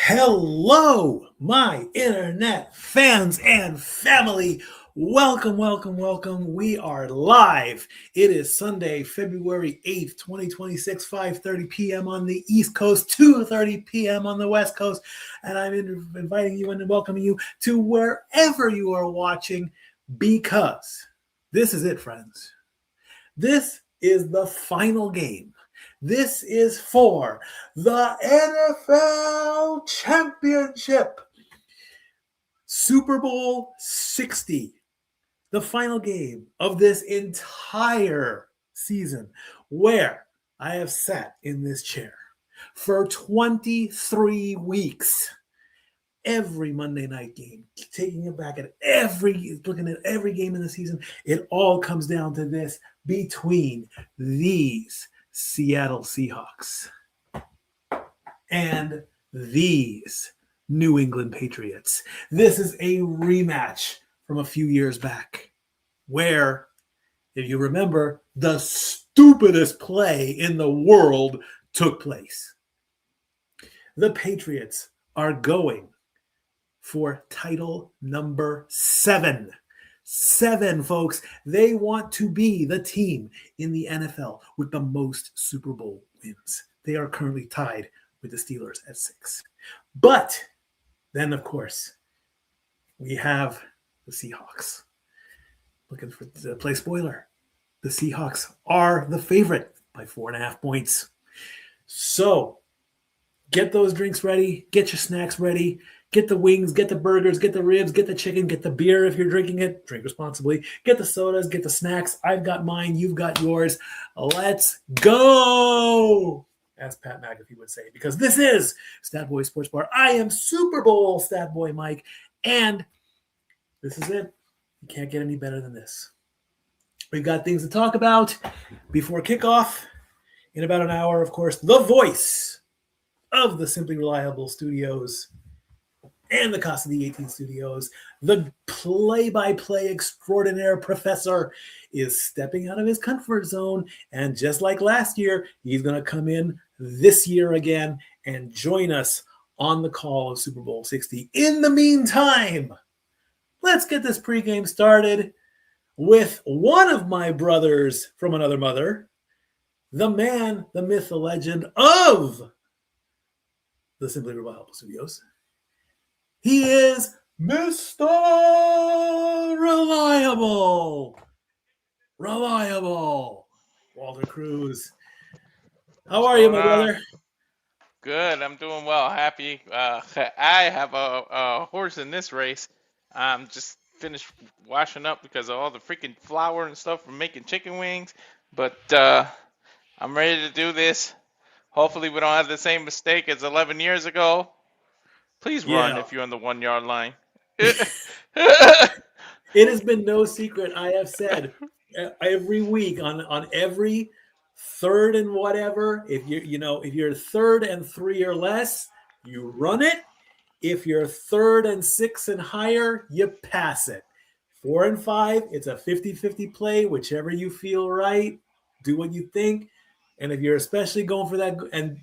Hello, my internet fans and family. Welcome, welcome, welcome. We are live. It is Sunday, February 8th, 2026, 5:30 p.m. on the East Coast, 2:30 p.m. on the West Coast. And I'm inviting you and welcoming you to wherever you are watching because this is it, friends. This is the final game. This is for the NFL Championship. Super Bowl 60, the final game of this entire season, where I have sat in this chair for 23 weeks. Every Monday night game, taking it back at looking at every game in the season, it all comes down to this between these Seattle Seahawks and these New England Patriots. This is a rematch from a few years back where, if you remember, the stupidest play in the world took place. The Patriots are going for title number 7. 7, folks. They want to be the team in the NFL with the most Super Bowl wins. They are currently tied with the Steelers at 6. But then, of course, we have the Seahawks. Looking for the play spoiler. The Seahawks are the favorite by 4.5 points. So get those drinks ready. Get your snacks ready. Get the wings, get the burgers, get the ribs, get the chicken, get the beer if you're drinking it. Drink responsibly. Get the sodas, get the snacks. I've got mine. You've got yours. Let's go, as Pat McAfee would say, because this is Stat Boy Sports Bar. I am Super Bowl Stat Boy Mike, and this is it. You can't get any better than this. We've got things to talk about before kickoff. In about an hour, of course, the voice of the Simply Reliable Studios and the Cost of the 18 Studios, the play-by-play extraordinaire professor is stepping out of his comfort zone. And just like last year, he's going to come in this year again and join us on the call of Super Bowl 60. In the meantime, let's get this pregame started with one of my brothers from another mother, the man, the myth, the legend of the Simply Reliable Studios. He is Mr. Reliable. Walter Cruz. How are you, my brother? Good. I'm doing well. Happy. I have a horse in this race. I'm just finished washing up because of all the freaking flour and stuff from making chicken wings. But I'm ready to do this. Hopefully we don't have the same mistake as 11 years ago. Please run if you're on the 1 yard line. It has been no secret. I have said every week on every third and whatever, if you're 3rd and 3 or less, you run it. If you're 3rd and 6 and higher, you pass it. 4 and 5, it's a 50-50 play, whichever you feel right. Do what you think. And if you're especially going for that, and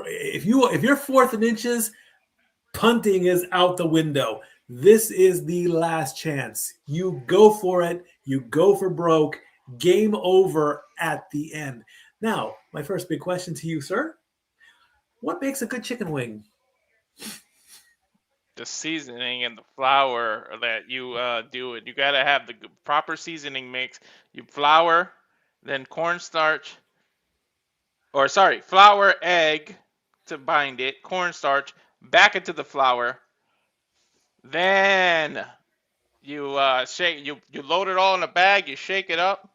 if you're 4th and inches, punting is out the window. This is the last chance. You go for it. You go for broke. Game over at the end. Now, my first big question to you, sir. What makes a good chicken wing? The seasoning and the flour that you do it. You got to have the proper seasoning mix. You flour, then cornstarch, flour, egg to bind it, cornstarch, back into the flour. Then you shake. You load it all in a bag. You shake it up.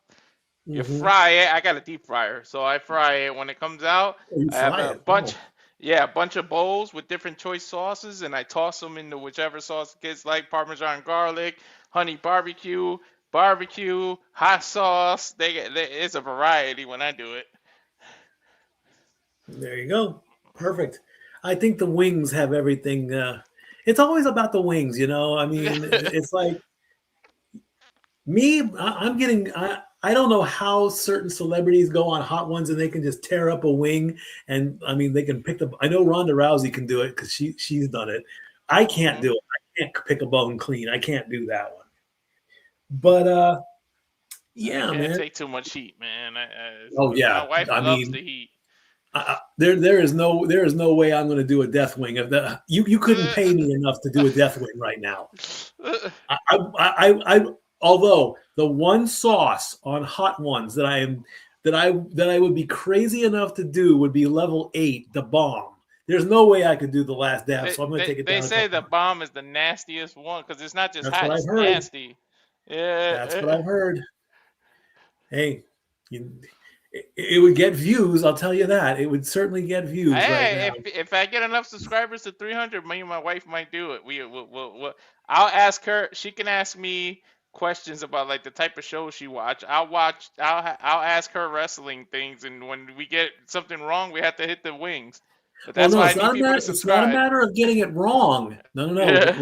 You fry it. I got a deep fryer, so I fry it. When it comes out, I have a bunch. Yeah, a bunch of bowls with different choice sauces, and I toss them into whichever sauce the kids like: Parmesan garlic, honey barbecue, hot sauce. It's a variety when I do it. There you go. Perfect. I think the wings have everything. It's always about the wings, I mean, it's like me. I don't know how certain celebrities go on Hot Ones and they can just tear up a wing. And I mean, they can pick the. I know Ronda Rousey can do it because she's done it. I can't do it. I can't pick a bone clean. I can't do that one. But yeah, I can't man. take too much heat, man. Oh My yeah. wife I loves mean, the heat. there is no way I'm going to do a death wing. You couldn't pay me enough to do a death wing right now. I although the one sauce on Hot Ones that I would be crazy enough to do would be level 8, the bomb. There's no way I could do the last dab, so I'm going to take it They down a say the couple. bomb is the nastiest one because it's not just That's hot; what I've it's heard. nasty. Yeah. That's what I've heard. Hey, it would get views. I'll tell you that. It would certainly get views right Hey, now. if I get enough subscribers to 300, me and my wife might do it. I'll ask her. She can ask me questions about like the type of shows she watch. I'll ask her wrestling things, and when we get something wrong, we have to hit the wings. But Well, that's no, why I need people to it's not a subscribe. matter of getting it wrong. No. Yeah,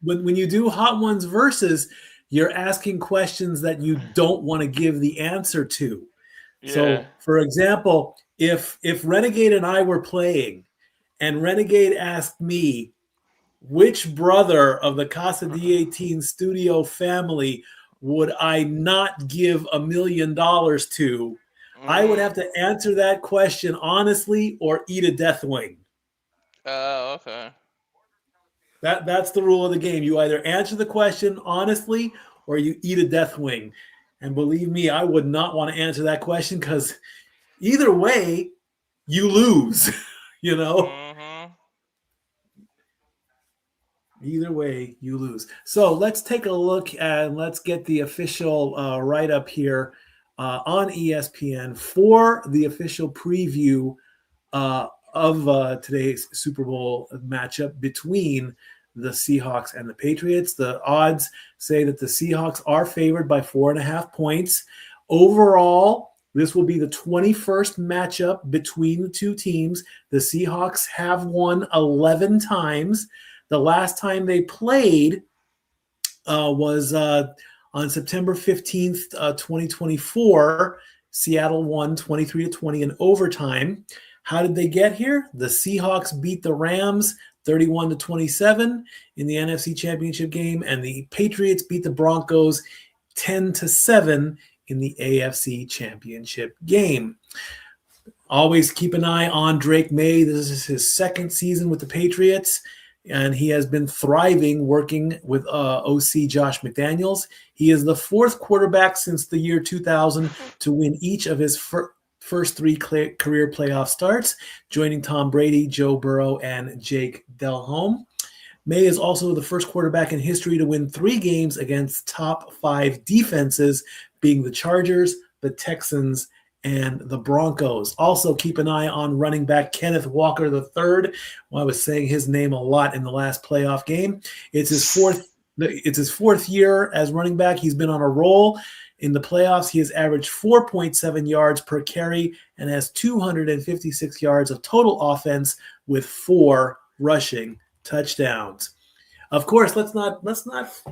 When you do Hot Ones versus, you're asking questions that you don't want to give the answer to. yeah. So, for example, if Renegade and I were playing, and Renegade asked me which brother of the Casa D18 studio family would I not give $1 million to, I would have Mm. to answer that question honestly or eat a death wing. Oh, okay. That's the rule of the game. You either answer the question honestly or you eat a death wing. And believe me, I would not want to answer that question because either way, you lose. you know, Mhm. either way, you lose. So let's take a look and let's get the official write up here on ESPN for the official preview of today's Super Bowl matchup between the Seahawks and the Patriots. The odds say that the Seahawks are favored by 4.5 points. Overall, this will be the 21st matchup between the two teams. The Seahawks have won 11 times. The last time they played was on September 15th, 2024. Seattle won 23-20 in overtime. How did they get here? The Seahawks beat the Rams 31-27 in the NFC Championship game, and the Patriots beat the Broncos 10-7 in the AFC Championship game. Always keep an eye on Drake May. This is his second season with the Patriots, and he has been thriving working with OC Josh McDaniels. He is the fourth quarterback since the year 2000 to win each of his first 3 career playoff starts, joining Tom Brady, Joe Burrow, and Jake Delhomme. May is also the first quarterback in history to win 3 games against top 5 defenses, being the Chargers, the Texans, and the Broncos. Also, keep an eye on running back Kenneth Walker III. Well, I was saying his name a lot in the last playoff game. It's his fourth year as running back. He's been on a roll. In the playoffs, he has averaged 4.7 yards per carry and has 256 yards of total offense with 4 rushing touchdowns. Of course, let's not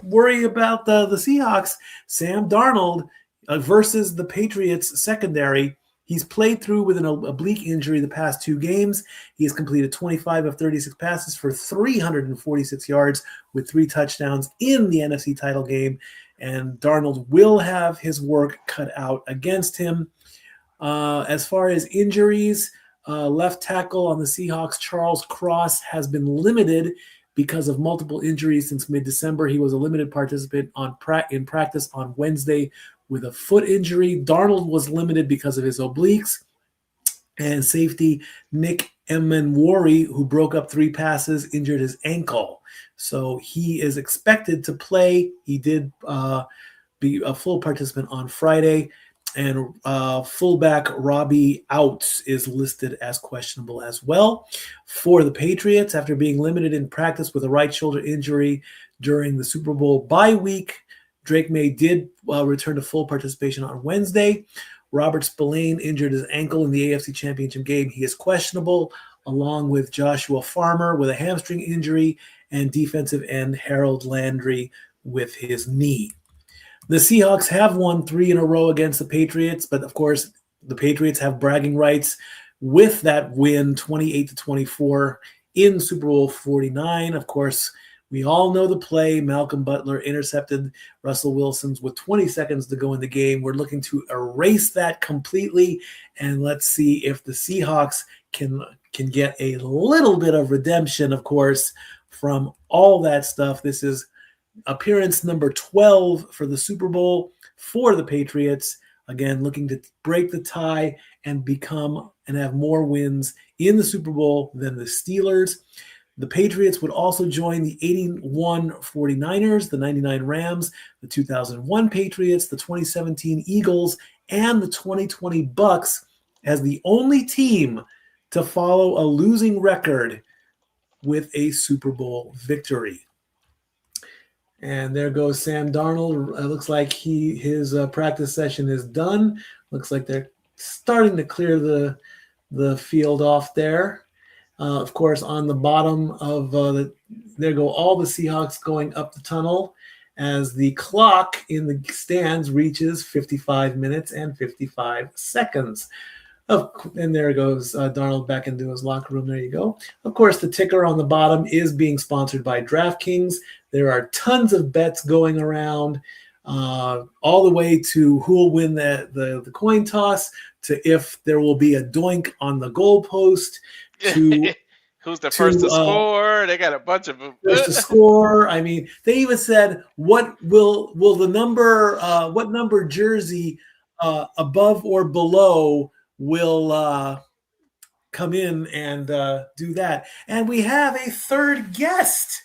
worry about the Seahawks. Sam Darnold versus the Patriots secondary. He's played through with an oblique injury the past 2 games. He has completed 25 of 36 passes for 346 yards with 3 touchdowns in the NFC title game. And Darnold will have his work cut out against him. As far as injuries, left tackle on the Seahawks, Charles Cross, has been limited because of multiple injuries since mid-December. He was a limited participant in practice on Wednesday with a foot injury. Darnold was limited because of his obliques. And safety Nick Emmanwori, who broke up 3 passes, injured his ankle. So he is expected to play. He did be a full participant on Friday. And fullback Robbie Outs is listed as questionable as well. For the Patriots, after being limited in practice with a right shoulder injury during the Super Bowl bye week, Drake May did return to full participation on Wednesday. Robert Spillane injured his ankle in the AFC Championship game. He is questionable, along with Joshua Farmer with a hamstring injury and defensive end Harold Landry with his knee. The Seahawks have won 3 in a row against the Patriots, but of course, the Patriots have bragging rights with that win 28-24 in Super Bowl 49. Of course, we all know the play. Malcolm Butler intercepted Russell Wilson's with 20 seconds to go in the game. We're looking to erase that completely, and let's see if the Seahawks can get a little bit of redemption, of course, from all that stuff. This is appearance number 12 for the Super Bowl for the Patriots. Again, looking to break the tie and become and have more wins in the Super Bowl than the Steelers. The Patriots would also join the 81 49ers, the 99 Rams, the 2001 Patriots, the 2017 Eagles, and the 2020 Bucks as the only team to follow a losing record with a Super Bowl victory. And there goes Sam Darnold. It looks like his practice session is done. Looks like they're starting to clear the field off there. Of course, on the bottom of there go all the Seahawks going up the tunnel as the clock in the stands reaches 55 minutes and 55 seconds. And there goes Darnold back into his locker room. There you go. Of course, the ticker on the bottom is being sponsored by DraftKings. There are tons of bets going around, all the way to who will win the coin toss, to if there will be a doink on the goalpost, to who's the first to score. They got a bunch of them. First to score. I mean, they even said what number jersey above or below will come in and do that. And we have a third guest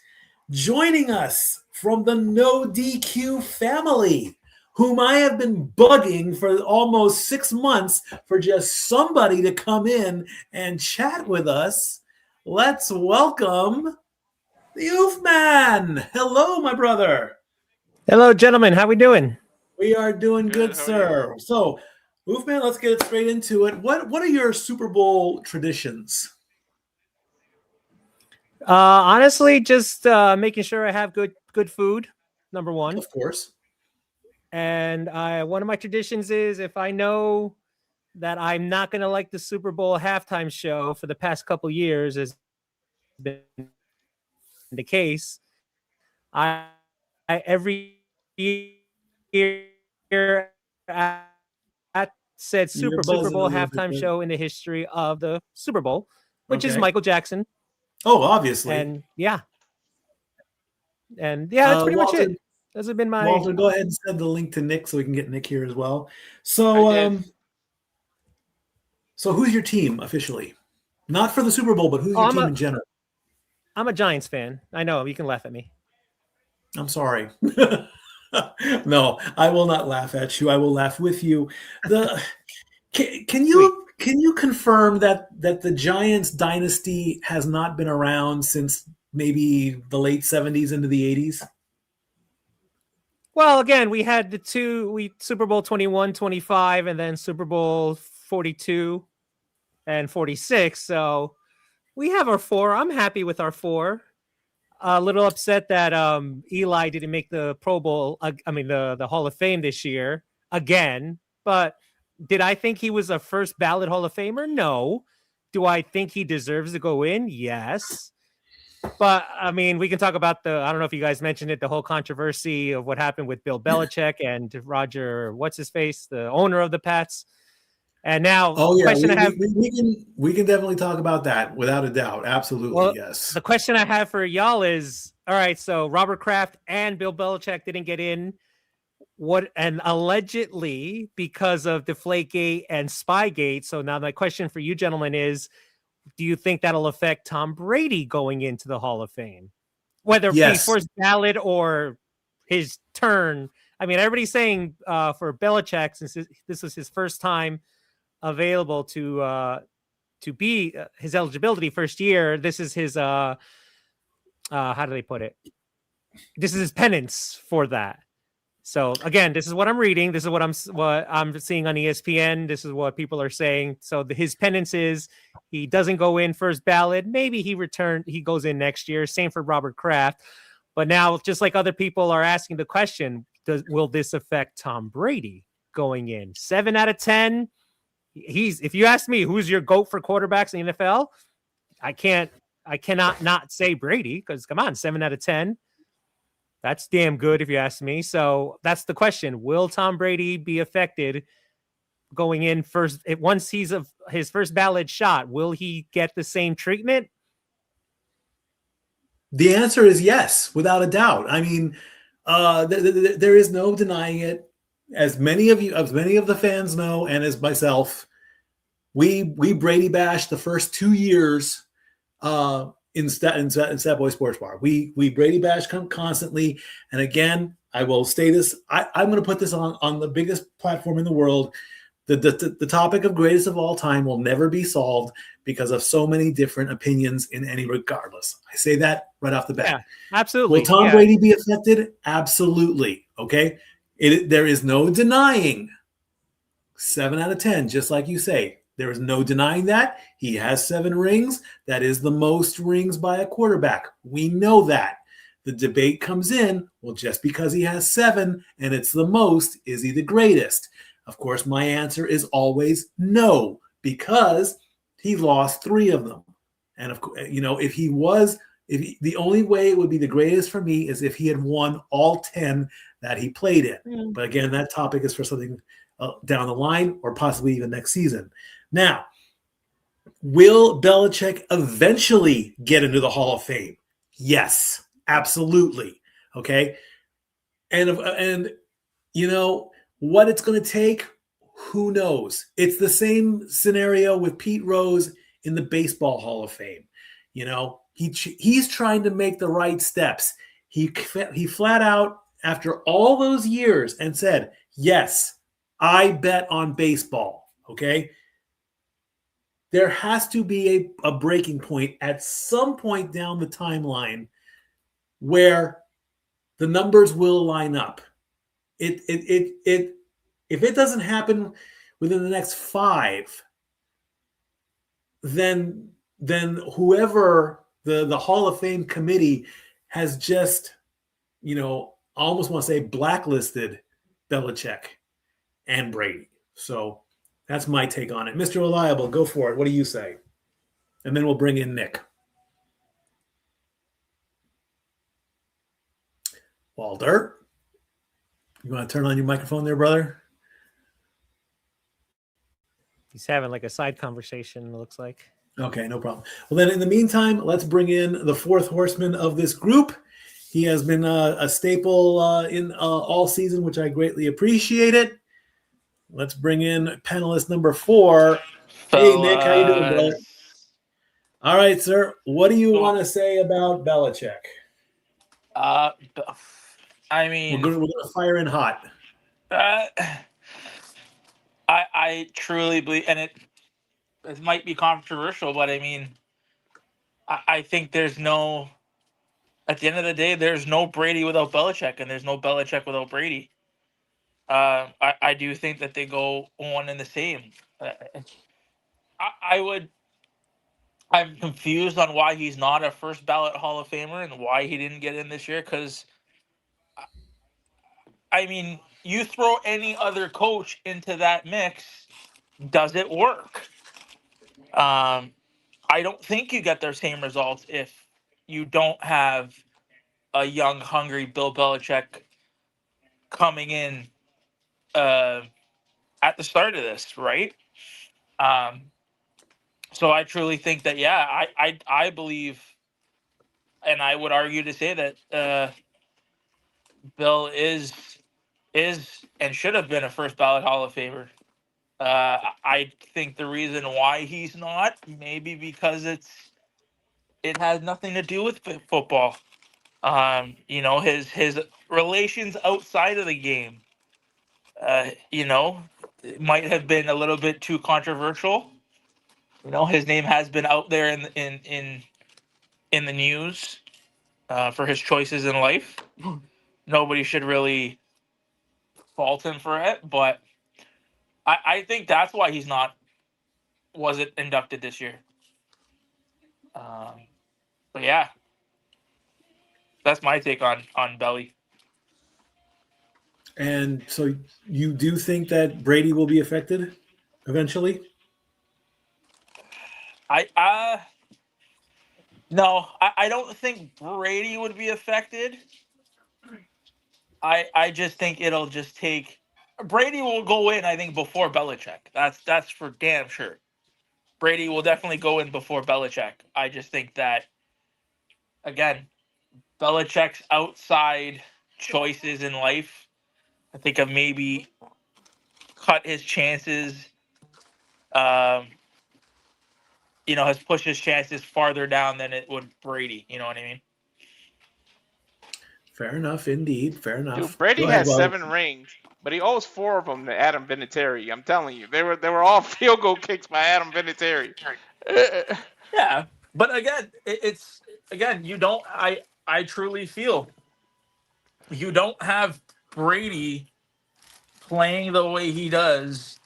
joining us from the No DQ family, whom I have been bugging for almost 6 months for just somebody to come in and chat with us. Let's welcome the Oof Man. Hello, my brother. Hello, gentlemen. How we doing? We are doing good, sir. So, Oof Man, let's get straight into it. What are your Super Bowl traditions? Honestly, just making sure I have good food, number one. Of course. And one of my traditions is if I know that I'm not going to like the Super Bowl halftime show for the past couple years, has been the case, I every year at said Super Bowl halftime show in the history of the Super Bowl, which is Michael Jackson. Oh, obviously. And yeah, that's pretty much it. Those have been my. Walter, go ahead and send the link to Nick so we can get Nick here as well. So, so who's your team officially? Not for the Super Bowl, but who's your team in general? I'm a Giants fan. I know you can laugh at me. I'm sorry. No, I will not laugh at you. I will laugh with you. Can you confirm that the Giants dynasty has not been around since maybe the late 70s into the 80s? Well, again, we had Super Bowl 21, 25, and then Super Bowl 42 and 46. So we have our 4. I'm happy with our 4. A little upset that Eli didn't make the Pro Bowl. The Hall of Fame this year again. But did I think he was a first ballot Hall of Famer? No. Do I think he deserves to go in? Yes. But, I mean, we can talk about I don't know if you guys mentioned it, the whole controversy of what happened with Bill Belichick and Roger, what's-his-face, the owner of the Pats. And now, we can definitely talk about that without a doubt. Absolutely, well, yes. The question I have for y'all is, all right, so Robert Kraft and Bill Belichick didn't get in. And allegedly because of Deflategate and Spygate. So now my question for you gentlemen is, do you think that'll affect Tom Brady going into the Hall of Fame? Whether it be first ballot or his turn. I mean, everybody's saying for Belichick, since this was his first time available to be his eligibility first year, this is his how do they put it? This is his penance for that. So again, this is what I'm reading. This is what I'm seeing on ESPN. This is what people are saying. So his penance is he doesn't go in first ballot. Maybe he goes in next year. Same for Robert Kraft. But now, just like other people are asking the question, will this affect Tom Brady going in? 7 out of 10. If you ask me who's your GOAT for quarterbacks in the NFL, I cannot not say Brady, because come on, 7 out of 10. That's damn good if you ask me. So that's the question. Will Tom Brady be affected going in first? Once he's his first ballot shot, will he get the same treatment? The answer is yes, without a doubt. I mean, there is no denying it. As many of the fans know, and as myself, we Brady bashed the first 2 years in Stat Boy Sports Bar. We Brady bash constantly, and again, I will say this. I'm going to put this on the biggest platform in the world. The topic of greatest of all time will never be solved because of so many different opinions in any regardless. I say that right off the bat. Yeah, absolutely. Will Tom Brady be affected? Absolutely. Okay. There is no denying 7 out of 10, just like you say. There is no denying that. He has 7 rings. That is the most rings by a quarterback. We know that. The debate comes in, well, just because he has 7 and it's the most, is he the greatest? Of course, my answer is always no, because he lost 3 of them. And of course, the only way it would be the greatest for me is if he had won all 10 that he played in. But again, that topic is for something down the line or possibly even next season. Now, will Belichick eventually get into the Hall of Fame? Yes, absolutely. Okay. And what it's going to take, who knows? It's the same scenario with Pete Rose in the Baseball Hall of Fame. He's trying to make the right steps. He flat out, after all those years, and said, yes, I bet on baseball. Okay. There has to be a breaking point at some point down the timeline where the numbers will line up. If it doesn't happen within the next 5, then whoever the Hall of Fame committee has just, I almost want to say blacklisted Belichick and Brady. So that's my take on it. Mr. Reliable, go for it. What do you say? And then we'll bring in Nick. Walter, you want to turn on your microphone there, brother? He's having like a side conversation, it looks like. Okay, no problem. Well, then in the meantime, let's bring in the 4th horseman of this group. He has been a staple in all season, which I greatly appreciate it. Let's bring in panelist number 4. Hey, Nick, how you doing, brother? All right, sir. What do you want to say about Belichick? I mean, we're gonna fire in hot. I truly believe, and it might be controversial, but I mean, I think there's no. At the end of the day, there's no Brady without Belichick, and there's no Belichick without Brady. I do think that they go one and the same. I'm confused on why he's not a first ballot Hall of Famer and why he didn't get in this year. Because, I mean, you throw any other coach into that mix, does it work? I don't think you get their same results if you don't have a young, hungry Bill Belichick coming in at the start of this, right? So I truly think that, yeah, I believe, and I would argue to say that Bill is and should have been a first ballot Hall of Famer. I think the reason why he's not, maybe because it has nothing to do with football. His relations outside of the game, might have been a little bit too controversial. His name has been out there in the news for his choices in life. Nobody should really fault him for it, but I think that's why he's wasn't inducted this year. But yeah, that's my take on Belly. And so you do think that Brady will be affected eventually? No, I don't think Brady would be affected. I just think it'll just take Brady will go in, I think, before Belichick. That's for damn sure. Brady will definitely go in before Belichick. I just think that again, Belichick's outside choices in life, I think have maybe cut his chances. Has pushed his chances farther down than it would Brady. You know what I mean? Fair enough, indeed. Fair Dude, enough. Brady Go ahead, has Robert. 7 rings, but he owes 4 of them to Adam Vinatieri. I'm telling you, they were all field goal kicks by Adam Vinatieri. Yeah, but again, it's you don't. I truly feel you don't have Brady playing the way he does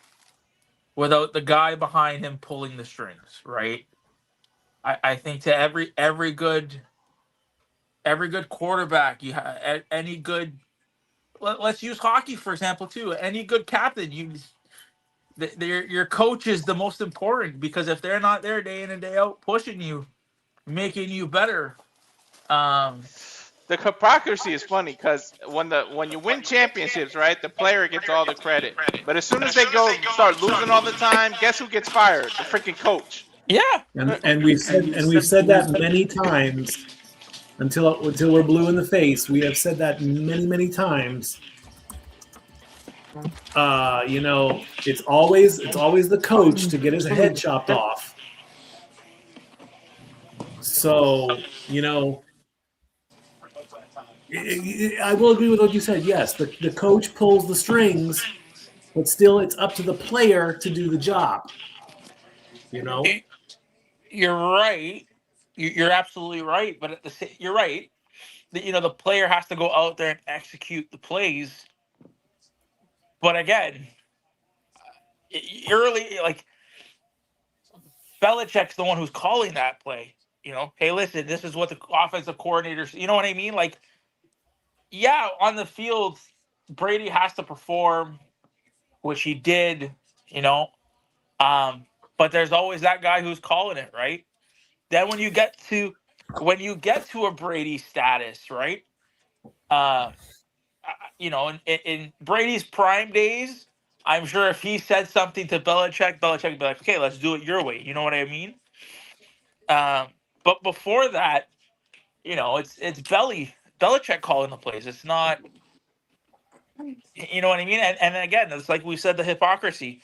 without the guy behind him pulling the strings, right? I think to every good quarterback, you have any good. Let's use hockey for example too. Any good captain, your coach is the most important because if they're not there day in and day out pushing you, making you better. The hypocrisy is funny because when you win championships, right, the player gets all the credit. But as soon as they go start losing all the time, guess who gets fired? The freaking coach. Yeah, And we've said that many times until we're blue in the face. We have said that many times. It's always the coach to get his head chopped off. So, I will agree with what you said. Yes, the coach pulls the strings, but still it's up to the player to do the job. You're right. You're absolutely right. But you're right. The player has to go out there and execute the plays. But again, early like Belichick's the one who's calling that play. Hey, listen, this is what the offensive coordinators. You know what I mean? Like, yeah, on the field, Brady has to perform, which he did. But there's always that guy who's calling it, right? Then when you get to a Brady status, right? In Brady's prime days, I'm sure if he said something to Belichick would be like, okay, let's do it your way. You know what I mean? But before that, it's Belichick calling the plays. It's not, you know what I mean? And again, it's like we said, the hypocrisy.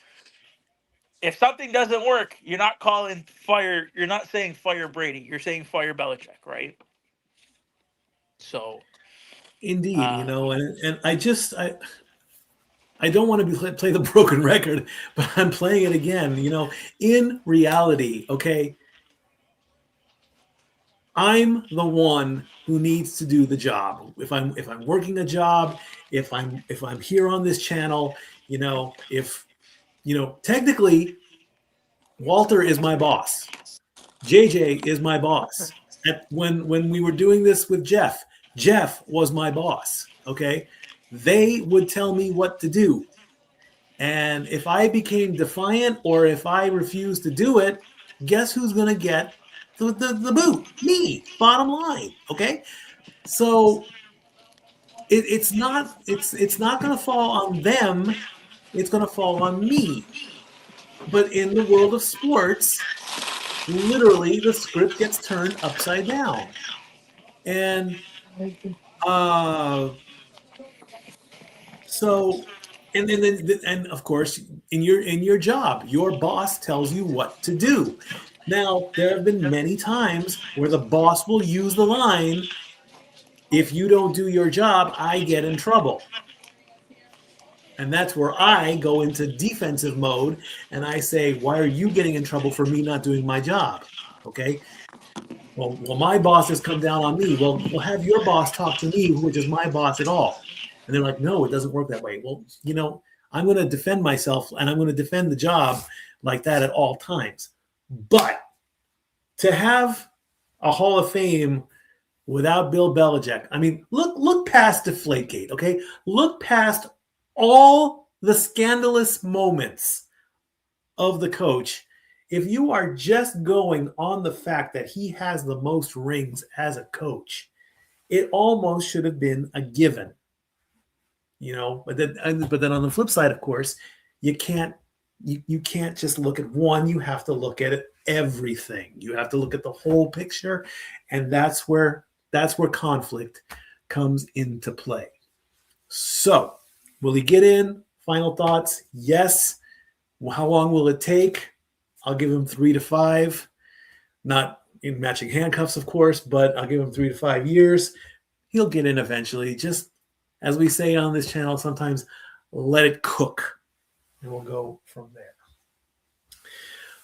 If something doesn't work, you're not calling fire. You're not saying fire Brady. You're saying fire Belichick, right? So, Indeed, and I don't want to play the broken record, but I'm playing it again. In reality, okay, I'm the one who needs to do the job. If I'm working a job, if I'm here on this channel, technically Walter is my boss. JJ is my boss. When we were doing this with Jeff was my boss. Okay, they would tell me what to do, and if I became defiant or if I refused to do it, guess who's going to get the boot? Me. Bottom line. Okay, so it's not going to fall on them. It's going to fall on me. But in the world of sports, literally the script gets turned upside down, and so and of course in your job, your boss tells you what to do. Now there have been many times where the boss will use the line, if you don't do your job, I get in trouble. And that's where I go into defensive mode and I say, why are you getting in trouble for me not doing my job? Okay. Well, my boss has come down on me. Well, have your boss talk to me, which is my boss at all. And they're like, no, it doesn't work that way. Well, I'm going to defend myself and I'm going to defend the job like that at all times. But to have a Hall of Fame without Bill Belichick, I mean, look past Deflategate, okay? Look past all the scandalous moments of the coach, if you are just going on the fact that he has the most rings as a coach, it almost should have been a given. But then on the flip side, of course, you can't just look at one. You have to look at everything. You have to look at the whole picture, and that's where conflict comes into play. So, will he get in? Final thoughts? Yes. How long will it take? I'll give him 3 to 5. Not in matching handcuffs, of course, but I'll give him 3 to 5 years. He'll get in eventually. Just as we say on this channel, sometimes let it cook, and we'll go from there.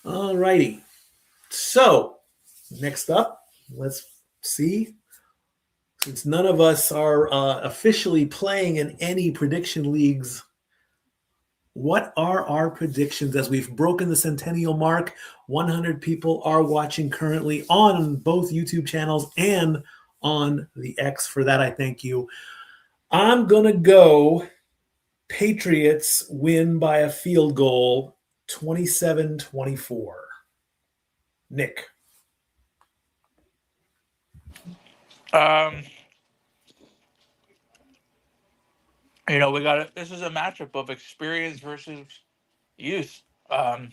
All righty. So, next up, let's see. Since none of us are officially playing in any prediction leagues, what are our predictions as we've broken the centennial mark? 100 people are watching currently on both YouTube channels and on the X. For that, I thank you. I'm going to go Patriots win by a field goal, 27-24. Nick. This is a matchup of experience versus youth. But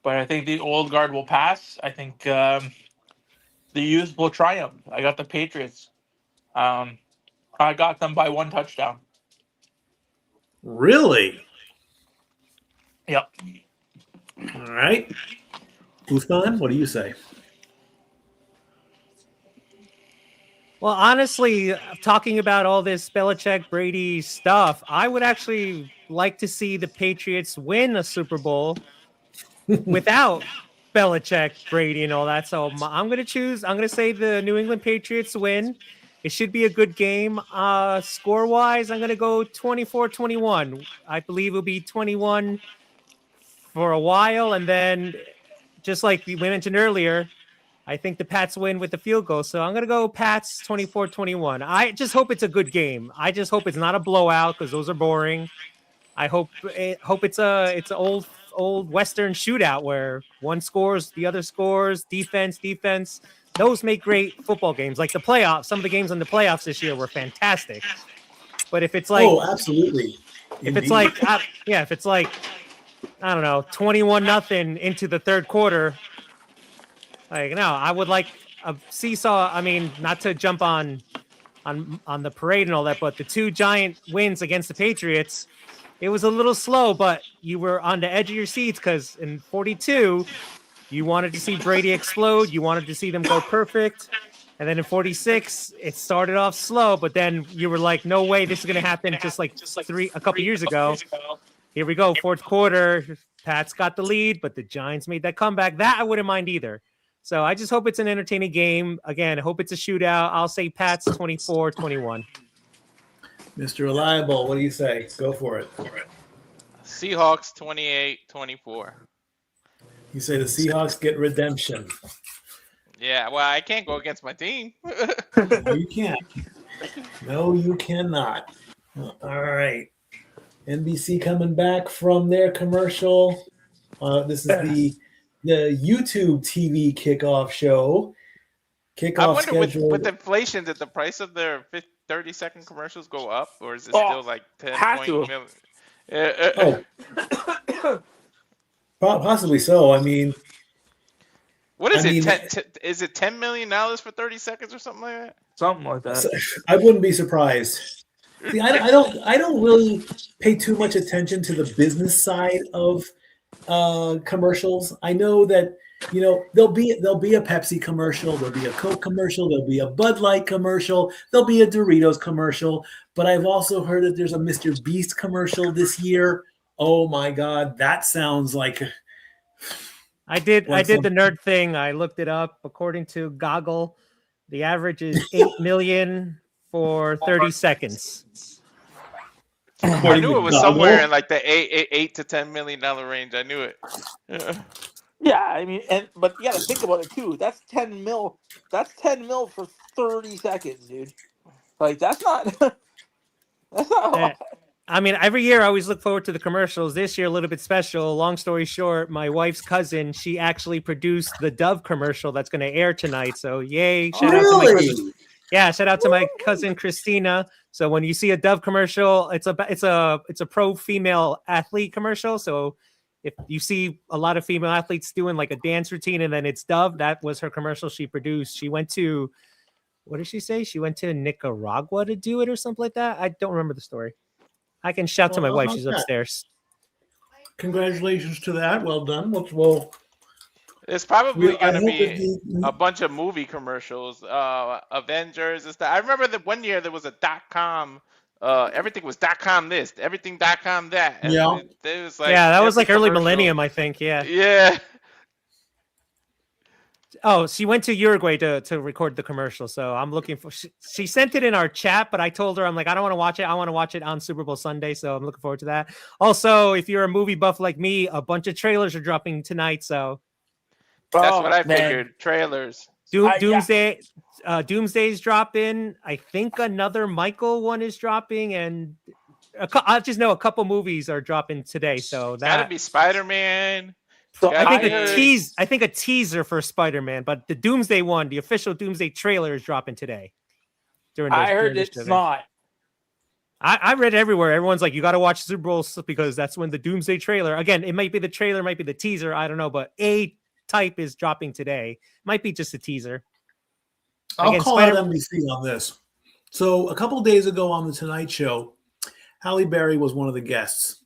I think the old guard will pass. I think the youth will triumph. I got the Patriots. I got them by 1 touchdown. Really? Yep. All right. Usman, what do you say? Well, honestly, talking about all this Belichick, Brady stuff, I would actually like to see the Patriots win a Super Bowl without Belichick, Brady, and all that. So I'm going to say the New England Patriots win. It should be a good game. Score-wise, I'm going to go 24-21. I believe it'll be 21 for a while, and then just like we mentioned earlier, I think the Pats win with the field goal. So I'm going to go Pats 24-21. I just hope it's a good game. I just hope it's not a blowout because those are boring. I hope it's an old Western shootout where one scores, the other scores, defense. Those make great football games. Like the playoffs, some of the games in the playoffs this year were fantastic. But if it's like, oh, absolutely. If it's like, if it's like, I don't know, 21-0 into the third quarter. Like, no, I would like a seesaw. I mean, not to jump on the parade and all that, but the 2 giant wins against the Patriots, it was a little slow, but you were on the edge of your seats because in 42, you wanted to see Brady explode. You wanted to see them go perfect. And then in 46, it started off slow, but then you were like, no way, this is going to happen just like a couple years ago. Here we go, fourth quarter. Pats got the lead, but the Giants made that comeback. That I wouldn't mind either. So I just hope it's an entertaining game. Again, I hope it's a shootout. I'll say Pats 24-21. Mr. Reliable, what do you say? Go for it. Seahawks 28-24. You say the Seahawks get redemption. Yeah, well, I can't go against my team. No, you can't. No, you cannot. All right. NBC coming back from their commercial. This is the YouTube TV kickoff show. I wonder with inflation, did the price of their 30-second commercials go up, or is it still like 10 million? Possibly so. I mean, what is it? Is it $10 million for 30 seconds or something like that? Something like that. I wouldn't be surprised. See, I don't really pay too much attention to the business side of commercials. I know that there'll be a Pepsi commercial, there'll be a Coke commercial, there'll be a Bud Light commercial, there'll be a Doritos commercial, but I've also heard that there's a Mr. Beast commercial this year. Oh my God, that sounds like I did the nerd thing. I looked it up. According to Goggle, the average is 8 million for 30 seconds. I knew it was somewhere in like the $8 to $10 million range. I knew it. Yeah, I mean, but you got to think about it too. That's 10 mil. That's 10 mil for 30 seconds, dude. Like that's not. That's not. I mean, every year I always look forward to the commercials. This year, a little bit special. Long story short, my wife's cousin, she actually produced the Dove commercial that's going to air tonight. So, yay! Shout out to my cousin. Yeah, shout out to my cousin Christina. So when you see a Dove commercial, it's a pro female athlete commercial. So if you see a lot of female athletes doing like a dance routine and then it's Dove, that was her commercial she produced. She went to, what did she say? She went to Nicaragua to do it or something like that. I don't remember the story. I can shout to my wife. She's upstairs. Congratulations to that. Well done. Well, it's probably going to be a bunch of movie commercials, Avengers and stuff. I remember that one year there was a .com. Everything was .com this, everything .com that. And yeah. It was like that was like early millennium, I think. Yeah. Yeah. Oh, she went to Uruguay to record the commercial. So I'm looking for. She sent it in our chat, but I told her, I'm like, I don't want to watch it. I want to watch it on Super Bowl Sunday. So I'm looking forward to that. Also, if you're a movie buff like me, a bunch of trailers are dropping tonight. So that's what I figured. Trailers. Doomsday. Doomsday's dropping. I think another Michael one is dropping, and I just know a couple movies are dropping today. So that gotta be Spider-Man. So I think a teaser for Spider-Man, but the Doomsday one, the official Doomsday trailer is dropping today. I heard it's not. I read everywhere. Everyone's like, you got to watch Super Bowl because that's when the Doomsday trailer. Again, it might be the trailer, might be the teaser. I don't know, but a type is dropping today. Might be just a teaser. I'll call out NBC on this. So a couple of days ago on the Tonight Show, Halle Berry was one of the guests,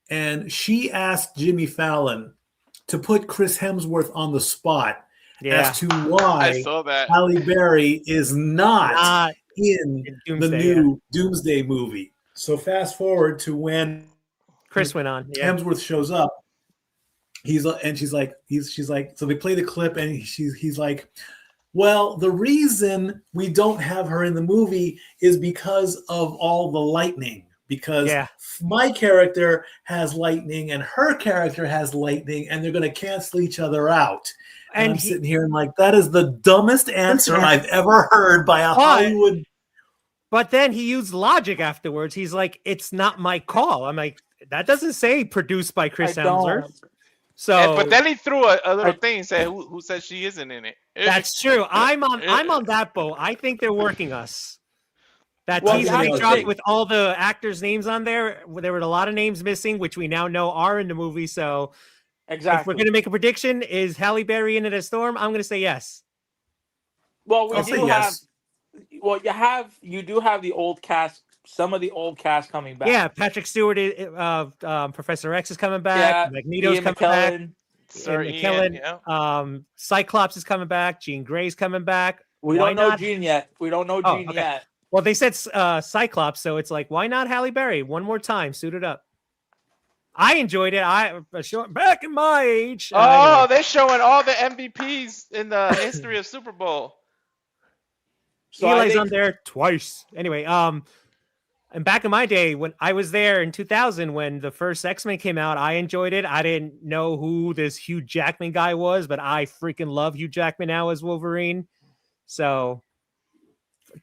and she asked Jimmy Fallon to put Chris Hemsworth on the spot as to why Halle Berry is not in the new Doomsday movie. So fast forward to when Chris went on. Yeah. Hemsworth shows up. She's like, so they play the clip, and he's like, well, the reason we don't have her in the movie is because of all the lightning. Because my character has lightning and her character has lightning, and they're going to cancel each other out. And I'm sitting here and like, that is the dumbest answer I've ever heard by a Hollywood. But then he used logic afterwards. He's like, it's not my call. I'm like, that doesn't say produced by Chris Hemsworth. So, but then he threw a little thing and said, "Who said she isn't in it?" That's true. I'm on that boat. I think they're working us. That teaser they dropped with all the actors' names on there. There were a lot of names missing, which we now know are in the movie. So, exactly, if we're going to make a prediction, is Halle Berry in it as Storm? I'm going to say yes. Well, you do have the old cast. Some of the old cast coming back. Yeah, Patrick Stewart, Professor X is coming back. Magneto's coming back. McKellen. Cyclops is coming back. Jean Grey's coming back. We don't know Jean yet. Yet. Well, they said Cyclops, so it's like, why not Halle Berry? One more time, suit it up. I enjoyed it. Back in my age. Oh, they're showing all the MVPs in the history of Super Bowl. So Eli's on there twice. Anyway, and back in my day, when I was there in 2000, when the first X-Men came out, I enjoyed it. I didn't know who this Hugh Jackman guy was, but I freaking love Hugh Jackman now as Wolverine. So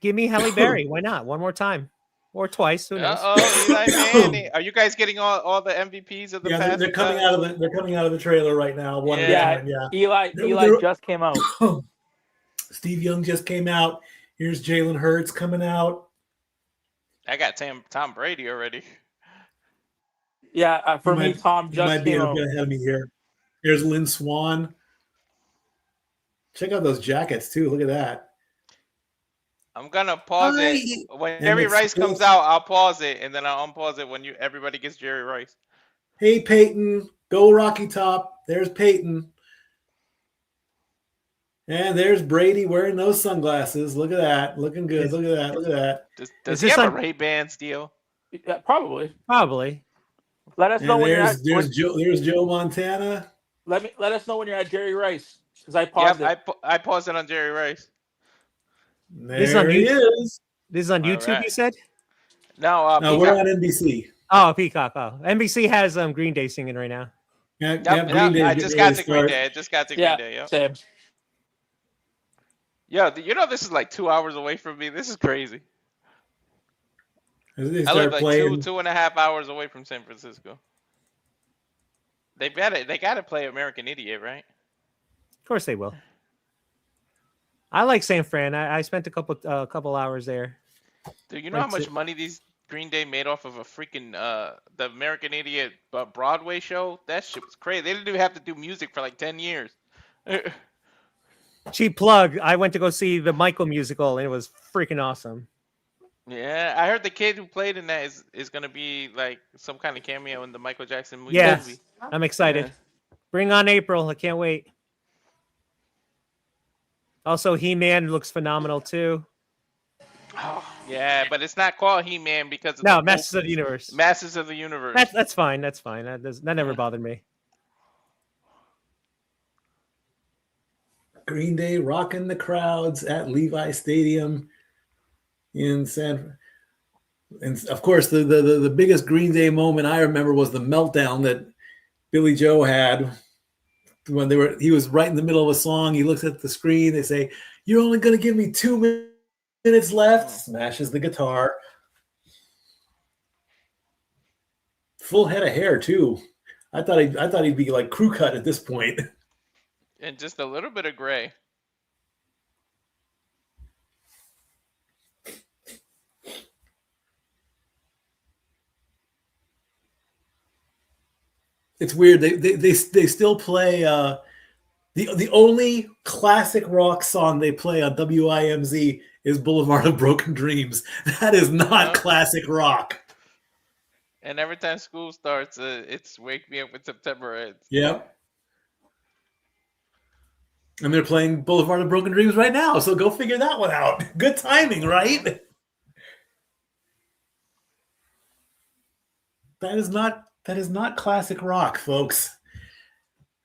give me Halle Berry. Why not? One more time. Or twice. Who knows? Are you guys getting all the MVPs of the past? They're coming out of the trailer right now. Eli just came out. Steve Young just came out. Here's Jalen Hurts coming out. I got Tom Brady already. Yeah, for me, Tom just might be a bit ahead of me here. Here's Lynn Swan. Check out those jackets too. Look at that. I'm gonna pause it when Jerry Rice comes out. I'll pause it and then I'll unpause it when everybody gets Jerry Rice. Hey Peyton, go Rocky Top. There's Peyton. And there's Brady wearing those sunglasses. Look at that. Looking good. Look at that. Does he have a Ray-Bans deal? Yeah, probably. Let us know when there's Joe Montana. Let us know when you're at Jerry Rice. Because I paused it. I paused it on Jerry Rice. There he is. This is on YouTube, right. You said? No, we're on NBC. Oh, Peacock. Oh, NBC has Green Day singing right now. I just got to Green Day. Green Day. Yep. Same. Yeah, this is like 2 hours away from me. This is crazy. They I live start like playing. 2.5 hours away from San Francisco. They gotta play American Idiot, right? Of course they will. I like San Fran. I spent a couple hours there. Dude, you know how much money these Green Day made off of a freaking the American Idiot Broadway show? That shit was crazy. They didn't even have to do music for like 10 years. Cheap plug. I went to go see the Michael musical, and it was freaking awesome. Yeah, I heard the kid who played in that is gonna be like some kind of cameo in the Michael Jackson movie. Yes, I'm excited. Yeah. Bring on April. I can't wait. Also, He-Man looks phenomenal too. Oh, yeah, but it's not called He-Man because of Masters of the Universe. Masters of the Universe. That's fine. That's fine. That never bothered me. Green Day rocking the crowds at Levi Stadium in San. And of course, the biggest Green Day moment I remember was the meltdown that Billy Joe had when he was right in the middle of a song. He looks at the screen. They say, "You're only going to give me 2 minutes left." Smashes the guitar. Full head of hair too. I thought he'd be like crew cut at this point. And just a little bit of gray. It's weird. They still play the only classic rock song they play on WIMZ is Boulevard of Broken Dreams. That is not classic rock. And every time school starts, it's Wake Me Up When September Ends. Yep. And they're playing Boulevard of Broken Dreams right now, so go figure that one out. Good timing, right? That is not classic rock, folks.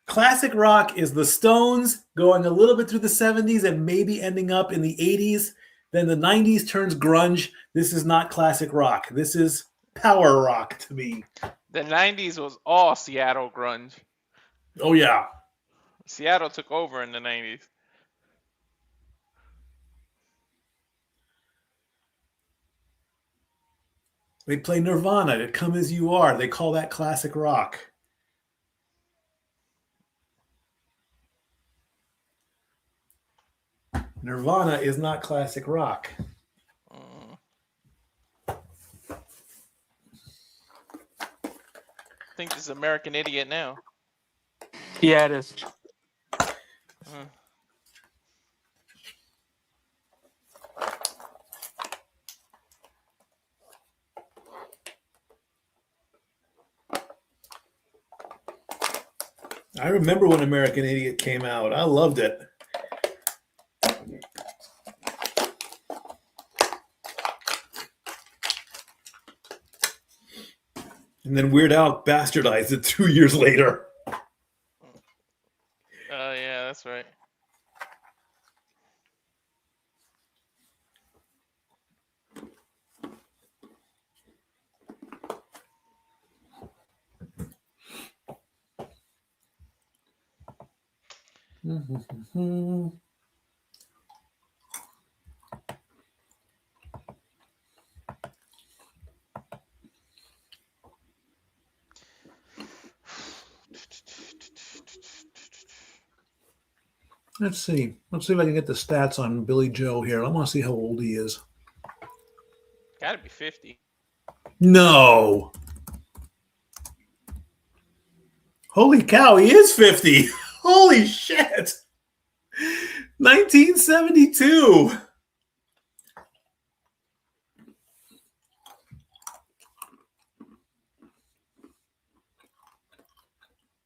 Classic rock is the Stones going a little bit through the 70s and maybe ending up in the 80s. Then the 90s turns grunge. This is not classic rock. This is power rock to me. The 90s was all Seattle grunge. Oh, yeah. Seattle took over in the 90s. They play Nirvana, Come As You Are. They call that classic rock. Nirvana is not classic rock. I think this is American Idiot now. Yeah, it is. I remember when American Idiot came out. I loved it. And then Weird Al bastardized it 2 years later. Yeah, that's right. Let's see. Let's see if I can get the stats on Billy Joe here. I want to see how old he is. Gotta be 50. No. Holy cow, he is 50. Holy shit. 1972.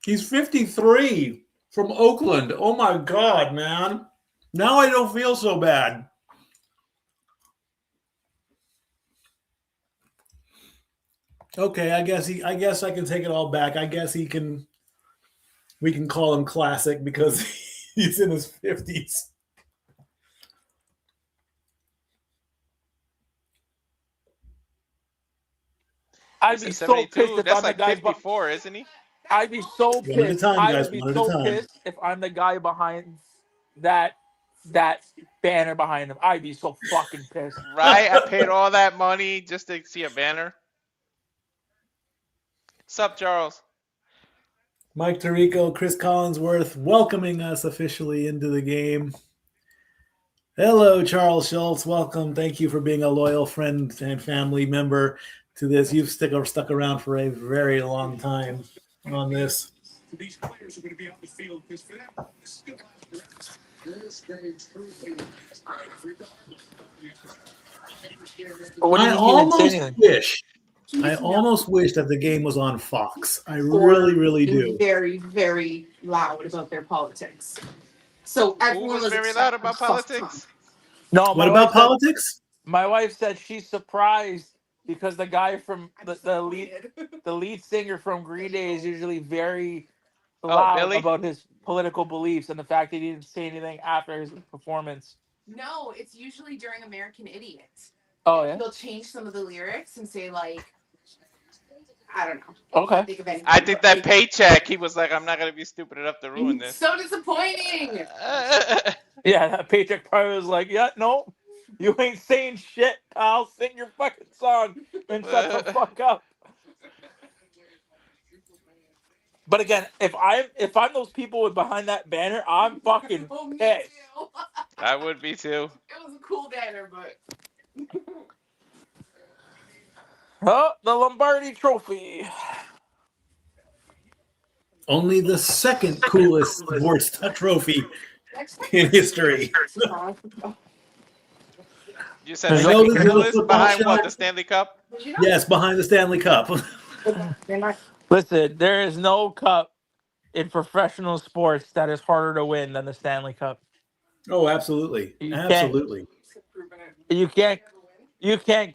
He's 53 from Oakland. Oh my God, man. Now I don't feel so bad. Okay, I guess I can take it all back. I guess we can call him classic because he's in his 50s. I'd be so pissed if That's I'm like the guy 54, isn't he? I'd be so pissed. One at a time, guys. I'd be One at a so time. pissed if I'm the guy behind that that banner behind him. I'd be so fucking pissed. Right? I paid all that money just to see a banner. What's up, Charles? Mike Tirico, Chris Collinsworth, welcoming us officially into the game. Hello, Charles Schultz. Welcome. Thank you for being a loyal friend and family member to this. You've stuck around for a very long time on this. These players are going to be on the field because for them, this is good. I almost wish that the game was on Fox. I really, really do. Very, very loud about their politics. So everyone was very loud about politics. No, what about politics? My wife said she's surprised because the guy from the lead singer from Green Day is usually very loud about his political beliefs and the fact that he didn't say anything after his performance. No, it's usually during American Idiot. Oh yeah. He'll change some of the lyrics and say like, I don't know. Okay. I think that paycheck, he was like, I'm not gonna be stupid enough to ruin this. So disappointing. Yeah, that paycheck probably was like, yeah, no, you ain't saying shit. I'll sing your fucking song and shut the fuck up. But again, if I'm those people with behind that banner, I'm fucking pissed. I would be too. It was a cool banner, but. Oh, the Lombardi Trophy. Only the second coolest sports trophy in history. You said second coolest behind what? The Stanley Cup? Yes, behind the Stanley Cup. Listen, there is no cup in professional sports that is harder to win than the Stanley Cup. Oh, absolutely. Absolutely. You can't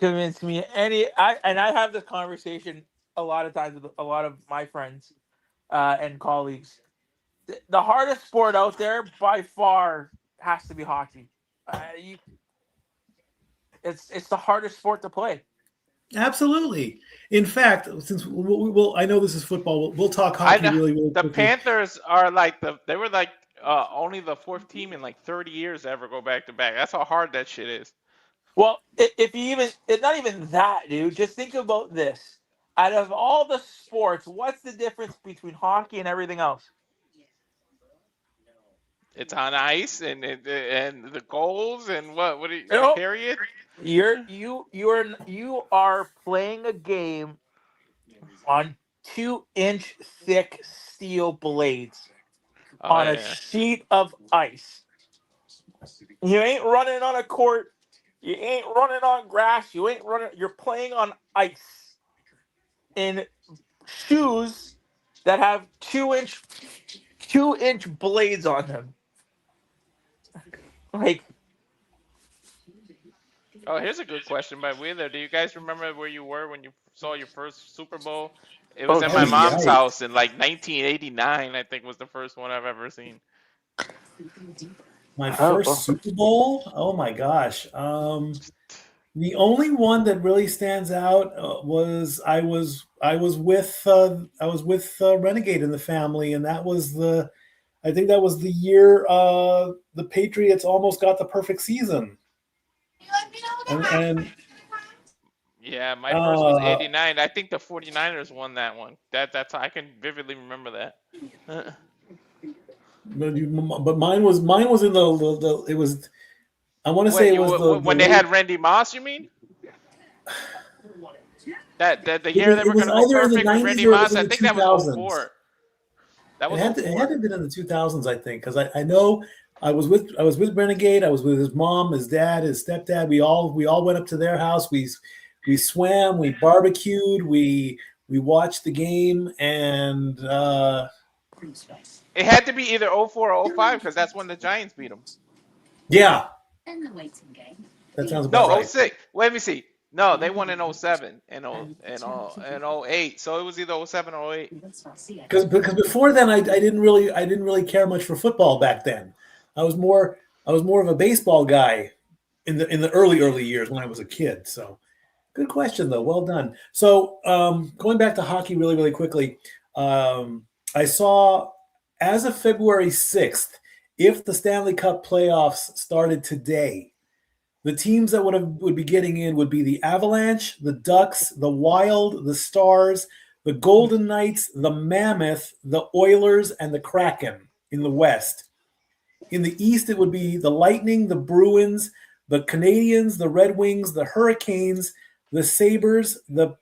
convince me I have this conversation a lot of times with a lot of my friends and colleagues. The hardest sport out there by far has to be hockey. It's the hardest sport to play. Absolutely. In fact, since I know this is football, we'll talk hockey really the quickly. Panthers are like they were like only the fourth team in like 30 years to ever go back to back. That's how hard that shit is. Well, if you it's not even that, dude. Just think about this. Out of all the sports, what's the difference between hockey and everything else? It's on ice and the goals and what do you period? You are playing a game on 2-inch thick steel blades on a sheet of ice. You ain't running on a court. You ain't running on grass. You're playing on ice in shoes that have 2-inch blades on them. Like. Oh, here's a good question by Wheeler. Do you guys remember where you were when you saw your first Super Bowl? It was at my mom's house in like 1989, I think was the first one I've ever seen. My first Super Bowl? Oh my gosh. The only one that really stands out was I was with Renegade in the family, and I think that was the year the Patriots almost got the perfect season. And yeah, my first was 89. I think the 49ers won that one. That's I can vividly remember that. But mine was in the it was. I want to say it was when they had Randy Moss. You mean that the year they were going to go perfect with Randy Moss? I think that was 04. That was it had to have been in the 2000s, I think, because I know I was with Renegade. I was with his mom, his dad, his stepdad. We all went up to their house. We swam, we barbecued, we watched the game, and it had to be either 04 or 05 because that's when the Giants beat them. Yeah. And the waiting game. That sounds about right. 06. Wait, let me see. No, they won in 07 and 08. So it was either 07 or 08. Because before then I didn't really care much for football back then. I was more of a baseball guy in the early years when I was a kid. So good question though. Well done. So going back to hockey really quickly, I saw as of February 6th, if the Stanley Cup playoffs started today, the teams that would be getting in would be the Avalanche, the Ducks, the Wild, the Stars, the Golden Knights, the Mammoth, the Oilers, and the Kraken in the West. In the East, it would be the Lightning, the Bruins, the Canadiens, the Red Wings, the Hurricanes, the Sabres, the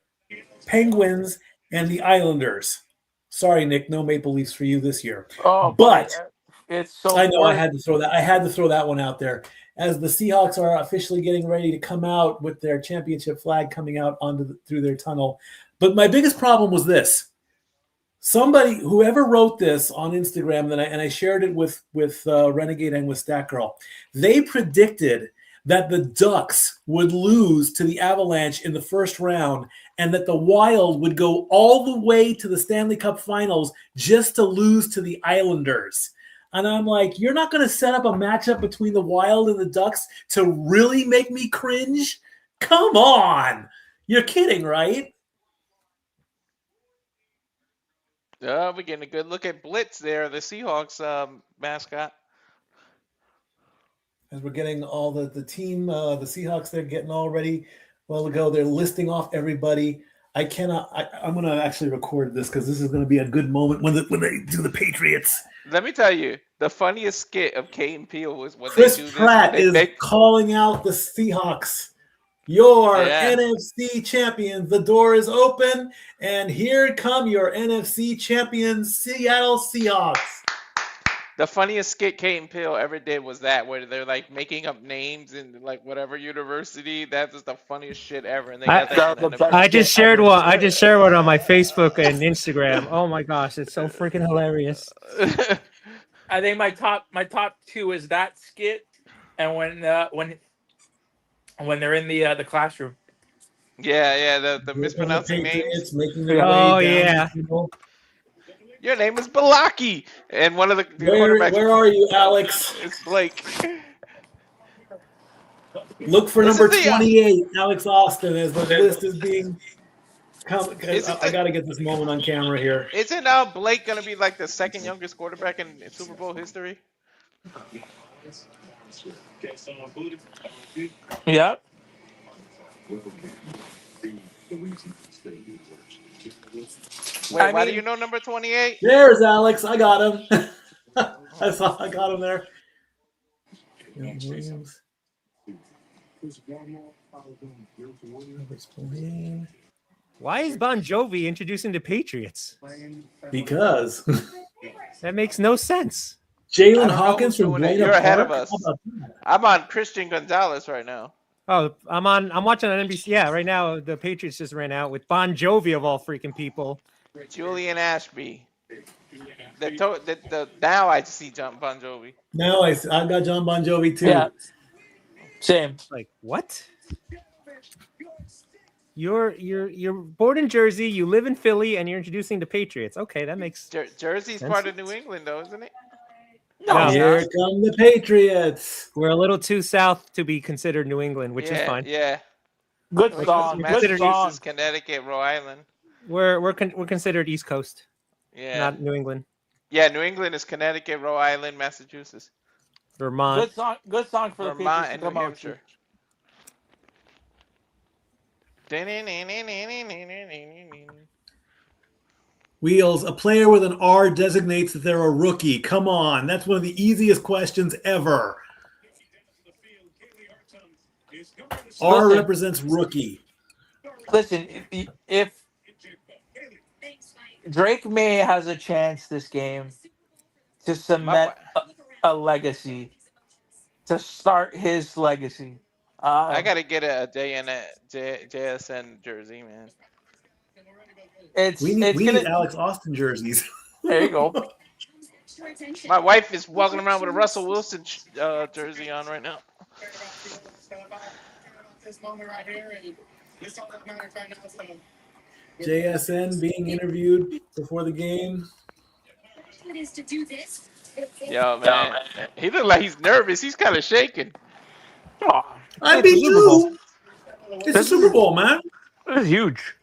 Penguins, and the Islanders. Sorry, Nick, no Maple Leafs for you this year. Oh, but it's so. I know I had to throw that one out there. As the Seahawks are officially getting ready to come out with their championship flag coming out through their tunnel. But my biggest problem was this. Whoever wrote this on Instagram, and I shared it with Renegade and with Stat Girl, they predicted that the Ducks would lose to the Avalanche in the first round and that the Wild would go all the way to the Stanley Cup Finals just to lose to the Islanders. And I'm like, you're not going to set up a matchup between the Wild and the Ducks to really make me cringe? Come on. You're kidding, right? We're getting a good look at Blitz there, the Seahawks mascot. As we're getting all the team, the Seahawks, they're getting all ready. Well, go. They're listing off everybody. I'm going to actually record this because this is going to be a good moment when they do the Patriots. Let me tell you, the funniest skit of Kate and Peele was when Chris they do Pratt this. is calling out the Seahawks. Your NFC champions. The door is open, and here come your NFC champions, Seattle Seahawks. The funniest skit Kate and Peele ever did was that, where they're like making up names in like whatever university. That was the funniest shit ever. And they I just shared one. I just shared one on my Facebook and Instagram. Oh my gosh, it's so freaking hilarious. I think my top two is that skit, and when they're in the classroom. Yeah, the mispronouncing names. Oh yeah. Your name is Balaki, and one of the quarterbacks. Where are you, Alex? It's Blake. Look for number 28, Alex Austin, as the list is being. I got to get this moment on camera here. Isn't Blake going to be like the second youngest quarterback in Super Bowl history? Yeah. Wait, why do you know number 28? There's Alex. I got him. I got him there. Williams. Why is Bon Jovi introducing the Patriots? Because that makes no sense. Jalen Hawkins from Buena You're ahead of Park? us. I'm on Christian Gonzalez right now. Oh, I'm watching on NBC. Yeah, right now the Patriots just ran out with Bon Jovi of all freaking people. Julian Ashby. Now I see John Bon Jovi. Now I got John Bon Jovi too. Yeah. Same. Like what? You're born in Jersey, you live in Philly, and you're introducing the Patriots. Okay, that makes Jersey's sense. part of New England, though, isn't it? No, here come the Patriots. We're a little too south to be considered New England, which is fine. Yeah. Good song. Massachusetts, Connecticut, Rhode Island. We're considered East Coast. Yeah. Not New England. Yeah, New England is Connecticut, Rhode Island, Massachusetts. Vermont. Good song for Vermont the and Patriots. New Hampshire. Wheels, a player with an R designates that they're a rookie. Come on. That's one of the easiest questions ever. R represents rookie. Listen, if Drake May has a chance this game to cement a legacy, to start his legacy. I got to get a JSN jersey, man. We need Alex Austin jerseys. There you go. My wife is walking around with a Russell Wilson jersey on right now. JSN being interviewed before the game. Yo, man. He looked like he's nervous. He's kind of shaking. I beat you. It's a Super Bowl, man. This is huge.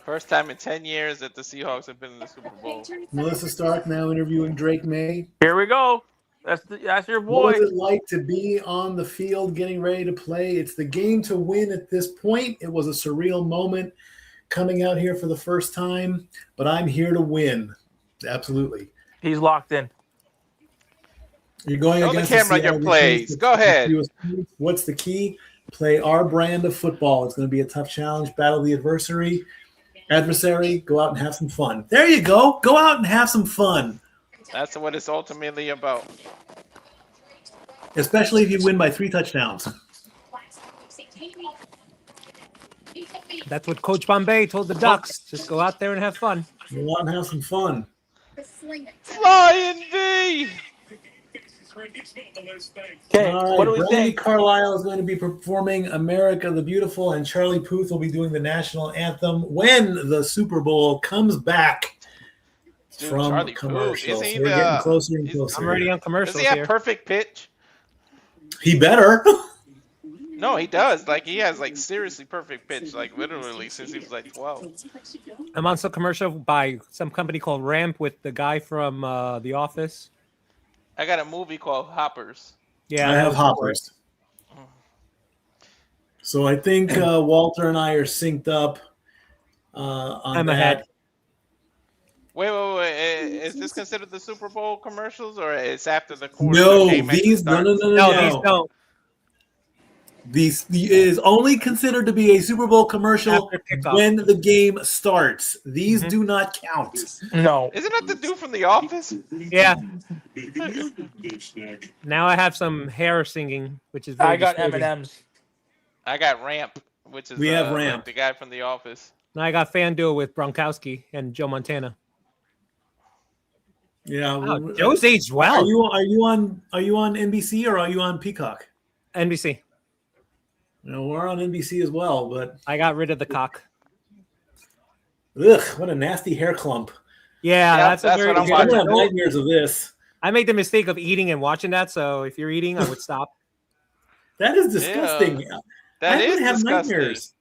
First time in 10 years that the Seahawks have been in the Super Bowl. Melissa Stark now interviewing Drake May. Here we go. That's your boy. What was it like to be on the field getting ready to play? It's the game to win at this point. It was a surreal moment coming out here for the first time, but I'm here to win. Absolutely. He's locked in. You're going Show against the camera your plays. Go ahead. What's the key? Play our brand of football. It's going to be a tough challenge. Battle the adversary. Go out and have some fun. There you go. Go out and have some fun. That's what it's ultimately about. Especially if you win by 3 touchdowns. That's what Coach Bombay told the Ducks. Just go out there and have fun. Go out and have some fun. Flying V! Okay, All right, what do we Brandy think? Carlisle is going to be performing America the Beautiful, and Charlie Puth will be doing the national anthem when the Super Bowl comes back from Charlie commercial. Puth, So we're getting closer and closer. I'm already on commercials Does he have here. perfect pitch? He better. No, he does. Like, he has, like, seriously perfect pitch. Like, literally, since he was, like, 12. I'm on some commercial by some company called Ramp with the guy from The Office. I got a movie called Hoppers. Yeah, I have hoppers. So I think Walter and I are synced up on I'm that. ahead. Wait. Is this considered the Super Bowl commercials, or it's after the quarter? No, the game actually these no. starts? No, these don't. These is only considered to be a Super Bowl commercial After kickoff. when the game starts. These do not count. No. Isn't that the dude from The Office? Yeah. Now I have some hair singing, which is very I got disturbing. M&Ms. I got Ramp, which is We have like Ramp. the guy from The Office. Now I got FanDuel with Gronkowski and Joe Montana. Yeah, Wow, Joe's aged Are well. you on NBC or are you on Peacock? NBC. No, we're on NBC as well, but I got rid of the cock. ugh, what a nasty hair clump. Yeah, Yeah, that's that's a very what I'm I'm watching. gonna have nightmares of this. I made the mistake of eating and watching that, so if you're eating, I would stop. That is disgusting. That I is would have disgusting. nightmares.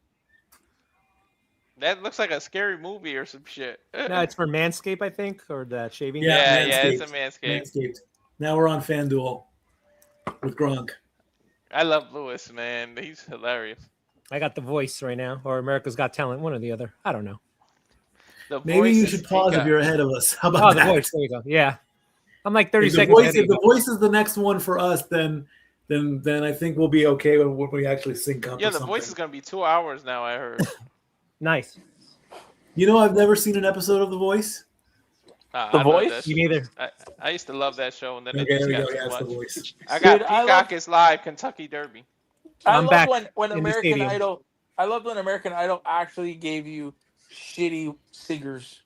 That looks like a scary movie or some shit. No, it's for Manscaped, I think, or the shaving. Yeah. yeah, it's a Manscaped. Manscaped. Manscaped. Now we're on FanDuel with Gronk. I love Lewis, man. He's hilarious. I got The Voice right now, or America's Got Talent, one or the other. I don't know. The Maybe voice you is should pause if Peacock. you're ahead of us. How Oh, about The that? Voice. There you go. Yeah, I'm like 30 If the seconds voice, ahead of if the you. voice is the next one for us, then I think we'll be okay when we actually sync up. Yeah, or The something. Voice is gonna be 2 hours now. I heard. Nice. You know, I've never seen an episode of The Voice. The I love Voice? that You shit. neither. I used to love that show, and then Okay, it there just we go. got Yeah, too it's The much. Voice. I got Dude, I Peacock love- is live Kentucky Derby. I I'm love back when in the American stadium. Idol. I love when American Idol actually gave you shitty singers.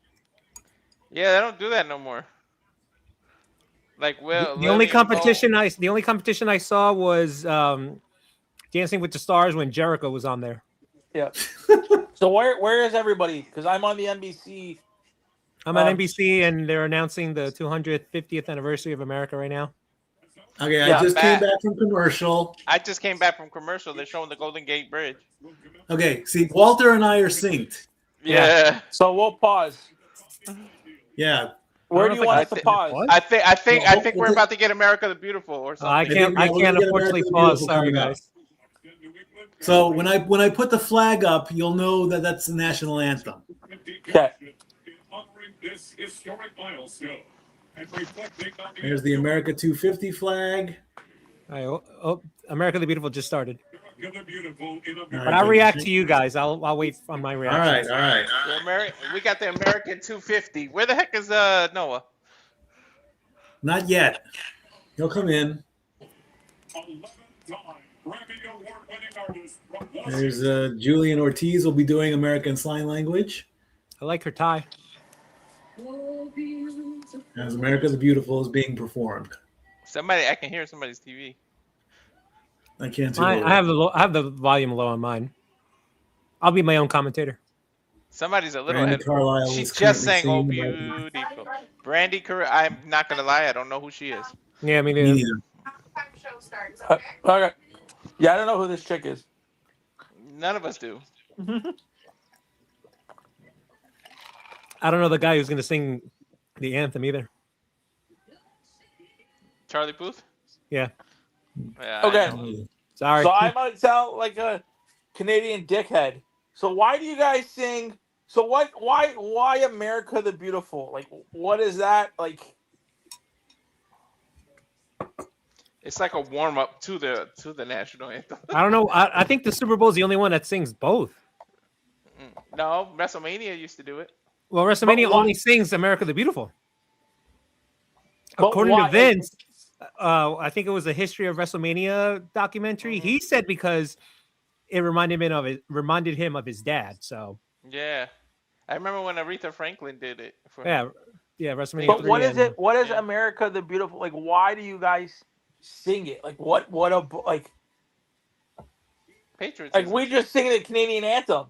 Yeah, they don't do that no more. Like, well, The only competition I saw was Dancing with the Stars when Jericho was on there. Yeah. So where is everybody? Because I'm on the NBC. I'm on NBC, and they're announcing the 250th anniversary of America right now. Okay, Yeah, I just back. came back from commercial. I just came back from commercial. They're showing the Golden Gate Bridge. Okay, see, Walter and I are synced. Yeah, So we'll pause. Yeah. Where don't do you know if want I us to think- pause? I think we're about to get America the Beautiful or something. I can't we're gonna get unfortunately America the pause. Beautiful Sorry, coming up. guys. So when I put the flag up, you'll know that that's the national anthem. Okay. Honoring this historic milestone and reflecting on the There's the America 250 flag. America the Beautiful just started. America the Beautiful in All But right, I'll good. react to you guys. I'll wait on my All reaction. right. We got the American 250. Where the heck is Noah? Not yet. He'll come in. 11th-time Grammy Award-winning artist from There's Washington. Julian Ortiz will be doing American Sign Language I like her tie. as America the Beautiful is being performed. I can hear somebody's TV. I can't see. I have the volume low on mine. I'll be my own commentator. Somebody's a little Brandy ahead. Carlisle She's is just currently saying, "Oh, singing American- beautiful." Brandy, I'm not gonna lie, I don't know who she is. Yeah, me Me neither. neither. Show starts. Okay. Yeah, I don't know who this chick is. None of us do. I don't know the guy who's going to sing the anthem either. Charlie Puth? Yeah. Yeah. Okay. Sorry. So I might sound like a Canadian dickhead. So why do you guys sing? So what? Why America the Beautiful? Like, what is that? Like, It's like a warm up to the national anthem. I don't know. I think the Super Bowl is the only one that sings both. No, WrestleMania used to do it. Well, WrestleMania only sings America the Beautiful. According to Vince, I think it was the History of WrestleMania documentary. He said because it reminded him of his dad. So yeah, I remember when Aretha Franklin did it. Yeah, WrestleMania. But what is it? What is America the Beautiful? Like, why do you guys sing it? Like, what a like. Patriots. Like, we just sing the Canadian anthem.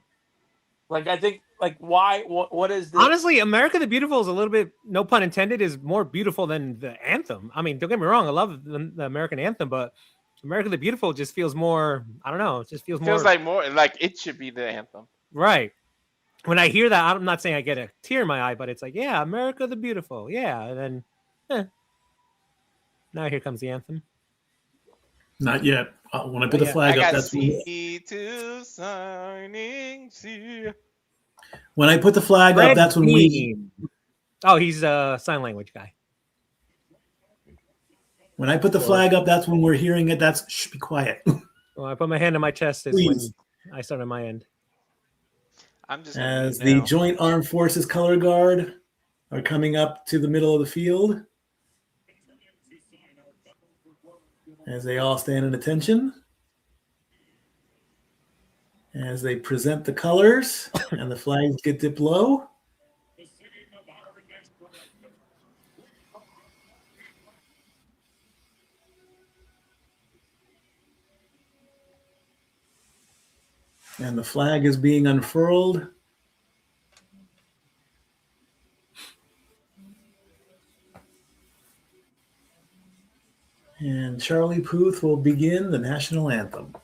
Like, I think, like, why? What is this? Honestly, America the Beautiful is a little bit, no pun intended, is more beautiful than the anthem. I mean, don't get me wrong, I love the American anthem, but America the Beautiful just feels more, I don't know, it just feels more like it should be the anthem. Right. When I hear that, I'm not saying I get a tear in my eye, but it's like, yeah, America the Beautiful. Yeah. And then, now here comes the anthem. Not yet. When I put the flag up, that's when I put the flag up. That's when we. Oh, he's a sign language guy. When I put the flag up, that's when we're hearing it. That's shh, be quiet. Well, I put my hand on my chest is when I start on my end. I'm just as the Joint Armed Forces Color Guard are coming up to the middle of the field. As they all stand at attention, as they present the colors and the flags get dipped low. And the flag is being unfurled. And Charlie Puth will begin the national anthem.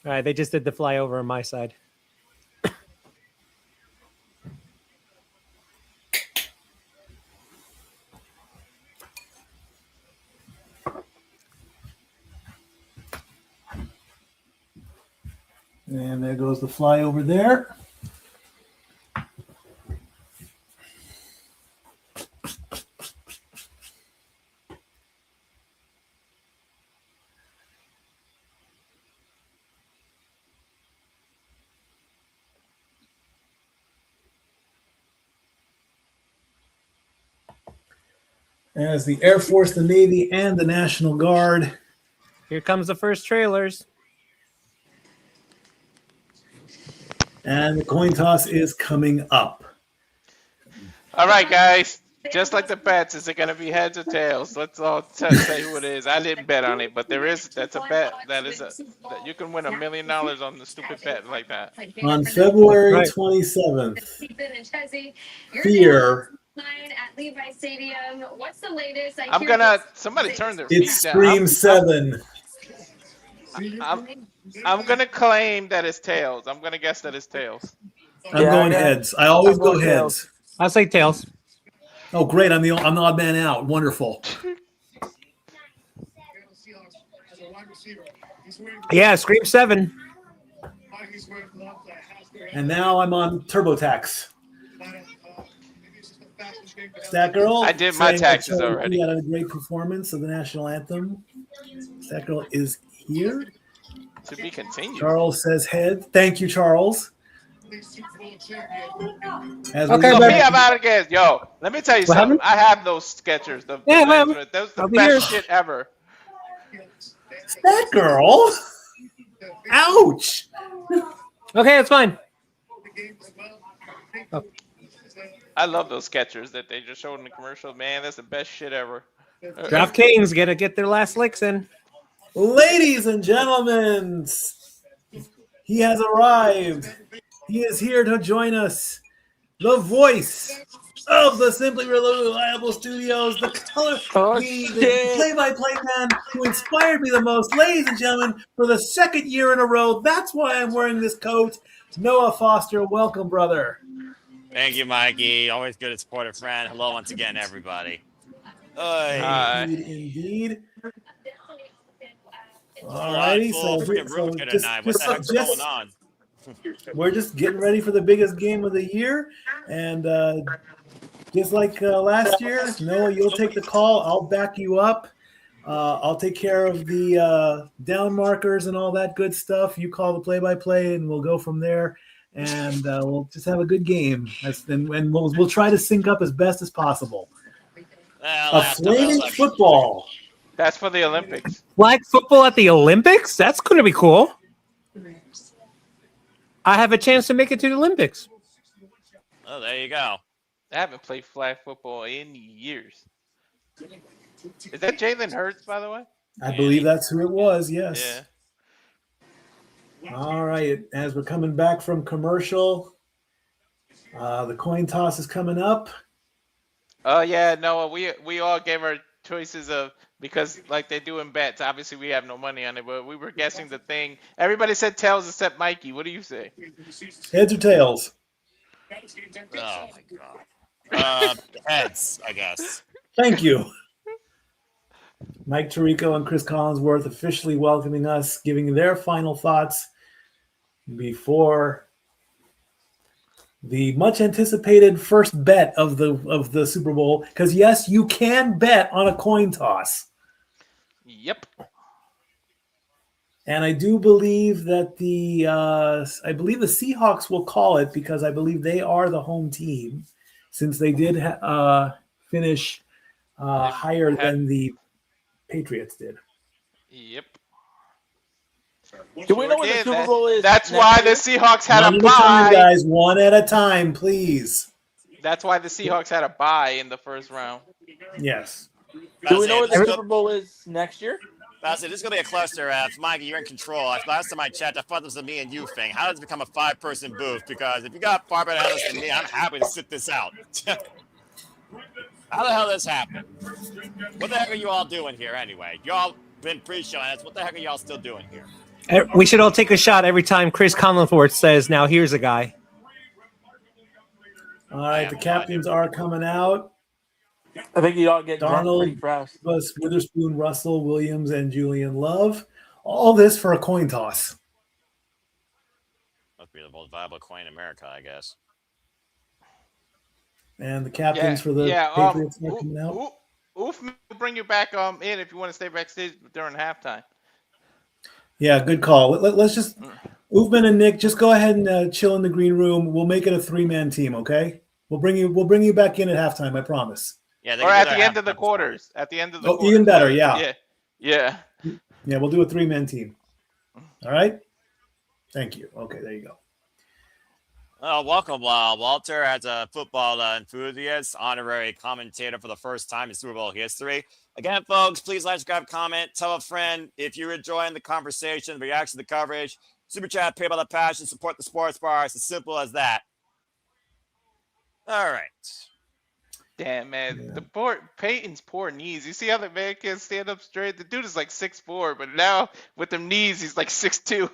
All right, they just did the flyover on my side. And there goes the flyover there. As the Air Force, the Navy, and the National Guard. Here comes the first trailers. And the coin toss is coming up. All right, guys. Just like the bets, is it going to be heads or tails? Let's all say who it is. I didn't bet on it, but that's a bet. That you can win $1 million on the stupid bet like that. On February Right. 27th, Fear. I'm gonna. Somebody turn their feet It's down. Scream 7. I'm gonna claim that it's tails. I'm gonna guess that it's tails. I'm going heads. I always go heads. I'll say tails. Oh, great! I'm the odd man out. Wonderful. Yeah, Scream 7. And now I'm on TurboTax. Stat Girl. I did my saying taxes that already. He had a great performance of the national anthem. Stat Girl is here. To be continued. Charles says head. Thank you, Charles. As we Okay, So but- me, I'm out again. Yo, let me tell you What something. happened? I have those Skechers. Those the I'll be best here. shit ever. Stat Girl. Ouch. Okay, that's fine. I love those Skechers that they just showed in the commercial. Man, that's the best shit ever. DraftKings gotta get their last licks in. Ladies and gentlemen, he has arrived. He is here to join us. The voice of the Simply Reliable Studios, the play-by-play man who inspired me the most. Ladies and gentlemen, for the second year in a row, that's why I'm wearing this coat. Noah Foster, welcome, brother. Thank you, Mikey. Always good to support a friend. Hello once again, everybody. Indeed. Alrighty, Full freaking room here tonight. What the heck's going on? We're just getting ready for the biggest game of the year, and just like last year, Noah, you'll take the call. I'll back you up. I'll take care of the down markers and all that good stuff. You call the play-by-play, and we'll go from there. And we'll just have a good game, and we'll try to sync up as best as possible. A flaming football. That's for the Olympics. Flag football at the Olympics? That's going to be cool. I have a chance to make it to the Olympics. Oh, there you go. I haven't played flag football in years. Is that Jalen Hurts, by the way? I believe that's who it was, yes. Yeah. All right, as we're coming back from commercial, the coin toss is coming up. Oh, yeah, Noah, we all gave our choices of, because like they do in bets, obviously we have no money on it, but we were guessing the thing. Everybody said tails except Mikey. What do you say? Heads or tails? Oh, my God. Heads, I guess. Thank you. Mike Tirico and Chris Collinsworth officially welcoming us, giving their final thoughts before the much anticipated first bet of the Super Bowl. Because yes, you can bet on a coin toss. Yep. And I do believe that the Seahawks will call it, because I believe they are the home team, since they did finish higher than the Patriots did. Yep. Do we know what the Super Bowl is? That's why the Seahawks had One a at a time, bye. guys. One at a time, please. That's why the Seahawks had a bye in the first round. Yes. Do we know what the Super Bowl is next year? This is going to be a cluster. Mikey, you're in control. Last time I checked, I thought this was a me and you thing. How does it become a 5-person booth? Because if you got far better analysts than me, I'm happy to sit this out. How the hell does this happen? What the heck are you all doing here anyway? Y'all been pre-showing us. What the heck are y'all still doing here? We should all take a shot every time Chris Collinsworth says, "Now here's a guy." All right, the captains are coming out. I think you all get drunk Darnold, pretty fast. Witherspoon, Russell, Williams, and Julian Love. All this for a coin toss. Must be the most viable coin in America, I guess. And the captains for the Patriots are coming out. Oof, will bring you back in if you want to stay backstage during halftime. Yeah, good call. Let's just Oofman and Nick, just go ahead and chill in the green room. We'll make it a 3-man team, okay? We'll bring you back in at halftime, I promise. Yeah, or at the end of the quarters. At the end of the quarters. Even better, yeah. Yeah. Yeah, we'll do a 3-man team. All right? Thank you. Okay, there you go. Welcome, Walter, as a football enthusiast, honorary commentator for the first time in Super Bowl history. Again, folks, please like, subscribe, comment, tell a friend if you're enjoying the conversation, the reaction, the coverage. Super chat, pay by the passion, support the sports bar. It's as simple as that. All right. Damn, man. Yeah. The Peyton's poor knees. You see how the man can't stand up straight? The dude is like 6'4", but now with them knees, he's like 6'2".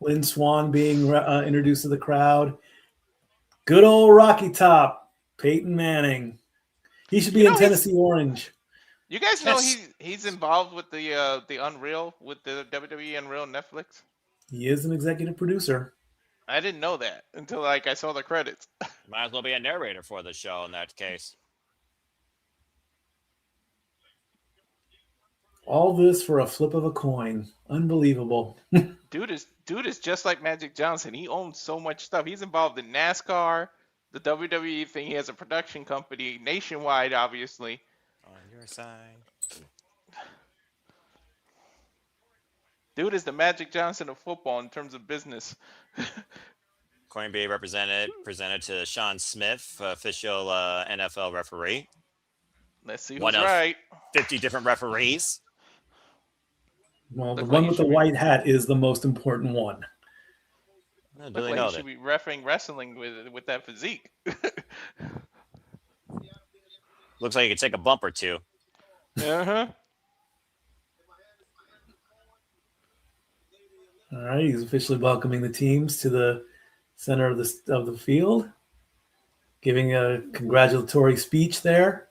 Lynn Swan being introduced to the crowd. Good old Rocky Top, Peyton Manning. He should be in Tennessee Orange. You guys know he's involved with the Unreal, with the WWE Unreal Netflix? He is an executive producer. I didn't know that until I saw the credits. Might as well be a narrator for the show in that case. All this for a flip of a coin. Unbelievable. Dude is just like Magic Johnson. He owns so much stuff. He's involved in NASCAR, the WWE thing. He has a production company nationwide, obviously. On your side. Dude is the Magic Johnson of football in terms of business. Coinbase presented to Sean Smith, official NFL referee. Let's see who's right. 50 different referees. Well, the one with the white hat is the most important one. Look like he should be reffing wrestling with that physique. Looks like he could take a bump or two. Uh-huh. All right, he's officially welcoming the teams to the center of the field, giving a congratulatory speech there.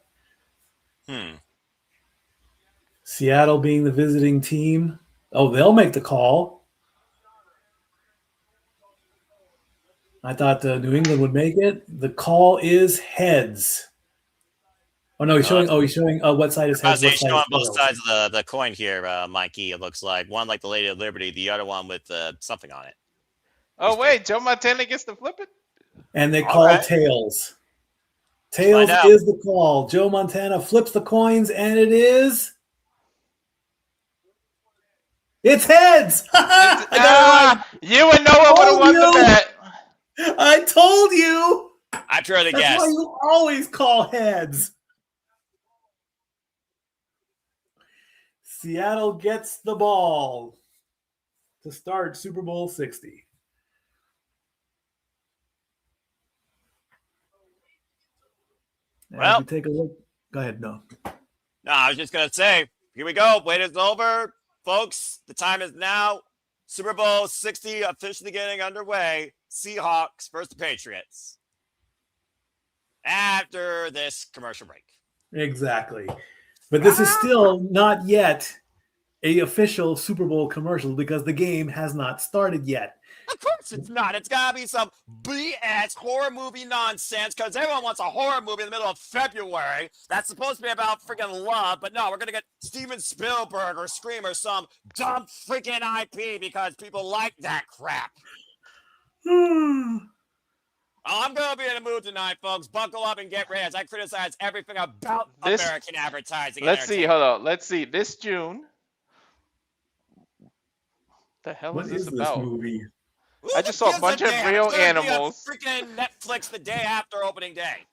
Seattle being the visiting team. Oh, they'll make the call. I thought New England would make it. The call is heads. Oh no, he's showing what side is heads. He's showing both sides of the coin here, Mikey. It looks like one like the Lady of Liberty, the other one with something on it. Oh wait, Joe Montana gets to flip it, and they call tails. Tails is the call. Joe Montana flips the coins, and it is. It's heads. You and Noah would have won the bet. I told you. I purely guessed. That's why you always call heads. Seattle gets the ball to start Super Bowl 60. Well, take a look. Go ahead. No, I was just gonna say, here we go. Wait is over, folks. The time is now. Super Bowl 60 officially getting underway. Seahawks versus the Patriots. After this commercial break. Exactly. But this is still not yet an official Super Bowl commercial because the game has not started yet. Of course it's not. It's got to be some BS horror movie nonsense because everyone wants a horror movie in the middle of February that's supposed to be about freaking love. But no, we're going to get Steven Spielberg or Scream or some dumb freaking IP because people like that crap. I'm going to be in the mood tonight, folks. Buckle up and get ready as I criticize everything about American advertising. Let's see. Hold on. Let's see. This June. What the hell is this about? Movie? I just saw a bunch of real animals. Freaking Netflix the day after opening day.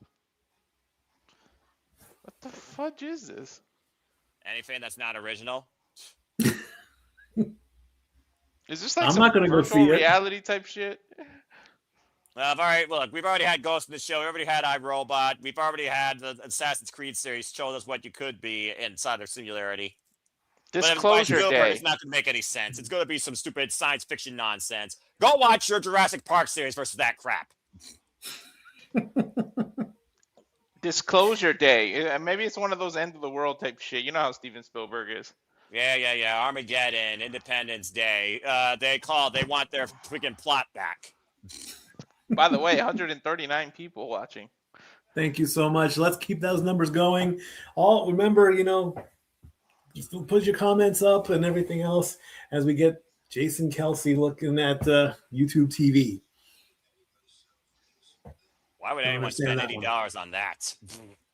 What the fudge is this? Anything that's not original? Is this like I'm some not gonna go see reality type shit? Well, all right. Look, we've already had Ghost in the show. We already had iRobot. We've already had the Assassin's Creed series showing us what you could be inside of Singularity. Disclosure Day. It's not going to make any sense. It's going to be some stupid science fiction nonsense. Go watch your Jurassic Park series versus that crap. Disclosure Day. Maybe it's one of those end of the world type shit. You know how Steven Spielberg is. Yeah. Armageddon, Independence Day. They want their freaking plot back. By the way, 139 people watching. Thank you so much. Let's keep those numbers going. Remember, just put your comments up and everything else as we get Jason Kelsey looking at YouTube TV. Why would anyone spend $80 on that?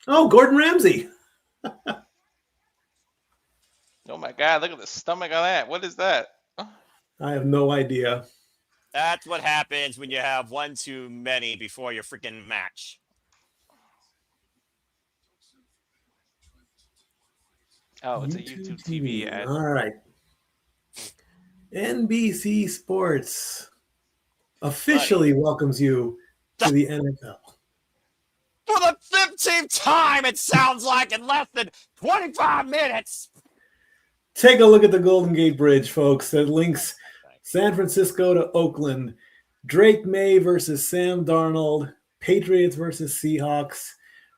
Oh, Gordon Ramsay. Oh my God, look at the stomach on that. What is that? I have no idea. That's what happens when you have one too many before your freaking match. Oh, it's a YouTube TV ad. All right. NBC Sports officially welcomes you to the NFL. For the 15th time, it sounds like, in less than 25 minutes. Take a look at the Golden Gate Bridge, folks, that links San Francisco to Oakland. Drake May versus Sam Darnold. Patriots versus Seahawks.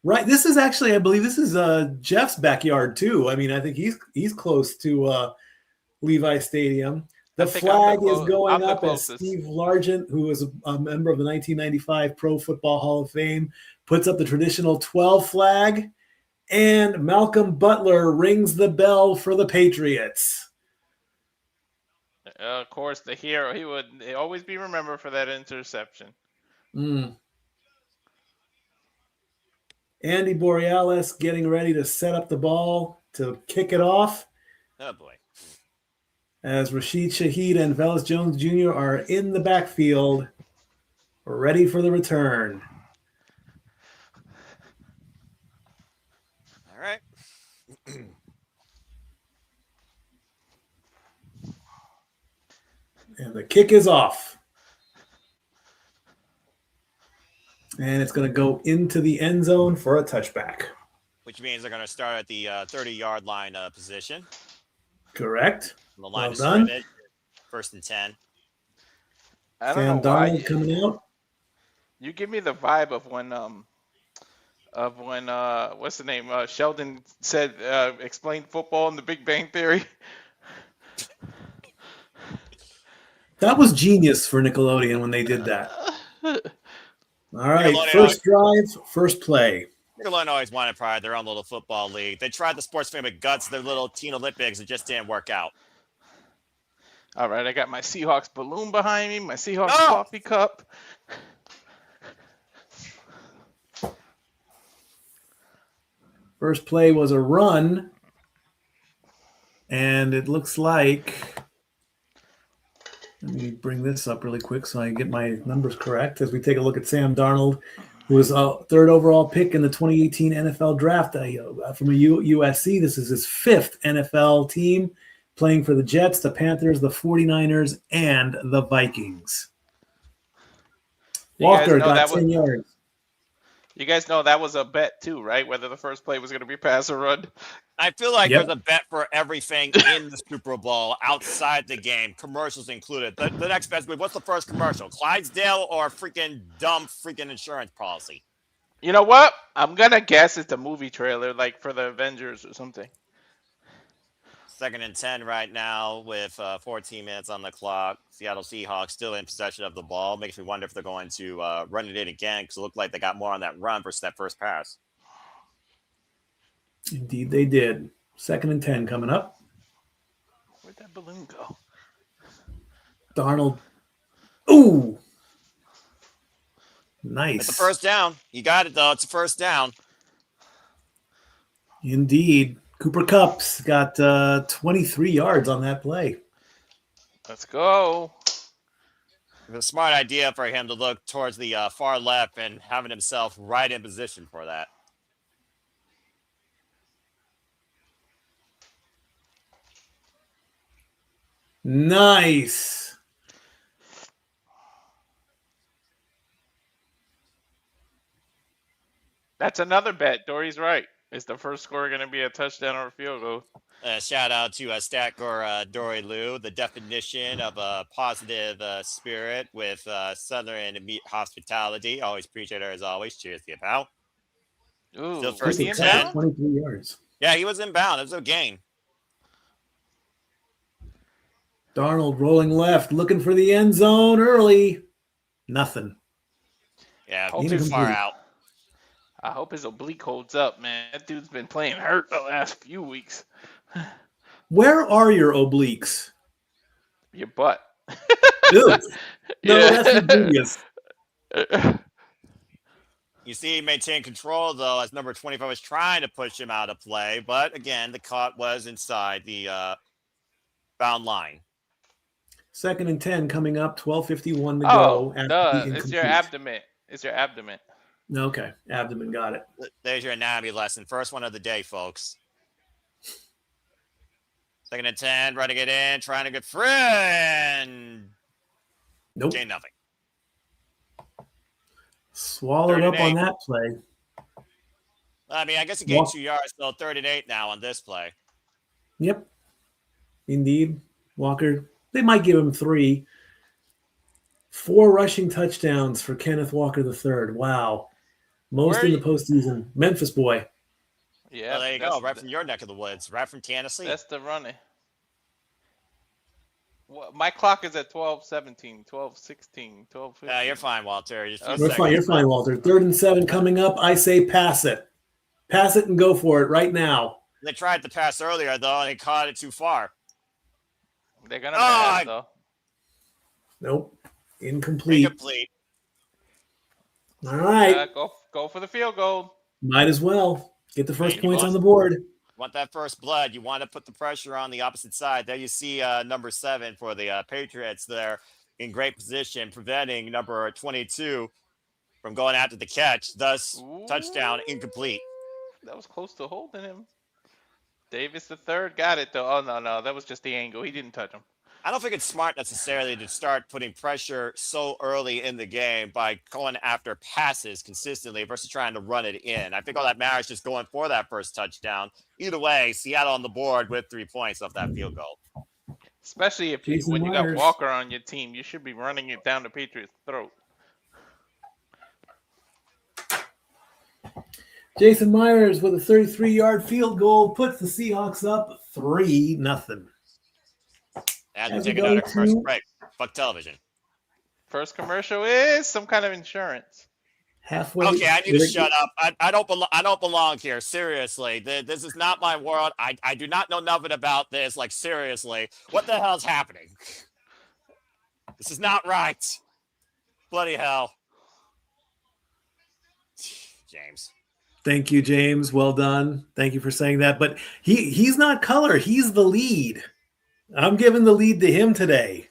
Right. This is actually, I believe this is Jeff's backyard, too. I mean, I think he's close to Levi Stadium. The flag is going up as Steve Largent, who is a member of the 1995 Pro Football Hall of Fame, puts up the traditional 12 flag, and Malcolm Butler rings the bell for the Patriots. Of course, the hero. He would always be remembered for that interception. Andy Borealis getting ready to set up the ball to kick it off. Oh, boy. As Rashid Shaheed and Velus Jones Jr. are in the backfield, ready for the return. All right. And the kick is off. And it's going to go into the end zone for a touchback. Which means they're going to start at the 30-yard line position. Correct. The line Well done. scrimmage, 1st and 10. I don't Sam know why. Darnold coming out. You give me the vibe of when what's the name? Sheldon said explained football in The Big Bang Theory. That was genius for Nickelodeon when they did that. All right, first drive, first play. Nickelodeon always wanted pride, their own little football league. They tried the Sports Family Guts, their little Teen Olympics. It just didn't work out. All right, I got my Seahawks balloon behind me, my Seahawks coffee cup. First play was a run, and it looks like, let me bring this up really quick so I get my numbers correct as we take a look at Sam Darnold, who was a third overall pick in the 2018 NFL draft from USC. This is his fifth NFL team, playing for the Jets, the Panthers, the 49ers, and the Vikings. Walker got 10 yards. You guys know that was a bet too, right? Whether the first play was going to be pass or run. I feel like there's a bet for everything in the Super Bowl outside the game, commercials included. The next best move, what's the first commercial? Clydesdale or freaking dumb freaking insurance policy? You know what? I'm going to guess it's a movie trailer, like for the Avengers or something. 2nd and 10 right now with 14 minutes on the clock. Seattle Seahawks still in possession of the ball. Makes me wonder if they're going to run it in again because it looked like they got more on that run versus that first pass. Indeed, they did. 2nd and 10 coming up. Where'd that balloon go? Darnold. Ooh. Nice. It's a first down. You got it, though. It's a first down. Indeed. Cooper Kupp's got 23 yards on that play. Let's go. It was a smart idea for him to look towards the far left and having himself right in position for that. Nice. That's another bet. Dory's right. Is the first score going to be a touchdown or a field goal? Shout out to Statgore Dory Lou, the definition of a positive spirit with Southern hospitality. Always appreciate her as always. Cheers to you, pal. Ooh, still first and 10. 23 yards. Yeah, he was inbound. It was a gain. Darnold rolling left, looking for the end zone early. Nothing. Yeah, too far out. I hope his oblique holds up, man. That dude's been playing hurt the last few weeks. Where are your obliques? Your butt. Dude. No, that's dubious. You see, he maintained control, though, as number 25 was trying to push him out of play. But, again, the cut was inside the bound line. 2nd and 10 coming up. 12:51 to Oh, go. After duh. the It's incomplete. your abdomen. It's your abdomen. Okay, abdomen. Got it. There's your anatomy lesson. First one of the day, folks. 2nd and 10, running it in, trying to get friend. Nope. Gain nothing. Swallowed up on that play. I mean, I guess he gained 2 yards, so 3rd and 8 now on this play. Yep. Indeed. Walker, they might give him 3. 4 rushing touchdowns for Kenneth Walker III. Wow. Most in the postseason. Memphis boy. Yeah. Well, there you go. Right from your neck of the woods. Right from Tennessee. That's the running. Well, my clock is at 12:17, 12:16, 12:15. Yeah, you're fine, Walter. You're fine, Walter. 3rd and 7 coming up. I say pass it. Pass it and go for it right now. They tried to pass earlier, though, and they caught it too far. They're going to pass, though. Nope. Incomplete. All right. Go for the field goal. Might as well. Get the first points on the board. Want that first blood. You want to put the pressure on the opposite side. There you see number 7 for the Patriots there in great position, preventing number 22 from going after the catch. Thus, touchdown incomplete. That was close to holding him. Davis the third got it, though. Oh, no. That was just the angle. He didn't touch him. I don't think it's smart necessarily to start putting pressure so early in the game by going after passes consistently versus trying to run it in. I think all that matters is just going for that first touchdown. Either way, Seattle on the board with 3 points off that field goal. Especially when you got Walker on your team, you should be running it down the Patriots' throat. Jason Myers with a 33-yard field goal puts the Seahawks up 3-0. And they're taking out a commercial break. Fuck television. First commercial is some kind of insurance. Halfway. Okay, I need to shut up. I don't belong here. Seriously, this is not my world. I do not know nothing about this. Like, seriously, what the hell's happening? This is not right. Bloody hell. James. Thank you, James. Well done. Thank you for saying that. But he's not color. He's the lead. I'm giving the lead to him today.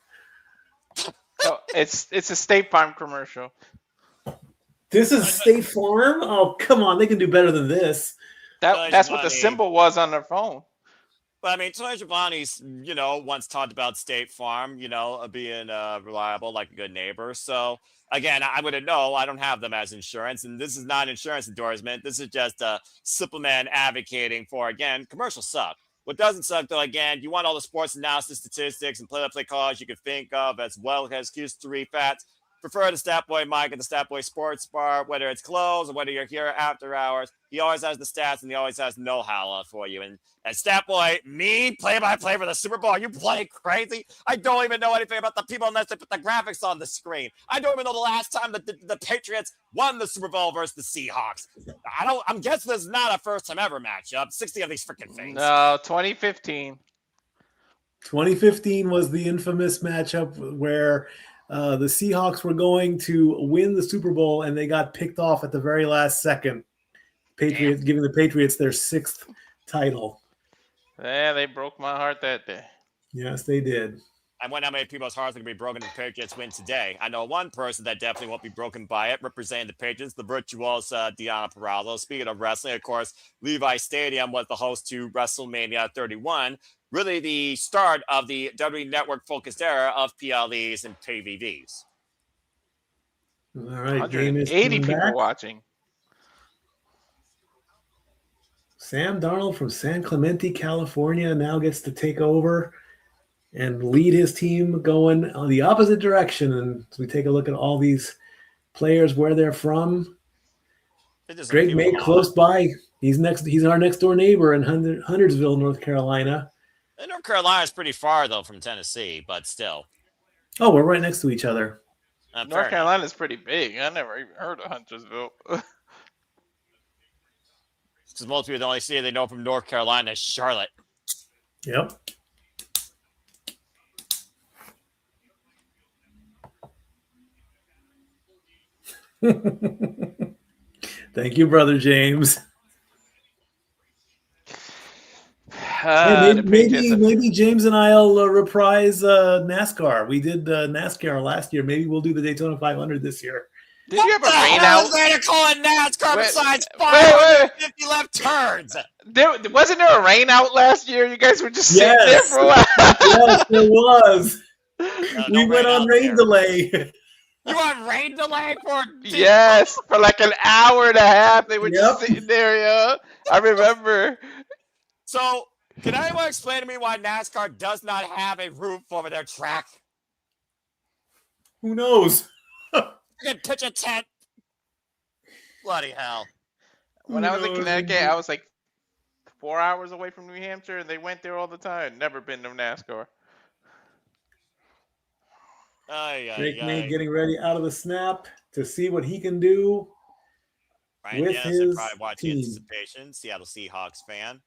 Oh, it's a State Farm commercial. This is State Farm? Oh, come on. They can do better than this. That's what the symbol was on their phone. But I mean, Tony Giovanni's, once talked about State Farm, being reliable like a good neighbor. So again, I wouldn't know. I don't have them as insurance, and this is not an insurance endorsement. This is just a Superman advocating for, again, commercials suck. What doesn't suck, though, again, you want all the sports analysis statistics and play-by-play calls you can think of, as well as history facts. Prefer the Stat Boy Mike at the Stat Boy Sports Bar, whether it's closed or whether you're here after hours. He always has the stats and he always has know-how for you. And Stat Boy, me, play-by-play for the Super Bowl, are you playing crazy? I don't even know anything about the people unless they put the graphics on the screen. I don't even know the last time that the Patriots won the Super Bowl versus the Seahawks. I'm guessing this is not a first-time ever matchup. 60 of these freaking things. No, 2015. 2015 was the infamous matchup where the Seahawks were going to win the Super Bowl and they got picked off at the very last second. Patriots giving the Patriots their 6th title. Yeah, they broke my heart that day. Yes, they did. I wonder how many people's hearts are going to be broken if the Patriots win today. I know one person that definitely won't be broken by it, representing the Patriots, the virtuosa Deonna Purrazzo. Speaking of wrestling, of course, Levi Stadium was the host to WrestleMania 31. Really the start of the WWE Network-focused era of PLEs and PVVs. All right, 180 people back. watching. Sam Darnold from San Clemente, California, now gets to take over and lead his team going on the opposite direction. And as we take a look at all these players, where they're from, Drake May close by. He's our next door neighbor in Huntersville, North Carolina. And North Carolina is pretty far, though, from Tennessee, but still. Oh, we're right next to each other. North Carolina is pretty big. I never even heard of Huntersville. Because most people, the only city they know from North Carolina is Charlotte. Yep. Thank you, Brother James. Hey, The Patriots. maybe James and I'll reprise NASCAR. We did NASCAR last year. Maybe we'll do the Daytona 500 this year. Did you ever What the rain hell out? is there to call it NASCAR Wait, besides wait. 550 left turns? Wasn't there a rain out last year? You guys were just sitting there Yes. for a while. Yes, there was. No We went on out rain there. delay. You want rain delay for? Yes, for like an hour and a half. They were just Yep. sitting there, yeah. I remember. So, can anyone explain to me why NASCAR does not have a roof over their track? Who knows? You can pitch a tent. Bloody hell. When I was in Connecticut, I was like 4 hours away from New Hampshire, and they went there all the time. Never been to NASCAR. Drake May getting ready out of the snap to see what he can do Ryan with Dennison his probably watching team. anticipation. Seattle Seahawks fan.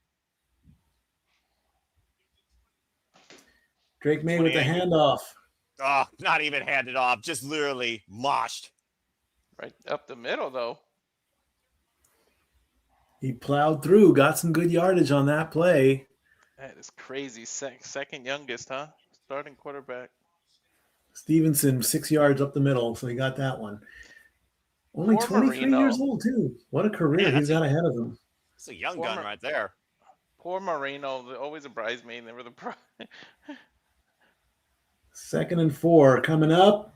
Drake May with the 28. handoff. Oh, not even handed off. Just literally moshed. Right up the middle, though. He plowed through, got some good yardage on that play. That is crazy. Second youngest, huh? Starting quarterback. Stevenson 6 yards up the middle, so he got that one. Only Poor 23 Marino. years old, too. What a career he's got ahead of him. It's a young gun right there. Poor Marino, always a bridesmaid, never the bride. 2nd and 4 coming up.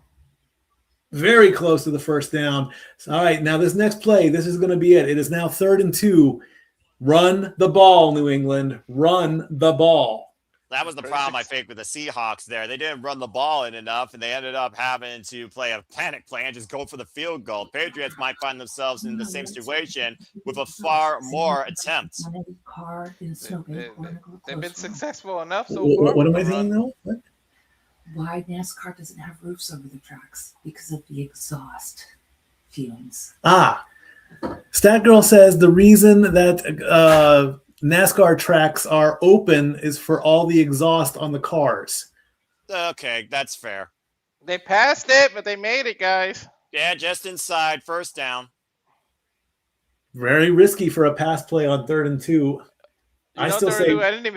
Very close to the first down. All right, now this next play, this is going to be it. It is now 3rd and 2. Run the ball, New England. Run the ball. That was the problem, I think, with the Seahawks there. They didn't run the ball in enough, and they ended up having to play a panic play and just go for the field goal. Patriots might find themselves in the same situation with a far more attempts. They've been successful enough so What, far. what am I thinking, though? What? Why NASCAR doesn't have roofs over the tracks? Because of the exhaust fumes. Stat Girl says the reason that NASCAR tracks are open is for all the exhaust on the cars. Okay, that's fair. They passed it, but they made it, guys. Yeah, just inside, first down. Very risky for a pass play on 3rd and 2. I still say I didn't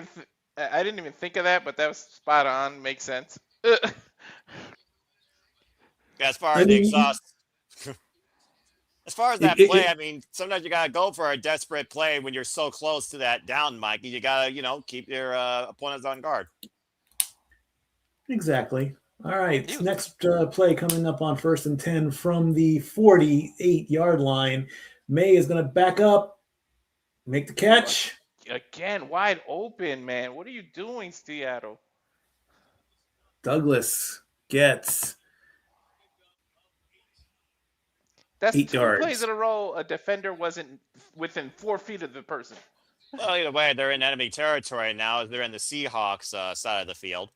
even think of that, but that was spot on. Makes sense. As far as the exhaust. As far as that play, I mean, sometimes you got to go for a desperate play when you're so close to that down, Mikey. You got to, keep your opponents on guard. Exactly. All right. Next play coming up on 1st and 10 from the 48-yard line. May is going to back up, make the catch. Again, wide open, man. What are you doing, Seattle? Douglas gets That's 8 two yards. plays in a row. A defender wasn't within 4 feet of the person. Well, either way, they're in enemy territory now. They're in the Seahawks side of the field.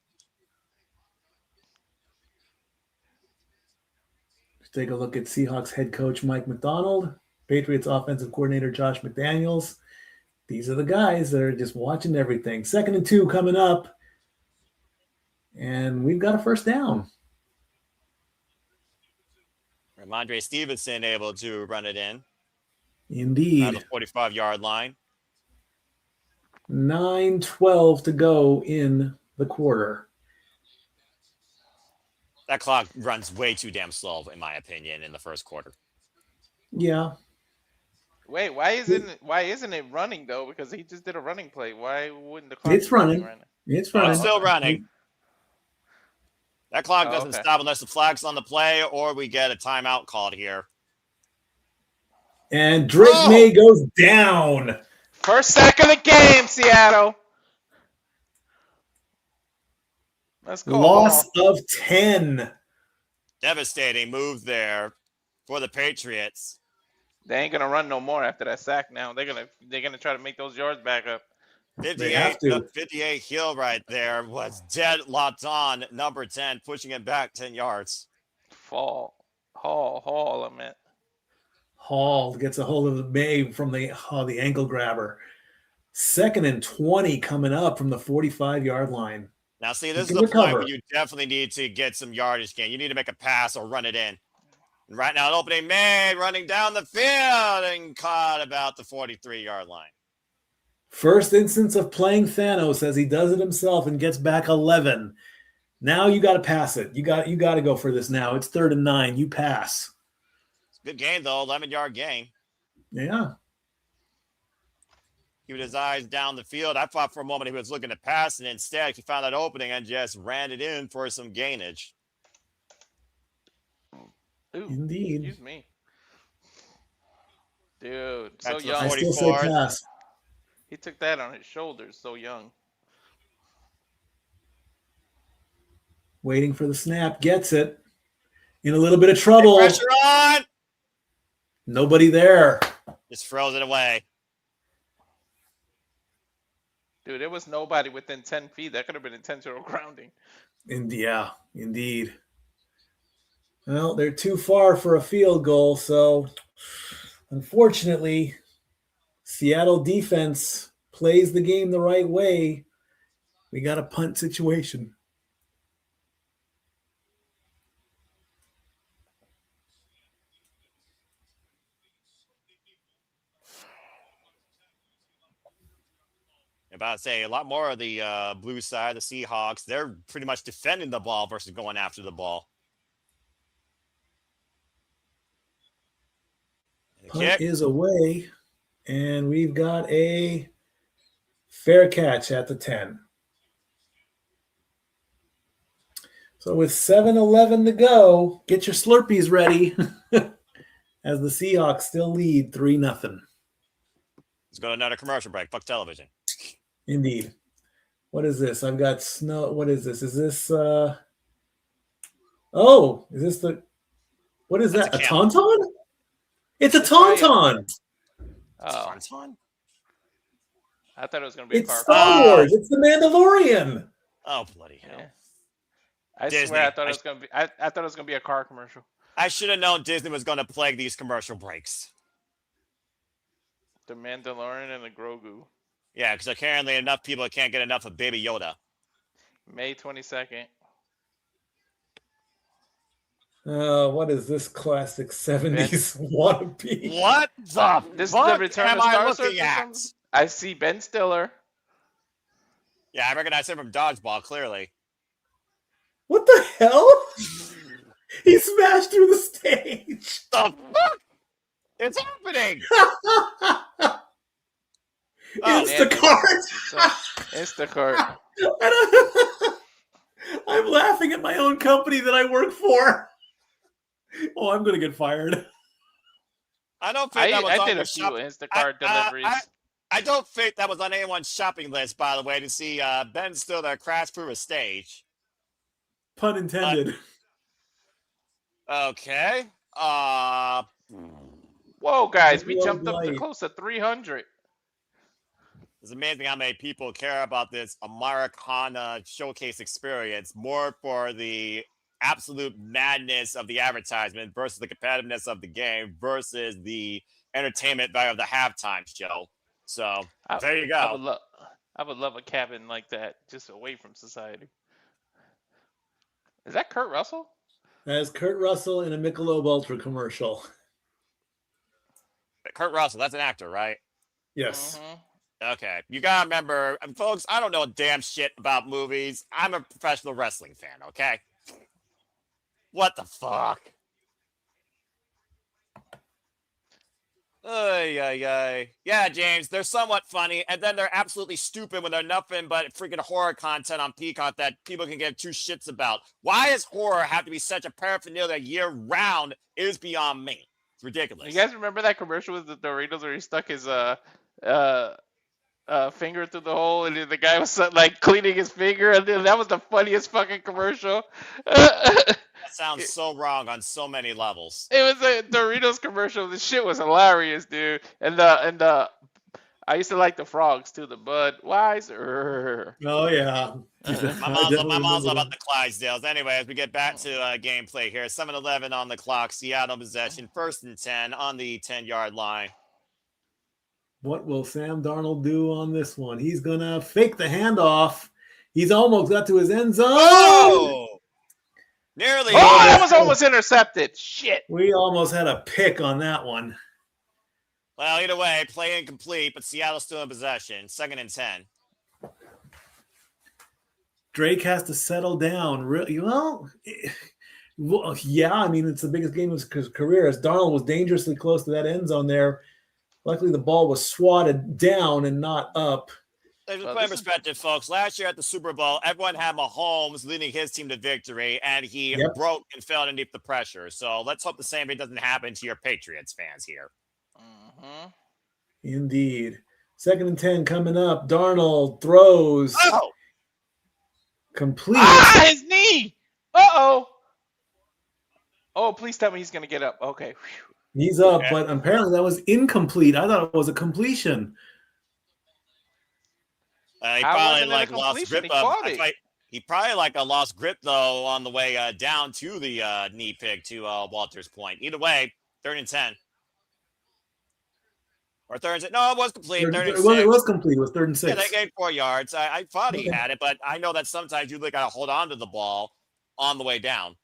Let's take a look at Seahawks head coach Mike McDonald, Patriots offensive coordinator Josh McDaniels. These are the guys that are just watching everything. 2nd and 2 coming up. And we've got a first down. Ramondre Stevenson able to run it in. Indeed. On the 45-yard line. 9:12 to go in the quarter. That clock runs way too damn slow, in my opinion, in the first quarter. Yeah. Wait, why isn't it running though? Because he just did a running play. Why wouldn't the clock? It's running. Right now? It's running. It's still running. That clock doesn't stop unless the flag's on the play or we get a timeout called here. And Drake May goes down. First sack of the game, Seattle. Let's go. Loss of 10. Devastating move there for the Patriots. They ain't gonna run no more after that sack. Now they're gonna try to make those yards back up. 58 Hill right there was dead locked on number 10, pushing it back 10 yards. Hall, I meant. Hall gets a hold of May from the ankle grabber. 2nd and 20 coming up from the 45-yard line. Now, see, this is a point where you definitely need to get some yardage gain. You need to make a pass or run it in. And right now, an opening May running down the field and caught about the 43-yard line. First instance of playing Thanos as he does it himself and gets back 11. Now you got to pass it. You got to go for this now. It's 3rd and 9. You pass. It's a good game, though. 11-yard game. Yeah. He with his eyes down the field. I thought for a moment he was looking to pass, and instead he found that opening and just ran it in for some gainage. Ooh, Indeed. Excuse me. Dude, so That's the young. I still say pass. He took that on his shoulders, so young. Waiting for the snap. Gets it. In a little bit of trouble. Pressure on! Nobody there. Just throws it away. Dude, there was nobody within 10 feet. That could have been intentional grounding. Yeah, indeed. Well, they're too far for a field goal, so unfortunately, Seattle defense plays the game the right way. We got a punt situation. About to say a lot more of the blue side, the Seahawks. They're pretty much defending the ball versus going after the ball. Punt is away, and we've got a fair catch at the 10. So with 7:11 to go, get your Slurpees ready as the Seahawks still lead 3-0. Let's go to another commercial break. Fuck television. Indeed. What is this? I've got snow. What is this? Is this is this the what is That's that? A a camel. tauntaun? It's a tauntaun. Oh, Tauntaun? I thought it was going to be It's a car. Star Wars. It's the Mandalorian. Oh, bloody hell. Yeah. I Disney. swear I thought it was going to be I thought it was going to be a car commercial. I should have known Disney was going to plague these commercial breaks. The Mandalorian and the Grogu. Yeah, because apparently enough people can't get enough of Baby Yoda. May 22nd. What is this classic 70s wannabe? What the This fuck is the Return am of I Star looking Search or at? something? I see Ben Stiller. Yeah, I recognize him from Dodgeball, clearly. What the hell? He smashed through the stage. The fuck? It's happening! Instacart. Instacart. I'm laughing at my own company that I work for. Oh, I'm going to get fired. I don't think that was I on did the a few shop- Instacart deliveries. I don't think that was on anyone's shopping list, by the way, to see Ben Stiller crash through a stage. Pun intended. Okay. Whoa, guys, we Love jumped up to light. close to 300. It's amazing how many people care about this Americana showcase experience more for the absolute madness of the advertisement versus the competitiveness of the game versus the entertainment value of the halftime show. So there you go. I would love a cabin like that, just away from society. Is that Kurt Russell? That is Kurt Russell in a Michelob Ultra commercial. Kurt Russell, that's an actor, right? Yes. Mhm. Okay. You gotta remember, folks, I don't know damn shit about movies. I'm a professional wrestling fan, okay? What the fuck? Yeah, James, they're somewhat funny, and then they're absolutely stupid when they're nothing but freaking horror content on Peacock that people can give two shits about. Why does horror have to be such a paraphernalia year-round is beyond me. It's ridiculous. You guys remember that commercial with the Doritos where he stuck his finger through the hole and the guy was like cleaning his finger, and then that was the funniest fucking commercial. That sounds so wrong on so many levels. It was a Doritos commercial. The shit was hilarious, dude. And the I used to like the frogs too. The Budweiser. Oh, yeah. My mom's all about the Clydesdales. Anyway, as we get back to gameplay here, 7-11 on the clock, Seattle possession, 1st and 10 on the 10-yard line. What will Sam Darnold do on this one? He's going to fake the handoff. He's almost got to his end zone. Oh! Nearly. Oh, that was almost intercepted. Shit. We almost had a pick on that one. Well, either way, play incomplete, but Seattle's still in possession. 2nd and 10. Drake has to settle down. Really, well, yeah. I mean, it's the biggest game of his career. As Darnold was dangerously close to that end zone there. Luckily, the ball was swatted down and not up. There's a plain perspective, folks. Last year at the Super Bowl, everyone had Mahomes leading his team to victory, and he broke and fell underneath the pressure. So let's hope the same thing doesn't happen to your Patriots fans here. Mm-hmm. Indeed. 2nd and 10 coming up. Darnold throws. Oh! Complete. Ah, his knee. Uh-oh. Oh, please tell me he's going to get up. Okay. He's up, but apparently that was incomplete. I thought it was a completion. He probably lost grip. He probably lost grip though on the way down to the knee pick to Walter's point. Either way, 3rd and 10. Or 3rd and 10. No, it was complete. 3rd and 6. It was complete. It was 3rd and 6. Yeah, they gained 4 yards. I thought he had it, but I know that sometimes you got to hold on to the ball on the way down.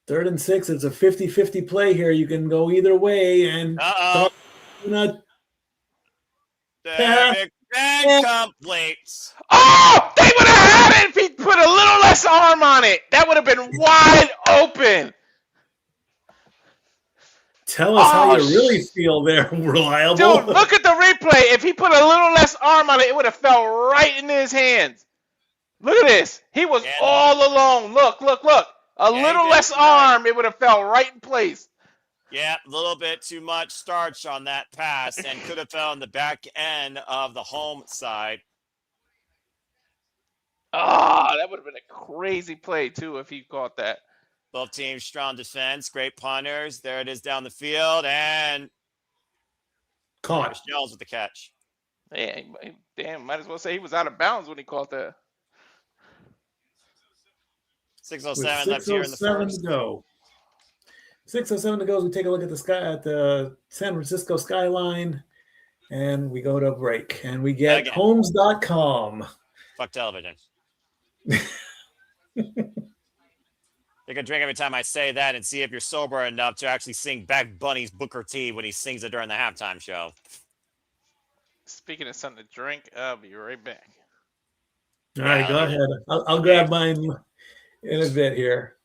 3rd and 6. It's a 50-50 play here. You can go either way. And incomplete. Oh, they would have had it if he put a little less arm on it. That would have been wide open. Tell us how you really feel there, Reliable. Dude, look at the replay. If he put a little less arm on it, it would have fell right into his hands. Look at this. He was all alone. Look. A little less arm, it would have fell right in place. Yeah, a little bit too much starch on that pass and could have fell on the back end of the home side. Ah, that would have been a crazy play, too, if he caught that. Both teams strong defense, great punters. There it is down the field, and caught. Jones with the catch. Yeah, damn, might as well say he was out of bounds when he caught that. 6:07 left here in the first. To go. 6:07 to go as we take a look at the San Francisco skyline, and we go to break, and we get homes.com. Fuck television. Take a drink every time I say that and see if you're sober enough to actually sing Bad Bunny's Booker T when he sings it during the halftime show. Speaking of something to drink, I'll be right back. All right, go ahead. I'll grab mine in a bit here.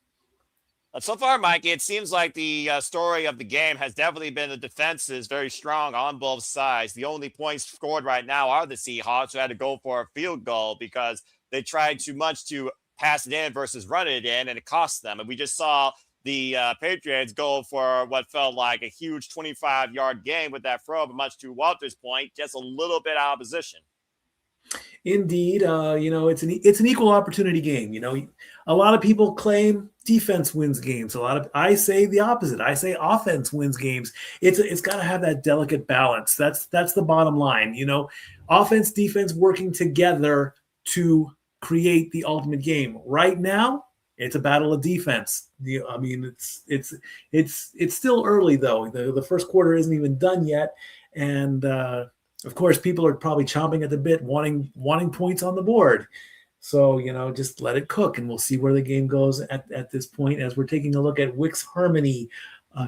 So far, Mikey, it seems like the story of the game has definitely been the defense is very strong on both sides. The only points scored right now are the Seahawks, who had to go for a field goal because they tried too much to pass it in versus run it in, and it cost them. And we just saw the Patriots go for what felt like a huge 25-yard game with that throw, but much to Walter's point, just a little bit out of position. Indeed, it's an equal opportunity game. A lot of people claim defense wins games. I say the opposite. I say offense wins games. It's got to have that delicate balance. That's the bottom line. Offense, defense working together to create the ultimate game. Right now, it's a battle of defense. It's still early though. The first quarter isn't even done yet, and of course, people are probably chomping at the bit, wanting points on the board. So, just let it cook, and we'll see where the game goes at this point as we're taking a look at Wix Harmony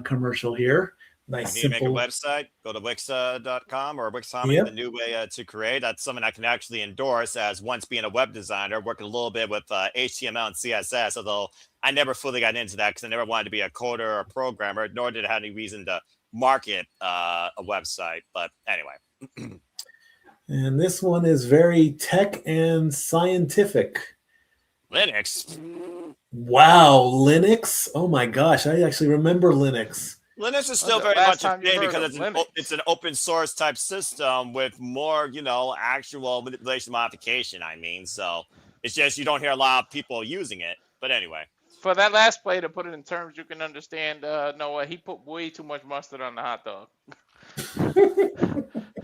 commercial here. Nice, you need simple. to make a website, go to Wix.com or Wix Harmony, the new way to create. That's something I can actually endorse as once being a web designer, working a little bit with HTML and CSS, although I never fully got into that because I never wanted to be a coder or a programmer, nor did I have any reason to market a website. But anyway. And this one is very tech and scientific. Linux. Wow, Linux. Oh my gosh, I actually remember Linux. Linux is still very much a thing because it's an open source type system with more, actual manipulation modification. So it's just you don't hear a lot of people using it. But anyway. For that last play, to put it in terms you can understand, Noah, he put way too much mustard on the hot dog.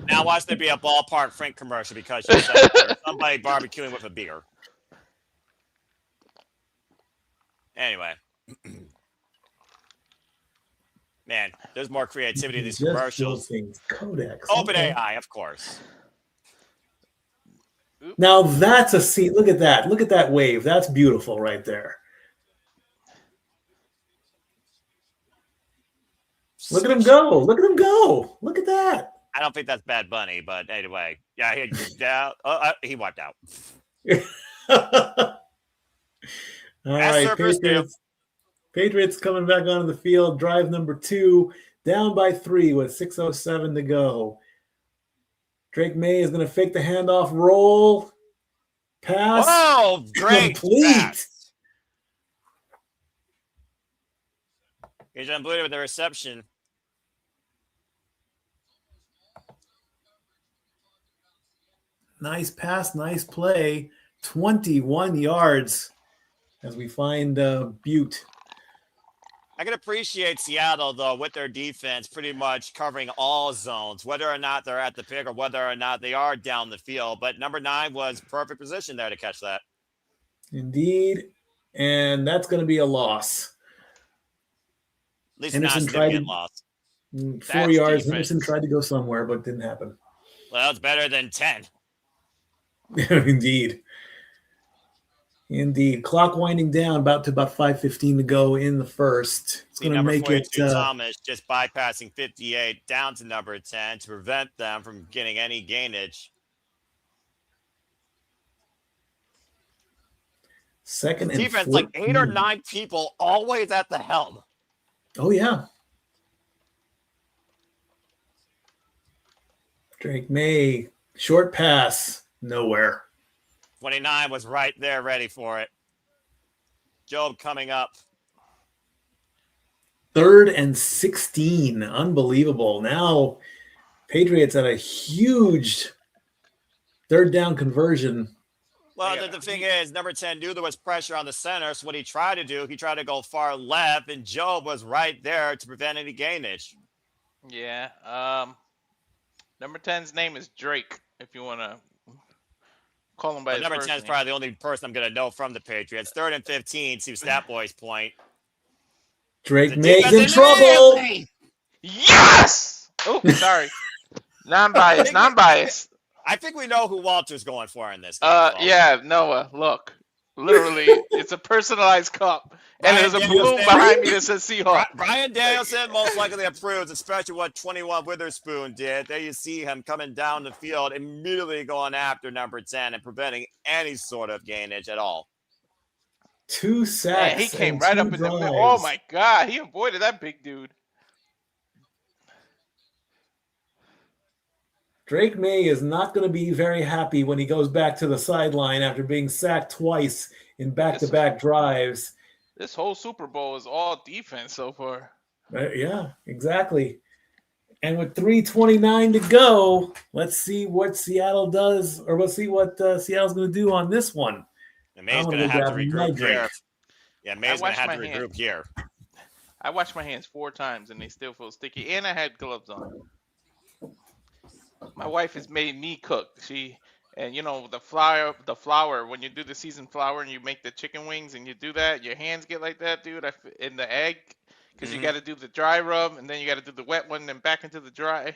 Now watch there be a ballpark Frank commercial because you said somebody barbecuing with a beer. Anyway. Man, there's more creativity in these commercials. Codex. OpenAI, of course. Now that's a scene. Look at that. Look at that wave. That's beautiful right there. Look at him go. Look at him go. Look at that. I don't think that's Bad Bunny, but anyway. Yeah, he wiped out. All right, Patriots coming back onto the field. Drive number 2, down by 3 with 6:07 to go. Drake May is going to fake the handoff, roll, pass. Oh, great complete. Pass. He's unbelievable with the reception. Nice pass, nice play. 21 yards as we find Butte. I can appreciate Seattle, though, with their defense pretty much covering all zones, whether or not they're at the pick or whether or not they are down the field. But number 9 was perfect position there to catch that. Indeed. And that's going to be a loss. At least not a significant loss. 4 yards. Henderson tried to go somewhere, but didn't happen. Well, it's better than 10. Indeed. Clock winding down about 5:15 to go in the first. It's going to make it Thomas just bypassing 58 down to number 10 to prevent them from getting any gainage. Second and defense, 14. like 8 or 9 people always at the helm. Oh, yeah. Drake May, short pass, nowhere. 29 was right there ready for it. Job coming up. 3rd and 16. Unbelievable. Now, Patriots had a huge 3rd down conversion. Well, the thing is, number 10 knew there was pressure on the center, so what he tried to do, he tried to go far left, and Job was right there to prevent any gainage. Yeah. Number 10's name is Drake, if you want to call him by his number first 10 is name. probably the only person I'm going to know from the Patriots. 3rd and 15, to Stat Boy's point. Drake May's in trouble. Yes! Oh, sorry. Non-biased. I think we know who Walter's going for in this. Yeah, Noah, look. Literally, it's a personalized cup. And there's a balloon behind me that says Seahawks. Brian Danielson most likely approves, especially what 21 Witherspoon did. There you see him coming down the field, immediately going after number 10 and preventing any sort of gainage at all. 2 sacks. Man, he came right up in the middle. Oh, my God. He avoided that big dude. Drake May is not going to be very happy when he goes back to the sideline after being sacked twice in back-to-back drives. This whole Super Bowl is all defense so far. Yeah, exactly. And with 3:29 to go, let's see what Seattle does, or we'll see what Seattle's going to do on this one. And May's going to have to regroup here. Yeah, May's going to have to regroup here. I washed my hands 4 times, and they still feel sticky. And I had gloves on. My wife has made me cook. And you know the flour. When you do the seasoned flour and you make the chicken wings and you do that, your hands get like that, dude. In the egg, because you got to do the dry rub and then you got to do the wet one, then back into the dry.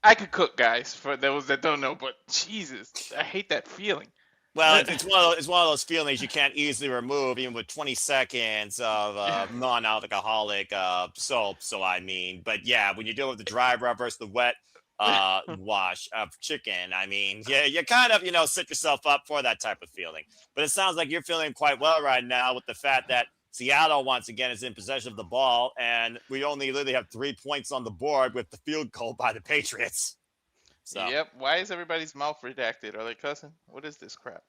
I could cook, guys. For those that don't know, but Jesus, I hate that feeling. Well, it's one of those feelings you can't easily remove, even with 20 seconds of non-alcoholic soap. So I mean, but yeah, when you deal with the dry rub versus the wet wash of chicken, I mean, yeah, you kind of, set yourself up for that type of feeling. But it sounds like you're feeling quite well right now with the fact that Seattle once again is in possession of the ball, and we only literally have 3 points on the board with the field goal by the Patriots. So. Yep. Why is everybody's mouth redacted? Are they cussing? What is this crap?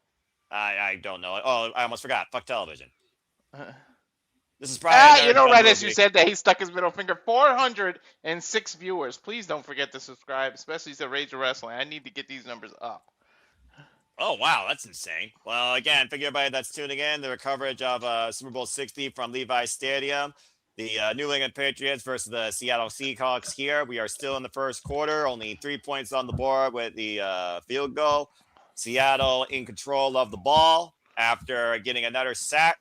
I don't know. Oh, I almost forgot. Fuck television. This is probably right as you said that he stuck his middle finger. 406 viewers. Please don't forget to subscribe, especially to Rage of Wrestling. I need to get these numbers up. Oh, wow. That's insane. Well, again, for everybody that's tuning in, the coverage of Super Bowl 60 from Levi's Stadium. The New England Patriots versus the Seattle Seahawks here. We are still in the first quarter. Only 3 points on the board with the field goal. Seattle in control of the ball after getting another sack.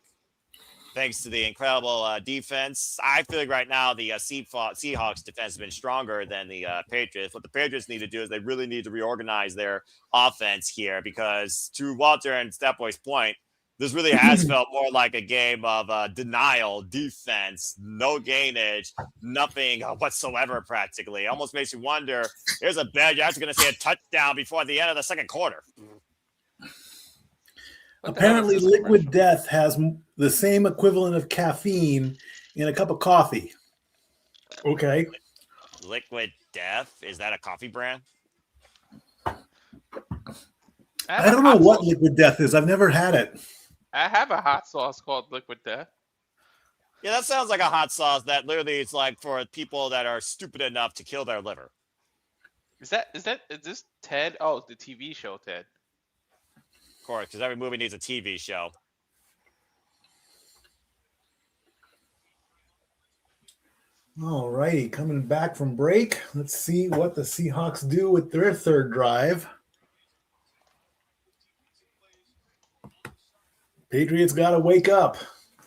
Thanks to the incredible defense. I feel like right now the Seahawks defense has been stronger than the Patriots. What the Patriots need to do is they really need to reorganize their offense here because, to Walter and Stepboy's point, This really has felt more like a game of denial, defense, no gainage, nothing whatsoever practically. Almost makes you wonder, here's a bet you're actually going to see a touchdown before the end of the second quarter. Apparently, Liquid Death has the same equivalent of caffeine in a cup of coffee. Okay. Liquid Death? Is that a coffee brand? I don't know what Liquid Death is. I've never had it. I have a hot sauce called Liquid Death. Yeah, that sounds like a hot sauce that literally is like for people that are stupid enough to kill their liver. Is this Ted? Oh, the TV show Ted. Of course, because every movie needs a TV show. All righty, coming back from break. Let's see what the Seahawks do with their third drive. Patriots got to wake up.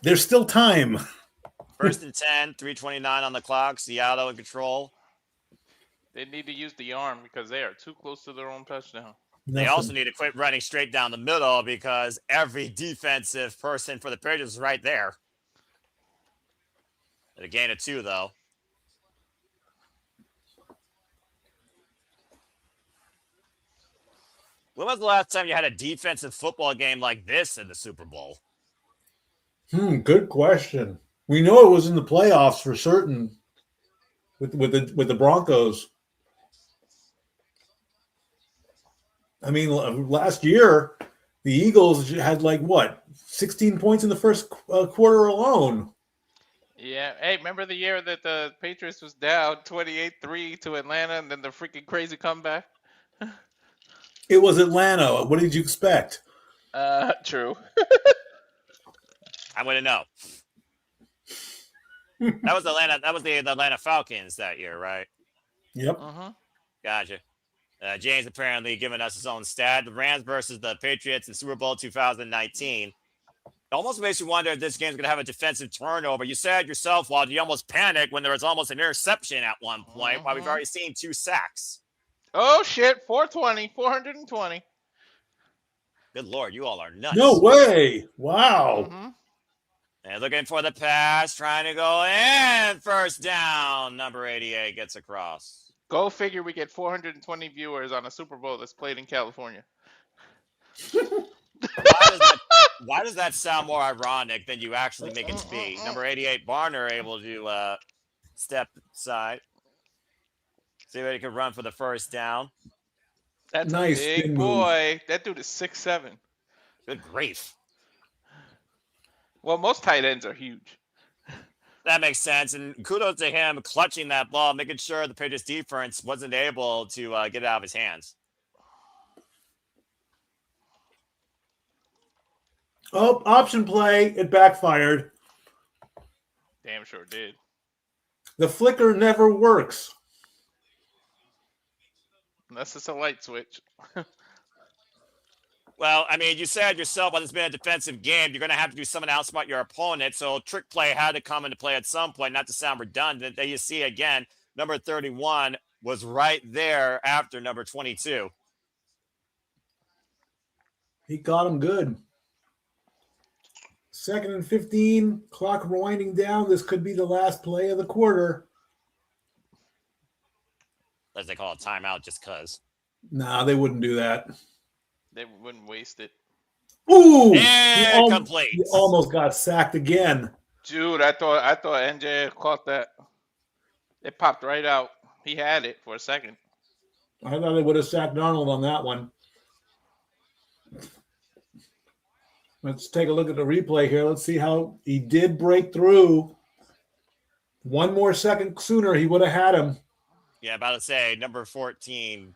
There's still time. First and 10, 3:29 on the clock. Seattle in control. They need to use the arm because they are too close to their own touchdown. They also need to quit running straight down the middle because every defensive person for the Patriots is right there. A gain of 2, though. When was the last time you had a defensive football game like this in the Super Bowl? Good question. We know it was in the playoffs for certain with the Broncos. I mean, last year the Eagles had 16 points in the first quarter alone. Yeah. Hey, remember the year that the Patriots was down 28-3 to Atlanta and then the freaking crazy comeback? It was Atlanta. What did you expect? True. I wouldn't know. That was Atlanta. That was the Atlanta Falcons that year, right? Yep. Gotcha. James apparently giving us his own stat. The Rams versus the Patriots in Super Bowl 2019. It almost makes you wonder if this game's going to have a defensive turnover. You said yourself, Walt, you almost panicked when there was almost an interception at one point, while we've already seen 2 sacks. Oh, shit. 420. Good Lord, you all are nuts. No way. Wow. And looking for the pass, trying to go in. First down. Number 88 gets across. Go figure we get 420 viewers on a Super Bowl that's played in California. Why does that sound more ironic than you actually make it to be? Number 88, Barner, able to step aside. See if he can run for the first down. That's nice, a big boy. That dude is 6'7". Good grief. Well, most tight ends are huge. That makes sense. And kudos to him clutching that ball, making sure the Patriots defense wasn't able to get it out of his hands. Oh, option play. It backfired. Damn sure did. The flicker never works. Unless it's a light switch. Well, I mean, you said yourself, when it's been a defensive game, you're going to have to do something to outsmart your opponent. So trick play had to come into play at some point, not to sound redundant. There you see again, number 31 was right there after number 22. He got him good. 2nd and 15, clock winding down. This could be the last play of the quarter. As they call it, timeout just because. Nah, they wouldn't do that. They wouldn't waste it. Ooh! Incomplete. He almost got sacked again. Dude, I thought NJ caught that. It popped right out. He had it for a second. I thought they would have sacked Darnold on that one. Let's take a look at the replay here. Let's see how he did break through. One more second sooner, he would have had him. Yeah, about to say, number 14.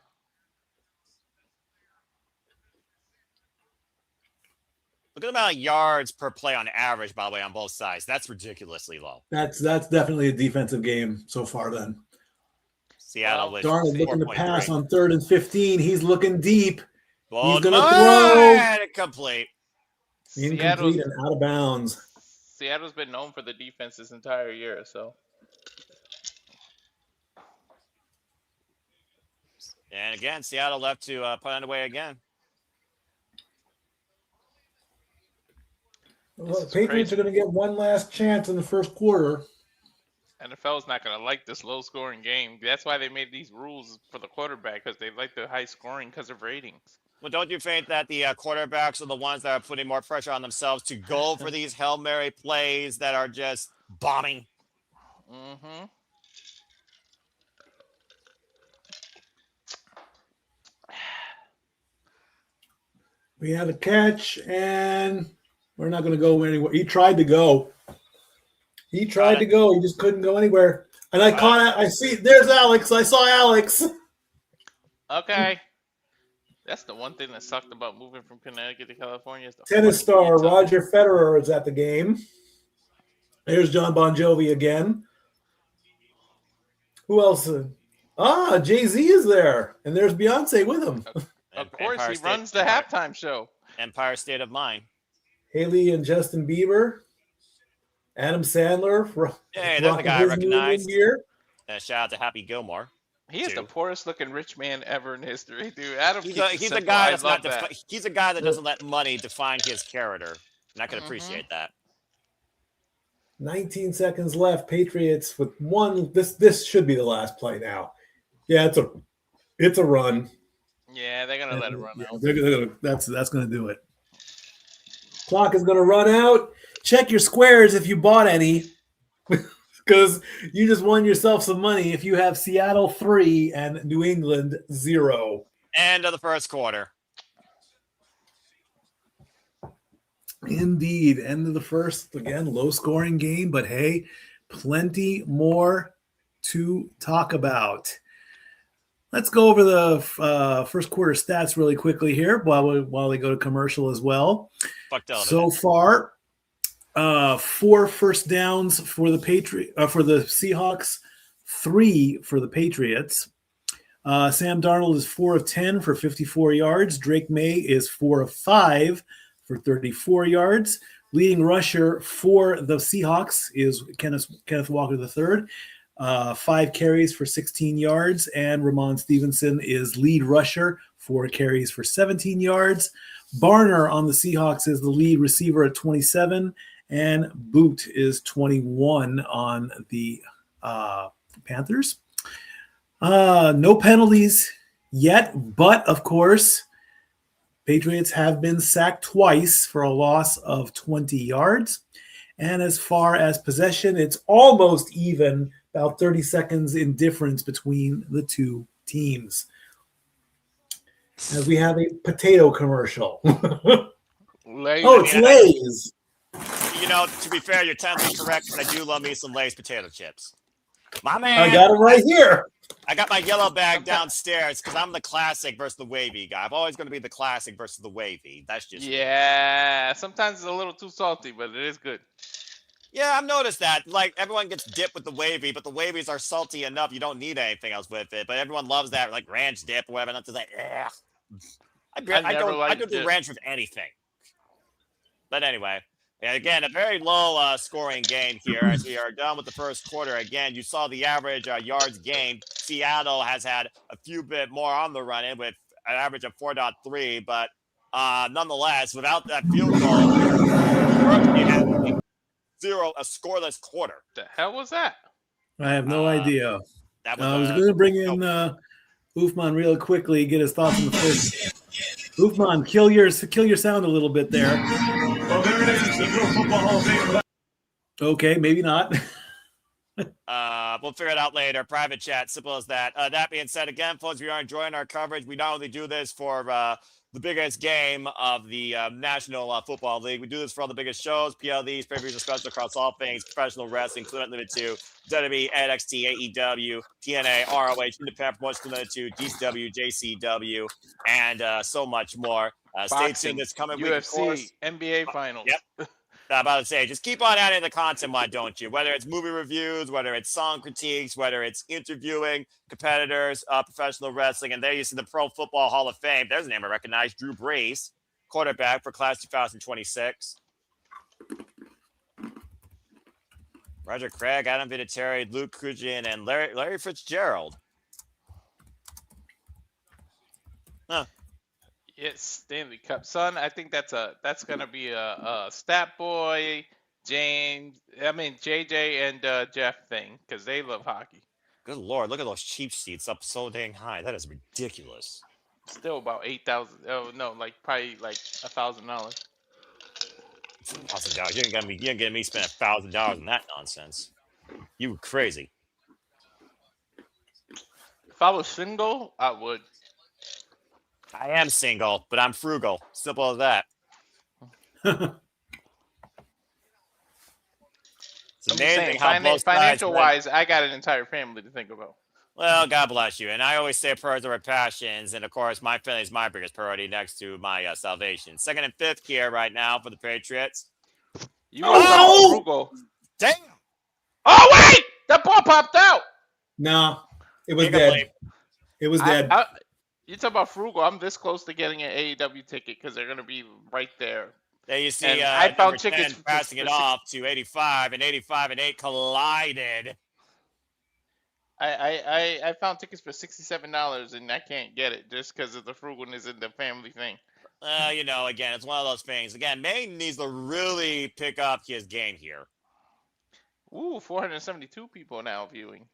Look at the amount of yards per play on average, by the way, on both sides. That's ridiculously low. That's definitely a defensive game so far then. Seattle with Darnold looking to 4.3. pass on 3rd and 15. He's looking deep. Well, he's going to throw. And incomplete. Incomplete and out of bounds. Seattle's been known for the defense this entire year, so. And again, Seattle left to put it away again. Well, the Patriots are going to get one last chance in the first quarter. NFL's not going to like this low-scoring game. That's why they made these rules for the quarterback, because they like the high scoring because of ratings. Well, don't you think that the quarterbacks are the ones that are putting more pressure on themselves to go for these Hail Mary plays that are just bombing? Mm-hmm. We had a catch, and we're not going to go anywhere. He tried to go. He tried to go. He just couldn't go anywhere. And I caught it. I see. There's Alex. I saw Alex. Okay. That's the one thing that sucked about moving from Connecticut to California. Is the Tennis star pizza. Roger Federer is at the game. There's John Bon Jovi again. Who else? Jay-Z is there. And there's Beyonce with him. Of course, he runs the halftime show. Empire State of Mind. Haley and Justin Bieber. Adam Sandler. Hey, there's a guy I recognize. Shout out to Happy Gilmore. He is the poorest looking rich man ever in history, dude. Adam, he's a guy that's not. He's a guy that doesn't let money define his character, and I can appreciate that. 19 seconds left. Patriots with one. This should be the last play now. Yeah, it's a run. Yeah, they're gonna let it run out. That's gonna do it. Clock is gonna run out. Check your squares if you bought any. Because you just won yourself some money if you have Seattle 3 and New England 0. End of the first quarter. Indeed. End of the first. Again, low-scoring game, but hey, plenty more to talk about. Let's go over the first quarter stats really quickly here while we go to commercial as well. So far, 4 first downs for the Seahawks, 3 for the Patriots. Sam Darnold is 4 of 10 for 54 yards. Drake May is 4 of 5 for 34 yards. Leading rusher for the Seahawks is Kenneth Walker III, 5 carries for 16 yards, and Ramon Stevenson is lead rusher, 4 carries for 17 yards. Barner on the Seahawks is the lead receiver at 27. And Boot is 21 on the Panthers. No penalties yet, but of course, Patriots have been sacked twice for a loss of 20 yards. And as far as possession, it's almost even, about 30 seconds in difference between the two teams. As we have a potato commercial. It's Lay's. You know, to be fair, you're technically correct, but I do love me some Lay's potato chips. My man. I got it right here. I got my yellow bag downstairs because I'm the classic versus the wavy guy. I'm always going to be the classic versus the wavy. That's just me. Sometimes it's a little too salty, but it is good. Yeah, I've noticed that. Like, everyone gets dipped with the wavy, but the wavies are salty enough. You don't need anything else with it. But everyone loves that, like, ranch dip or whatever. And I'm just like, I don't do ranch with anything. But anyway. And again, a very low scoring game here as we are done with the first quarter. Again, you saw the average yards gained. Seattle has had a few bit more on the run-in with an average of 4.3, but nonetheless, without that field goal, a scoreless quarter. The hell was that? I have no idea. That was, I was going to bring in Ufman real quickly, get his thoughts on the first. Ufman, kill your sound a little bit there. Well, there it is. The Pro Football Hall of Fame. Okay, maybe not. We'll figure it out later. Private chat, simple as that. That being said, again, folks, we are enjoying our coverage. We not only do this for the biggest game of the National Football League, we do this for all the biggest shows, PLDs, pay-per-views, and specials across all things professional wrestling, including limited to WWE, NXT, AEW, TNA, ROH, Independent Promotions limited to DCW, JCW, and so much more. Stay tuned this coming week, of course. NBA Finals. Yep. I'm about to say, just keep on adding the content, why don't you? Whether it's movie reviews, whether it's song critiques, whether it's interviewing competitors, professional wrestling, and there you see the Pro Football Hall of Fame. There's a name I recognize, Drew Brees, quarterback for class 2026. Roger Craig, Adam Vinatieri, Luke Kujin, and Larry Fitzgerald. Huh. Yeah, Stanley Cup, son. I think that's gonna be a Stat Boy, JJ and Jeff thing because they love hockey. Good lord, look at those cheap seats up so dang high. That is ridiculous. Still about 8,000. Oh no, like probably like $1,000. $1,000. You ain't getting me spend $1,000 on that nonsense. You crazy. If I was single, I would. I am single, but I'm frugal. Simple as that. It's I'm just amazing saying, how both sides financial wise, I got an entire family to think about. Well, God bless you. And I always say prayers over passions. And of course, my family is my biggest priority next to my salvation. Second and fifth here right now for the Patriots. You are frugal. Damn. Oh, wait! That ball popped out. No, it was dead. It was dead. You talk about frugal. I'm this close to getting an AEW ticket because they're going to be right there. There you see I found tickets passing it off to 85, and 85 and 8 collided. I found tickets for $67 and I can't get it just because of the frugalness and the family thing. Again, it's one of those things. Again, Maine needs to really pick up his game here. Ooh, 472 people now viewing.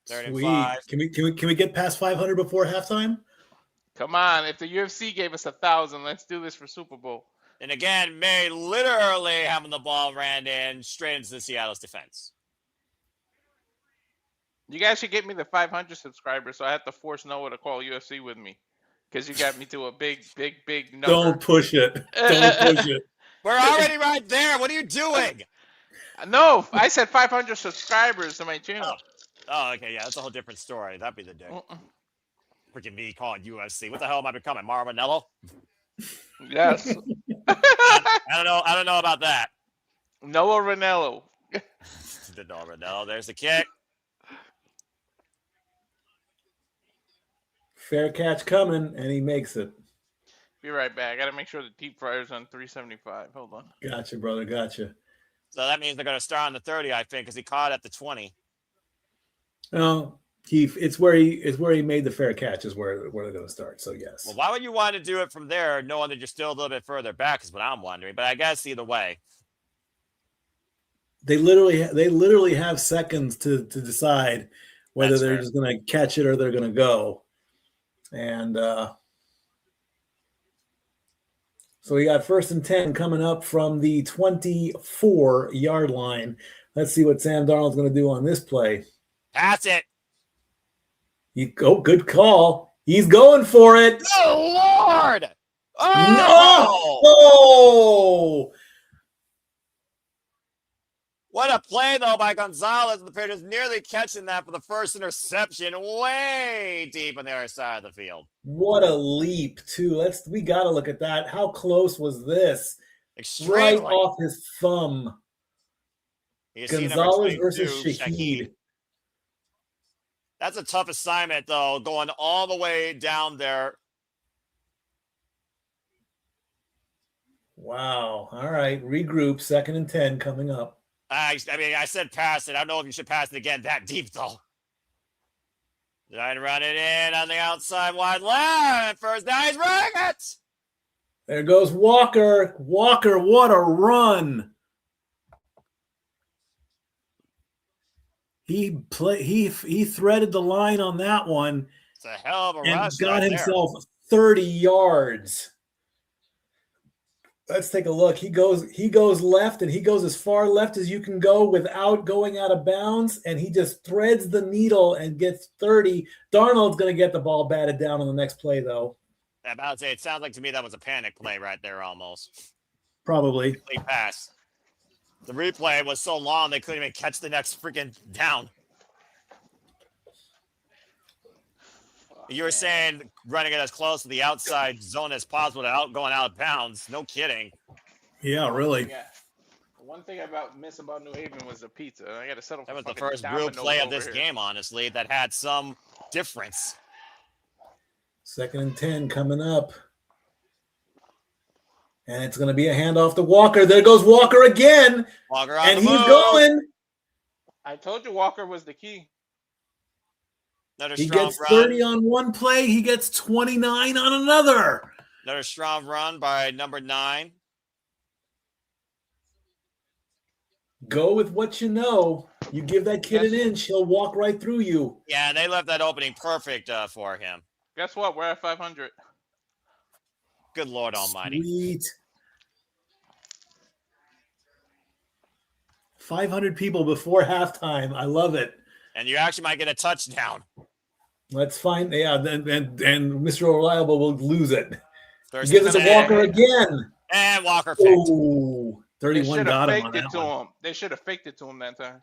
Sweet. Can we get past 500 before halftime? Come on, if the UFC gave us 1,000, let's do this for Super Bowl. And again, May literally having the ball ran in straight into the Seattle's defense. You guys should get me the 500 subscribers, so I have to force Noah to call UFC with me. Because you got me to a big number. Don't push it. Don't push it. We're already right there. What are you doing? No, I said 500 subscribers to my channel. Oh, okay, yeah, that's a whole different story. That'd be the day. Freaking me calling UFC. What the hell am I becoming, Mauro Ranallo? Yes. I don't know about that. Noah Ranallo. Noah Ranallo. There's the kick. Fair catch coming, and he makes it. Be right back. I got to make sure the deep fryer's on 375. Hold on. Gotcha, brother. Gotcha. So that means they're going to start on the 30, I think, because he caught at the 20. No, it's where he made the fair catch is where they're going to start. So yes. Well, why would you want to do it from there, knowing that you're still a little bit further back? Is what I'm wondering. But I guess either way, they literally have seconds to decide whether That's they're fair. just going to catch it or they're going to go. And so we got 1st and 10 coming up from the 24-yard line. Let's see what Sam Darnold's going to do on this play. Pass it. Good call. He's going for it. Oh, Lord. Oh! No! What a play, though, by Gonzalez. The Patriots nearly catching that for the first interception way deep on the other side of the field. What a leap, too. We got to look at that. How close was this? Extremely. Right off his thumb. Gonzalez versus Shaheed. That's a tough assignment, though, going all the way down there. Wow. All right. Regroup. 2nd and 10 coming up. I said pass it. I don't know if you should pass it again that deep, though. Trying to run it in on the outside wide left. First down, he's running it. There goes Walker. Walker, what a run. He threaded the line on that one. It's a hell of a and rush. Got right himself 30 yards. Let's take a look. He goes left, and he goes as far left as you can go without going out of bounds, and he just threads the needle and gets 30. Darnold's going to get the ball batted down on the next play, though. I'm about to say, it sounds like to me that was a panic play right there almost. Probably. Complete pass. The replay was so long they couldn't even catch the next freaking down. You were saying running it as close to the outside zone as possible without going out of bounds. No kidding. Yeah, really. Yeah. One thing I miss about New Haven was the pizza. I got to settle for That was the fucking first real Domino's play of over this here. game, honestly, that had some difference. 2nd and 10 coming up. And it's going to be a handoff to Walker. There goes Walker again. Walker on and the he's move. going. I told you Walker was the key. Another He strong gets run. 30 on one play. He gets 29 on another. Another strong run by number 9. Go with what you know. You give that kid an inch, he'll walk right through you. Yeah, they left that opening perfect for him. Guess what? We're at 500. Good Lord Almighty. Sweet. 500 people before halftime. I love it. And you actually might get a touchdown. Let's find. Yeah, and Mr. Reliable will lose it. There's He gives it to Walker again. And Walker faked. Ooh, 31 got him on that one. They should have faked it to him that time.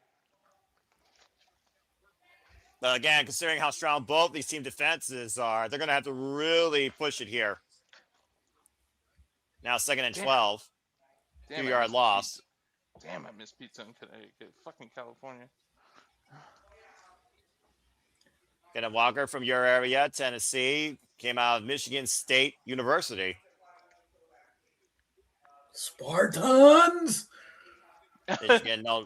But again, considering how strong both these team defenses are, they're going to have to really push it here. Now 2nd and 12. 2-yard loss. Damn, I miss pizza in fucking California. Get a Walker from your area, Tennessee. Came out of Michigan State University. Spartans!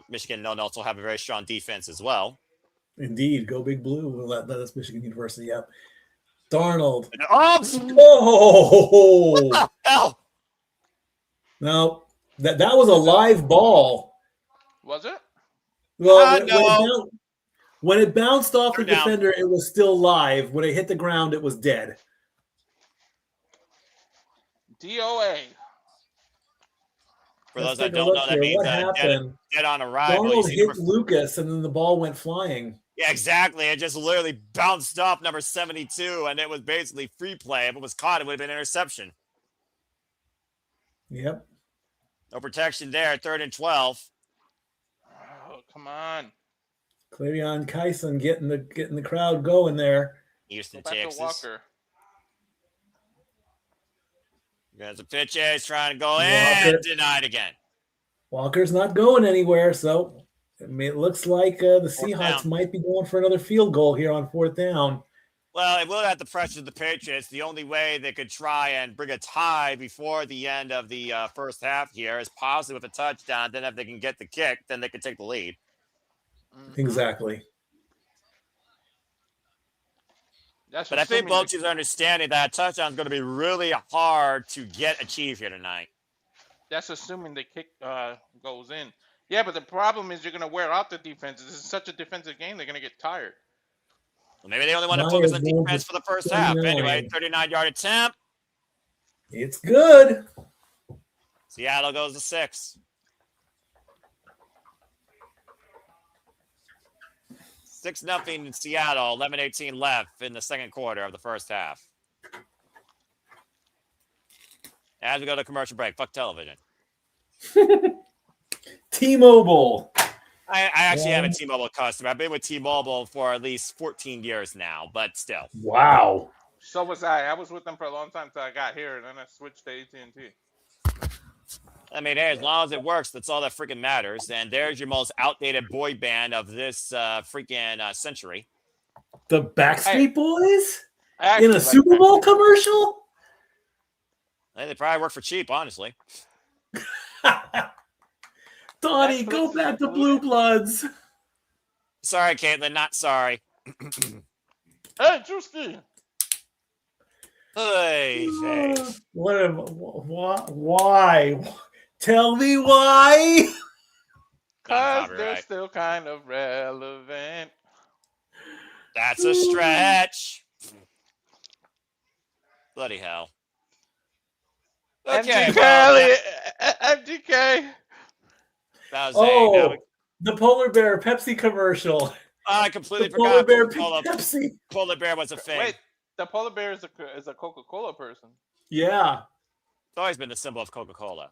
Michigan also have a very strong defense as well. Indeed. Go Big Blue. That's Michigan University. Yep. Darnold. Oh! What the hell? No. That was a live ball. Was it? Well, no. When it bounced off the defender, it was still live. When it hit the ground, it was dead. DOA. For those that don't know, that means dead on arrival. Darnold hit Lucas, and then the ball went flying. Yeah, exactly. It just literally bounced off number 72, and it was basically free play. If it was caught, it would have been interception. Yep. No protection there. 3rd and 12. Oh, come on. Clarion Kyson getting the crowd going there. Houston, Go back Texas. to Walker. There's a pitch. He's trying to go in. Denied again. Walker's not going anywhere, so it looks like the Seahawks might be going for another field goal here on 4th down. Well, it will have to pressure the Patriots. The only way they could try and bring a tie before the end of the first half here is possibly with a touchdown. Then if they can get the kick, then they can take the lead. Exactly. But I think both teams are understanding that touchdown is going to be really hard to achieve here tonight. That's assuming the kick goes in. Yeah, but the problem is you're going to wear out the defense. This is such a defensive game, they're going to get tired. Well, maybe they only want to focus on defense for the first half. Anyway, 39-yard attempt. It's good. Seattle goes to 6. 6-0 in Seattle, 11:18 left in the second quarter of the first half. As we go to commercial break, fuck television. T-Mobile. I actually am a T-Mobile customer. I've been with T-Mobile for at least 14 years now, but still. Wow. So was I. I was with them for a long time until I got here, and then I switched to AT&T. I mean, hey, as long as it works, that's all that freaking matters. And there's your most outdated boy band of this freaking century. The Backstreet Boys? In a Super Bowl commercial? They probably work for cheap, honestly. Donnie, go back to Blue Bloods. Sorry, Caitlin, not sorry. Hey, Drewski. Hey. Why? Tell me why. Because they're still kind of relevant. That's a stretch. Bloody hell. Okay. MGK. The Polar Bear Pepsi commercial. I completely forgot. Polar Bear Pepsi. Polar Bear was a thing. Wait, the Polar Bear is a Coca-Cola person. Yeah. It's always been the symbol of Coca-Cola.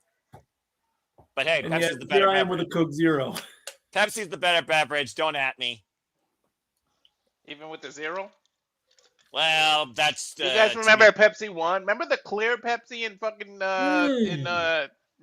But hey, Pepsi's the better here I am beverage. with a Coke Zero. Pepsi's the better beverage. Don't at me. Even with the zero? Well, that's... you guys remember Pepsi 1? Remember the clear Pepsi in fucking in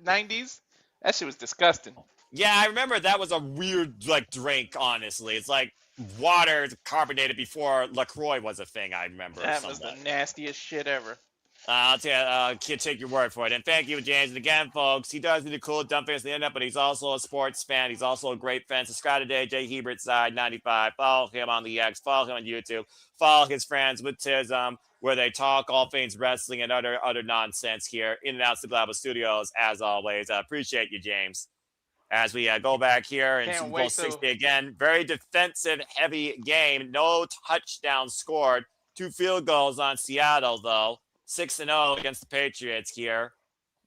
90s? That shit was disgusting. Yeah, I remember that was a weird drink, honestly. It's like water carbonated before LaCroix was a thing, I remember. That was the nastiest shit ever. I'll take your word for it. And thank you, James. And again, folks, he does need a cool dumb fans on the internet, but he's also a sports fan. He's also a great fan. Subscribe today, Jay Hebert Side 95. Follow him on the X. Follow him on YouTube. Follow his friends with Tism, where they talk all things wrestling and other nonsense here in and out of the Global Studios, as always. I appreciate you, James. As we go back here in Super Bowl 60 again, very defensive-heavy game. No touchdowns scored. 2 field goals on Seattle, though. 6-0 against the Patriots here.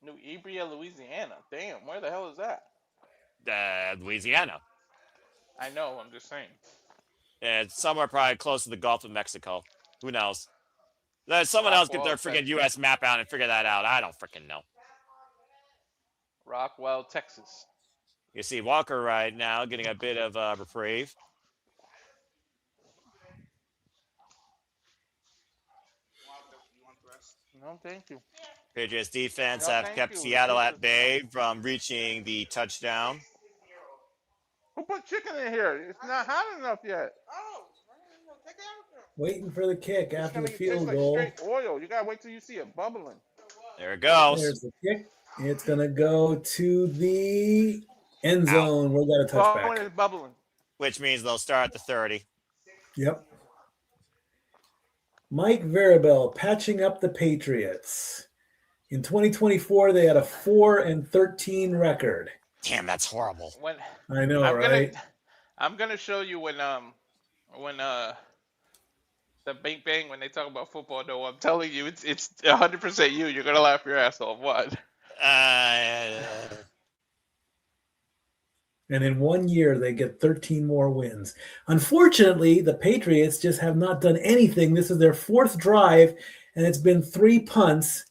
New Iberia, Louisiana. Damn, where the hell is that? Louisiana. I know, I'm just saying. It's somewhere probably close to the Gulf of Mexico. Who knows? Let someone else get their freaking U.S. map out and figure that out. I don't freaking know. Rockwell, Texas. You see Walker right now getting a bit of a reprieve. No, thank you. Patriots defense have kept Seattle at bay from reaching the touchdown. Who put chicken in here? It's not hot enough yet. Waiting for the kick after the field like goal. Straight oil. You gotta wait till you see it bubbling. There it goes. There's the kick. It's gonna go to the end zone. We got a touchback. It's bubbling. Which means they'll start at the 30. Yep. Mike Verabel patching up the Patriots. In 2024, they had a 4-13 record. Damn, that's horrible. I know, right? I'm gonna show you when the bang bang when they talk about football. No, I'm telling you, it's 100% you. You're gonna laugh your ass off. What? And in 1 year, they get 13 more wins. Unfortunately, the Patriots just have not done anything. This is their 4th drive, and it's been 3 punts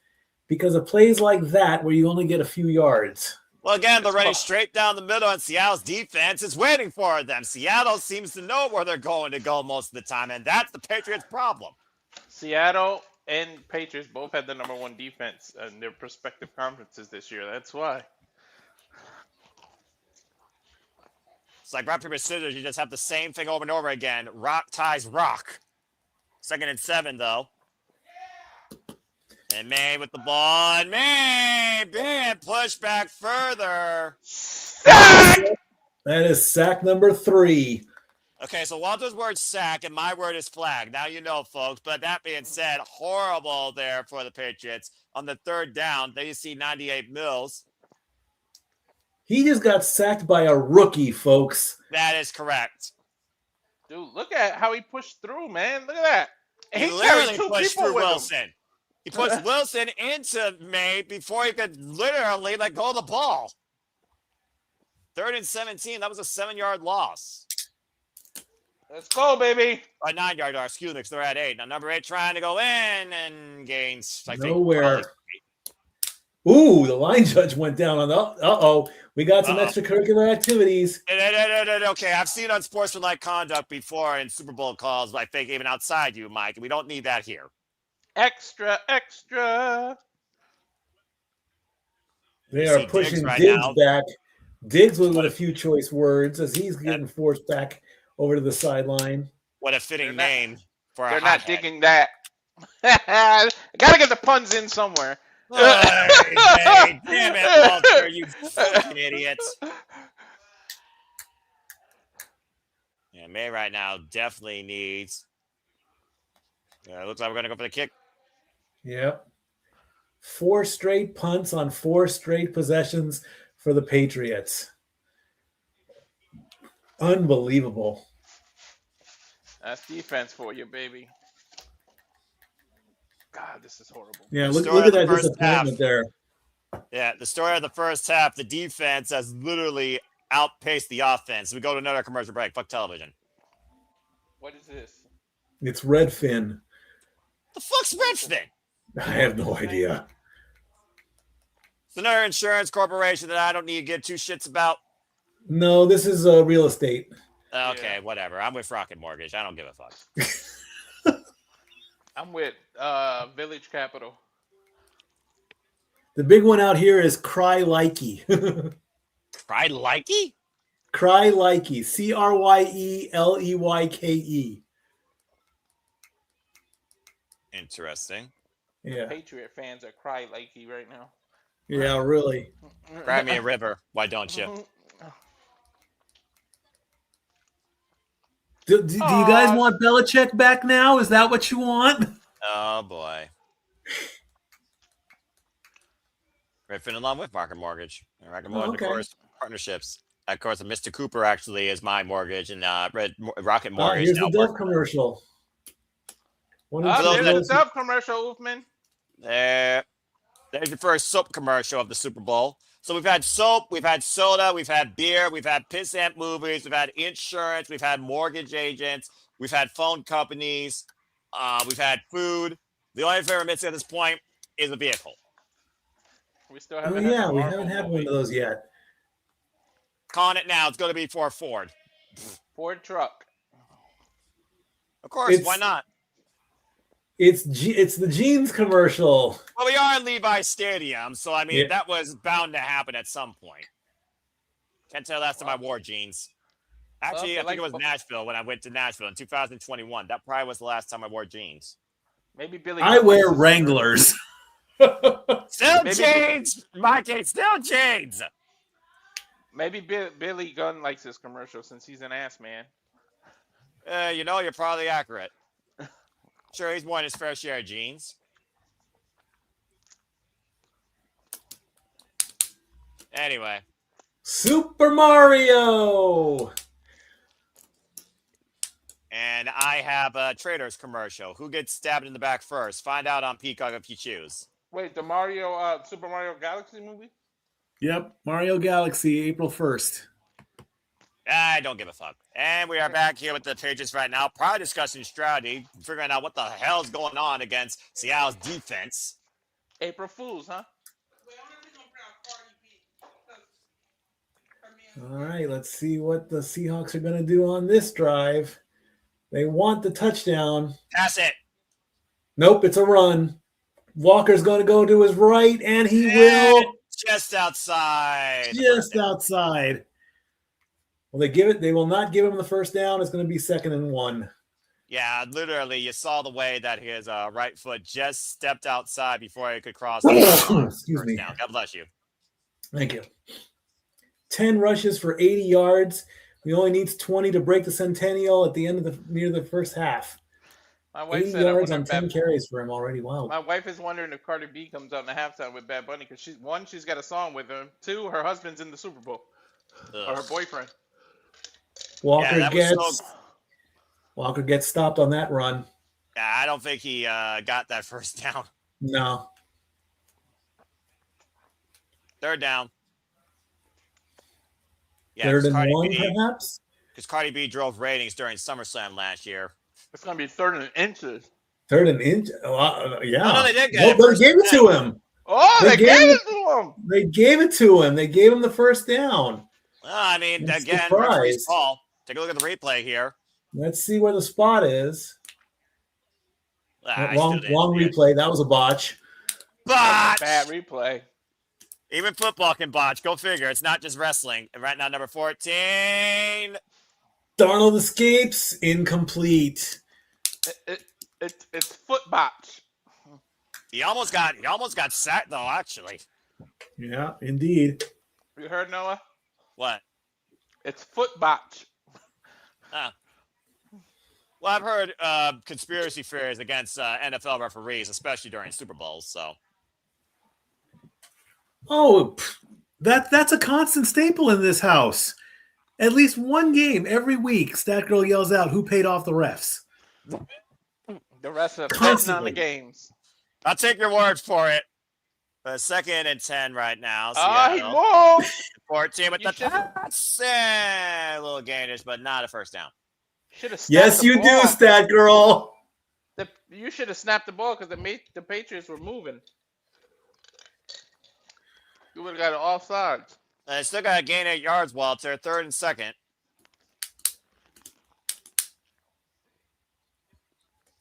because of plays like that where you only get a few yards. Well, again, they're running straight down the middle, and Seattle's defense is waiting for them. Seattle seems to know where they're going to go most of the time, and that's the Patriots' problem. Seattle and Patriots both had the #1 defense in their respective conferences this year. That's why. It's like rock, paper, scissors. You just have the same thing over and over again. Rock ties rock. 2nd and 7, though. And May with the ball. And May being pushed back further. Sack! That is sack number 3. Okay, so Walter's word sack and my word is flag. Now you know, folks. But that being said, horrible there for the Patriots. On the 3rd down, there you see 98 Mills. He just got sacked by a rookie, folks. That is correct. Dude, look at how he pushed through, man. Look at that. He literally pushed through Wilson. He pushed Wilson into May before he could literally let go of the ball. 3rd and 17. That was a 7-yard loss. Let's go, baby. A 9-yard loss. Excuse me, because they're at 8. Now, number 8 trying to go in and gains. Nowhere. Ooh, the line judge went down on the. Uh-oh. We got some extracurricular activities. Okay, I've seen unsportsmanlike conduct before in Super Bowl calls, I think, even outside you, Mike. We don't need that here. Extra, extra. They are pushing Diggs back. Diggs with a few choice words as he's getting forced back over to the sideline. What a fitting name for a They're not digging that. Gotta get the puns in somewhere. Hey, damn it, Walter, you fucking idiots. Yeah, May right now definitely needs. It looks like we're going to go for the kick. Yep. 4 straight punts on 4 straight possessions for the Patriots. Unbelievable. That's defense for you, baby. God, this is horrible. Yeah, look at that disappointment there. Yeah, the story of the first half, the defense has literally outpaced the offense. We go to another commercial break. Fuck television. What is this? It's Redfin. The fuck's Redfin? I have no idea. It's another insurance corporation that I don't need to give 2 shits about. No, this is real estate. Okay, whatever. I'm with Rocket Mortgage. I don't give a fuck. I'm with Village Capital. The big one out here is Cry Likey. Cry Likey? Cry Likey. CRYELEYKE. Interesting. Yeah. Patriot fans are cry likey right now. Yeah, really. Cry me a river. Why don't you? Do you guys want Belichick back now? Is that what you want? Oh boy. Griffin along with Rocket Mortgage. Rocket Mortgage, of course, partnerships. Of course, Mr. Cooper actually is my mortgage, and Rocket Mortgage. Here's the Dove commercial. There's the Dove commercial, Wolfman. There's your first soap commercial of the Super Bowl. So we've had soap, we've had soda, we've had beer, we've had pissant movies, we've had insurance, we've had mortgage agents, we've had phone companies, we've had food. The only thing we're missing at this point is a vehicle. We still haven't. We haven't had one of those yet. Calling it now. It's going to be for a Ford. Ford truck. Of course, why not? It's the jeans commercial. Well, we are in Levi's Stadium, so I mean that was bound to happen at some point. Can't tell last time I wore jeans. Actually, I think it was Nashville when I went to Nashville in 2021. That probably was the last time I wore jeans. Maybe Billy. I wear Wranglers. Still jeans, my case, still jeans. Maybe Billy Gunn likes this commercial since he's an ass man. You're probably accurate. Sure, he's worn his fair share of jeans. Anyway. Super Mario! And I have a Traders commercial. Who gets stabbed in the back first? Find out on Peacock if you choose. Wait, the Super Mario Galaxy movie? Yep, Mario Galaxy, April 1st. I don't give a fuck. And we are back here with the Patriots right now, probably discussing strategy, figuring out what the hell is going on against Seattle's defense. April Fools, huh? All right, let's see what the Seahawks are going to do on this drive. They want the touchdown. Pass it. Nope, it's a run. Walker's going to go to his right, and he will. Just outside. Just outside. Well, they will not give him the first down. It's going to be 2nd and 1. Yeah, literally, you saw the way that his right foot just stepped outside before he could cross. Excuse me. Down. God bless you. Thank you. 10 rushes for 80 yards. He only needs 20 to break the centennial at the end of near the first half. My wife 80 said yards on 10 carries for him already. Wow. My wife is wondering if Cardi B comes out in the halftime with Bad Bunny because she's got a song with him. 2, her husband's in the Super Bowl. Or her boyfriend. Walker gets stopped on that run. Yeah, I don't think he got that first down. No. 3rd down. Yeah, 3rd and 1, perhaps? Because Cardi B drove ratings during SummerSlam last year. It's going to be 3rd and inches. 3rd and inch? Yeah. Oh, no, they did get it. They gave it to him. Oh, they gave it to him. They gave it to him. They gave him the first down. Well, I mean, again, referee's call. Take a look at the replay here. Let's see where the spot is. Long replay. That was a botch. Botch! Bad replay. Even football can botch. Go figure. It's not just wrestling. And right now, number 14. Darnold escapes. Incomplete. It's foot botch. He almost got sacked though. Actually. Yeah, indeed. You heard, Noah? What? It's foot botch. Well, I've heard conspiracy theories against NFL referees, especially during Super Bowls. So. Oh, that's a constant staple in this house. At least one game every week, Stat Girl yells out, "Who paid off the refs?" The rest of betting on the games. I'll take your word for it. 2nd and 10 right now. He moved. 14 with the pass. A little gainish, but not a first down. Yes, you do, Stat Girl. You should have snapped the ball because the Patriots were moving. You would have got it offsides. Still got to gain 8 yards, Walter. 3rd and 2nd.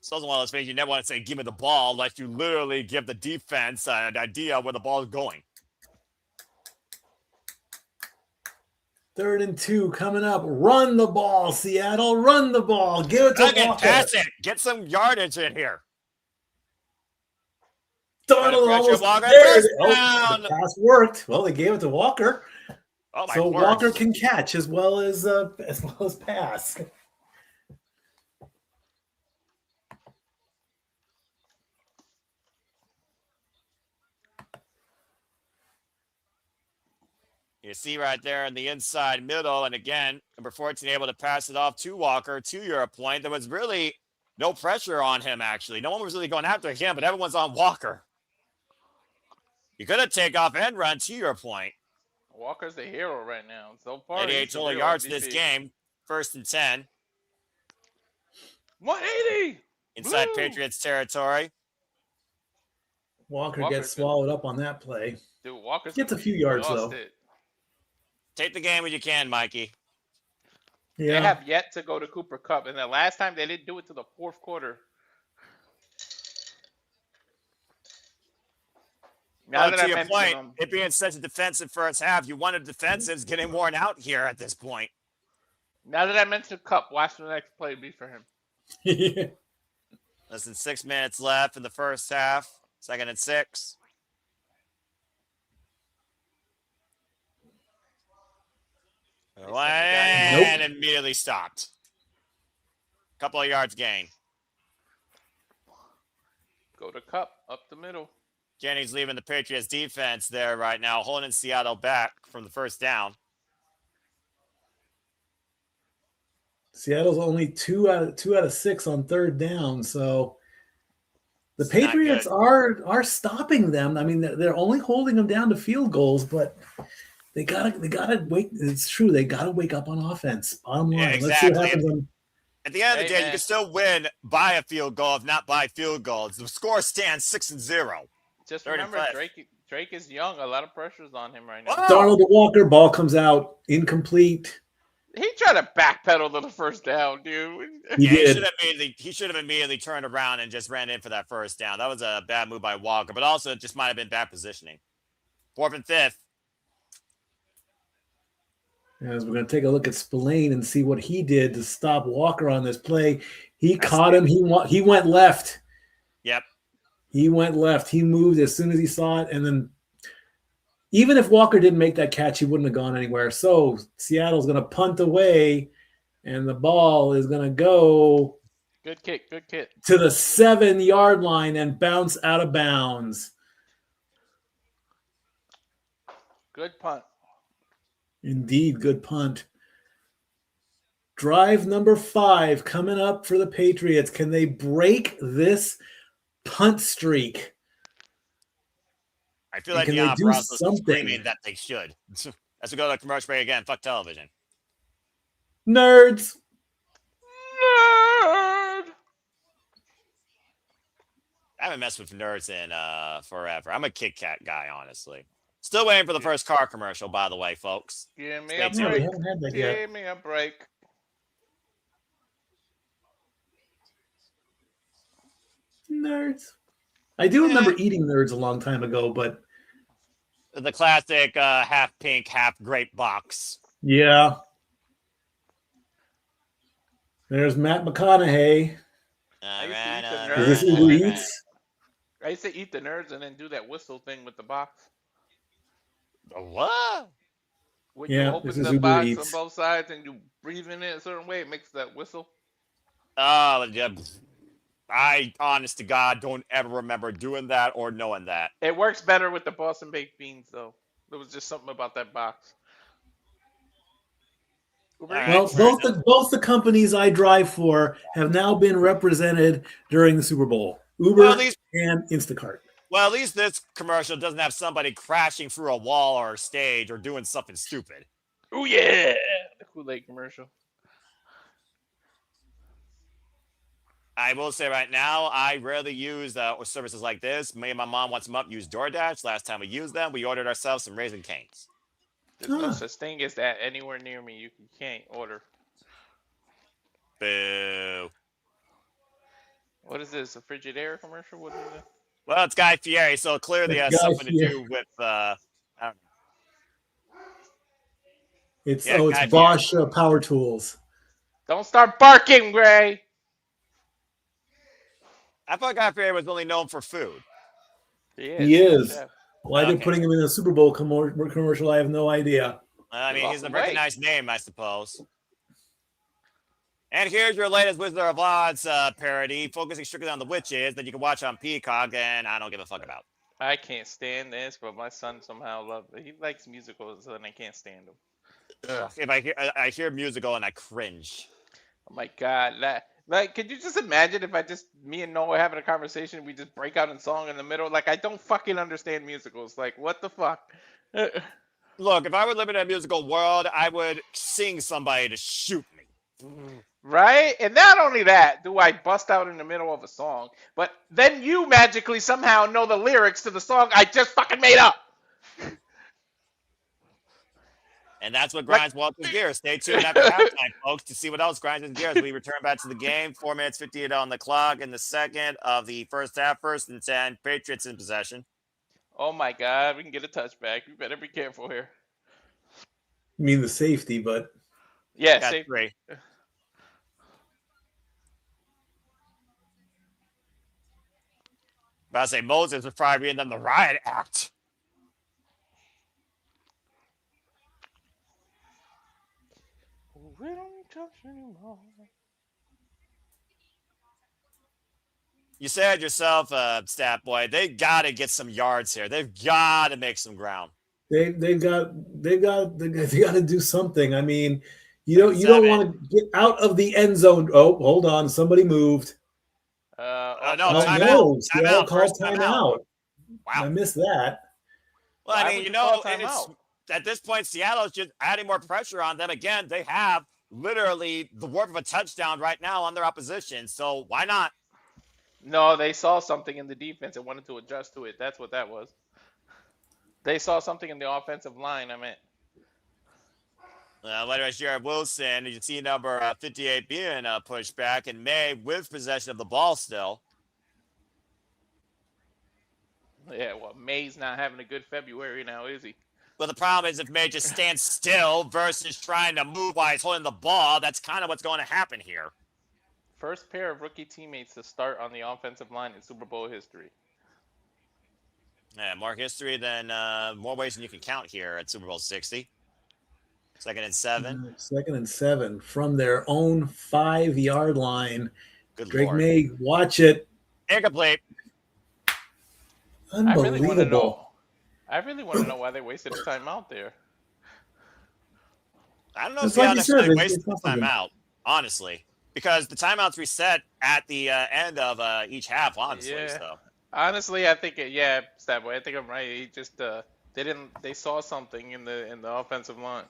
So it's one of those things you never want to say, give me the ball, unless you literally give the defense an idea where the ball is going. 3rd and 2 coming up. Run the ball, Seattle. Run the ball. Give it to Walker. Pass it. Get some yardage in here. Darnold almost there. The pass worked. Well, they gave it to Walker. Oh, so word. Walker can catch as well as pass. You see right there in the inside middle. And again, number 14 able to pass it off to Walker, to your point. There was really no pressure on him, actually. No one was really going after him, but everyone's on Walker. You could have take off and run, to your point. Walker's the hero right now. So far, 88 total yards this game. 1st and 10. 180! Inside Woo! Patriots territory. Walker Walker's gets swallowed up on that play. Dude, Walker Gets a few yards, though. Take the game when you can, Mikey. They have yet to go to Cooper Cup, and the last time they didn't do it to the 4th quarter. Now that to I your mentioned point, them, it being such a defensive first half, you wanted defensives getting worn out here at this point. now that I mentioned Cup, watch the next play be for him. Less than 6 minutes left in the first half. 2nd and 6. And immediately stopped. Couple of yards gain. Go to Cup, up the middle. Jennings leaving the Patriots defense there right now, holding Seattle back from the first down. Seattle's only 2 out of 6 on 3rd down, so the Patriots are stopping them. I mean, they're only holding them down to field goals, but they gotta wake. It's true, they gotta wake up on offense. Bottom line, exactly. Let's see what happens. At the end of the day, you can still win by a field goal, if not by field goals. The score stands 6-0. Just remember, Drake is young. A lot of pressure's on him right now. Darnold to Walker, ball comes out incomplete. He tried to backpedal to the first down, dude. He should have immediately turned around and just ran in for that first down. That was a bad move by Walker, but also it just might have been bad positioning. 4th and 5th. As we're going to take a look at Spillane and see what he did to stop Walker on this play. He caught him. He went left. Yep. He went left. He moved as soon as he saw it, and then even if Walker didn't make that catch, he wouldn't have gone anywhere. So Seattle's going to punt away, and the ball is going to go Good kick. to the 7-yard line and bounce out of bounds. Good punt. Indeed, good punt. Drive number 5 coming up for the Patriots. Can they break this punt streak? I feel like the Broncos are screaming that they should. As we go to commercial break again, fuck television. Nerds. Nerd. I haven't messed with nerds in forever. I'm a Kit Kat guy, honestly. Still waiting for the first car commercial, by the way, folks. Give me a break. Give me a break. Nerds. I do remember eating Nerds a long time ago, but the classic half pink, half grape box. Yeah. There's Matt McConaughey. Is this Uber Eats? I used to eat the Nerds and then do that whistle thing with the box. What? When you open the box on both sides and you breathe in it a certain way, it makes that whistle. Oh, yeah. I, honest to God, don't ever remember doing that or knowing that. It works better with the Boston baked beans, though. There was just something about that box. Well, both the companies I drive for have now been represented during the Super Bowl. Uber and Instacart. Well, at least this commercial doesn't have somebody crashing through a wall or a stage or doing something stupid. Oh, yeah. The Kool-Aid commercial. I will say right now, I rarely use services like this. Me and my mom once a month use DoorDash. Last time we used them, we ordered ourselves some Raisin Canes. There's no such thing as that anywhere near me. You can't order. Boo. What is this? A Frigidaire commercial? What is it? Well, it's Guy Fieri, so it clearly has something to do with, I don't know. It's Bosch Power Tools. Don't start barking, Gray. I thought Guy Fieri was only known for food. He is. Why they're putting him in a Super Bowl commercial, I have no idea. I mean, he's a recognized name, I suppose. And here's your latest Wizard of Oz parody, focusing strictly on the witches that you can watch on Peacock, and I don't give a fuck about. I can't stand this, but my son somehow loves it. He likes musicals, and I can't stand them. Ugh, if I hear musical and I cringe. Oh my god, like, could you just imagine if me and Noah having a conversation, we just break out in song in the middle? Like, I don't fucking understand musicals. Like, what the fuck? Look, if I were living in a musical world, I would sing somebody to shoot me. Right? And not only that, do I bust out in the middle of a song, but then you magically somehow know the lyrics to the song I just fucking made up. And that's what grinds Walter's gears. Stay tuned after halftime, folks, to see what else grinds his gears. We return back to the game. 4 minutes, 58 on the clock in the second of the first half. 1st and 10. Patriots in possession. Oh my god, we can get a touchback. You better be careful here. I mean the safety, but yeah, Got safety. 3. About to say Moses was probably in them the riot act. We don't touch anymore. You said yourself, Stat Boy, they got to get some yards here. They've got to make some ground. they got to do something. I mean, you don't want to get out of the end zone. Oh, hold on, somebody moved. No, Timeout. timeout. Called timeout. Wow. I missed that. Well, Why I mean, would you you call know, timeout? at this point, Seattle's just adding more pressure on them. Again, they have literally the worth of a touchdown right now on their opposition. So why not? No, they saw something in the defense and wanted to adjust to it. That's what that was. They saw something in the offensive line, I meant. Later, Jared Wilson, you see number 58 being pushed back, and May with possession of the ball still. Yeah, well, May's not having a good February now, is he? Well, the problem is if May just stands still versus trying to move while he's holding the ball, that's kind of what's going to happen here. First pair of rookie teammates to start on the offensive line in Super Bowl history. Yeah, more history than more ways than you can count here at Super Bowl 60. 2nd and 7. 2nd and 7 from their own 5-yard line. Good Drake Lord. May, watch it. Incomplete. Unbelievable. I really want to know why they wasted a timeout there. I don't know It's if like you said, necessarily it's wasted the timeout, honestly, because the timeouts reset at the end of each half, honestly. Yeah. So. Honestly, I think Statboy, I think I'm right. He just they saw something in the offensive line.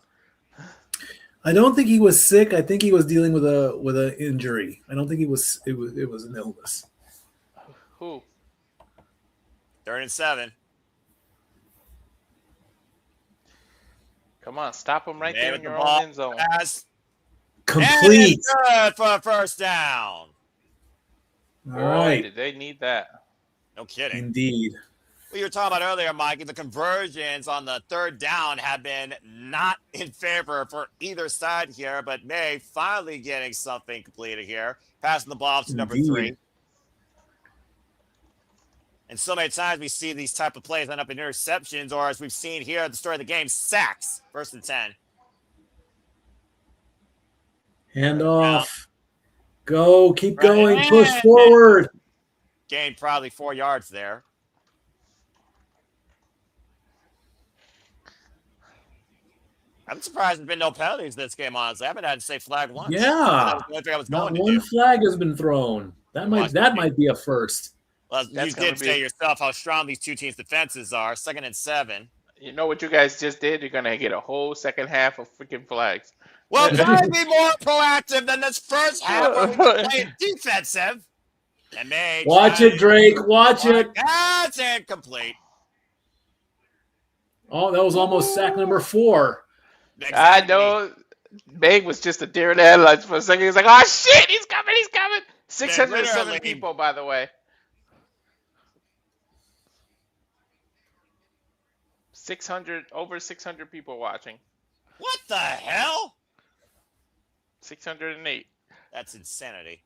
I don't think he was sick. I think he was dealing with a injury. I don't think it was an illness. Who? 3rd and 7. Come on, stop him right May there with in the your ball. own end zone. Pass. Complete. And it's good for a first down. All Boy, right. did they need that? No kidding. Indeed. What you were talking about earlier, Mikey, the conversions on the 3rd down have been not in favor for either side here, but May finally getting something completed here, passing the ball to number 3. And so many times we see these type of plays end up in interceptions, or as we've seen here at the start of the game, sacks. 1st and 10. Hand off. Go. Keep going. Push forward. Gained probably 4 yards there. I'm surprised there's been no penalties this game, honestly. I haven't had to say flag once. Yeah. That was the only thing I was Not going to one do. flag has been thrown. That might be a first. Well, That's you gonna did be- say yourself how strong these two teams' defenses are. 2nd and 7. You know what you guys just did? You're gonna get a whole second half of freaking flags. Well, try to be more proactive than this first half where we were playing defensive. And May Watch it, Drake. Watch it. That's incomplete. Oh, that was almost sack number 4. Exactly. I know. Meg was just a deer in the headlights for a second. He's like, "Oh shit, he's coming! 607 literally- people, by the way. over 600 people watching. What the hell? 608. That's insanity.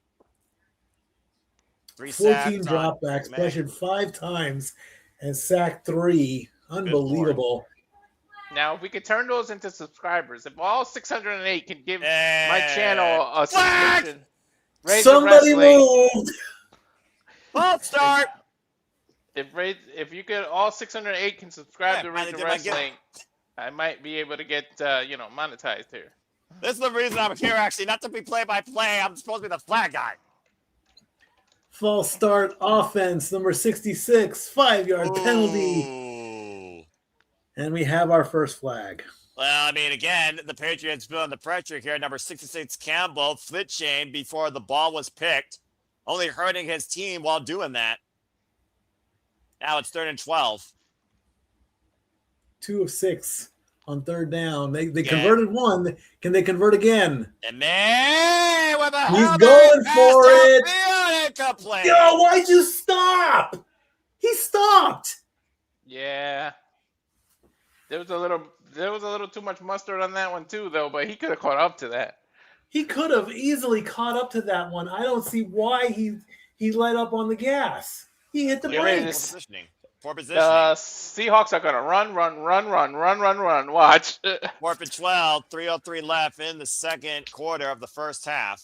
3 14 sacks on dropbacks, May. pressured 5 times, and sacked 3. Unbelievable. Now, if we could turn those into subscribers, if all 608 can give my And channel a flag! subscription, Razor Somebody Wrestling, moved. False start. If you get all 608 can subscribe to Rage of Wrestling, I might be able to get monetized here. This is the reason I'm here, actually, not to be play-by-play. I'm supposed to be the flag guy. False start offense, number 66, 5-yard penalty. And we have our first flag. Well, I mean, again, the Patriots feeling the pressure here. Number 66, Campbell, flit chain before the ball was picked, only hurting his team while doing that. Now it's 3rd and 12. 2 of 6 on 3rd down. They converted one. Can they convert again? And man, with a he's going for it. Yo, why'd you stop? He stopped. Yeah. There was a little too much mustard on that one too, though. But he could have caught up to that. He could have easily caught up to that one. I don't see why he let up on the gas. He hit the brakes. Poor positioning. Seahawks are gonna run. Watch. 4th and 12, 3:03 left in the second quarter of the first half.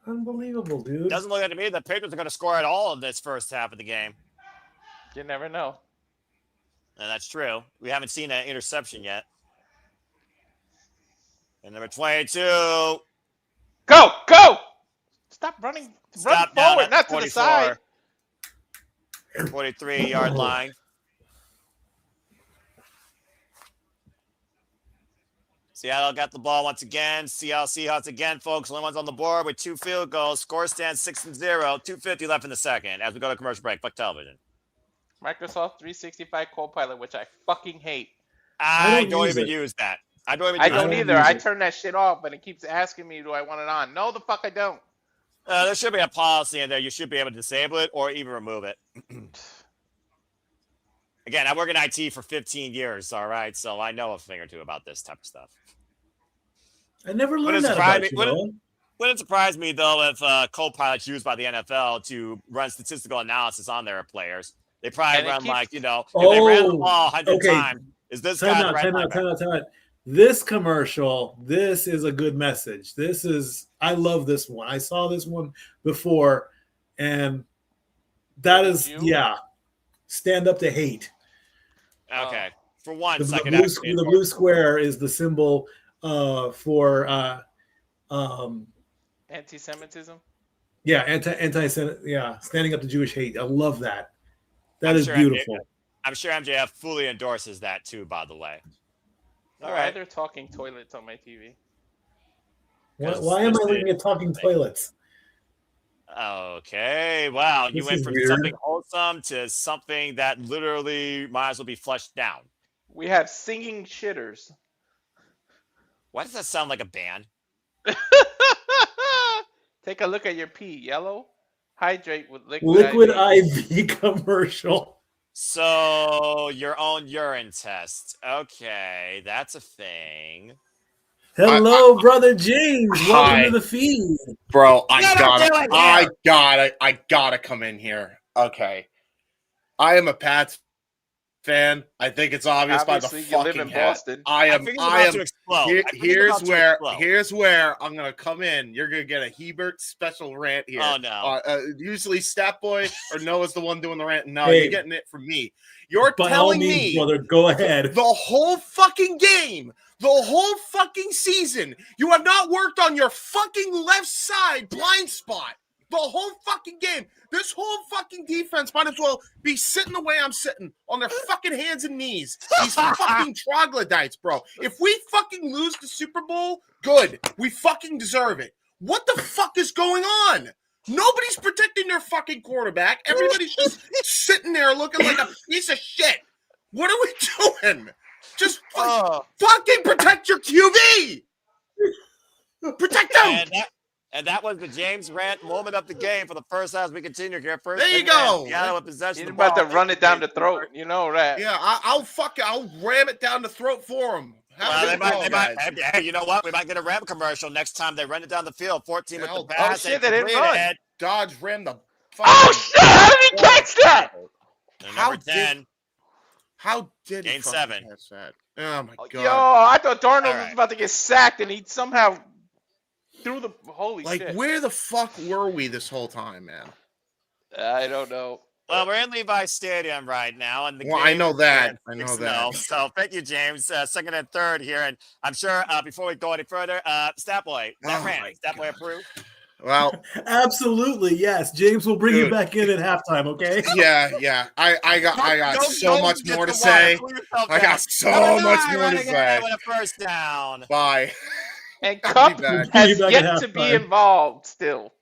Unbelievable, dude. Doesn't look like to me the Patriots are going to score at all in this first half of the game. You never know. And that's true. We haven't seen an interception yet. And number 22. Go! Stop running. Run forward, not to the side. 43-yard line. Seattle got the ball once again. Seattle Seahawks again, folks. Only one's on the board with 2 field goals. Score stands 6-0. 2:50 left in the second as we go to commercial break. Fuck television. Microsoft 365 Copilot, which I fucking hate. I don't even use that. I don't either. I turn that shit off, but it keeps asking me, do I want it on? No, the fuck I don't. There should be a policy in there. You should be able to disable it or even remove it. Again, I work in IT for 15 years, all right? So I know a thing or two about this type of stuff. I never learned that about you. Wouldn't surprise me, though, if Copilot's used by the NFL to run statistical analysis on their players. They probably run if they ran the ball 100 times. Is this guy the right time out. This commercial, this is a good message. I love this one. I saw this one before, and that is, stand up to hate. Okay. For one the second. The blue square is the symbol for anti-Semitism? Yeah, anti-Semitism. Standing up to Jewish hate. I love that. That is beautiful. I'm sure MJF fully endorses that too, by the way. All right. They're talking toilets on my TV. Why am I looking at talking toilets? Okay. Wow. You went from something wholesome to something that literally might as well be flushed down. We have singing shitters. Why does that sound like a band? Take a look at your pee. Yellow. Hydrate with liquid IV commercial. So your own urine test. Okay, that's a thing. Hello, brother James. Welcome to the feed, bro. I gotta come in here. Okay, I am a Pats fan. I think it's obvious Obviously, by the fucking live in hat. Boston. I am. Here's where I'm gonna come in. You're gonna get a Hebert special rant here. Oh no! Usually Stat Boy or Noah's the one doing the rant. No, you're getting it from me. You're telling me, brother, go ahead. The whole fucking game, the whole fucking season, you have not worked on your fucking left side blind spot. The whole fucking game. This whole fucking defense might as well be sitting the way I'm sitting on their fucking hands and knees. These fucking troglodytes, bro. If we fucking lose the Super Bowl, good. We fucking deserve it. What the fuck is going on? Nobody's protecting their fucking quarterback. Everybody's just sitting there looking like a piece of shit. What are we doing? Just fucking protect your QB. Protect them. And that was the James rant moment of the game for the first half as we continue here. There you go. Yeah, with possession. You're about to run it down the throat. You know that. Yeah, I'll ram it down the throat for them. Hey, you know what? We might get a Ram commercial next time they run it down the field. 14 with the pass. Oh, shit, they didn't run. Dodge ran the Oh, shit! How did he catch that? How did Game 7. Catch that? Oh, my God. Yo, I thought Darnold was about to get sacked, and he somehow threw the... Holy shit. Where the fuck were we this whole time, man? I don't know. Well, we're in Levi Stadium right now, and the Well, I game know is that. I at know 6-0. that. So thank you, James. Second and third here, and I'm sure before we go any further, Stat Boy, that Oh ran. my Stat Boy God. approved. Well, Absolutely, yes. James will bring you Dude. back in at halftime, okay? yeah. I got so much more to say. I got so much more to say. With a first down. Bye. And I'll Cup be back. has We'll be back yet at to be halftime. involved still.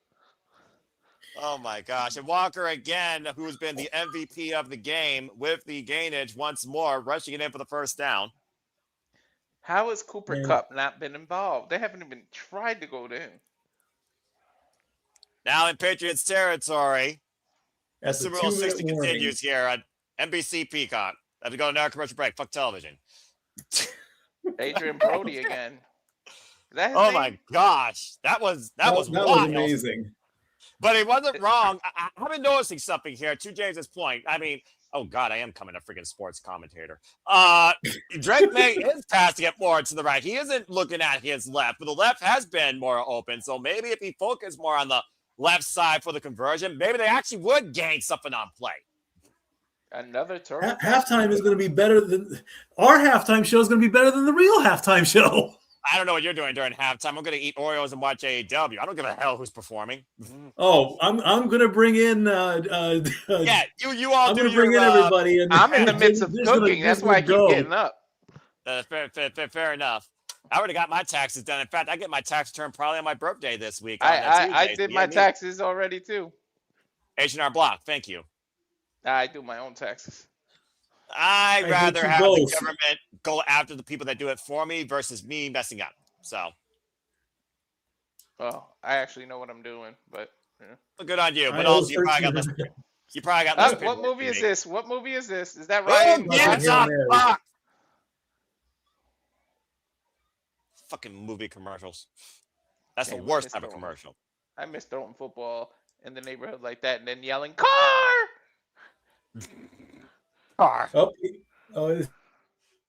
Oh my gosh. And Walker again, who's been the MVP of the game with the gainage once more, rushing it in for the first down. How has Cooper Man. Cup not been involved? They haven't even tried to go to him. Now in Patriots territory, At the Super Bowl 2-minute 60 warning. continues here on NBC Peacock. Have to go to another commercial break. Fuck television. Adrian Brody again. Is that his Oh name? my gosh. That was wild. amazing. But he wasn't wrong. I've been noticing something here to James's point. I mean, oh God, I am coming a freaking sports commentator. Drake May is passing it more to the right. He isn't looking at his left, but the left has been more open. So maybe if he focused more on the left side for the conversion, maybe they actually would gain something on play. Another turtle. Halftime is going to be better than our halftime show is going to be better than the real halftime show. I don't know what you're doing during halftime. I'm going to eat Oreos and watch AEW. I don't give a hell who's performing. Oh, I'm going to bring in. Yeah, you all I'm do going to bring your, in everybody. And I'm in the midst of there's gonna- cooking. there's That's why I gonna keep go. getting up. Fair enough. I already got my taxes done. In fact, I get my tax return probably on my birthday this week. I did my taxes already too. H&R Block. Thank you. I do my own taxes. I'd I rather hate you have the both. government go after the people that do it for me versus me messing up. So, Well, I actually know what I'm doing, but yeah. well, good on you. I But owe also, you probably got less. You probably got less. What movie is this? What movie is this? Is that Oh, Ryan? gives Hail a Mary. fuck. Fucking movie commercials. That's the Damn, worst I type of missed commercial. I miss throwing football in the neighborhood like that and then yelling car. Oh, this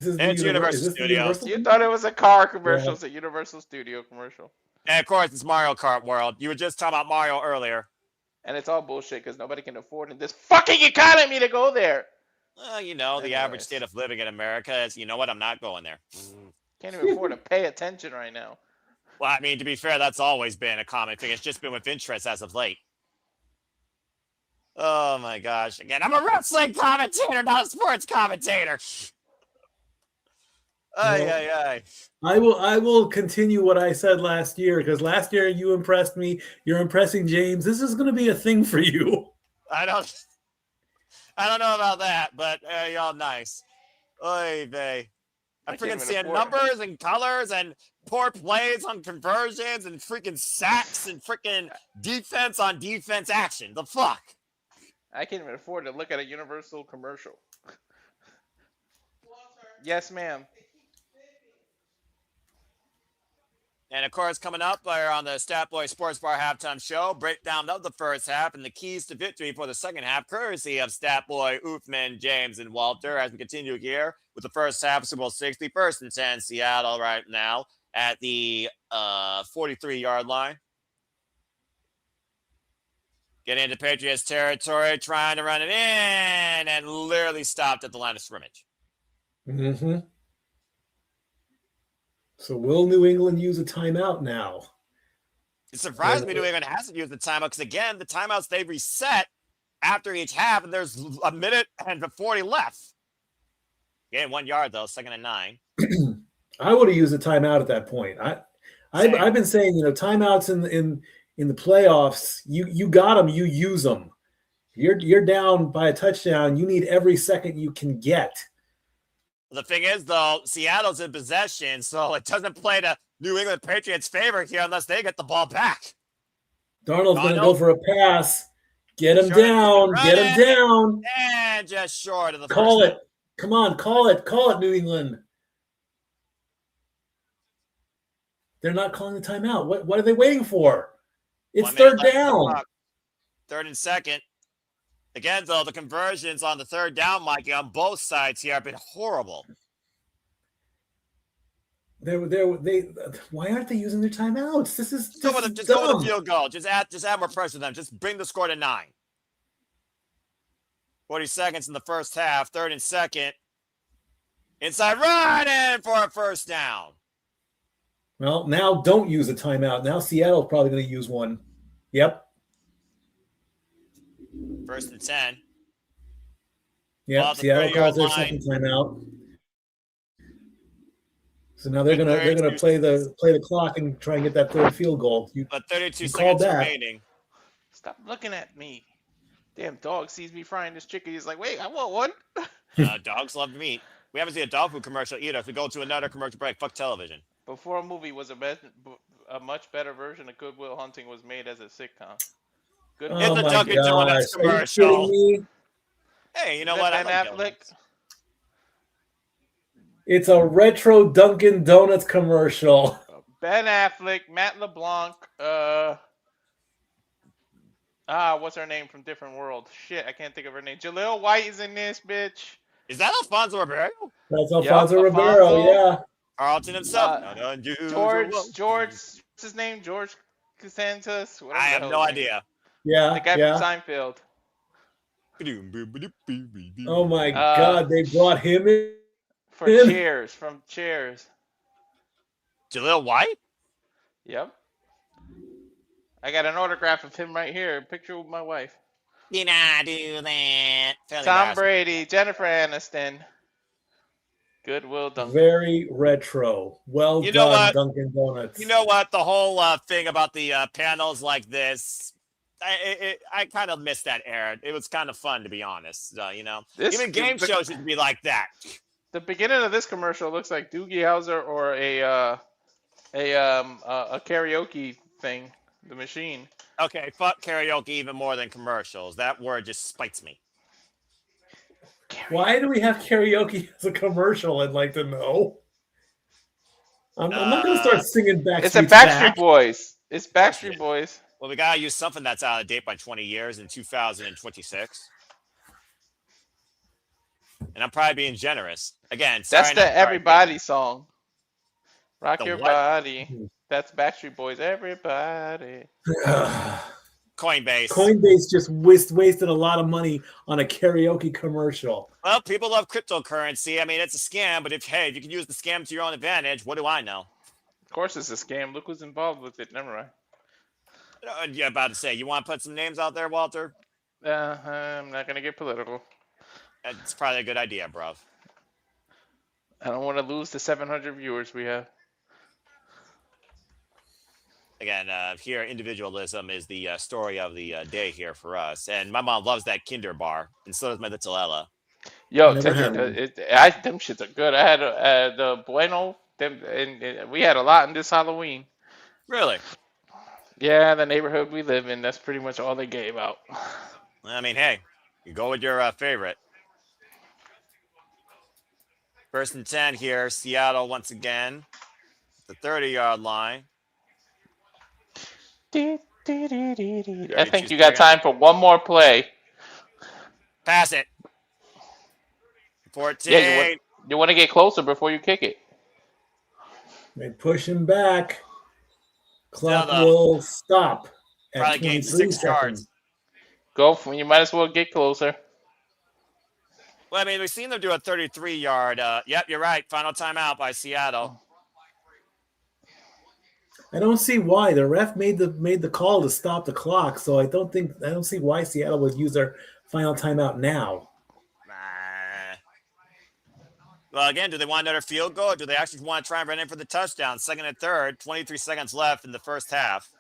is the It's Universal is this the Studios. Universal You thing? thought it was a car commercial. It's a Universal Studio commercial. And of course, it's Mario Kart World. You were just talking about Mario earlier. And it's all bullshit because nobody can afford in this fucking economy to go there. Well, you know, the average Anyways. state of living in America is, you know what, I'm not going there. Can't even afford to pay attention right now. Well, I mean, to be fair, that's always been a common thing. It's just been with interest as of late. Oh my gosh. Again, I'm a wrestling commentator, not a sports commentator. Ay. I will continue what I said last year because last year you impressed me. You're impressing James. This is going to be a thing for you. I don't know about that, but y'all nice. Oy vey. I'm I can't freaking even seeing afford- numbers and colors and poor plays on conversions and freaking sacks and freaking defense on defense action. The fuck? I can't even afford to look at a Universal commercial. Yes, ma'am. And of course, coming up on the Stat Boy Sports Bar halftime show, breakdown of the first half and the keys to victory for the second half, courtesy of Stat Boy, Uthman, James, and Walter, as we continue here with the first half of Super Bowl 60, 1st and 10, Seattle right now at the 43-yard line. Getting into Patriots territory, trying to run it in, and literally stopped at the line of scrimmage. Mm-hmm. So will New England use a timeout now? It surprised me New England hasn't used the timeout because, again, the timeouts they reset after each half, and there's a minute and 40 left. Gain 1 yard, though, 2nd and 9. I would have used a timeout at that point. I've been saying, timeouts in the playoffs, you got them, you use them. You're down by a touchdown. You need every second you can get. The thing is, though, Seattle's in possession, so it doesn't play to New England Patriots' favor here unless they get the ball back. Darnold's going to go for a pass. Get him Sure, down. Get him down. And just short of the Call first it. Come on, call it. Call it, New England. They're not calling the timeout. What are they waiting for? It's 1 minute third left on the down. clock. 3rd and 2nd. Again, though, the conversions on the 3rd down, Mikey, on both sides here have been horrible. They why aren't they using their timeouts? This is Just go with a dumb. field goal. Just add more pressure to them. Just bring the score to 9. 40 seconds in the first half, 3rd and 2nd. Inside run and for a first down. Well, now don't use a timeout. Now Seattle's probably going to use one. Yep. 1st and 10. Yep. Off the Seattle 30-yard calls their line. second timeout. So now they're gonna play the clock and try and get that third field goal. But 32 you seconds that. remaining. Stop looking at me. Damn dog sees me frying this chicken. He's like, wait, I want one. Dogs love meat. We haven't seen a dog food commercial either. If we go to another commercial break, fuck television. Before a movie was a much better version of Good Will Hunting was made as a sitcom. Good. It's a my Dunkin' gosh. Donuts Are you commercial. kidding me? Hey, you know Is what? that I Ben like Affleck? donuts. It's a retro Dunkin' Donuts commercial. Ben Affleck, Matt LeBlanc, what's her name from Different World? Shit, I can't think of her name. Jaleel White is in this bitch. Is that Alfonso Ribeiro? That's Alfonso Ribeiro, Alfonso. yeah. Carlton himself. George, what's his name? George Costanza? I have no idea. Yeah, The guy yeah. from Seinfeld. Oh my God, they brought him in. For Cheers, from Cheers. Jaleel White? Yep. I got an autograph of him right here. A picture with my wife. Did I do that? Tom Brady, Jennifer Aniston. Goodwill Duncan. Very retro. Well You know done, what? Dunkin' Donuts. You know what? The whole thing about the panels like this, I kind of missed that era. It was kind of fun, to be honest. Even game shows should be like that. The beginning of this commercial looks like Doogie Howser or a karaoke thing. The machine. Okay, fuck karaoke even more than commercials. That word just spites me. Why do we have karaoke as a commercial? I'd like to know. I'm not going to start singing Backstreet's It's a Backstreet Back. Boys. It's Backstreet Boys. Well, we gotta use something that's out of date by 20 years in 2026. And I'm probably being generous. Again, sorry, That's the Everybody song. Rock The your what? body. That's Backstreet Boys. Everybody. Coinbase. Coinbase just wasted a lot of money on a karaoke commercial. Well, people love cryptocurrency. I mean, it's a scam, but if you can use the scam to your own advantage, what do I know? Of course it's a scam. Look who's involved with it. Never mind. Yeah, about to say, you want to put some names out there, Walter? I'm not going to get political. It's probably a good idea, bruv. I don't want to lose the 700 viewers we have. Again, here, individualism is the story of the day here for us. And my mom loves that Kinder bar, and so does my little Ella. Yo, Never them had shits are good. I had the Bueno, and we had a lot in this Halloween. Really? Yeah, the neighborhood we live in, that's pretty much all they gave out. I mean, hey, you go with your favorite. 1st and 10 here. Seattle once again. The 30-yard line. I think you got time for one more play. Pass it. 14. Yeah, you want to get closer before you kick it. They push him back. Clock Now, will stop at probably gained 23 6 yards. seconds. You might as well get closer. Well, I mean, we've seen them do a 33-yard. Yep, you're right. Final timeout by Seattle. I don't see why the ref made the call to stop the clock, so I don't see why Seattle would use their final timeout now. Well, again, do they want another field goal, or do they actually want to try and run in for the touchdown? 2nd and 3rd, 23 seconds left in the first half.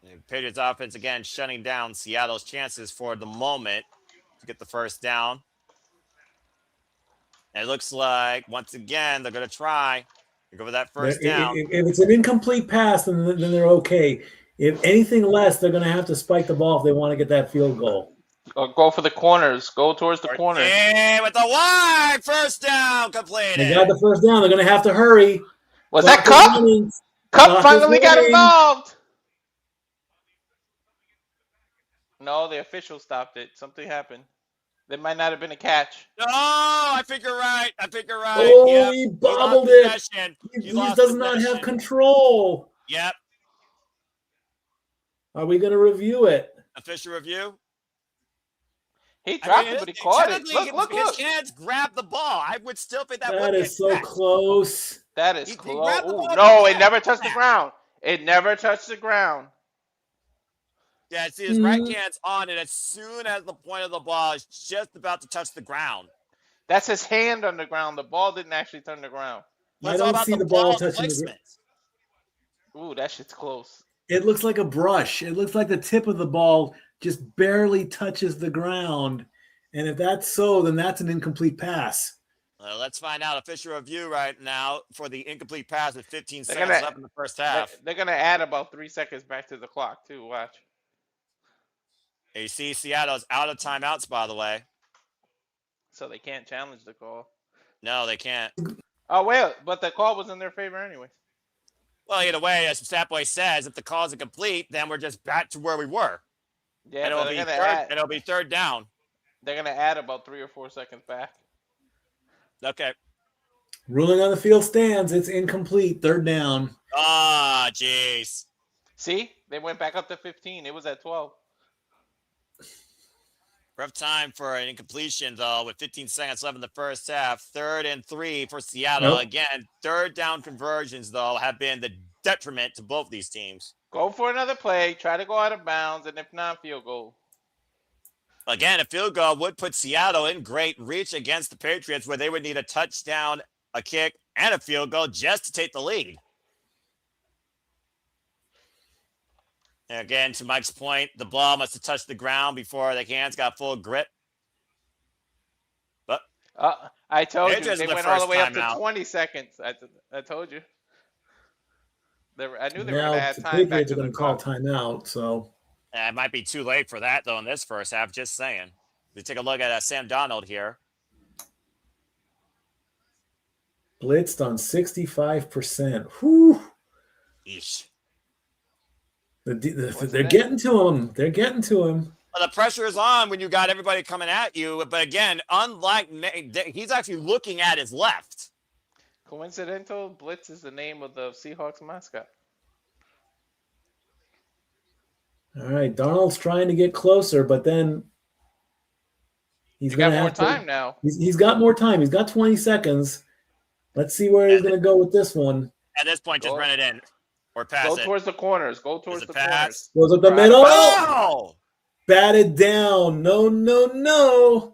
The Patriots offense again shutting down Seattle's chances for the moment to get the first down. And it looks like, once again, they're going to try to go for that first down. If it's an incomplete pass, then they're okay. If anything less, they're going to have to spike the ball if they want to get that field goal. Or go for the corners. Go towards the corners. And with the wide first down completed. They got the first down. They're going to have to hurry. Was that Cup? Cup finally got involved. No, the official stopped it. Something happened. There might not have been a catch. No, I think you're right. Oh, yep. he bobbled it. He He does not have control. Yep. Are we going to review it? Official review. He dropped it, but he caught it. Technically, Look. his hands grabbed the ball. I would still think that would That be is a so catch. close. That is He close. grabbed the Ooh, ball no, with it his never hand. touched the ground. It never touched the ground. Yeah, see, his right hand's on it as soon as the point of the ball is just about to touch the ground. That's his hand on the ground. The ball didn't actually turn the ground. I don't see the ball touching placement. Ooh, that shit's close. It looks like a brush. It looks like the tip of the ball just barely touches the ground. And if that's so, then that's an incomplete pass. Let's find out. Official review right now for the incomplete pass with 15 seconds left in the first half. They're going to add about 3 seconds back to the clock, too. Watch. You see Seattle's out of timeouts, by the way. So they can't challenge the call. No, they can't. Oh, well, but the call was in their favor anyway. Well, either way, as Satboy says, if the call is incomplete, then we're just back to where we were. Yeah, and it'll be third down. They're going to add about 3 or 4 seconds back. Okay. Ruling on the field stands. It's incomplete. Third down. Ah, jeez. See? They went back up to 15. It was at 12. Rough time for an incompletion, though, with 15 seconds left in the first half. 3rd and 3 for Seattle. Nope. Again, third down conversions, though, have been the detriment to both these teams. Go for another play. Try to go out of bounds, and if not, field goal. Again, a field goal would put Seattle in great reach against the Patriots, where they would need a touchdown, a kick, and a field goal just to take the lead. And again, to Mike's point, the ball must have touched the ground before the hands got full grip. But I told you, Patriots they are the went all the first way up time to out. 20 seconds. I told you. I knew they were Now going to add the time back Patriots to are going the to call clock. timeout. So it might be too late for that, though, in this first half. Just saying. We take a look at Sam Donald here. blitzed on 65%. Whew. Eesh. They're getting to him. They're getting to him. Well, the pressure is on when you got everybody coming at you. But again, unlike he's actually looking at his left. Coincidental? Blitz is the name of the Seahawks mascot. All right, Donald's trying to get closer, but then he's going to have more time now. He's got more time. He's got 20 seconds. Let's see where he's going to go with this one. At this point, just run it in or pass Go it. towards the corners. Go towards the corners. Goes up the middle. Oh! Batted down. No.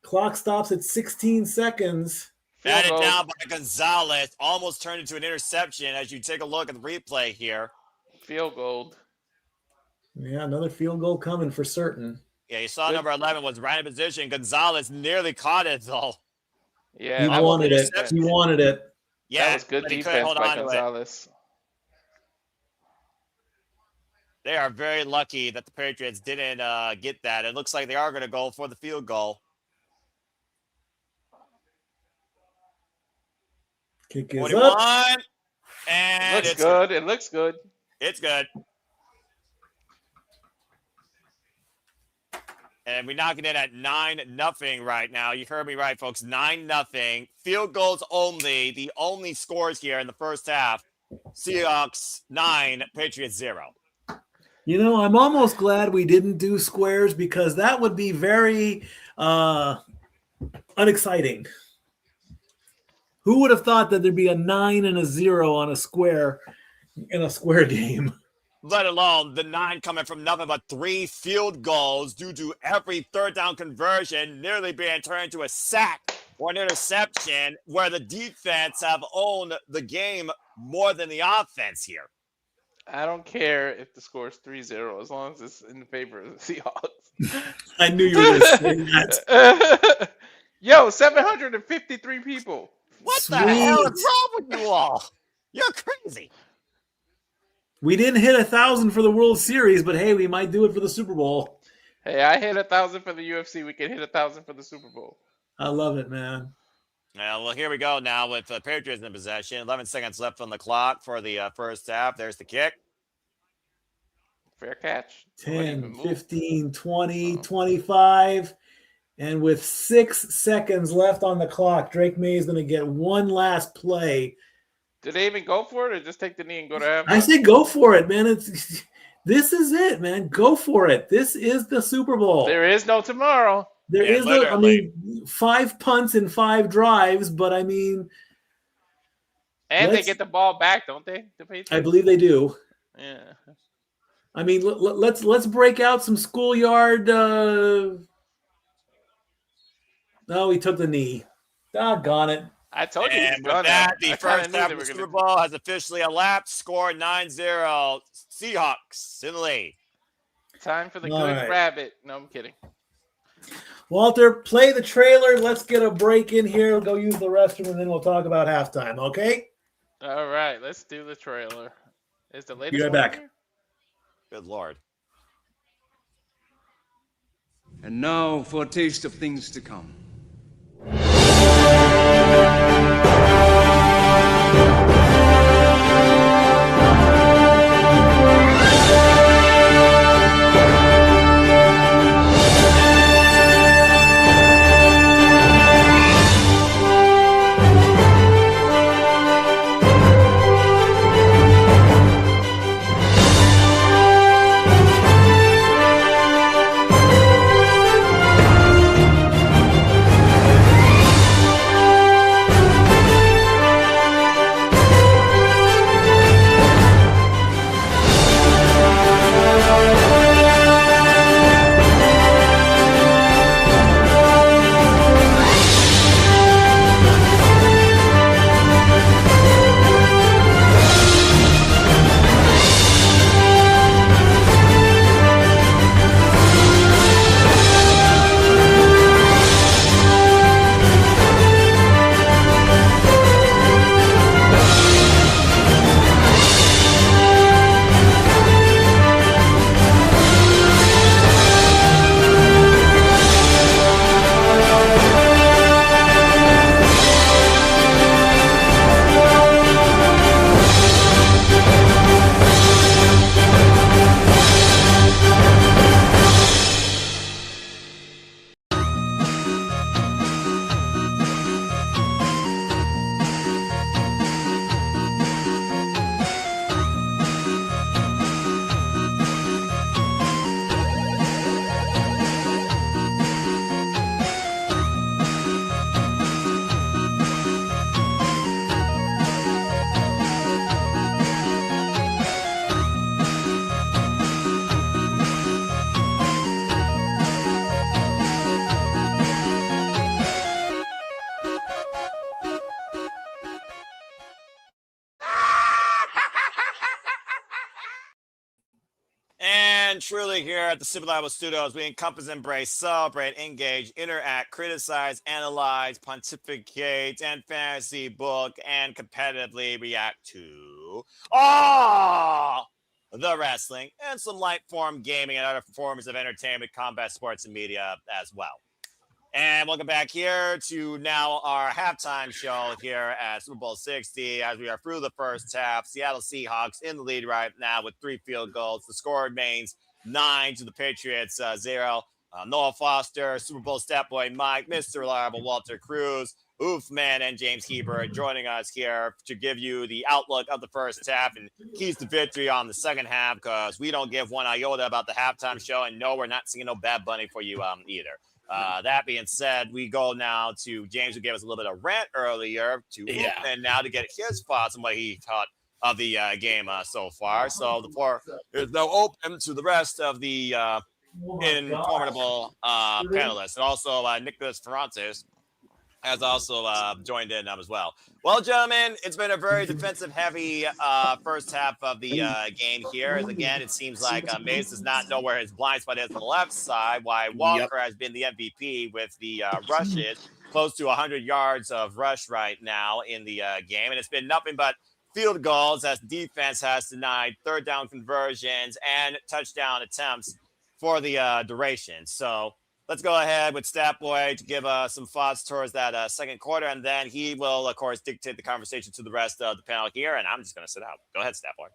Clock stops at 16 seconds. Batted down by Gonzalez. Almost turned into an interception as you take a look at the replay here. Field goal. Yeah, another field goal coming for certain. Yeah, you saw number 11 was right in position. Gonzalez nearly caught it, though. Yeah, he wanted it. He wanted it. Yeah, that was good defense by Gonzalez. They are very lucky that the Patriots didn't get that. It looks like they are going to go for the field goal. Kick is 41, up. and it looks good. It looks good. It's good. And we're knocking in at 9-0 right now. You heard me right, folks. 9-0. Field goals only. The only scores here in the first half. Seahawks 9, Patriots 0. You know, I'm almost glad we didn't do squares because that would be very unexciting. Who would have thought that there'd be a 9 and a 0 on a square in a square game? Let alone the 9 coming from nothing but 3 field goals due to every third down conversion nearly being turned into a sack or an interception where the defense have owned the game more than the offense here. I don't care if the score is 3-0 as long as it's in the favor of the Seahawks. I knew you were going to say that. Yo, 753 people. What the hell is wrong with you all? You're crazy. We didn't hit 1,000 for the World Series, but hey, we might do it for the Super Bowl. Hey, I hit 1,000 for the UFC. We can hit 1,000 for the Super Bowl. I love it, man. Well, here we go now with the Patriots in possession. 11 seconds left on the clock for the first half. There's the kick. Fair catch. 10, 15, 20, 25. And with 6 seconds left on the clock, Drake May is going to get one last play. Did they even go for it or just take the knee and go to half? I say go for it, man. This is it, man. Go for it. This is the Super Bowl. There is no tomorrow. There is no, I mean, 5 punts and 5 drives, but I mean, and they get the ball back, don't they? The Patriots? I believe they do. Yeah. I mean, let's break out some schoolyard. No, he took the knee. Doggone it. I told you. And with that, the first half of the Super Bowl has officially elapsed. Score 9-0. Seahawks in the lead. Time for the good rabbit. No, I'm kidding. Walter, play the trailer. Let's get a break in here. We'll go use the restroom, and then we'll talk about halftime, okay? All right, let's do the trailer. Is the latest Be right one back. here? Good Lord. And now for a taste of things to come. And truly here at the Super Level Studios, we encompass, embrace, celebrate, engage, interact, criticize, analyze, pontificate, and fantasy book, and competitively react to all the wrestling and some light form gaming and other forms of entertainment, combat sports, and media as well. And welcome back here to now our halftime show here at Super Bowl 60 as we are through the first half. Seattle Seahawks in the lead right now with 3 field goals. The score remains 9 to the Patriots 0. Noah Foster, Super Bowl stat boy Mike, Mr. Reliable Walter Cruz, Oof Man, and James Hebert joining us here to give you the outlook of the first half and keys to victory on the second half, because we don't give one iota about the halftime show, and no, we're not singing no Bad Bunny for you either. That being said, we go now to James, who gave us a little bit of rant earlier, and now to get his thoughts on what he thought of the game so far. So the floor is now open to the rest of the formidable panelists, and also Nicholas Ferrantes has also joined in as well. Well, gentlemen, it's been a very defensive-heavy first half of the game here. As again, it seems like Mace does not know where his blind spot is on the left side, while Walker has been the MVP with the rushes, close to 100 yards of rush right now in the game. And it's been nothing but field goals as defense has denied third down conversions and touchdown attempts for the duration. So let's go ahead with Statboy to give some thoughts towards that second quarter, and then he will, of course, dictate the conversation to the rest of the panel here, and I'm just going to sit out. Go ahead, Statboy.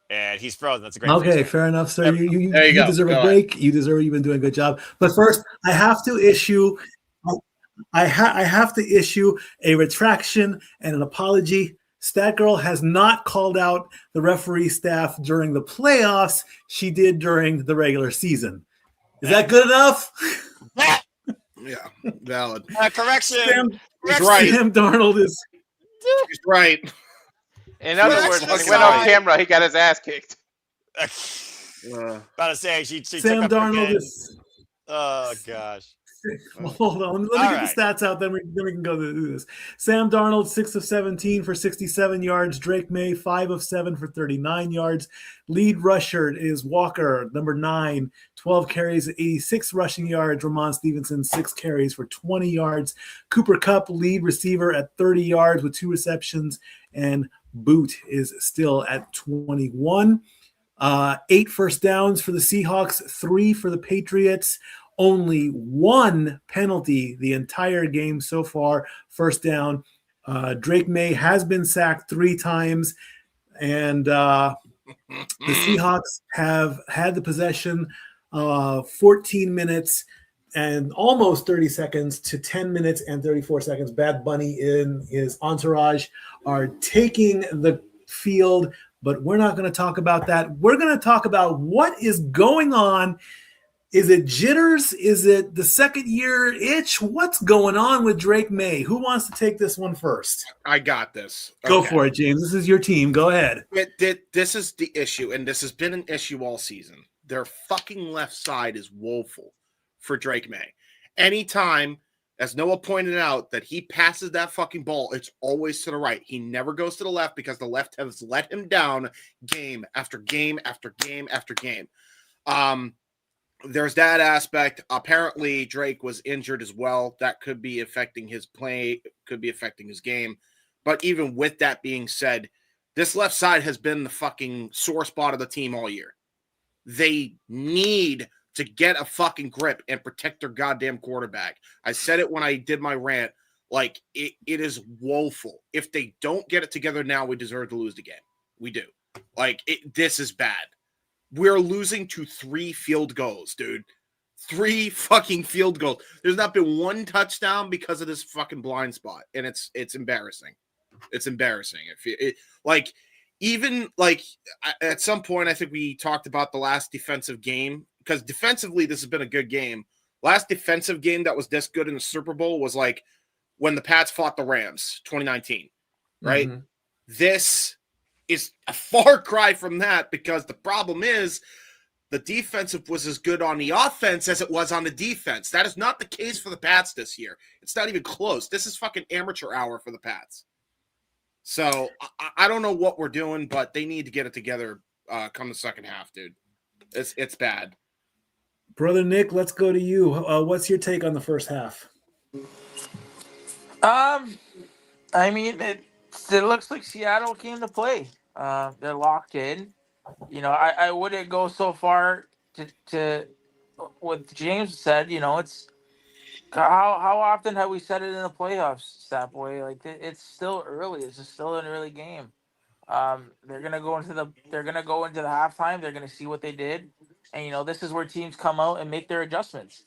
And he's frozen. That's a great Okay, fair enough, sir. You go. deserve Go a break. You deserve. You've been doing a good job. But first, I have to issue a retraction and an apology Statgirl has not called out the referee staff during the playoffs. She did during the regular season. Is that good enough? Yeah, valid. Correction. He's right. Sam Darnold is. He's right. In other words, when he went on camera, he got his ass kicked. About to say she Sam took up Darnold again. is. Oh gosh. Hold on. Let me get the stats out, then we can go through this. Sam Darnold, 6 of 17 for 67 yards. Drake May, 5 of 7 for 39 yards. Lead rusher is Walker, number 9, 12 carries, 86 rushing yards. Ramon Stevenson, 6 carries for 20 yards. Cooper Kupp, lead receiver at 30 yards with 2 receptions. And Boot is still at 21. 8 first downs for the Seahawks, 3 for the Patriots. Only 1 penalty the entire game so far. First down. Drake May has been sacked 3 times, and the Seahawks have had the possession 14 minutes and almost 30 seconds to 10 minutes and 34 seconds. Bad Bunny in his entourage are taking the field, but we're not going to talk about that. We're going to talk about what is going on. Is it jitters? Is it the second year itch? What's going on with Drake May? Who wants to take this one first? I got this. Go for it, James. This is your team. Go ahead. This is the issue, and this has been an issue all season. Their fucking left side is woeful for Drake May. Anytime, as Noah pointed out, that he passes that fucking ball, it's always to the right. He never goes to the left because the left has let him down game after game after game after game. There's that aspect. Apparently, Drake was injured as well. That could be affecting his play, could be affecting his game. But even with that being said, this left side has been the fucking sore spot of the team all year. They need to get a fucking grip and protect their goddamn quarterback. I said it when I did my rant. Like, it is woeful. If they don't get it together now, we deserve to lose the game. We do. Like, this is bad. We're losing to 3 field goals, dude. 3 fucking field goals. There's not been 1 touchdown because of this fucking blind spot, and it's embarrassing. It's embarrassing. Even at some point, I think we talked about the last defensive game, because defensively this has been a good game. Last defensive game that was this good in the Super Bowl was like when the Pats fought the Rams, 2019, right? Mm-hmm. This is a far cry from that, because the problem is the defensive was as good on the offense as it was on the defense. That is not the case for the Pats this year. It's not even close. This is fucking amateur hour for the Pats. So I don't know what we're doing, but they need to get it together come the second half, dude. It's bad. Brother Nick, let's go to you. What's your take on the first half? I mean, it looks like Seattle came to play. They're locked in. You know, I wouldn't go so far to what James said. You know, it's how often have we said it in the playoffs, Stat Boy? Like, it's still early. It's still an early game. They're gonna go into the halftime. They're gonna see what they did, and you know, this is where teams come out and make their adjustments.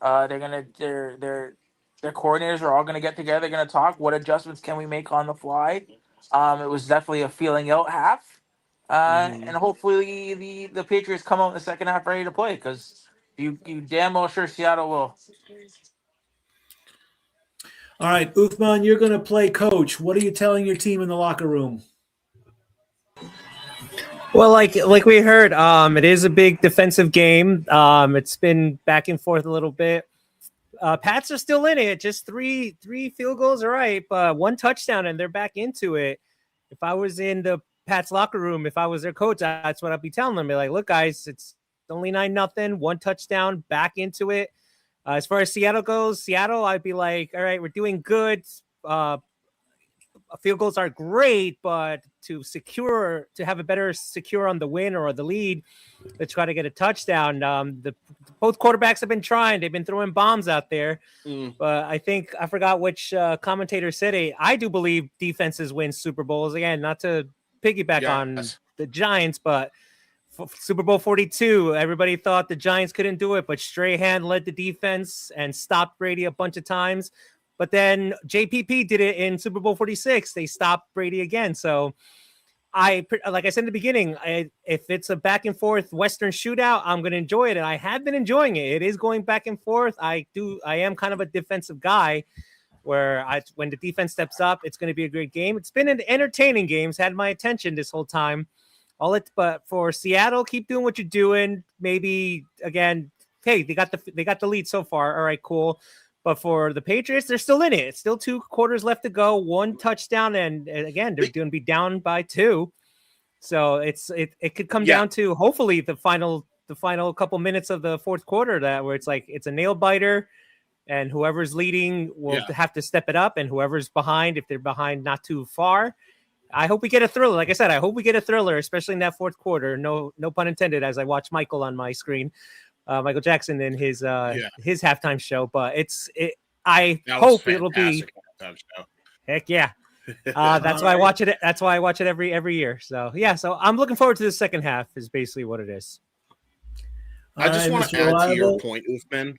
Their coordinators are all gonna get together. They're gonna talk. What adjustments can we make on the fly? It was definitely a feeling out half, and hopefully the Patriots come out in the second half ready to play, because you damn well sure Seattle will. All right, Uthman, you're going to play coach. What are you telling your team in the locker room? Well, like we heard, it is a big defensive game. It's been back and forth a little bit. Pats are still in it. Just three field goals, all right, but 1 touchdown, and they're back into it. If I was in the Pats locker room, if I was their coach, that's what I'd be telling them. Be like, look, guys, it's only 9-0, 1 touchdown, back into it. As far as Seattle goes, I'd be like, all right, we're doing good. Field goals are great, but to have a better secure on the win or the lead, let's try to get a touchdown. Both quarterbacks have been trying. They've been throwing bombs out there. But I forgot which commentator said it. I do believe defenses win Super Bowls. Again, not to piggyback on the Giants, but Super Bowl 42, everybody thought the Giants couldn't do it, but Strahan led the defense and stopped Brady a bunch of times. But then JPP did it in Super Bowl 46. They stopped Brady again. So like I said in the beginning, if it's a back and forth Western shootout, I'm going to enjoy it. And I have been enjoying it. It is going back and forth. I am kind of a defensive guy where when the defense steps up, it's going to be a great game. It's been an entertaining game. It's had my attention this whole time. But for Seattle, keep doing what you're doing. Maybe again, hey, they got the lead so far. All right, cool. But for the Patriots, they're still in it. It's still 2 quarters left to go. 1 touchdown, and again, they're going to be down by 2. So it could come down to hopefully the final couple minutes of the fourth quarter where it's like it's a nail biter, and whoever's leading will have to step it up, and whoever's behind, if they're behind not too far. I hope we get a thriller. Like I said, I hope we get a thriller, especially in that fourth quarter. No pun intended, as I watch Michael on my screen, Michael Jackson in his halftime show. But I hope it'll be. Heck yeah. That's why I watch it. That's why I watch it every year. So yeah. So I'm looking forward to the second half. Is basically what it is. I just want to add to your point, Uthman.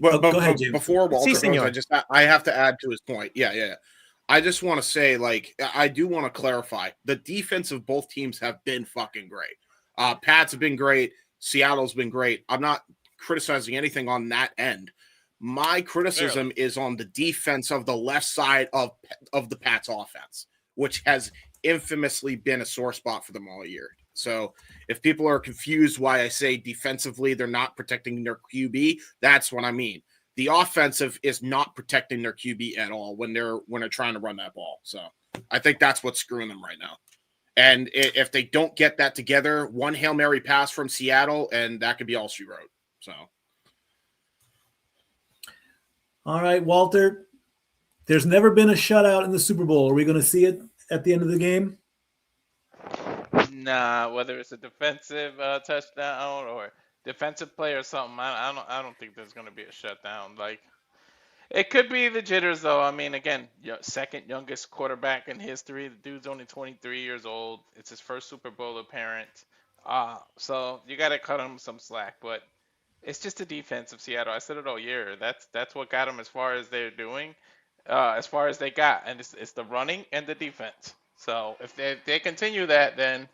But go ahead, Jim. Before Walter goes, I have to add to his point. Yeah. I just want to say, like, I do want to clarify the defense of both teams have been fucking great. Pats have been great. Seattle's been great. I'm not criticizing anything on that end. My criticism is on the defense of the left side of the Pats offense, which has infamously been a sore spot for them all year. So if people are confused why I say defensively they're not protecting their QB, that's what I mean. The offensive is not protecting their QB at all when they're trying to run that ball. So I think that's what's screwing them right now. And if they don't get that together, one Hail Mary pass from Seattle, and that could be all she wrote. So. All right, Walter, there's never been a shutout in the Super Bowl. Are we going to see it at the end of the game? Nah, whether it's a defensive touchdown or defensive play or something, I don't think there's going to be a shutdown. Like, it could be the jitters, though. I mean, again, second youngest quarterback in history. The dude's only 23 years old. It's his first Super Bowl appearance. So you got to cut him some slack. But it's just the defense of Seattle. I said it all year. That's what got them as far as they're doing, as far as they got. And it's the running and the defense. So if they continue that, then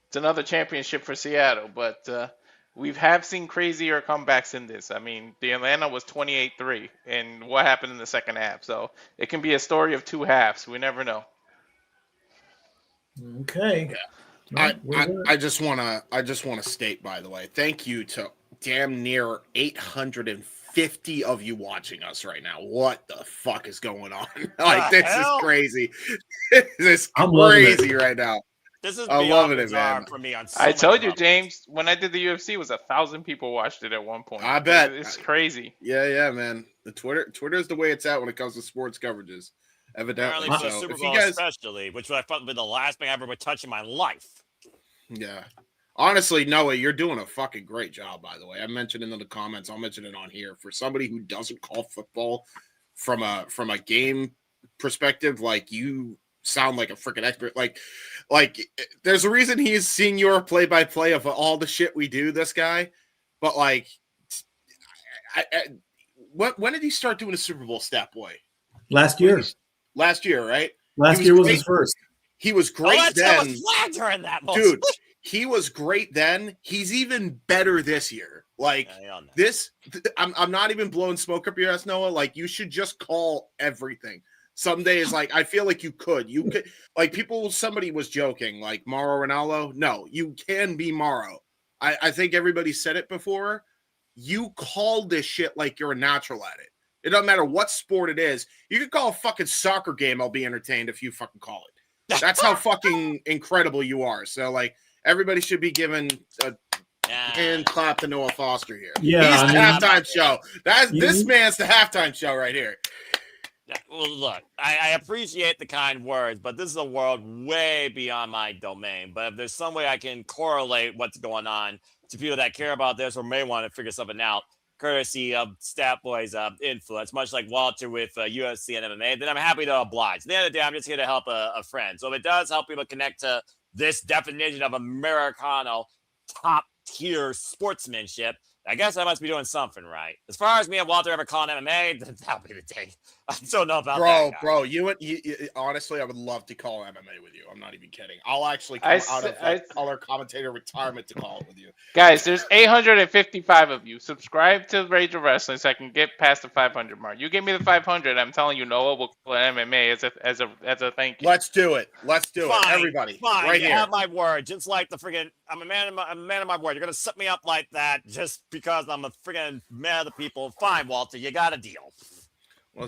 it's another championship for Seattle. But we have seen crazier comebacks in this. I mean, the Atlanta was 28-3, and what happened in the second half? So it can be a story of 2 halves. We never know. Okay. Yeah. I just want to state, by the way, thank you to damn near 850 of you watching us right now. What the fuck is going on? Like, this is crazy. This is crazy right now. This is beyond bizarre for me. I told you, James, when I did the UFC, it was 1,000 people watched it at one point. I bet. It's crazy. Yeah, man. The Twitter is the way it's at when it comes to sports coverages. Evidently. Apparently, So Super if Bowl you guys, especially, which I thought would be the last thing I ever would touch in my life. Yeah. Honestly, Noah, you're doing a fucking great job, by the way. I mentioned it in the comments. I'll mention it on here. For somebody who doesn't call football from a game perspective, like, you sound like a freaking expert. Like there's a reason he's senior play-by-play of all the shit we do, this guy. But, like, when did he start doing a Super Bowl stat boy? Last year, right? Last year was his first. He was great then. During that dude, he was great then. He's even better this year. Like, this, I'm not even blowing smoke up your ass, Noah. Like, you should just call everything. Some days, like, I feel like you could, like, somebody was joking, like, Mauro Ronaldo. No, you can be Mauro. I think everybody said it before. You call this shit like you're a natural at it. It doesn't matter what sport it is. You could call a fucking soccer game. I'll be entertained if you fucking call it. That's how fucking incredible you are. So, like, everybody should be given a hand clap to Noah Foster here. Yeah, he's the halftime show. This man's the halftime show right here. Well, look, I appreciate the kind words, but this is a world way beyond my domain. But if there's some way I can correlate what's going on to people that care about this or may want to figure something out, courtesy of Stat Boy's influence, much like Walter with UFC and MMA, then I'm happy to oblige. At the end of the day, I'm just here to help a friend. So if it does help people connect to this definition of Americano top-tier sportsmanship, I guess I must be doing something right. As far as me and Walter ever calling MMA, that'll be the day. I don't know about that, guy. Bro, you honestly, I would love to call MMA with you. I'm not even kidding. I'll actually come out of color commentator retirement to call it with you. Guys, there's 855 of you. Subscribe to Rage of Wrestling so I can get past the 500 mark. You give me the 500, I'm telling you, Noah will call it MMA as a thank you. Let's do it. Let's do it, everybody. Fine, right you here. have my word. Just like the friggin', I'm a man of my word. You're gonna set me up like that just because I'm a friggin' man of the people. Fine, Walter, you got a deal.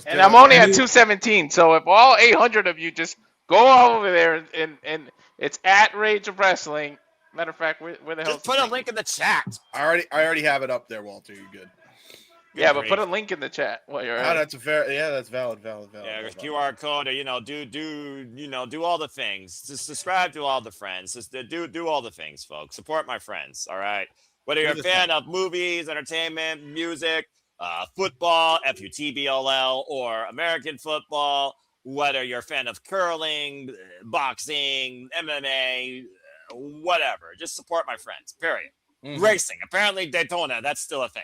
And I'm only at 217, so if all 800 of you just go over there and it's at Rage of Wrestling. Matter of fact, where the hell? Just put a link in the chat. I already have it up there, Walter. You're good. Yeah, but put a link in the chat while you're at it. That's valid. Yeah, QR code, or do all the things. Just subscribe to all the friends. Just do all the things, folks. Support my friends. All right. Whether you're a fan of movies, entertainment, music, football, FUTBOL, or American football, whether you're a fan of curling, boxing, MMA, whatever, just support my friends. Period. Mm-hmm. Racing, apparently Daytona, that's still a thing.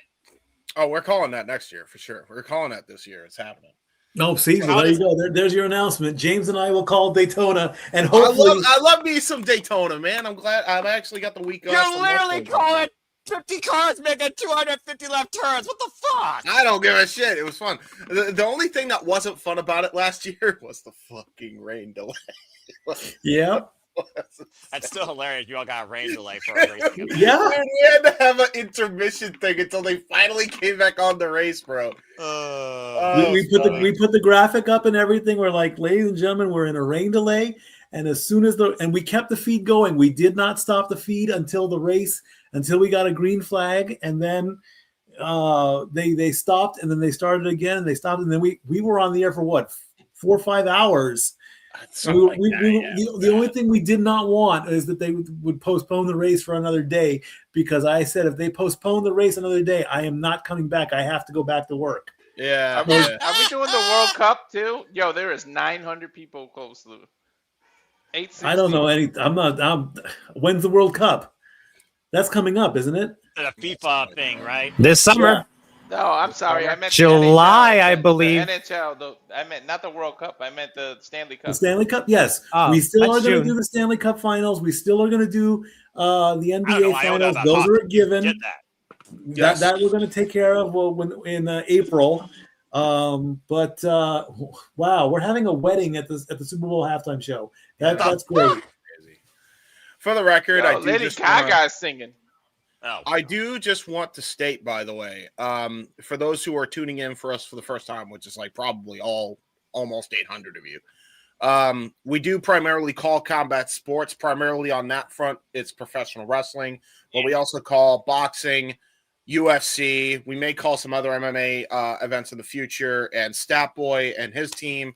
Oh, we're calling that next year for sure. We're calling that this year. It's happening. No, see, so there you go. There's your announcement. James and I will call Daytona, and hopefully, I love me some Daytona, man. I'm glad I've actually got the week off. You're literally calling 50 cars making 250 left turns. What the fuck? I don't give a shit. It was fun. The only thing that wasn't fun about it last year was the fucking rain delay. Yeah. That's still hilarious. You all got a rain delay for a race. Yeah. Dude, we had to have an intermission thing until they finally came back on the race, bro. We put the graphic up and everything. We're like, ladies and gentlemen, we're in a rain delay. And as soon as we kept the feed going, we did not stop the feed until the race, until we got a green flag. And then they stopped, and then they started again, and they stopped. And then we were on the air for what, 4 or 5 hours. The only thing we did not want is that they would postpone the race for another day, because I said if they postpone the race another day, I am not coming back. I have to go back to work. Yeah. Are we doing the World Cup too? Yo, there is 900 people close to 860. I don't know any. When's the World Cup? That's coming up, isn't it? The FIFA thing, right? This summer. Yeah. No, I'm sorry. I meant July, NHL, I believe. The NHL. I meant not the World Cup. I meant the Stanley Cup. The Stanley Cup, yes. We still are going to do the Stanley Cup finals. We still are going to do the NBA finals. Those are a given. That we're going to take care of in April. But wow, we're having a wedding at the Super Bowl halftime show. That's great. For the record, I do Lady Gaga's singing. Oh, I do just want to state, by the way, for those who are tuning in for us for the first time, which is like probably almost 800 of you, we do primarily call combat sports. Primarily on that front, it's professional wrestling, but we also call boxing, UFC. We may call some other MMA events in the future, and Statboy and his team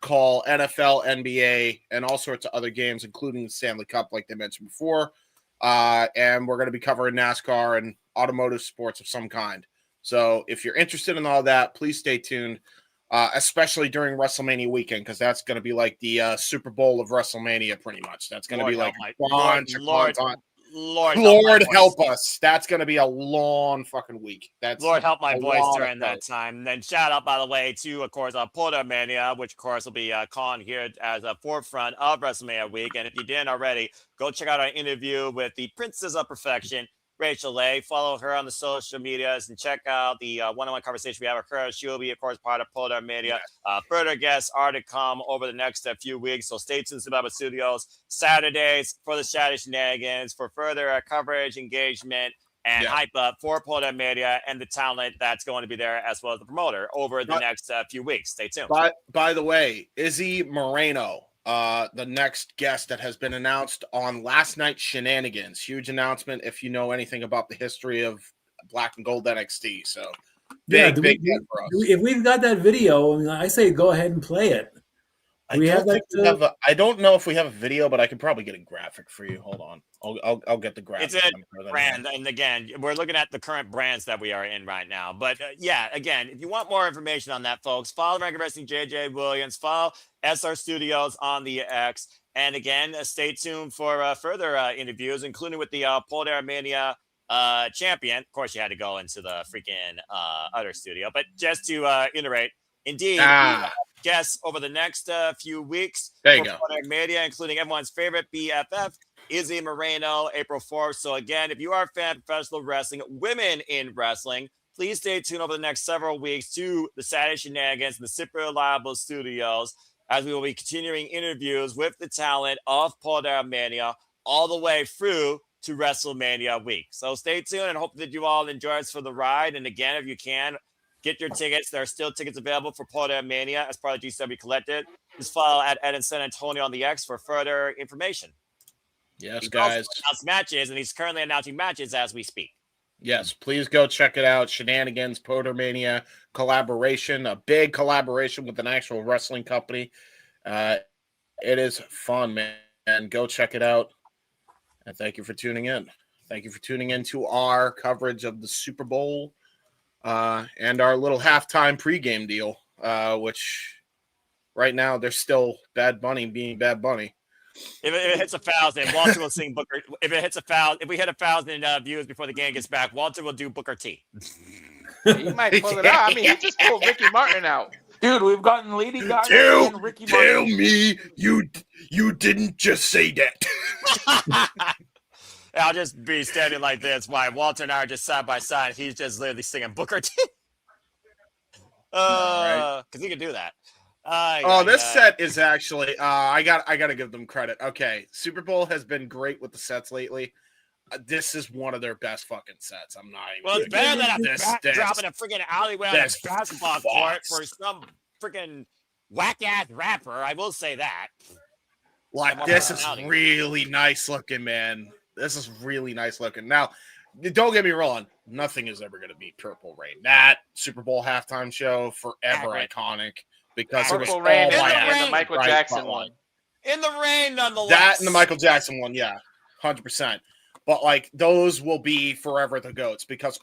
call NFL, NBA, and all sorts of other games, including the Stanley Cup, like they mentioned before. And we're going to be covering NASCAR and automotive sports of some kind. So if you're interested in all that, please stay tuned, especially during WrestleMania weekend, because that's going to be like the Super Bowl of WrestleMania, pretty much. That's going to be like Lord help us. That's going to be a long fucking week. That's Lord help my voice during that time. And then shout out, by the way, to, of course, Porter Mania, which, of course, will be calling here as a forefront of WrestleMania week. And if you didn't already, go check out our interview with the Princess of Perfection, Rachel Lay. Follow her on the social medias and check out the one-on-one conversation we have with her. She'll be, of course, part of Porter Mania. Further guests are to come over the next few weeks. So stay tuned to Baba Studios Saturdays for the Shadow Shenanigans, for further coverage, engagement, and hype up for Porter Mania and the talent that's going to be there, as well as the promoter over the next few weeks. Stay tuned. By the way, Izzy Moreno, the next guest that has been announced on last night's Shenanigans. Huge announcement if you know anything about the history of Black and Gold NXT. So big for us. If we've got that video, I say go ahead and play it. I don't know if we have a video, but I could probably get a graphic for you. Hold on. I'll get the graphic. It's a brand. And again, we're looking at the current brands that we are in right now. But again, if you want more information on that, folks, follow Rankin Wrestling JJ Williams, follow SR Studios on the X. And again, stay tuned for further interviews, including with the Porter Mania champion. Of course, you had to go into the freaking other studio. But just to iterate, indeed, we have guests over the next few weeks. There you go. Media, including everyone's favorite BFF, Izzy Moreno, April 4th. So again, if you are a fan of professional wrestling, women in wrestling, please stay tuned over the next several weeks to the Saturday Shenanigans in the Super Reliable Studios, as we will be continuing interviews with the talent of Paul Mania all the way through to WrestleMania week. So stay tuned and hope that you all enjoy us for the ride. And again, if you can, get your tickets. There are still tickets available for Paul Mania as part of GCW Collected. Just follow at Ed in San Antonio on the X for further information. Yes, he guys. Announced matches, and he's currently announcing matches as we speak. Yes, please go check it out. Shenanigans, Podermania collaboration, a big collaboration with an actual wrestling company. It is fun, man. And go check it out. And thank you for tuning in. Thank you for tuning in to our coverage of the Super Bowl and our little halftime pregame deal, which right now there's still Bad Bunny being Bad Bunny. If it hits 1,000, Walter will sing Booker. If we hit 1,000 views before the game gets back, Walter will do Booker T. He might pull it out. I mean, he just pulled Ricky Martin out. Dude, we've gotten Lady Gaga and Ricky Martin. Tell me you didn't just say that. I'll just be standing like this while Walter and I are just side by side. He's just literally singing Booker T. Because he can do that. This set is actually I gotta give them credit. Okay, Super Bowl has been great with the sets lately. This is one of their best fucking sets. I'm not even. Well, it's better than dropping a freaking alleyway on a basketball court for some freaking whack ass rapper. I will say that. Like, this is really nice looking, man. This is really nice looking. Now, don't get me wrong. Nothing is ever going to beat Purple Rain. That Super Bowl halftime show, forever iconic. Because it was all Rain by the Michael Jackson one. In the rain, nonetheless. That and the Michael Jackson one, yeah, 100%. But like those will be forever the GOATs because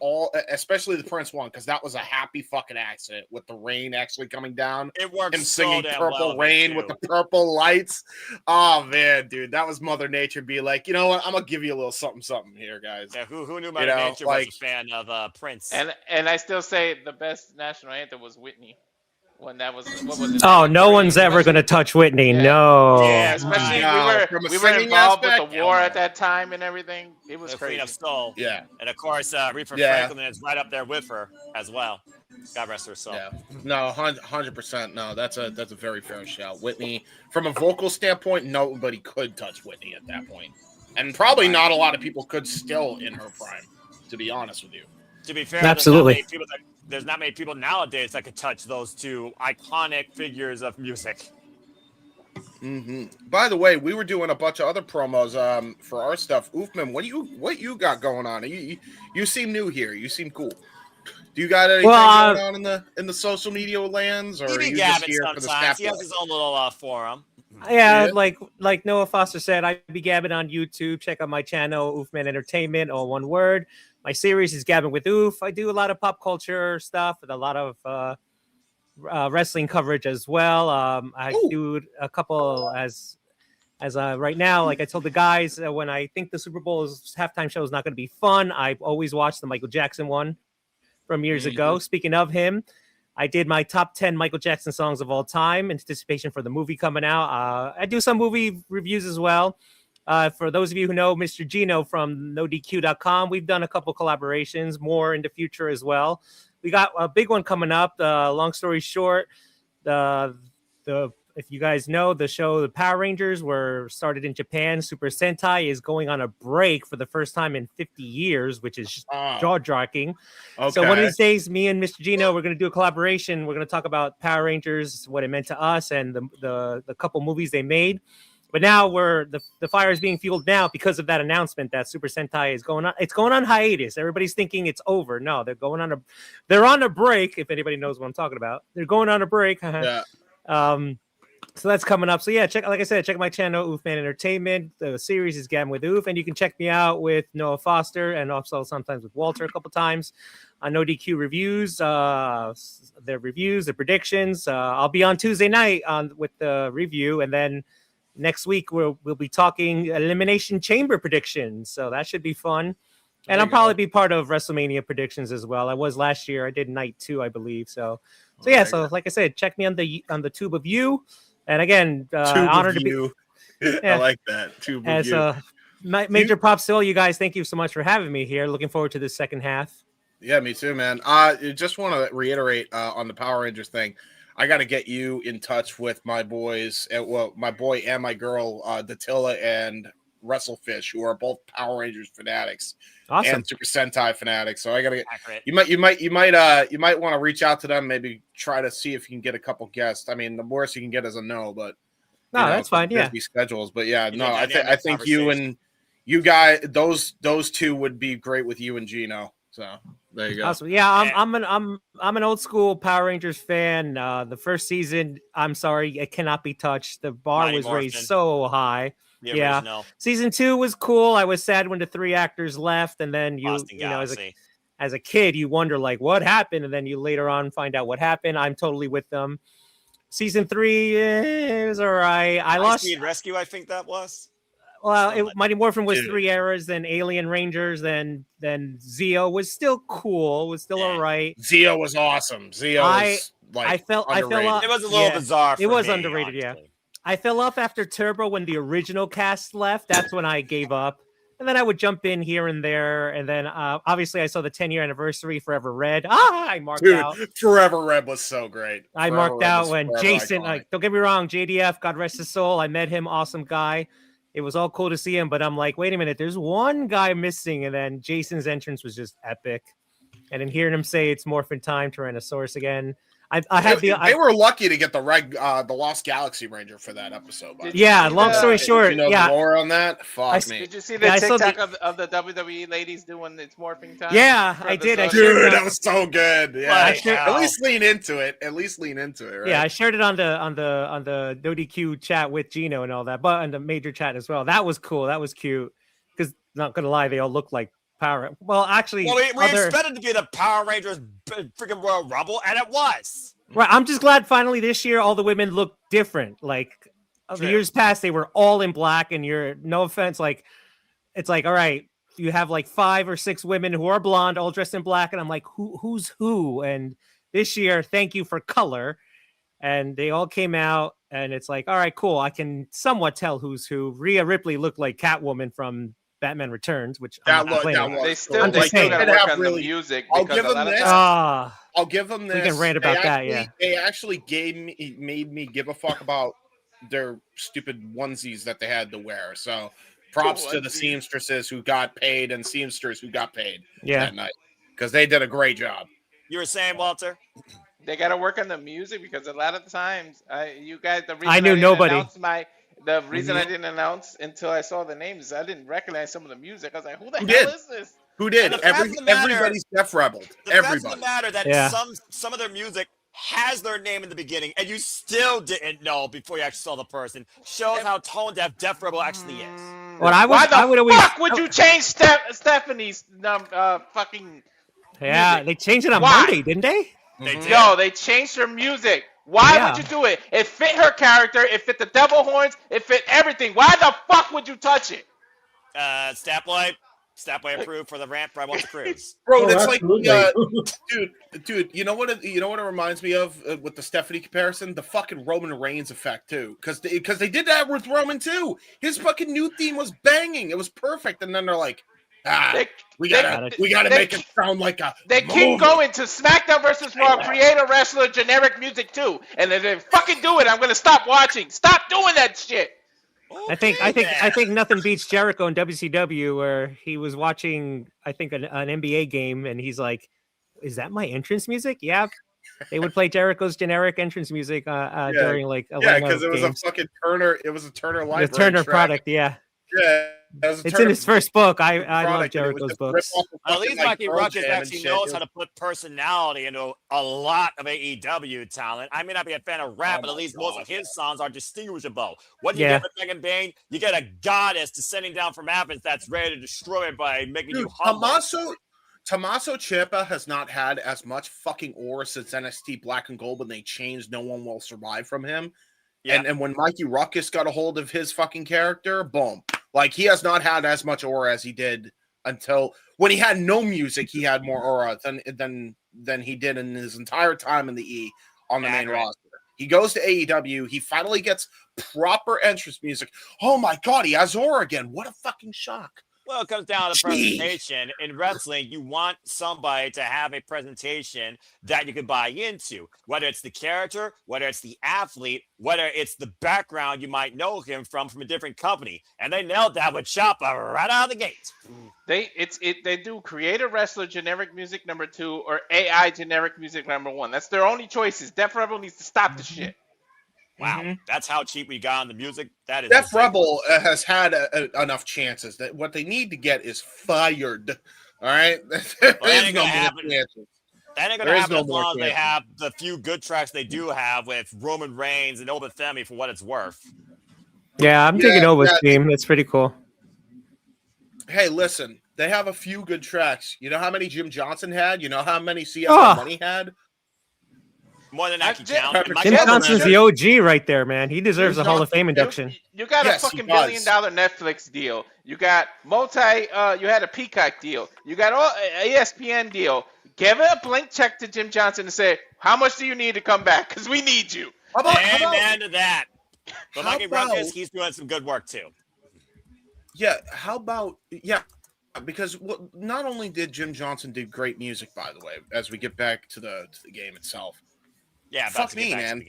especially the Prince one, because that was a happy fucking accident with the rain actually coming down. It works. Him singing so Purple Rain with the purple lights. Oh man, dude, that was Mother Nature be like, you know what? I'm gonna give you a little something here, guys. Yeah, who knew Mother Nature was a fan of Prince? And I still say the best national anthem was Whitney. When that was, what was it? Oh, no one's ever going to touch Whitney. Yeah. No. Yeah, especially we were involved with the war at that time and everything. It was crazy. Queen of Soul. Yeah. And of course, Aretha Franklin is right up there with her as well. God rest her soul. Yeah. No, 100%. No, that's a very fair shout. Whitney, from a vocal standpoint, nobody could touch Whitney at that point. And probably not a lot of people could still in her prime, to be honest with you. To be fair, absolutely. There's not many people nowadays that could touch those two iconic figures of music. Mm-hmm. By the way, we were doing a bunch of other promos for our stuff. Oofman, what you got going on? You seem new here. You seem cool. Do you got anything going on in the social media lands, or are you just here for the snap? He has his own little forum. Yeah, like Noah Foster said, I be gabbing on YouTube. Check out my channel, Oofman Entertainment, all one word. My series is Gabbing with Oof. I do a lot of pop culture stuff and a lot of wrestling coverage as well. I do a couple as right now. Like I told the guys, when I think the Super Bowl's halftime show is not going to be fun, I always watch the Michael Jackson one from years ago. Speaking of him, I did my top 10 Michael Jackson songs of all time in anticipation for the movie coming out. I do some movie reviews as well. For those of you who know Mr. Gino from NoDQ.com, we've done a couple collaborations, more in the future as well. We got a big one coming up. Long story short, if you guys know, the show, the Power Rangers were started in Japan. Super Sentai is going on a break for the first time in 50 years, which is jaw-dropping. Okay. So one of these days, me and Mr. Gino, we're going to do a collaboration. We're going to talk about Power Rangers, what it meant to us, and the couple movies they made. But now the fire is being fueled now because of that announcement that Super Sentai is going on. It's going on hiatus. Everybody's thinking it's over. No, they're on a break. If anybody knows what I'm talking about, they're going on a break. Yeah. So that's coming up. So yeah, check my channel, Oofman Entertainment. The series is Gabbing with Oof, and you can check me out with Noah Foster and also sometimes with Walter a couple times on No DQ reviews. Their reviews, the predictions. I'll be on Tuesday night with the review, and then next week we'll be talking Elimination Chamber predictions. So that should be fun. And I'll probably be part of WrestleMania predictions as well. I was last year. I did night 2, I believe. So yeah. So like I said, check me on the Tube of You. And again, honored to be. I like that. Tube of You. Major props to all you guys. Thank you so much for having me here. Looking forward to the second half. Yeah, me too, man. Just want to reiterate on the Power Rangers thing. I got to get you in touch with my boys, my boy and my girl, Datilla and Wrestlefish, who are both Power Rangers fanatics. Awesome. And Super Sentai fanatics. So I gotta get you might want to reach out to them, maybe try to see if you can get a couple guests. I mean, the worst you can get is a no, but that's fine. Yeah, busy schedules, but yeah, no, I think you guys, those two would be great with you and Gino. So there you go. Awesome. Yeah, I'm an old school Power Rangers fan. The first season, I'm sorry, it cannot be touched. The bar was raised so high. Yeah, season 2 was cool. I was sad when the 3 actors left, and then you know, as a kid, you wonder like what happened, and then you later on find out what happened. I'm totally with them. Season 3 is all right. I lost Speed Rescue. I think that was. Well, Mighty Morphin was 3 eras, then Alien Rangers, then Zeo was still cool, was still all right. Zeo was awesome. Zeo was like I fell off. It was a little bizarre. It was underrated. Yeah. I fell off after Turbo when the original cast left. That's when I gave up. And then I would jump in here and there. And then obviously I saw the 10-year anniversary, Forever Red. I marked out. Forever Red was so great. I marked out when Jason, don't get me wrong, JDF, God rest his soul. I met him, awesome guy. It was all cool to see him, but I'm like, wait a minute, there's one guy missing. And then Jason's entrance was just epic. And then hearing him say it's Morphin Time, Tyrannosaurus again. They were lucky to get the Lost Galaxy Ranger for that episode. Long story short, the lore on that. Fuck me. Did you see the TikTok of the WWE ladies doing It's Morphing Time? Yeah, I did. Dude, that was so good. Yeah, at least lean into it. Right? Yeah, I shared it on the NoDQ chat with Gino and all that, but on the major chat as well. That was cool. That was cute. Because not gonna lie, they all look like Power. Well, actually, we expected to be the Power Rangers freaking Royal Rumble, and it was. Right. I'm just glad finally this year all the women look different. Like the years past, they were all in black, and no offense, like it's like, all right, you have like 5 or 6 women who are blonde, all dressed in black, and I'm like, who's who? And this year, thank you for color. And they all came out, and it's like, all right, cool. I can somewhat tell who's who. Rhea Ripley looked like Catwoman from Batman Returns, which they still got to work on the music. I'll give them this. I'll give them this. We can rant about that. Yeah, they actually made me give a fuck about their stupid onesies that they had to wear. So props to the seamstresses who got paid and seamsters who got paid that night, because they did a great job. You were saying, Walter? They got to work on the music, because a lot of the times, the reason I knew nobody. The reason I didn't announce until I saw the names, I didn't recognize some of the music. I was like, who the hell is this? Who did? Everybody's Def Rebel. Everybody. The fact of the matter that some of their music has their name in the beginning, and you still didn't know before you actually saw the person, shows how tone deaf Def Rebel actually is. Why the fuck would you change Stephanie's fucking music? They changed it on Monday, didn't they? They did. No, they changed her music. Why would you do it? It fit her character. It fit the devil horns. It fit everything. Why the fuck would you touch it? Statboy approved for the rant by Walter Cruz. Bro, that's like, dude. You know what it reminds me of with the Stephanie comparison? The fucking Roman Reigns effect too, because they did that with Roman too. His fucking new theme was banging. It was perfect, and then they're like, we gotta make it sound like a. They keep going to SmackDown versus Raw, create a wrestler generic music too, and if they fucking do it, I'm gonna stop watching. Stop doing that shit. Okay, I think nothing beats Jericho in WCW, where he was watching, I think, an NBA game, and he's like, "Is that my entrance music?" Yeah. They would play Jericho's generic entrance music during like because it was a fucking Turner. It was a Turner library. The Turner product, yeah. Yeah. It's in his first book. I love Jericho's books. At least Mikey Ruckus actually knows how to put personality into a lot of AEW talent. I may not be a fan of rap, but at least most of his songs are distinguishable. What do you get with Megan Bain? You get a goddess descending down from heavens that's ready to destroy it by making you humble. Tommaso Ciampa has not had as much fucking aura since NXT Black and Gold when they changed No One Will Survive from him. Yeah. And when Mikey Ruckus got a hold of his fucking character, boom. Like, he has not had as much aura as he did until when he had no music, he had more aura than he did in his entire time in the E on the main roster. He goes to AEW. He finally gets proper entrance music. Oh my God, he has aura again. What a fucking shock. Well, it comes down to presentation. In wrestling, you want somebody to have a presentation that you can buy into, whether it's the character, whether it's the athlete, whether it's the background you might know him from a different company. And they nailed that with Ciampa right out of the gate. They do creative wrestler generic music number 2 or AI generic music number 1. That's their only choices. Def Rebel needs to stop the shit. Wow, that's how cheap we got on the music. That is Def Rebel has had enough chances. That what they need to get is fired. All right, there is no more chances. That ain't gonna happen as long as they have the few good tracks they do have with Roman Reigns and Oba Femi for what it's worth. Yeah, I'm taking Oba's team. That's pretty cool. Hey, listen, they have a few good tracks. You know how many Jim Johnson had? You know how many CFL Money had? More than I can count. Jim Johnson's the OG right there, man. He deserves a Hall of Fame induction. You got a fucking $1 billion Netflix deal. You got you had a Peacock deal. You got ESPN deal. Give a blank check to Jim Johnson and say, how much do you need to come back? Because we need you. Amen to that. But Mikey Ruckus, he's doing some good work too. Yeah, how about because not only did Jim Johnson do great music, by the way, as we get back to the game itself. Yeah, fuck me, man.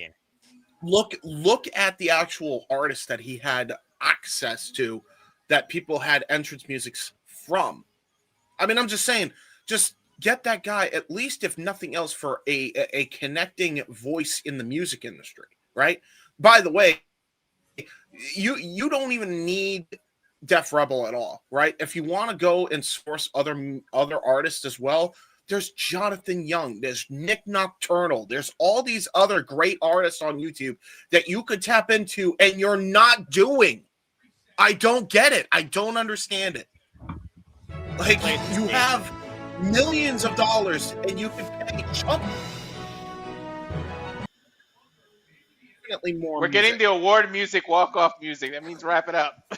Look at the actual artists that he had access to, that people had entrance musics from. I mean, I'm just saying, just get that guy, at least if nothing else, for a connecting voice in the music industry, right? By the way, you don't even need Def Rebel at all, right? If you want to go and source other artists as well, there's Jonathan Young, there's Nick Nocturnal, there's all these other great artists on YouTube that you could tap into, and you're not doing. I don't get it. I don't understand it. Like, you have millions of dollars and you can pay Chump. More. We're getting the award music, walk-off music. That means wrap it up.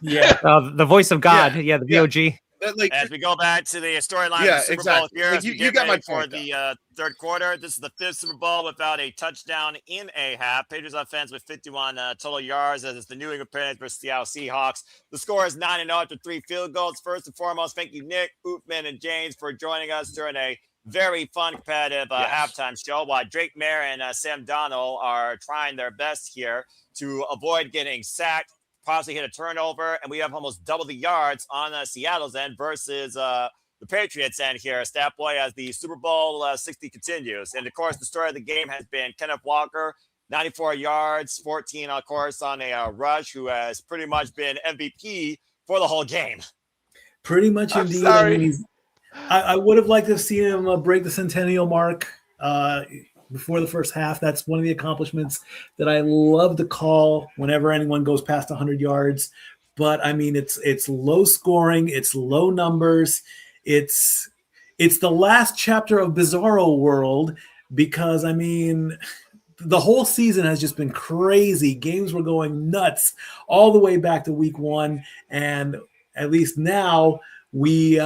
Yeah, the voice of God. Yeah, the VOG. Like, as we go back to the storyline of the Super Bowl here, like you got my point for the third quarter. This is the 5th Super Bowl without a touchdown in a half. Patriots offense with 51 total yards as it's the New England Patriots versus Seattle Seahawks. The score is 9-0 after 3 field goals. First and foremost, thank you, Nick, Oopman, and James for joining us during a very fun, competitive halftime show, while Drake Mayer and Sam Donald are trying their best here to avoid getting sacked, possibly hit a turnover, and we have almost double the yards on Seattle's end versus the Patriots end here. Stat Boy, as the Super Bowl 60 continues. And, of course, the story of the game has been Kenneth Walker, 94 yards, 14, of course, on a rush, who has pretty much been MVP for the whole game. Pretty much, indeed. Sorry. I mean, I would have liked to have seen him break the centennial mark before the first half. That's one of the accomplishments that I love to call whenever anyone goes past 100 yards. But I mean, it's low scoring, it's low numbers, it's the last chapter of Bizarro World, because I mean, the whole season has just been crazy. Games were going nuts all the way back to week 1, and at least now we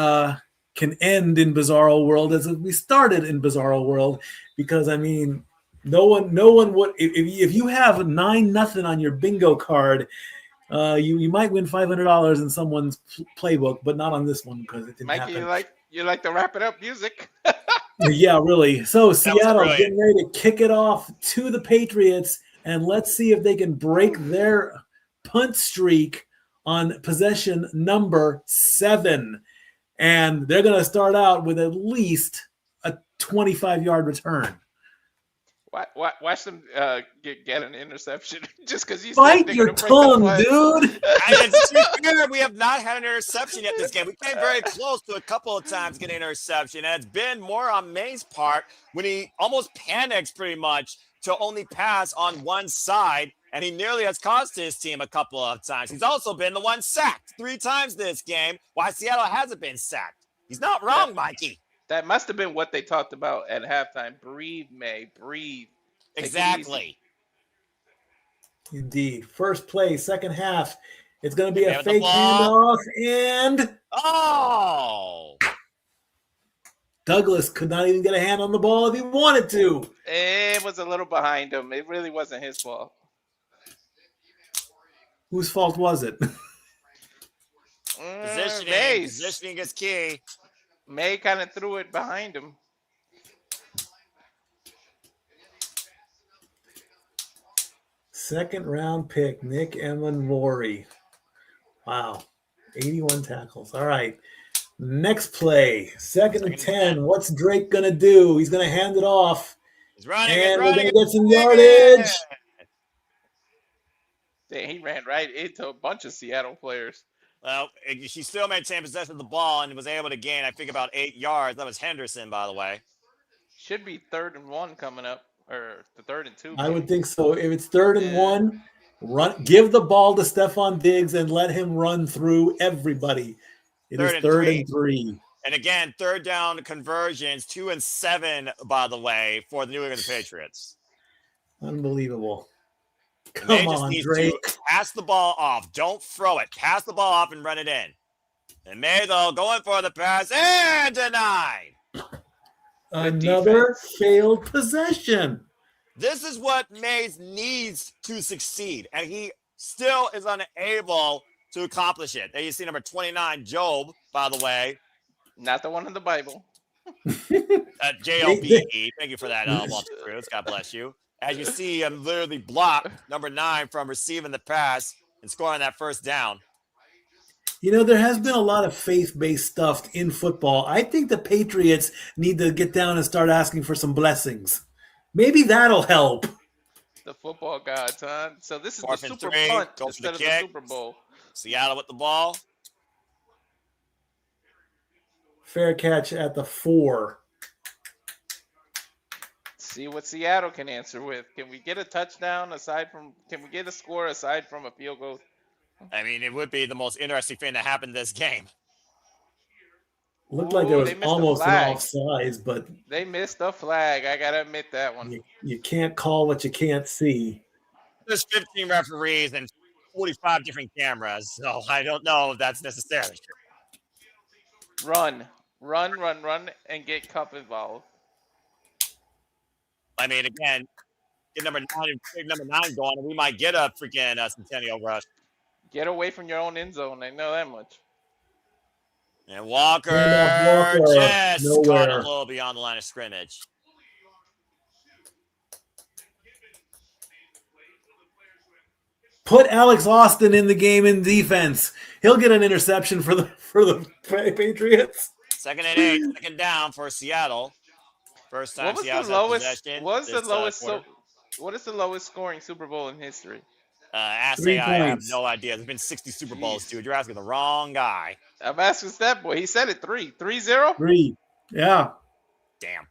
can end in Bizarro World as we started in Bizarro World, because I mean, no one would, if you have 9-0 on your bingo card, you might win $500 in someone's playbook, but not on this one because it didn't Mikey, happen. you like the wrap it up music? Yeah, really. So Seattle getting ready to kick it off to the Patriots, and let's see if they can break their punt streak on possession number 7. And they're going to start out with at least a 25-yard return. Watch them get an interception just because you bite your tongue, dude. We have not had an interception yet this game. We came very close to a couple of times getting an interception, and it's been more on May's part when he almost panics pretty much to only pass on one side, and he nearly has cost his team a couple of times. He's also been the one sacked 3 times this game, while Seattle hasn't been sacked. He's not wrong, Mikey. That must have been what they talked about at halftime. Breathe, May. Breathe. Exactly. Indeed. First play, second half. It's going to be They a have the fake ball. handoff, and Oh! Douglas could not even get a hand on the ball if he wanted to. It was a little behind him. It really wasn't his fault. Whose fault was it? Positioning is key. May kind of threw it behind him. Second round pick, Nick Emanvori. Wow. 81 tackles. All right. Next play. Second and 10. What's Drake going to do? He's going to hand it off. He's running. And we're going to get some yardage. Dang, he ran right into a bunch of Seattle players. Well, she still maintained possession of the ball and was able to gain, I think, about 8 yards. That was Henderson, by the way. Should be 3rd and 1 coming up, or the 3rd and 2. I would think so. If it's 3rd and 1, give the ball to Stephon Diggs and let him run through everybody. It is 3rd and 3. And again, 3rd down conversions, 2 and 7, by the way, for the New England Patriots. Unbelievable. Come on, Drake. Pass the ball off. Don't throw it. Pass the ball off and run it in. And May, though, going for the pass and denied. Another failed possession. This is what Mays needs to succeed, and he still is unable to accomplish it. There you see number 29, Job, by the way. Not the one in the Bible. JLBE. Thank you for that, Walter Cruz. God bless you. As you see, I'm literally blocked number 9 from receiving the pass and scoring that first down. You know, there has been a lot of faith-based stuff in football. I think the Patriots need to get down and start asking for some blessings. Maybe that'll help. The football gods, huh? So this is 4th the and Super 3, Punt go for instead the of kick. the Super Bowl. Seattle with the ball. Fair catch at the 4. See what Seattle can answer with. Can we get a touchdown can we get a score aside from a field goal? I mean, it would be the most interesting thing that happened this game. Looked like there was almost an offsides, but they missed a flag. I gotta admit that one. You can't call what you can't see. There's 15 referees and 45 different cameras, so I don't know if that's necessarily true. Run, and get Cup involved. I mean, again, get number 9 going, and we might get a freaking Centennial rush. Get away from your own end zone. I know that much. And Walker just got a little beyond the line of scrimmage. Put Alex Austin in the game in defense. He'll get an interception for the Patriots. 2nd and 8, 2nd down for Seattle. First time Seattle's had possession. What is the lowest scoring Super Bowl in history? I have no idea. There's been 60 Super Bowls, dude. You're asking the wrong guy. I'm asking Step Boy. He said it 3-0? 3. Yeah. Damn.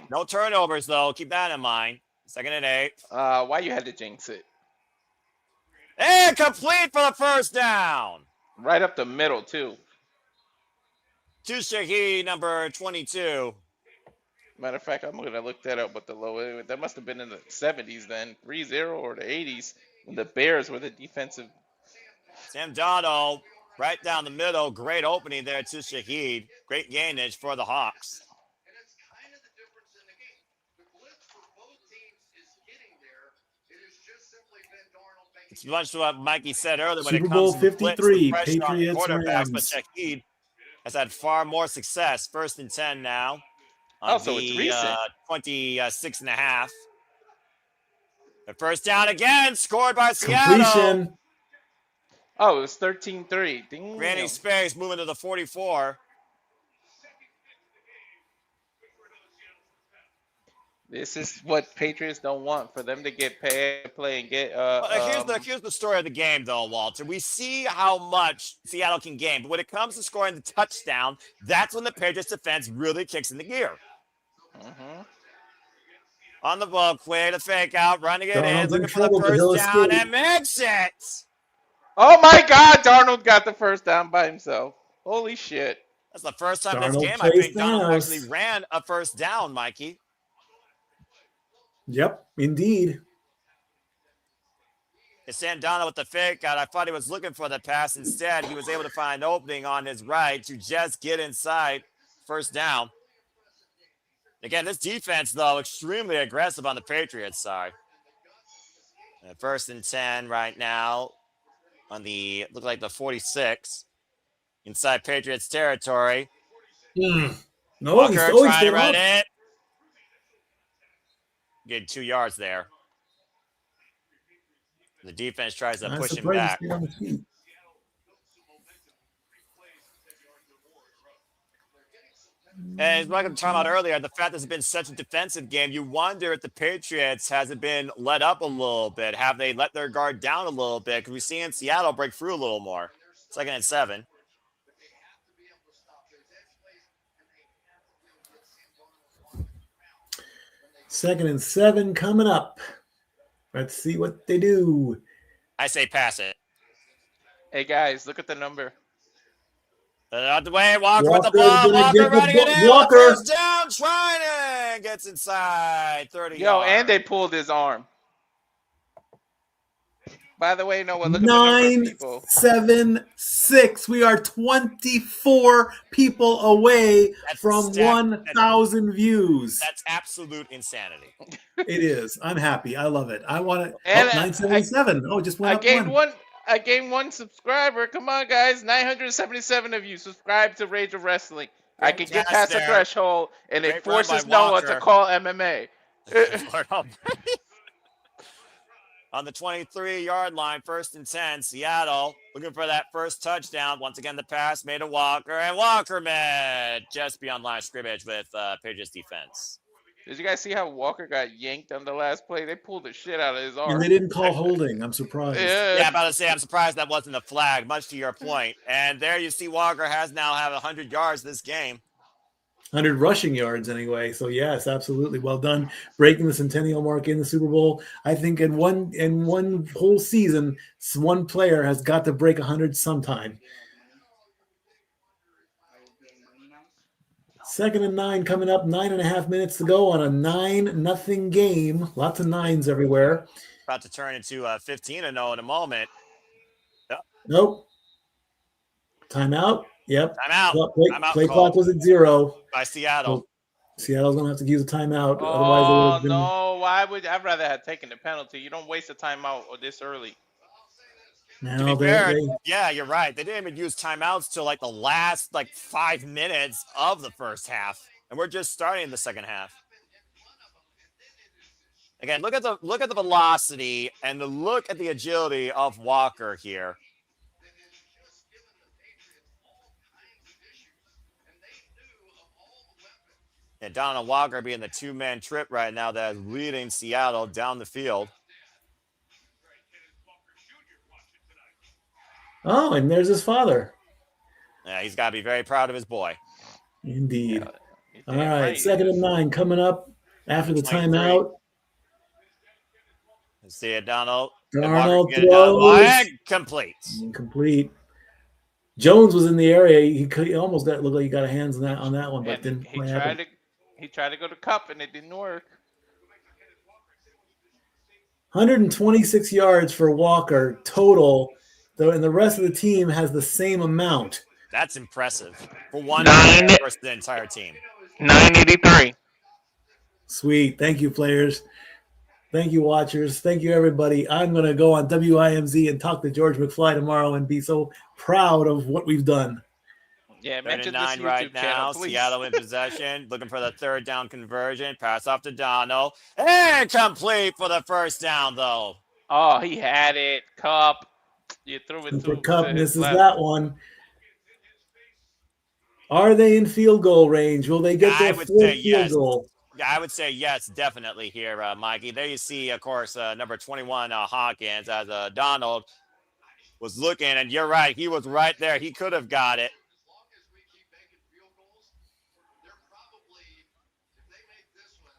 No turnovers, though. Keep that in mind. 2nd and 8. Why you had to jinx it? And complete for the first down. Right up the middle, too. To Shaheed, number 22. Matter of fact, I'm going to look that up. But that must have been in the 70s then. 3-0 or the 80s. When the Bears were the defensive. Sam Donald, right down the middle. Great opening there to Shaheed. Great gainage for the Hawks. It's much to what Mikey said earlier when Super it Bowl comes to 53, Patriots Rams. But Shaheed has had far more success. 1st and 10 now. So it's recent. 26 and a half. The first down again, scored by Seattle. Completion. Oh, it was 13-3. Granting space, moving to the 44. This is what Patriots don't want, for them to get paid, play, and get. Here's the story of the game, though, Walter. We see how much Seattle can gain, but when it comes to scoring the touchdown, that's when the Patriots defense really kicks into gear. Mm-hmm. On the ball, play the fake out, running it Darnold's in, looking for the first down, and makes it. Oh my God, Darnold got the first down by himself. Holy shit! That's the first time in this game I think Darnold actually ran a first down, Mikey. Yep, indeed. It's Sandana with the fake out. I thought he was looking for the pass. Instead, he was able to find an opening on his right to just get inside. First down. Again, this defense, though, extremely aggressive on the Patriots side. First and 10 right now on the, look like the 46. Inside Patriots territory. No, Walker he's trying to still run up. it. Getting 2 yards there. The defense tries to push him back. And like I'm talking about earlier, the fact that it's been such a defensive game, you wonder if the Patriots hasn't been let up a little bit. Have they let their guard down a little bit? Because we see in Seattle break through a little more. 2nd and 7. Second and 7 coming up. Let's see what they do. I say pass it. Hey guys, look at the number. Out the way, Walker with the Walker's ball. gonna Walker get the running it in. Walker. First down, trying gets inside 30 yards. And they pulled his arm. By the way, Noah, look at the number of people. 976. We are 24 people away from 1,000 views. That's absolute insanity. It is. I'm happy. I love it. I want it. And 977. Just went up I gained one subscriber. Come on, guys. 977 of you subscribe to Rage of Wrestling. Fantastic. I can get past the threshold, and Great it forces run by Noah Walker. to call MMA. On the 23-yard line, 1st and 10, Seattle looking for that first touchdown. Once again, the pass made to Walker, and Walker met just beyond line of scrimmage with Patriots defense. Did you guys see how Walker got yanked on the last play? They pulled the shit out of his arm. And they didn't call holding. I'm surprised. Yeah, I'm about to say, I'm surprised that wasn't a flag, much to your point. And there you see Walker has now had 100 yards this game. 100 rushing yards anyway. So yes, absolutely. Well done. Breaking the centennial mark in the Super Bowl. I think in one whole season, one player has got to break 100 sometime. 2nd and 9 coming up. 9.5 minutes to go on a 9-0 game. Lots of nines everywhere. About to turn into 15-0 in a moment. Nope. Timeout. Yep. Timeout. Play clock was at 0 by Seattle. So Seattle's gonna have to use a timeout. Oh, Otherwise, no! Why would I'd rather have taken the penalty? You don't waste a timeout this early. To be fair, yeah, you're right. They didn't even use timeouts till like the last 5 minutes of the first half, and we're just starting the second half. Again, look at the velocity and look at the agility of Walker here. And Donald Walker being the 2-man trip right now that is leading Seattle down the field. Oh, and there's his father. Yeah, he's got to be very proud of his boy. Indeed. Yeah, all right, 2nd and 9 coming up after the timeout. Let's see it, Donald. Donald throws. Complete. Jones was in the area. He almost looked like he got hands on that one, but didn't. He tried to go to cup and it didn't work. 126 yards for Walker total, though, and the rest of the team has the same amount. That's impressive for one versus the entire team. 983. Sweet. Thank you, players. Thank you, watchers. Thank you, everybody. I'm going to go on WIMZ and talk to George McFly tomorrow and be so proud of what we've done. Yeah, mention 9 this right YouTube now. channel, please. Seattle in possession, looking for the 3rd down conversion. Pass off to Donald. And complete for the 1st down, though. Oh, he had it. Cup. You threw it to Cup misses that one. Are they in field goal range? Will they get their 4th field goal? Yeah, I would say yes, definitely here, Mikey. There you see, of course, number 21, Hawkins, as Donald was looking. And you're right. He was right there. He could have got it.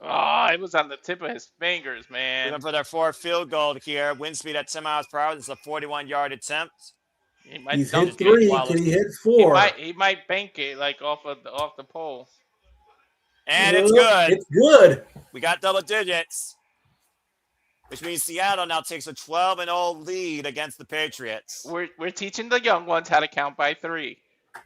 Oh, it was on the tip of his fingers, man. Looking for their 4th field goal here. Wind speed at 10 miles per hour. This is a 41-yard attempt. He's hit 3. Can he hit 4? He might bank it off the pole. And it's good. It's good. We got double digits. which means Seattle now takes a 12-0 lead against the Patriots. We're teaching the young ones how to count by 3.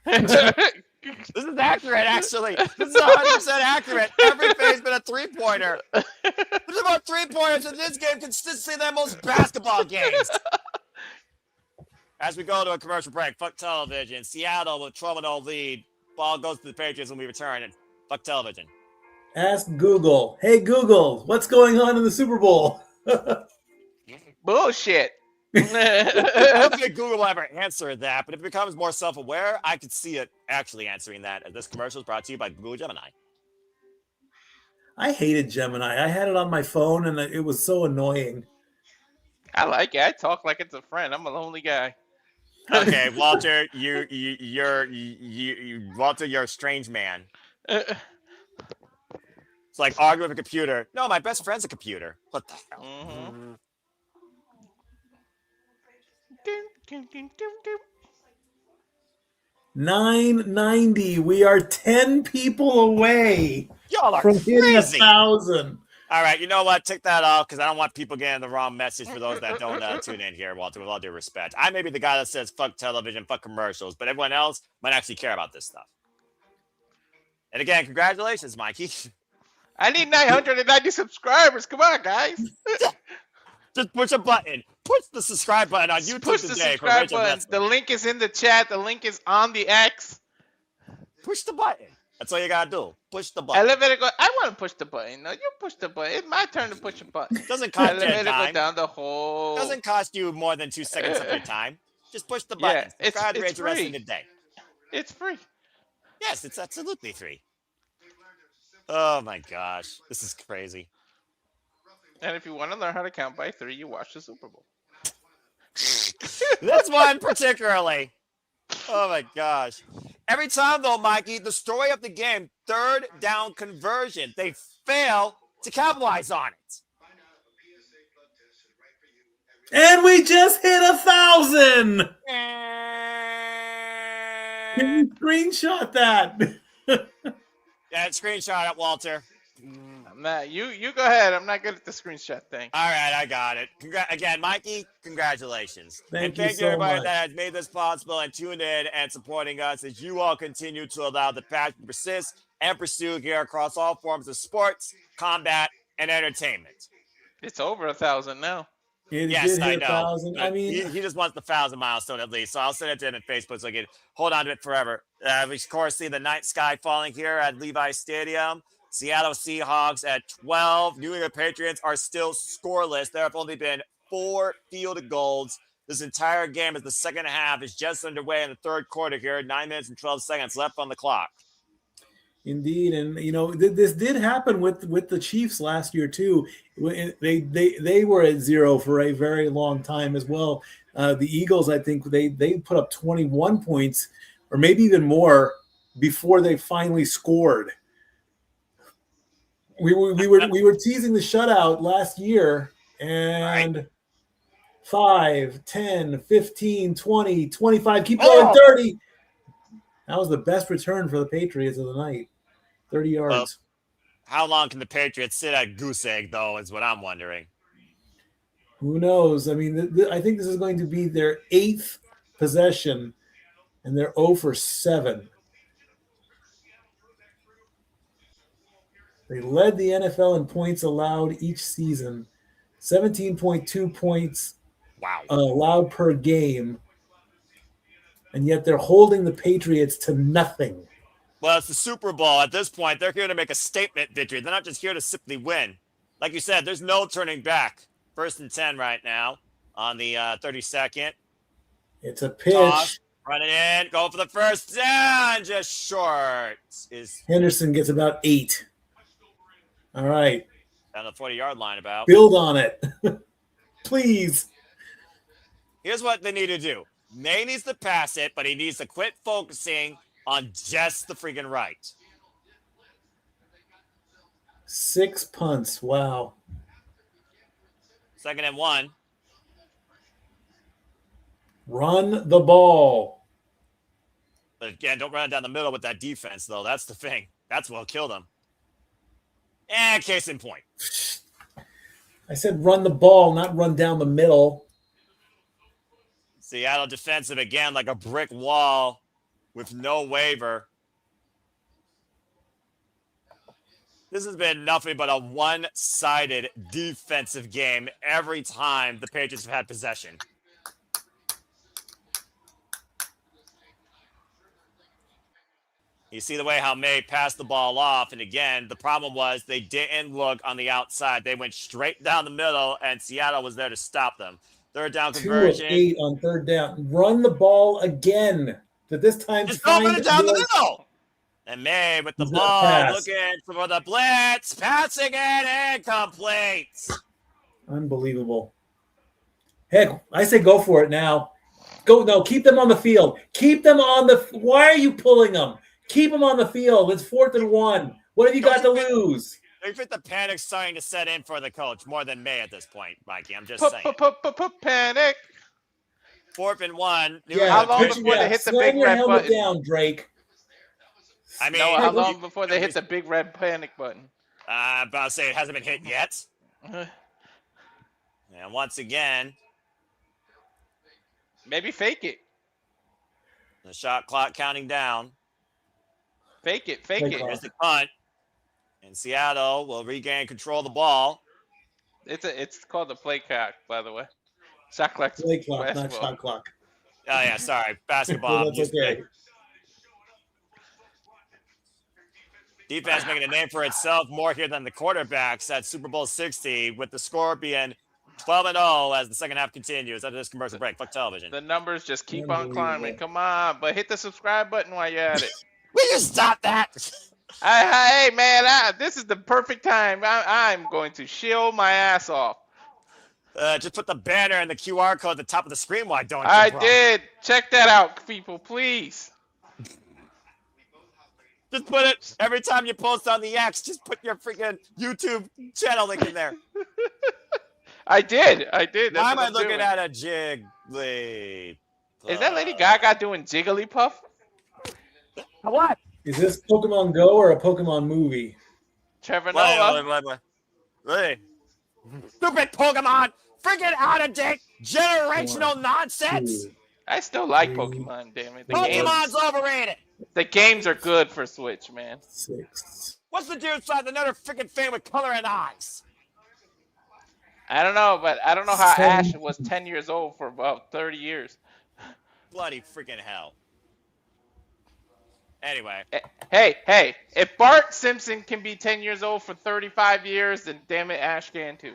This is accurate, actually. This is 100% accurate. Every play's been a three-pointer. There's more three-pointers in this game consistently than most basketball games. As we go to a commercial break, fuck television. Seattle with 12-0 lead. Ball goes to the Patriots when we return. And fuck television. Ask Google. Hey, Google, what's going on in the Super Bowl? Bullshit. I don't think Google will ever answer that, but if it becomes more self-aware, I could see it actually answering that. As this commercial is brought to you by Google Gemini. I hated Gemini. I had it on my phone, and it was so annoying. I like it. I talk like it's a friend. I'm a lonely guy. Okay, Walter, Walter, you're a strange man. It's like arguing with a computer. No, my best friend's a computer. What the hell? Mm-hmm. 990. We are 10 people away Y'all are from hitting crazy. 1,000. All right, you know what? Take that off because I don't want people getting the wrong message for those that don't tune in here, Walter, with all due respect. I may be the guy that says fuck television, fuck commercials, but everyone else might actually care about this stuff. And again, congratulations, Mikey. I need 990 subscribers. Come on, guys. Just push a button. Push the subscribe button on YouTube Push the today. subscribe button. The link is in the chat. The link is on the X. Push the button. That's all you gotta do. Push the button. Elevate. I want to push the button. No, you push the button. It's my turn to push the button. Doesn't cost you Elevate time. go down the hole. Doesn't cost you more than 2 seconds of your time. Just push the button. Yeah, Subscribe to it's Rage Wrestling free. today. It's free. Yes, it's absolutely free. Oh my gosh, this is crazy. And if you want to learn how to count by 3, you watch the Super Bowl. This one particularly. Oh my gosh. Every time though, Mikey, the story of the game, 3rd down conversion, they fail to capitalize on it. And we just hit 1,000. Can you screenshot that? Yeah, screenshot it, Walter. I'm not. You go ahead. I'm not good at the screenshot thing. All right, I got it. Again, Mikey, congratulations. Thank you you so everybody much. that has made this possible and tuned in and supporting us as you all continue to allow the passion to persist and pursue here across all forms of sports, combat, and entertainment. It's over 1,000 now. It Yes, did I hit know. 1,000. I mean, he just wants the 1,000 milestone at least, so I'll send it to him on Facebook so I can hold on to it forever. We of course see the night sky falling here at Levi Stadium. Seattle Seahawks at 12. New England Patriots are still scoreless. There have only been 4 field goals this entire game as the second half is just underway in the third quarter here. 9 minutes and 12 seconds left on the clock. indeed, and you know this did happen with the Chiefs last year too. They were at 0 for a very long time as well. The Eagles, I think they put up 21 points or maybe even more before they finally scored. We were teasing the shutout last year, and Right. 5, 10, 15, 20, 25, keep going, 30. That was the best return for the Patriots of the night. 30 yards. Well, how long can the Patriots sit at goose egg, though, is what I'm wondering. Who knows? I mean, I think this is going to be their 8th possession, and they're 0 for 7. They led the NFL in points allowed each season, 17.2 points Wow. allowed per game, and yet they're holding the Patriots to nothing. Well, it's the Super Bowl. At this point, they're here to make a statement victory. They're not just here to simply win. Like you said, there's no turning back. 1st and 10 right now on the 32nd. It's a pitch. Toss, run it in, go for the first down, just short. Is Henderson gets about 8. All right. down the 40-yard line about. Build on it. Please. Here's what they need to do. May needs to pass it, but he needs to quit focusing on just the freaking right. 6 punts. Wow. 2nd and 1. Run the ball. But again, don't run it down the middle with that defense, though. That's the thing. That's what'll kill them. And case in point. I said run the ball, not run down the middle. Seattle defensive again, like a brick wall with no waiver. This has been nothing but a one-sided defensive game every time the Patriots have had possession. You see the way how May passed the ball off, and again, the problem was they didn't look on the outside. They went straight down the middle, and Seattle was there to stop them. Third down conversion. 2 of 8 on third down. Run the ball again. But this time, just open it down the middle. And May with the ball, looking for the blitz, passing it incomplete. Unbelievable. Heck, I say go for it now. Keep them on the field. Keep them on the. Why are you pulling them? Keep them on the field. It's 4th and 1. What have you got to lose? I think the panic's starting to set in for the coach more than May at this point, Mikey. I'm just saying. Panic. 4th and 1. How long before they hit the big red button? Down, Drake. I mean, how long before they hit the big red panic button? About to say it hasn't been hit yet. And once again, maybe fake it. The shot clock counting down. Fake it. Here's the punt. And Seattle will regain control of the ball. It's called the play clock, by the way. Shot clock. Play clock, not shot clock. Oh yeah, sorry. Basketball. That's okay. Defense making a name for itself more here than the quarterbacks at Super Bowl 60, with the score being 12-0 as the second half continues after this commercial break. Fuck television. The numbers just keep on climbing. Come on, but hit the subscribe button while you're at it. Will you stop that? Hey, man, this is the perfect time. I'm going to shield my ass off. Just put the banner and the QR code at the top of the screen. Why don't you? I did. Check that out, people, please. Just put it every time you post on the X. Just put your freaking YouTube channel link in there. I did. That's Why am I I'm looking doing. at a Jiggly? Is that Lady Gaga doing Jigglypuff? What? Is this Pokemon Go or a Pokemon movie? Trevor Noah. Wait. Stupid Pokemon! Freaking out of date! Generational nonsense! I still like Pokemon, damn it. Pokemon's overrated! The games are good for Switch, man. 6. What's the difference with another freaking fan with color and eyes? I don't know, but I don't know how 7. Ash was 10 years old for about 30 years. Bloody freaking hell. Anyway. Hey, if Bart Simpson can be 10 years old for 35 years, then damn it, Ash can too.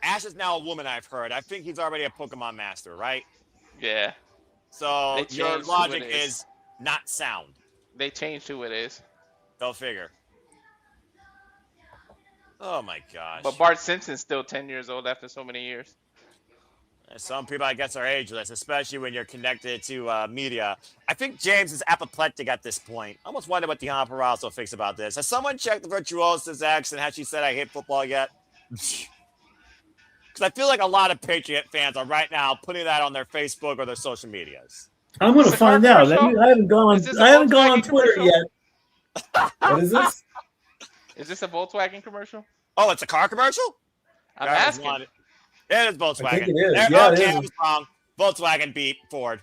Ash is now a woman, I've heard. I think he's already a Pokemon master, right? Yeah. So They your changed logic who it is. is not sound. They changed who it is. Go figure. Oh my gosh. But Bart Simpson's still 10 years old after so many years. Some people, I guess, are ageless, especially when you're connected to media. I think James is apoplectic at this point. I almost wonder what Dion Perazzo thinks about this. Has someone checked the Virtuosa's ex and has she said I hate football yet? Because I feel like a lot of Patriot fans are right now putting that on their Facebook or their social medias. I'm going to find out. I haven't gone on Twitter commercial? yet. What is this? Is this a Volkswagen commercial? Oh, it's a car commercial? I'm asking. It is Volkswagen. I think it is. There, Yeah, okay, it I is. was wrong. Volkswagen beat Ford.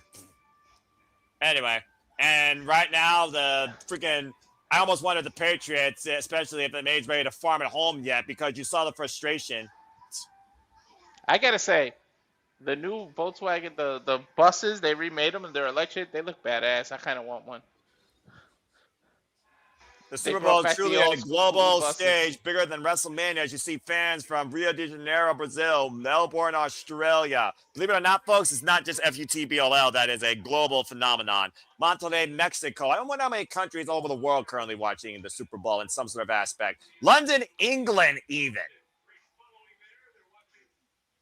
Anyway, and right now the freaking I almost wanted the Patriots, especially if the Maid's ready to farm at home yet, because you saw the frustration. I gotta say, the new Volkswagen, the buses, they remade them and they're electric. They look badass. I kind of want one. The They Super brought Bowl back truly the on old a global buses. stage, bigger than WrestleMania, as you see fans from Rio de Janeiro, Brazil, Melbourne, Australia. Believe it or not, folks, it's not just FUTBOL. That is a global phenomenon. Monterrey, Mexico. I don't wonder how many countries all over the world currently watching the Super Bowl in some sort of aspect. London, England, even.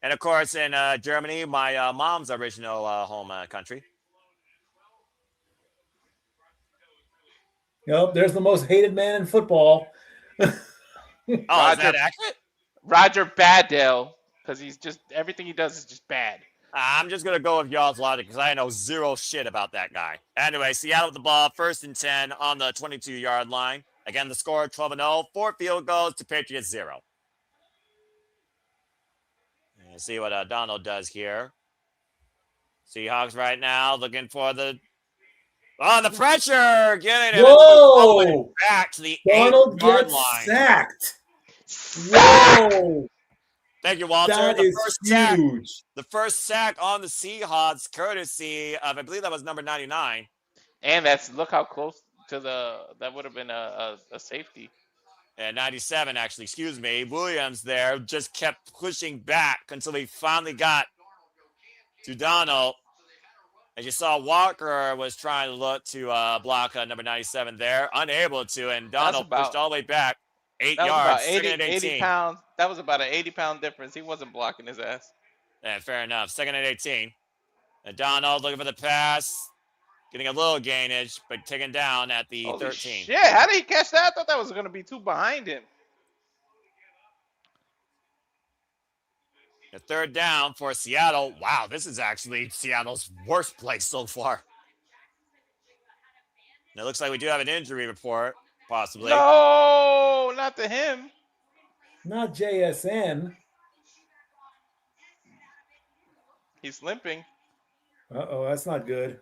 And, of course, in Germany, my mom's original home country. Yep, there's the most hated man in football. Oh, is that accurate? Roger Badell, because he's just everything he does is just bad. I'm just going to go with y'all's logic because I know zero shit about that guy. Anyway, Seattle with the ball, 1st and 10 on the 22-yard line. Again, the score 12-0, 4 field goals to Patriots 0. Let's see what Donald does here. Seahawks right now looking for the pressure, getting him all the way back to the Donald 8-yard gets line. sacked. Whoa! Thank you, Walter. That the is first huge. Sack, the first sack on the Seahawks, courtesy of, I believe that was number 99. And look how close to that would have been a safety. And 97, actually, excuse me. Williams there just kept pushing back until he finally got to Donald. As you saw, Walker was trying to look to block number 97 there, unable to, and Donald pushed all the way back 8 yards, about 2nd and 18. 80 pounds. That was about an 80-pound difference. He wasn't blocking his ass. Yeah, fair enough. 2nd and 18. And Donald looking for the pass, getting a little gainage, but taken down at the Holy 13. Shit, how did he catch that? I thought that was going to be two behind him. A 3rd down for Seattle. Wow, this is actually Seattle's worst play so far. And it looks like we do have an injury report, possibly. No, not to him. Not JSN. He's limping. Uh-oh, that's not good.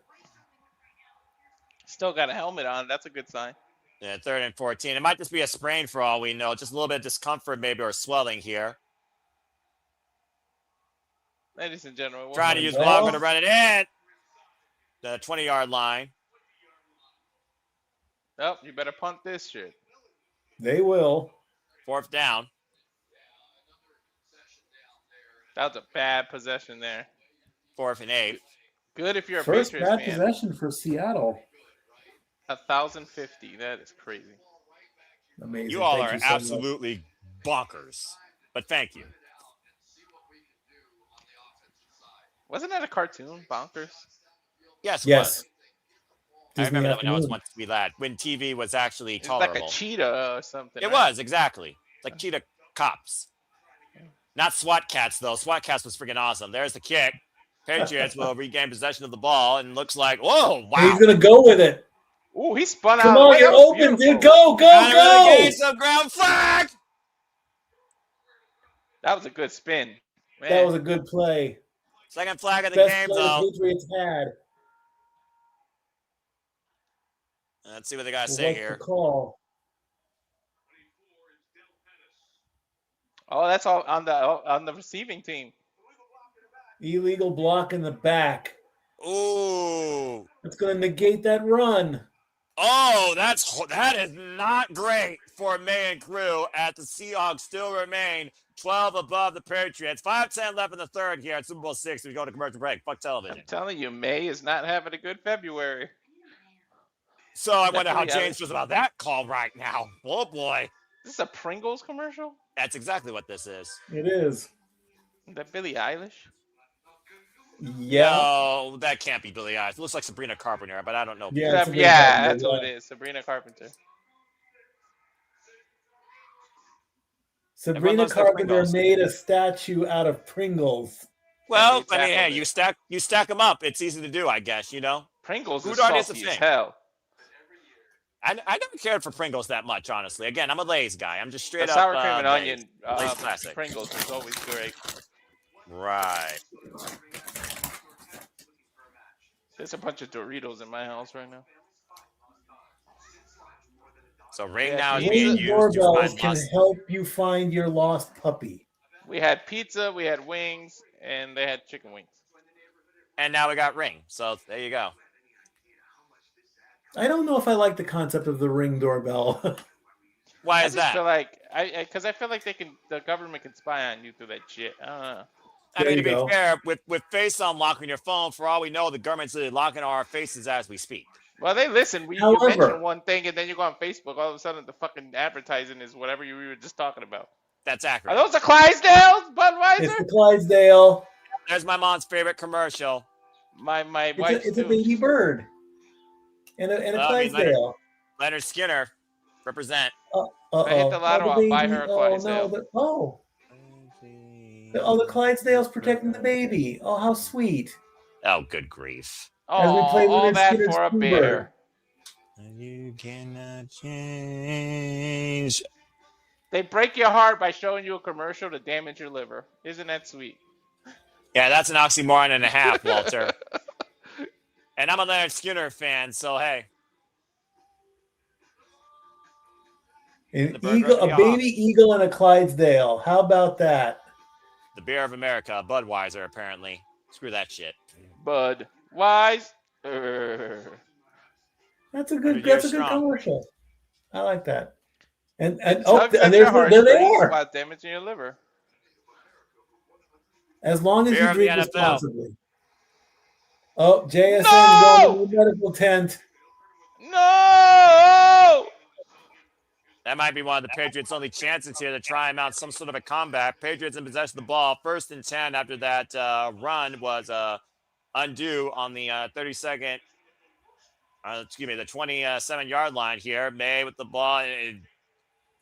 Still got a helmet on. That's a good sign. Yeah, 3rd and 14. It might just be a sprain for all we know. Just a little bit of discomfort maybe or swelling here. Ladies and gentlemen. Trying to use Walker to run it in. The 20-yard line. Oh, you better punt this shit. They will. 4th down. That was a bad possession there. 4th and 8. Good if you're a First Patriots bad fan. possession for Seattle. 1,050. That is crazy. Amazing. You all Thank are you so absolutely bonkers. But thank you. Wasn't that a cartoon, Bonkers? Yes, Yes. I remember that when I was Afternoon. once a wee lad, when TV was actually It's tolerable. like a cheetah or something. It right? was, exactly. Like cheetah cops. Not SWAT cats, though. SWAT cats was freaking awesome. There's the kick. Patriots will regain possession of the ball and looks like, whoa, wow. He's going to go with it. Ooh, he spun Come out. on, Wait, you're that was open, beautiful. dude. Go, go, go. Gain some ground flag. That was a good spin. Man. That was a good play. 2nd flag of the Best game, play though. the Patriots had. Let's see what they got to say What's here. the call? Oh, that's all on the receiving team. Illegal block in the back. Ooh. It's going to negate that run. Oh, that is not great for May and crew as the Seahawks still remain 12 above the Patriots. 5:10 left in the 3rd here at Super Bowl 6. We go to commercial break. Fuck television. I'm telling you, May is not having a good February. So I wonder how James feels about that call right now. Oh, boy. Is this a Pringles commercial? That's exactly what this is. It is. Is that Billie Eilish? Yeah. No, that can't be Billie Eilish. It looks like Sabrina Carpenter, but I don't know. Yeah, that's what it is. Sabrina Carpenter. Sabrina Carpenter made a statue out of Pringles. Well, I mean, hey, you stack them up. It's easy to do, I guess, you know? Pringles is Food art is a salty as thing. hell. I never cared for Pringles that much, honestly. Again, I'm a Lay's guy. I'm just straight The up sour cream and Lay's. onion Lay's classic. Pringles is always great. Right. There's a bunch of Doritos in my house right now. So Ring Yeah, now is Ring being used to Doorbells find can lost. help you find your lost puppy. We had pizza, we had wings, and they had chicken wings. And now we got Ring. So there you go. I don't know if I like the concept of the Ring doorbell. Why I is just that? feel like because I feel like the government can spy on you through that shit. I don't know. I There mean, to you be go. fair, with Face Unlock on your phone, for all we know, the government's literally locking our faces as we speak. Well, they listen. You However- mention one thing, and then you go on Facebook. All of a sudden, the fucking advertising is whatever you were just talking about. That's Are accurate. those the Clydesdales, Budweiser? It's the Clydesdale. There's my mom's favorite commercial. My It's wife's a too. baby bird. And a I mean, Clydesdale. Leonard Skinner, represent. Uh-oh. I hit the lotto, the I'll buy baby. her a Oh, Clydesdale. no. The Clydesdale's protecting the baby. Oh, how sweet. Oh, good grief. As we play all Leonard that Skinner's for a Scooter. bear. You cannot change. They break your heart by showing you a commercial to damage your liver. Isn't that sweet? Yeah, that's an oxymoron and a half, Walter. And I'm a Leonard Skinner fan, so hey. An The eagle, a baby eagle, and a Clydesdale. How about that? The beer of America, Budweiser, apparently. Screw that shit. Bud Wise. That's a good commercial. I like that. And tugs at there your they heartstrings are. while damaging your liver. As long as Beer you of drink the NFL. responsibly. Oh, JSN's No! going to the medical tent. No! That might be one of the Patriots' only chances here to try and mount some sort of a comeback. Patriots in possession of the ball. 1st and 10 after that run was undue on the 32nd. The 27-yard line here. May with the ball.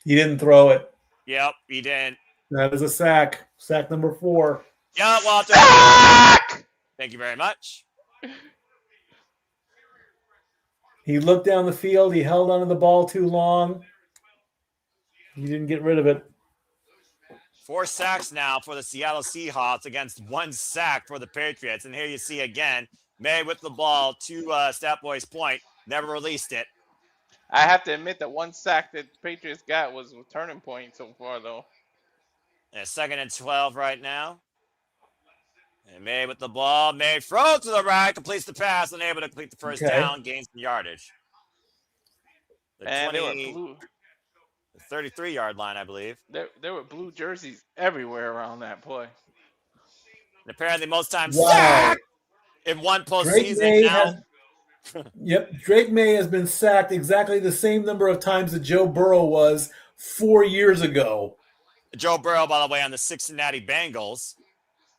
He didn't throw it. Yep, he didn't. That is a sack. Sack number 4. Yeah, Walter. Sack! Thank you very much. He looked down the field. He held onto the ball too long. He didn't get rid of it. 4 sacks now for the Seattle Seahawks against 1 sack for the Patriots. And here you see again, May with the ball to Stat Boy's point. Never released it. I have to admit that 1 sack that the Patriots got was a turning point so far, though. And 2nd and 12 right now. And May with the ball. May throws to the right, completes the pass, unable to complete the first down, gains some yardage. And they were blue. The 33-yard line, I believe. There were blue jerseys everywhere around that play. And apparently most times sacked in one postseason now. Yep, Drake May has been sacked exactly the same number of times that Joe Burrow was 4 years ago. Joe Burrow, by the way, on the Cincinnati Bengals.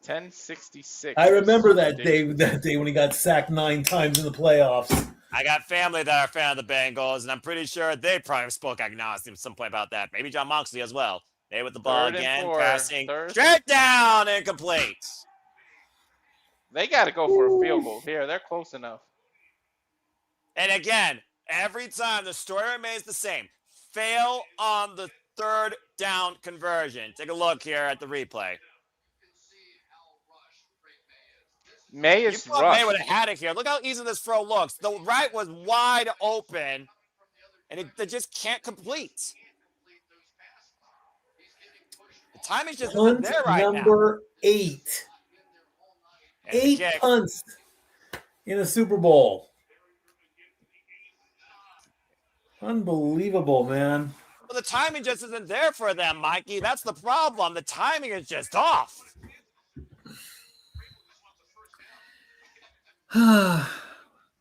1066. I remember that day when he got sacked 9 times in the playoffs. I got family that are a fan of the Bengals, and I'm pretty sure they probably spoke agnostic at some point about that. Maybe John Moxley as well. They with the ball again, passing straight down, incomplete. They got to go for a field goal here. They're close enough. And again, every time the story remains the same. Fail on the 3rd down conversion. Take a look here at the replay. May is rough. May would have had it here. Look how easy this throw looks. The right was wide open, and they just can't complete. The timing just isn't there right now. Number 8. 8 punts in a Super Bowl. Unbelievable, man. Well, the timing just isn't there for them, Mikey. That's the problem. The timing is just off.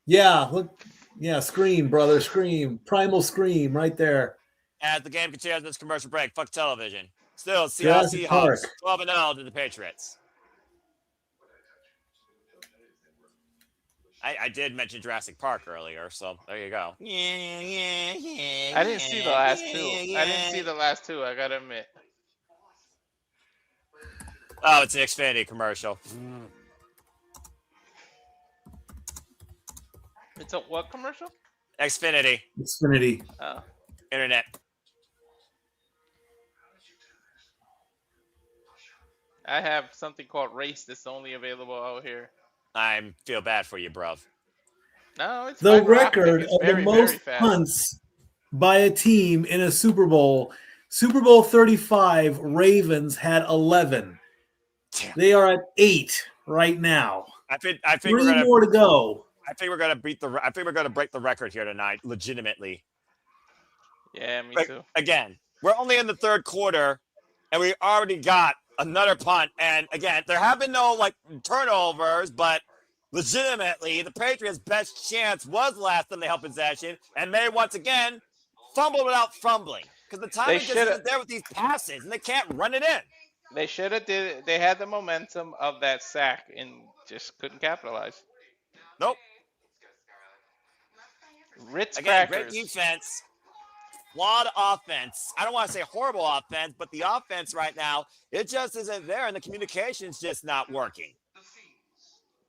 Yeah, look. Yeah, scream, brother, scream. Primal scream right there. As the game continues this commercial break, fuck television. Still, Seattle Seahawks 12-0 to the Patriots. I did mention Jurassic Park earlier, so there you go. I didn't see the last two. I gotta admit. Oh, it's an Xfinity commercial. It's a what commercial? Xfinity. Oh. Internet. I have something called Race that's only available out here. I feel bad for you, bruv. No, it's the record of the most punts by a team in a Super Bowl. Super Bowl 35, Ravens had 11. Damn. They are at 8 right now. I think 3 more to go. I think we're gonna break the record here tonight, legitimately. Yeah, me too. Again, we're only in the 3rd quarter, and we already got another punt. And again, there have been no turnovers, but legitimately, the Patriots' best chance was last time they held possession, and May once again fumbled without fumbling because the timing just isn't there with these passes, and they can't run it in. They should have did. They had the momentum of that sack and just couldn't capitalize. Nope. Ritz again, crackers. Great defense. Flawed offense. I don't want to say horrible offense, but the offense right now, it just isn't there, and the communication's just not working.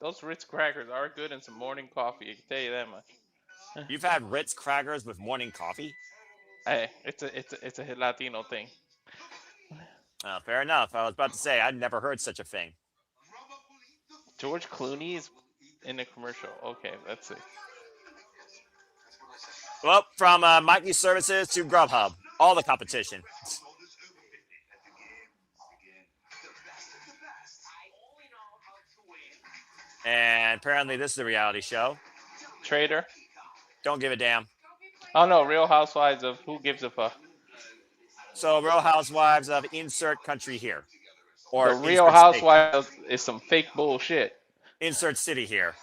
Those Ritz crackers are good in some morning coffee. I can tell you that much. You've had Ritz crackers with morning coffee? Hey, it's a Latino thing. Fair enough. I was about to say I'd never heard such a thing. George Clooney is in the commercial. Okay, let's see. Well, from Mikey Services to Grubhub, all the competition. And apparently this is a reality show. Trader. Don't give a damn. Oh no, Real Housewives of Who Gives a Fuck. So Real Housewives of insert country here. Or The Real insert Housewives is some fake bullshit. Insert city here.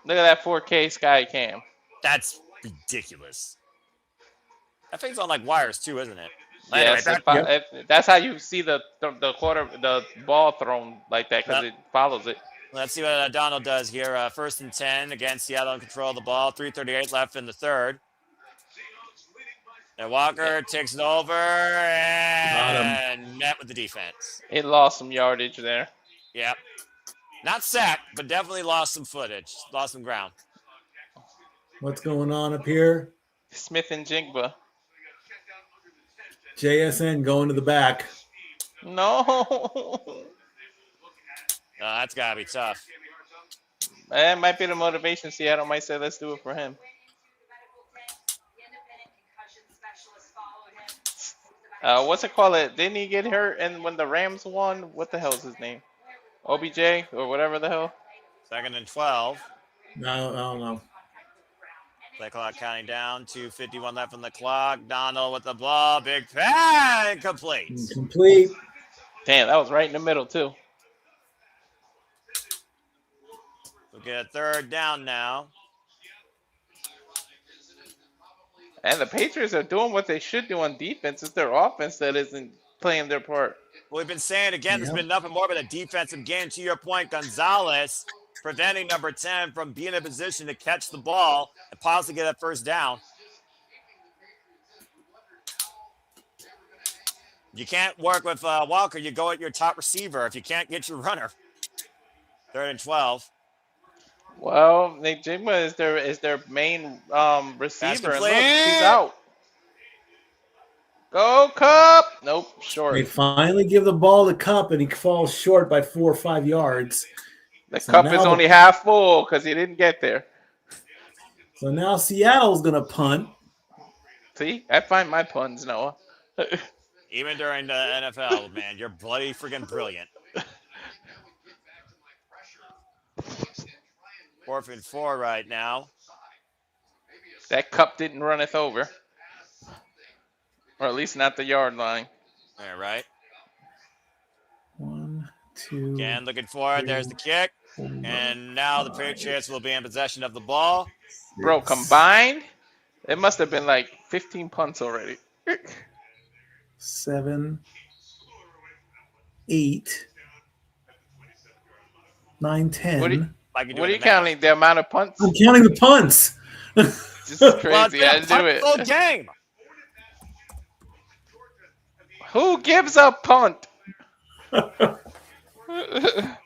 Look at that 4K Sky Cam. That's ridiculous. That thing's on like wires too, isn't it? Yes, Anyway, that's how you see the ball thrown like that because it follows it. Let's see what Donald does here. First and 10 against Seattle in control of the ball. 3:38 left in the third. And Walker takes it over and met with the defense. It lost some yardage there. Yep. Not sacked, but definitely lost some footage. Lost some ground. What's going on up here? Smith and Jigba. JSN going to the back. No. That's got to be tough. That might be the motivation. Seattle might say, let's do it for him. What's it called? Didn't he get hurt? And when the Rams won, what the hell's his name? OBJ or whatever the hell? 2nd and 12. No, I don't know. Play clock counting down. 2:51 left on the clock. Donald with the ball. Big pan. Complete. Complete. Damn, that was right in the middle, too. We'll get a third down now. And the Patriots are doing what they should do on defense. It's their offense that isn't playing their part. Well, we've been saying again, there's been nothing more but a defensive game. To your point, Gonzalez preventing number 10 from being in a position to catch the ball and possibly get that first down. You can't work with Walker. You go at your top receiver if you can't get your runner. 3rd and 12. Well, Nick Jigma is their main receiver, and look, he's out. Go Cup! Nope, short. They finally give the ball to Cup, and he falls short by 4 or 5 yards. The cup is only half full because he didn't get there. So now Seattle's going to punt. See, I find my puns, Noah. Even during the NFL, man, you're bloody freaking brilliant. 4th and 4 right now. That cup didn't runneth over. Or at least not the yard line. All right. 1, 2. Again, looking for it. There's the kick. And now the Patriots will be in possession of the ball. Bro, combined, it must have been like 15 punts already. 7, 8, 9, 10. What are you counting? The amount of punts? I'm counting the punts. This is crazy. I do it. Full game. Who gives a punt?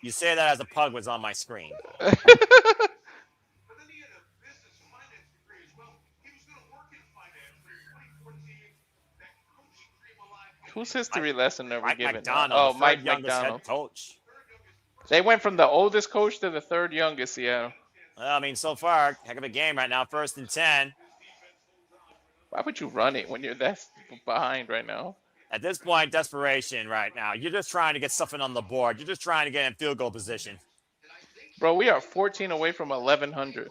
You say that as a pug was on my screen. Whose history lesson are we Mike giving? McDonald, Oh, Mike youngest McDonald. head coach. They went from the oldest coach to the third youngest, Seattle. Well, I mean, so far, heck of a game right now. 1st and 10. Why would you run it when you're that behind right now? At this point, desperation right now. You're just trying to get something on the board. You're just trying to get in field goal position. Bro, we are 14 away from 1,100.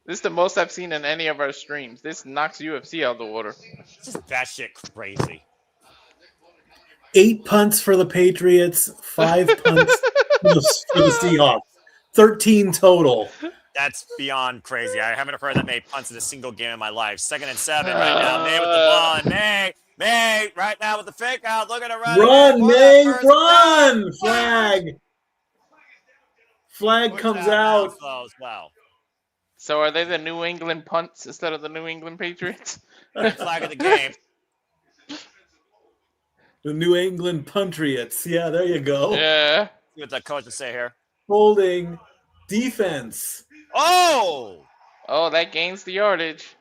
This is the most I've seen in any of our streams. This knocks UFC out of the water. It's just batshit crazy. 8 punts for the Patriots, 5 punts for the Seahawks. 13 total. That's beyond crazy. I haven't heard that many punts in a single game in my life. 2nd and 7 right now. May with the ball. And May right now with the fake out. Looking to run. Run, May, run! Flag comes out. As well. So are they the New England punts instead of the New England Patriots? Flag of the game. The New England Patriots. Yeah, there you go. Yeah. See what the coach will say here. Holding defense. Oh, that gains the yardage.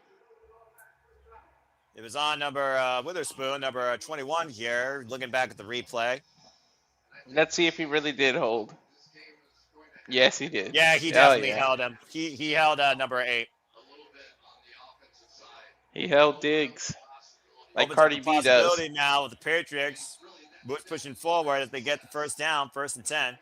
it was on number Witherspoon, number 21 here. Looking back at the replay. Let's see if he really did hold. Yes, he did. Yeah, he definitely held him. He held number 8. He held Diggs. Like Opens Cardi up the B does. possibility now with the Patriots pushing forward as they get the first down, 1st and 10.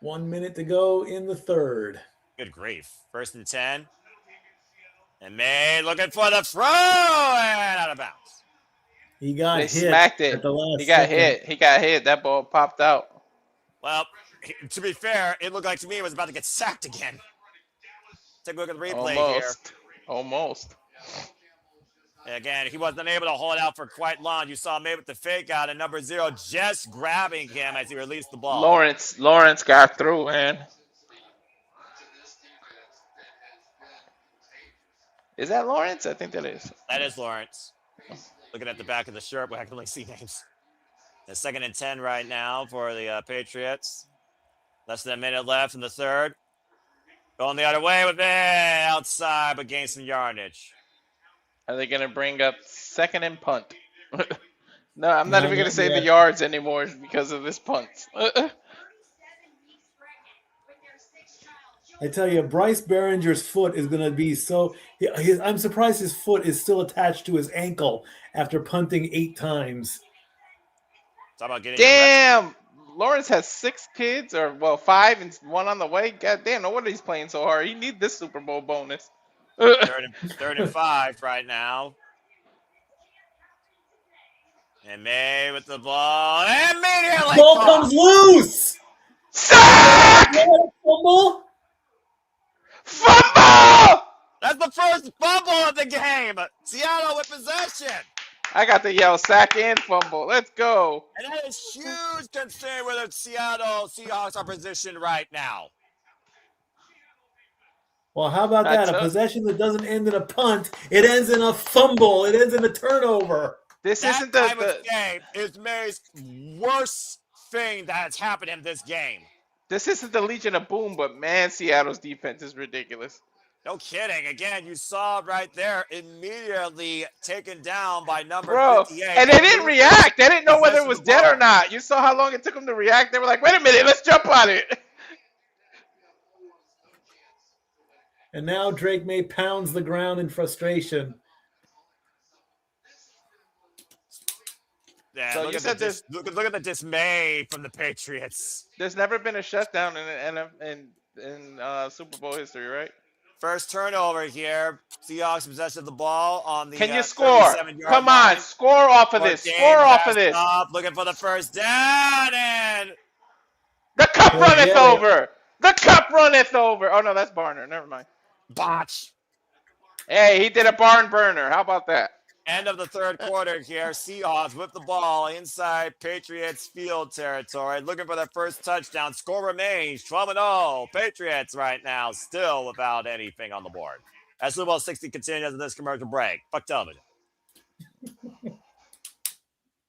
One minute to go in the third. Good grief. 1st and 10. And May looking for the throw and out of bounds. He got They hit smacked it. at the last He got second. hit. He got hit. That ball popped out. Well, to be fair, it looked like to me it was about to get sacked again. Take a look at the replay here. Almost. And again, he wasn't able to hold out for quite long. You saw May with the fake out and number 0 just grabbing him as he released the ball. Lawrence got through, man. Is that Lawrence? I think that is. That is Lawrence. Looking at the back of the shirt, where I can only see names. The 2nd and 10 right now for the Patriots. Less than a minute left in the third. Going the other way with it outside, but gain some yardage. Are they going to bring up 2nd and punt? No, I'm not even going to say the yards anymore because of this punt. I tell you, Bryce Behringer's foot is going to be so... I'm surprised his foot is still attached to his ankle after punting 8 times. Talk about getting damn! Lawrence has 6 kids, or, 5 and 1 on the way. God damn, no wonder he's playing so hard. He needs this Super Bowl bonus. Third and 5 right now. And May with the ball. And immediately ball comes loose! Sack! Fumble? Fumble! That's the first fumble of the game. Seattle with possession. I got to yell sack and fumble. Let's go. And that is huge concern where the Seattle Seahawks are positioned right now. Well, how about that? A possession that doesn't end in a punt. It ends in a fumble. It ends in a turnover. This that isn't type of game is May's worst thing that has happened in this game. This isn't the Legion of Boom, but man, Seattle's defense is ridiculous. No kidding. Again, you saw right there, immediately taken down by number 58. And they didn't react. They didn't know whether it was dead or not. You saw how long it took them to react. They were like, wait a minute, let's jump on it. And now Drake May pounds the ground in frustration. Yeah, so look at the dismay from the Patriots. There's never been a shutdown in Super Bowl history, right? First turnover here. Seahawks possession of the ball on the. Can you score? Come on, score off of this. Score off of this. Looking for the first down and the cup runneth over. The cup runneth over. Oh no, that's Barner. Never mind. Botch. Hey, he did a barn burner. How about that? End of the third quarter here. Seahawks with the ball inside Patriots field territory. Looking for their first touchdown. Score remains 12-0. Patriots right now still without anything on the board. As Super Bowl 60 continues in this commercial break. Fuck television.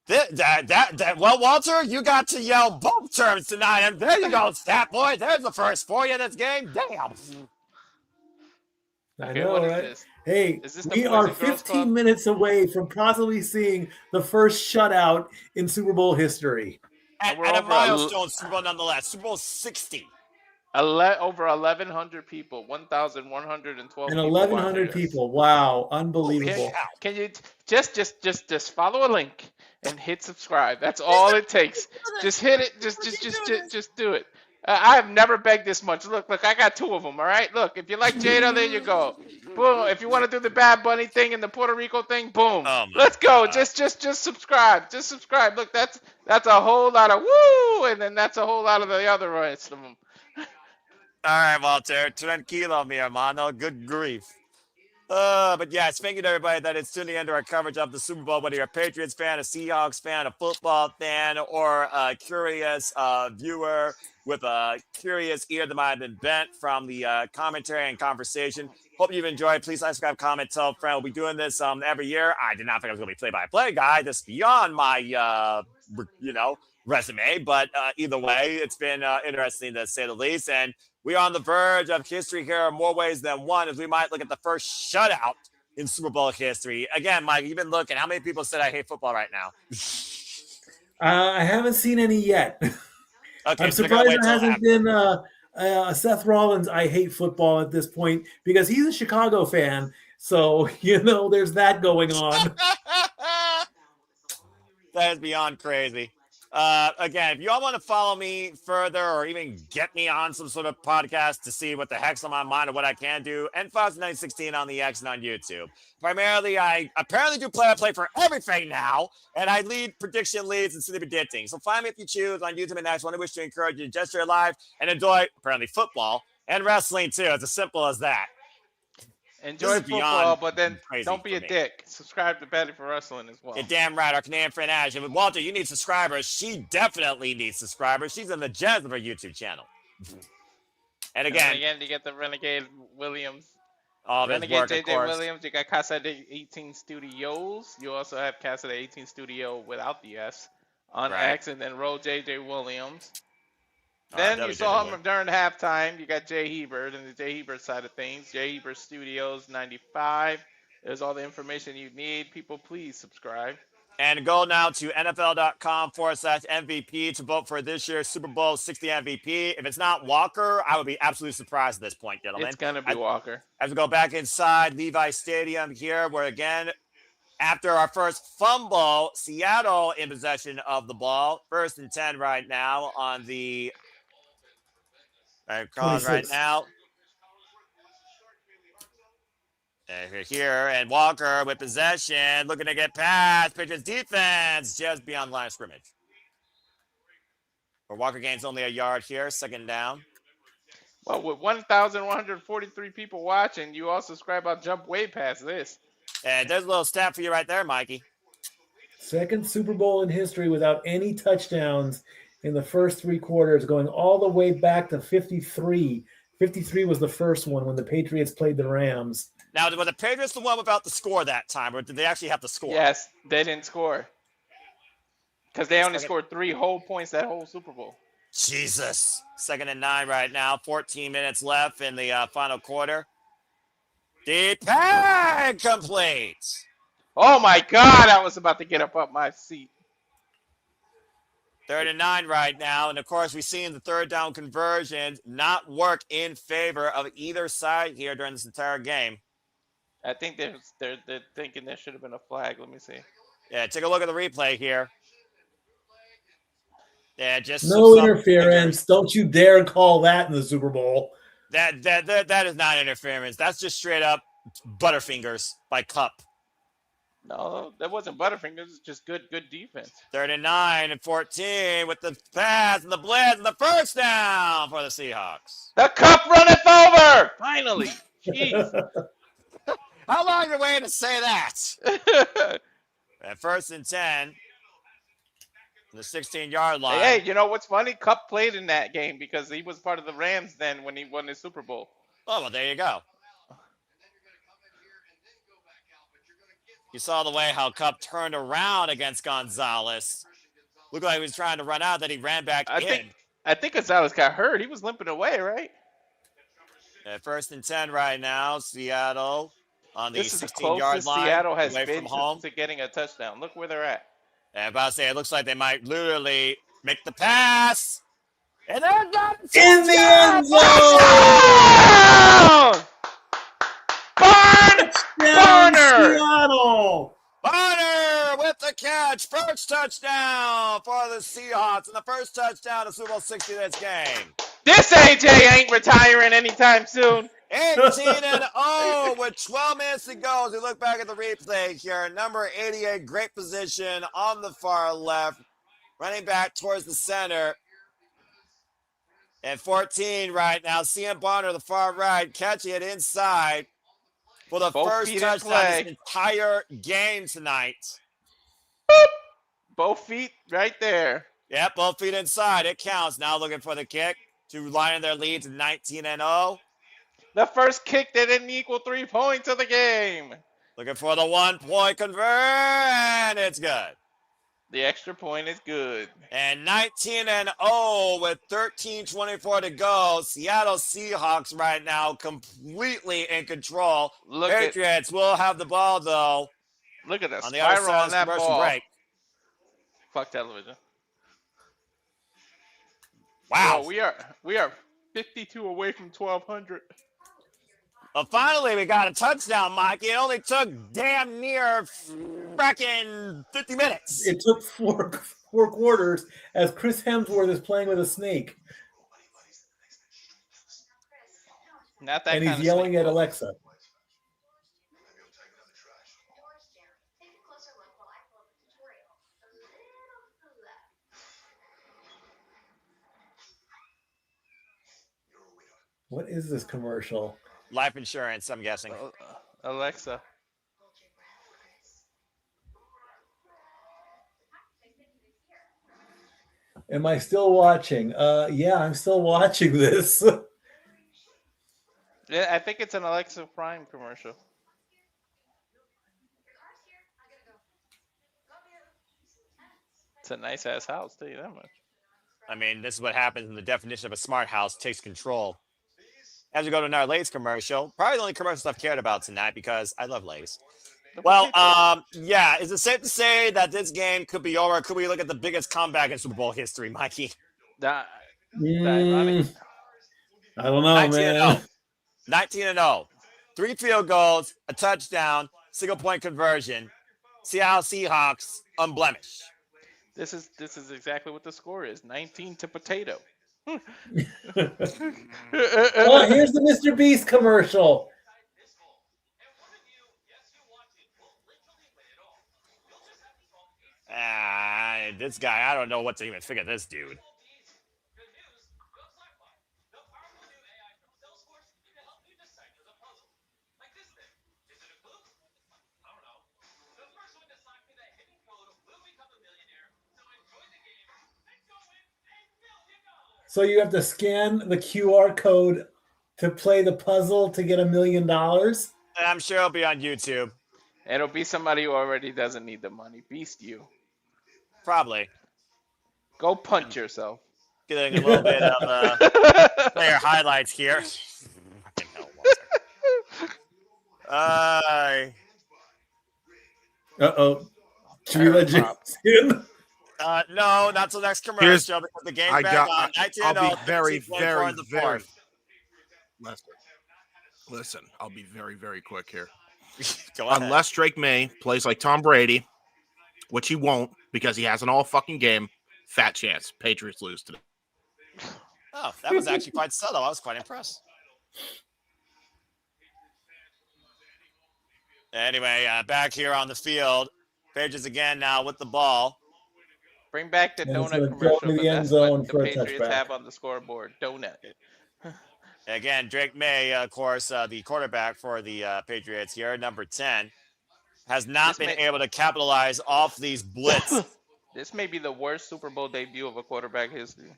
Well, Walter, you got to yell both terms tonight. And there you go, stat boy. There's the first for you in this game. Damn. I know, right? Hey, we are 15 minutes away from possibly seeing the first shutout in Super Bowl history. And a milestone Super Bowl nonetheless. Super Bowl 60. Over 1,100 people. 1,112 and 1,100 people. Wow, unbelievable. Can you just follow a link and hit subscribe? That's all it takes. Just hit it. Just do it. I have never begged this much. Look, I got 2 of them, all right? Look, if you like Jada, there you go. Boom. If you want to do the Bad Bunny thing and the Puerto Rico thing, boom. Let's go. Just subscribe. Just subscribe. Look, that's a whole lot of woo, and then that's a whole lot of the other rest of them. All right, Walter. Tranquilo, mi hermano. Good grief. But yes, thank you to everybody that is tuning into our coverage of the Super Bowl, whether you're a Patriots fan, a Seahawks fan, a football fan, or a curious viewer with a curious ear that might have been bent from the commentary and conversation. Hope you've enjoyed. Please like, subscribe, comment, tell a friend. We'll be doing this every year. I did not think I was going to be play-by-play guy. This is beyond my, resume. But either way, it's been interesting to say the least. And we are on the verge of history here in more ways than one, as we might look at the first shutout in Super Bowl history. Again, Mike, you've been looking. How many people said I hate football right now? I haven't seen any yet. Okay, I'm so they're gonna surprised wait there till hasn't after. been Seth Rollins. I hate football at this point because he's a Chicago fan. So there's that going on. That is beyond crazy. Again, if you all want to follow me further or even get me on some sort of podcast to see what the heck's on my mind or what I can do, nfox916 on the X and on YouTube. Primarily, I apparently do play-by-play for everything now, and I lead prediction leads and city predicting. So find me if you choose on YouTube and X. I wish to encourage you to just stay alive and enjoy, apparently, football and wrestling, too. It's as simple as that. Enjoy football, but then don't be a dick. Subscribe to Betty for Wrestling as well. You're damn right. Our Canadian friend Ash. And Walter, you need subscribers. She definitely needs subscribers. She's in the gems of her YouTube channel. And again, you get the Renegade Williams. All Renegade JJ Williams. You got Casa de 18 Studios. You also have Casa de 18 Studio without the S on X, and then Roll JJ Williams. Then you saw him during halftime. You got Jay Hebert and the Jay Hebert side of things. Jay Hebert Studios 95. There's all the information you need. People, please subscribe. And go now to NFL.com/MVP to vote for this year's Super Bowl 60 MVP. If it's not Walker, I would be absolutely surprised at this point, gentlemen. It's going to be Walker. As we go back inside Levi Stadium here, where again, after our first fumble, Seattle in possession of the ball. 1st and 10 right now on the calls right now. And here, and Walker with possession, looking to get past Patriots defense just beyond line of scrimmage. But Walker gains only a yard here, 2nd down. Well, with 1,143 people watching, you all subscribe. I'll jump way past this. And there's a little stat for you right there, Mikey. 2nd Super Bowl in history without any touchdowns in the first 3 quarters, going all the way back to 53. 53 was the first one when the Patriots played the Rams. Now, were the Patriots the one without the score that time, or did they actually have the score? Yes, they didn't score. Because they only scored 3 whole points that whole Super Bowl. Jesus. 2nd and 9 right now. 14 minutes left in the final quarter. Deep pass complete. Oh, my God. I was about to get up my seat. 3rd and 9 right now. And, of course, we've seen the 3rd down conversions not work in favor of either side here during this entire game. I think they're thinking there should have been a flag. Let me see. Yeah, take a look at the replay here. Yeah, just no interference. Don't you dare call that in the Super Bowl. That is not interference. That's just straight up Butterfingers by Cup. No, that wasn't Butterfingers. It's just good defense. 3rd and 9 and 14 with the pass and the blitz and the 1st down for the Seahawks. The Cup runneth over. Finally. Jeez. How long are you waiting to say that? At 1st and 10. The 16-yard line. Hey, you know what's funny? Cup played in that game because he was part of the Rams then when he won the Super Bowl. Oh, well, there you go. You saw the way how Cup turned around against Gonzalez. Looked like he was trying to run out, then he ran back in. I think Gonzalez got hurt. He was limping away, right? At 1st and 10 right now, Seattle on the 16-yard line. Seattle has away been from home. to getting a touchdown. Look where they're at. And I'm about to say, it looks like they might literally make the pass. And they're done. In the end zone! Barner! Seattle! Barner with the catch. 1st touchdown for the Seahawks. And the 1st touchdown of Super Bowl 60 this game. This AJ ain't retiring anytime soon. 18-0 with 12 minutes to go as we look back at the replay here. Number 88, great position on the far left. Running back towards the center. And 14 right now. CM Bonner, the far right, catching it inside for the first touchdown this entire game tonight. Both feet right there. Yep, both feet inside. It counts. Now looking for the kick to line in their lead to 19-0. The first kick that didn't equal 3 points of the game. Looking for the 1-point convert, and it's good. The extra point is good. And 19-0 with 13:24 to go. Seattle Seahawks right now completely in control. Patriots will have the ball, though. Look at the on the other spiral side on of that commercial ball. break. Fuck television. Wow. Yo, we are 52 away from 1200. Well, finally, we got a touchdown, Mikey. It only took damn near fracking 50 minutes. It took four quarters as Chris Hemsworth is playing with a snake. Not that and kind he's of yelling snake, at folks. Alexa. What is this commercial? Life insurance, I'm guessing. Alexa. Am I still watching? Yeah, I'm still watching this. Yeah, I think it's an Alexa Prime commercial. It's a nice ass house, tell you that much. I mean, this is what happens when the definition of a smart house takes control. As we go to our Lay's commercial, probably the only commercials I've cared about tonight because I love Lay's. Well, yeah, is it safe to say that this game could be over? Could we look at the biggest comeback in Super Bowl history, Mikey? I don't know, 19-0. 19-0. 3 field goals, a touchdown, single-point conversion. Seattle Seahawks unblemished. This is exactly what the score is. 19 to potato. Oh, here's the Mr. Beast commercial. This guy, I don't know what to even figure this dude. So you have to scan the QR code to play the puzzle to get $1 million? I'm sure it'll be on YouTube. It'll be somebody who already doesn't need the money. Beast you. Probably. Go punch yourself. Getting a little bit of player highlights here. Uh-oh. Should we let you in? No, not till next commercial because the game's back on. I'll be very listen, I'll be very, very quick here. Go ahead. Unless Drake May plays like Tom Brady, which he won't because he has an all fucking game, fat chance. Patriots lose today. Oh, that was actually quite subtle. I was quite impressed. Anyway, back here on the field. Patriots again now with the ball. Bring back the And it's donut gonna go commercial. into the 'cause end that's zone what the for a Patriots touchback. have on the scoreboard. Donut. Again, Drake May, of course, the quarterback for the Patriots here, number 10, has not been able to capitalize off these blitz. This may be the worst Super Bowl debut of a quarterback history.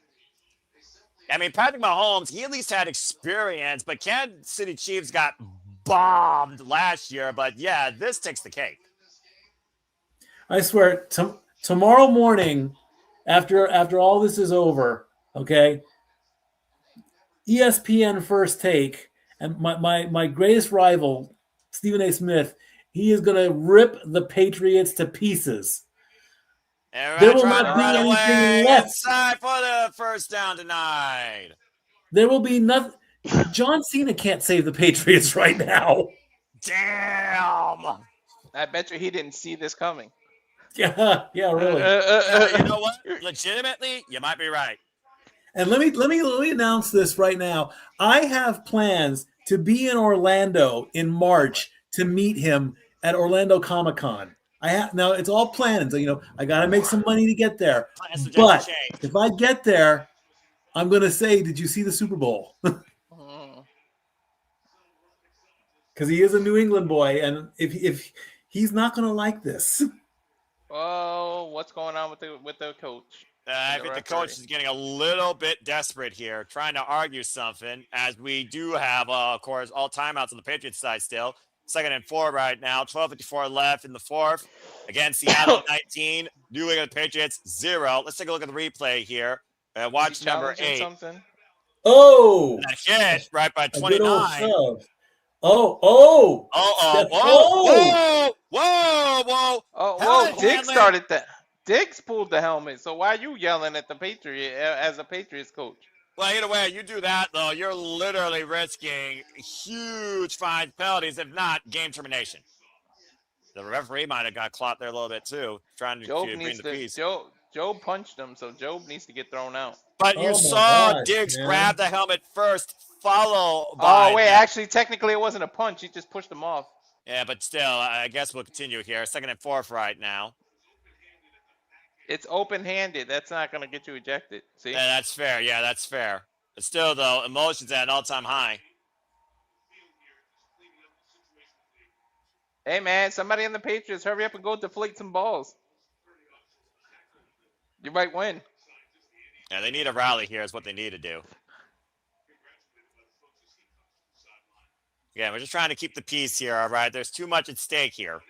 I mean, Patrick Mahomes, he at least had experience, but Kansas City Chiefs got bombed last year. But yeah, this takes the cake. I swear, tomorrow morning, after all this is over, okay, ESPN First Take, and my greatest rival, Stephen A. Smith, he is going to rip the Patriots to pieces. There will not be anything left. Inside for the first down tonight. There will be nothing. John Cena can't save the Patriots right now. Damn. I bet you he didn't see this coming. Yeah, really. You know what? Legitimately, you might be right. And let me announce this right now. I have plans to be in Orlando in March to meet him at Orlando Comic-Con. Now it's all planned. I got to make some money to get there. But if I get there, I'm going to say, "Did you see the Super Bowl?" Because he is a New England boy, and if he's not going to like this. Oh, what's going on with the coach? I think the coach is getting a little bit desperate here, trying to argue something, as we do have, of course, all timeouts on the Patriots side still. 2nd and 4 right now. 12:54 left in the fourth. Again, Seattle 19, New England Patriots 0. Let's take a look at the replay here. Watch number 8. Something? Oh, That hit right by a good old 29. shove. Whoa. Oh, Diggs started that. Diggs pulled the helmet. So why are you yelling at the Patriot as a Patriots coach? Well, either way, you do that, though, you're literally risking huge fine penalties, if not game termination. The referee might have got clocked there a little bit, too, trying to bring the peace. Joe punched him, so Joe needs to get thrown out. But you saw Diggs grab the helmet first, follow by... Oh, wait, actually, technically, it wasn't a punch. He just pushed him off. Yeah, but still, I guess we'll continue here. 2nd and 4 right now. It's open-handed. That's not going to get you ejected. See? Yeah, that's fair. Yeah, that's fair. But still, though, emotions at an all-time high. Hey, man, somebody in the Patriots, hurry up and go deflate some balls. You might win. Yeah, they need a rally here is what they need to do. Yeah, we're just trying to keep the peace here, all right? There's too much at stake here.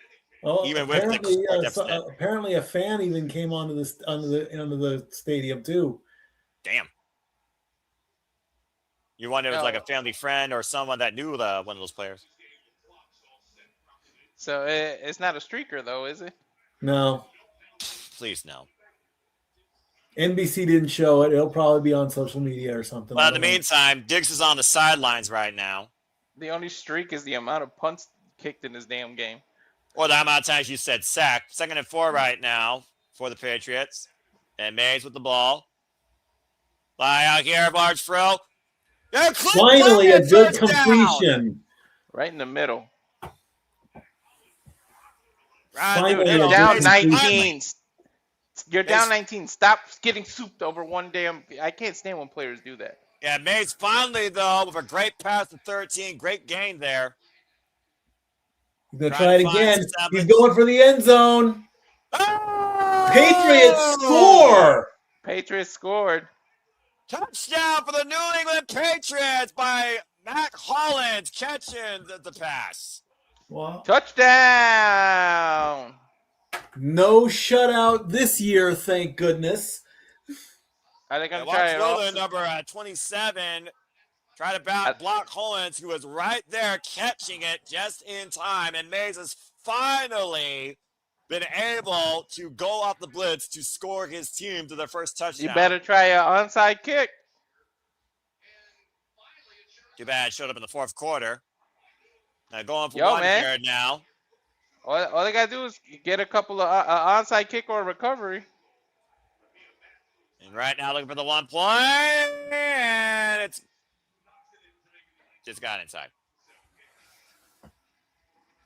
Well, even with the apparently a fan even came onto the stadium too. Damn. You wonder if it was like a family friend or someone that knew one of those players. So it's not a streaker, though, is it? No. Please, no. NBC didn't show it. It'll probably be on social media or something. Well, in the meantime, Diggs is on the sidelines right now. The only streak is the amount of punts kicked in this damn game. Or the amount of times you said sack. 2nd and 4 right now for the Patriots. And Mays with the ball. Fly out here, large throw. Finally, a good completion. Right in the middle. Finally, you're down 19. You're down 19. Stop getting souped over one damn. I can't stand when players do that. Yeah, Mays finally, though, with a great pass to 13. Great gain there. He's going to try it again. He's going for the end zone. Oh! Patriots score. Patriots scored. Touchdown for the New England Patriots by Mac Hollins catching the pass. Wow. Touchdown. No shutout this year, thank goodness. Are they going to try it off? Number 27. Try to block Hollins, who was right there catching it just in time. And Mays has finally been able to go off the blitz to score his team to their first touchdown. You better try an onside kick. Too bad it showed up in the fourth quarter. Now going for one here now. All they got to do is get a couple of onside kick or a recovery. And right now looking for the 1 point. And it's just got inside.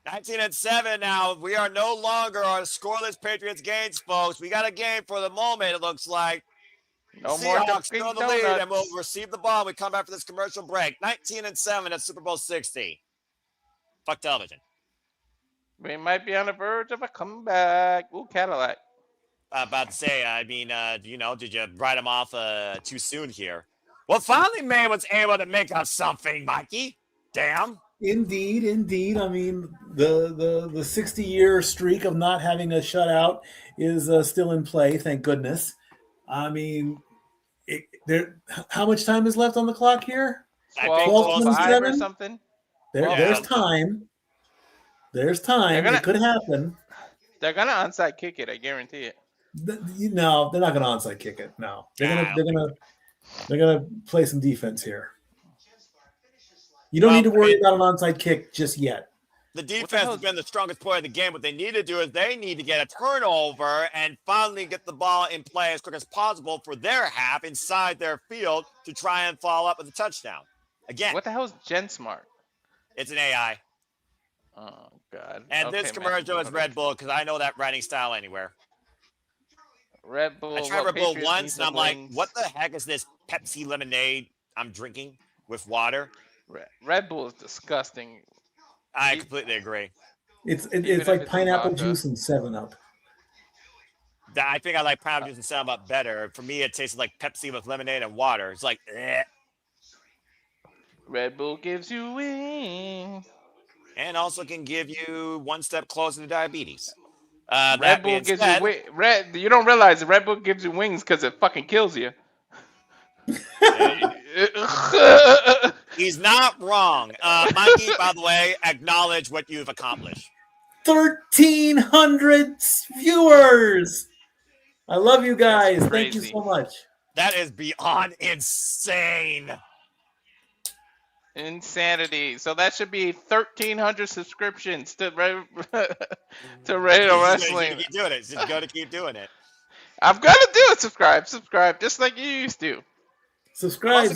19-7 now. We are no longer on scoreless Patriots games, folks. We got a game for the moment, it looks like. No more still in the lead, and we'll receive the ball. We come back for this commercial break. 19-7 at Super Bowl 60. Fuck television. We might be on the verge of a comeback. Ooh, Cadillac. About to say, I mean, did you write him off too soon here? Well, finally, man was able to make up something, Mikey. Damn. Indeed. I mean, the 60-year streak of not having a shutout is still in play, thank goodness. I mean, how much time is left on the clock here? 12:25 or something. There's time. There's time. It could happen. They're gonna onside kick it. I guarantee it. No, they're not gonna onside kick it. No, they're gonna play some defense here. You don't need to worry about an onside kick just yet. The defense has been the strongest point of the game. What they need to do is they need to get a turnover and finally get the ball in play as quick as possible for their half inside their field to try and follow up with a touchdown. Again. What the hell is Gen Smart? It's an AI. Oh, God. And this commercial is Red Bull because I know that writing style anywhere. Red Bull. I tried Red Bull once and I'm like, what the heck is this Pepsi lemonade I'm drinking with water? Red Bull is disgusting. I completely agree. It's like pineapple juice and 7-Up. I think I like pineapple juice and 7-Up better. For me, it tastes like Pepsi with lemonade and water. It's like, eh. Red Bull gives you wings. and also can give you one step closer to diabetes. Red Bull gives you you don't realize the Red Bull gives you wings because it fucking kills you. He's not wrong. Mikey, by the way, acknowledge what you've accomplished. 1,300 viewers. I love you guys. Thank you so much. That is beyond insane. Insanity. So that should be 1,300 subscriptions to Radio Wrestling. Keep doing it. Just got to keep doing it. I've got to do it. Subscribe, just like you used to. Subscribe.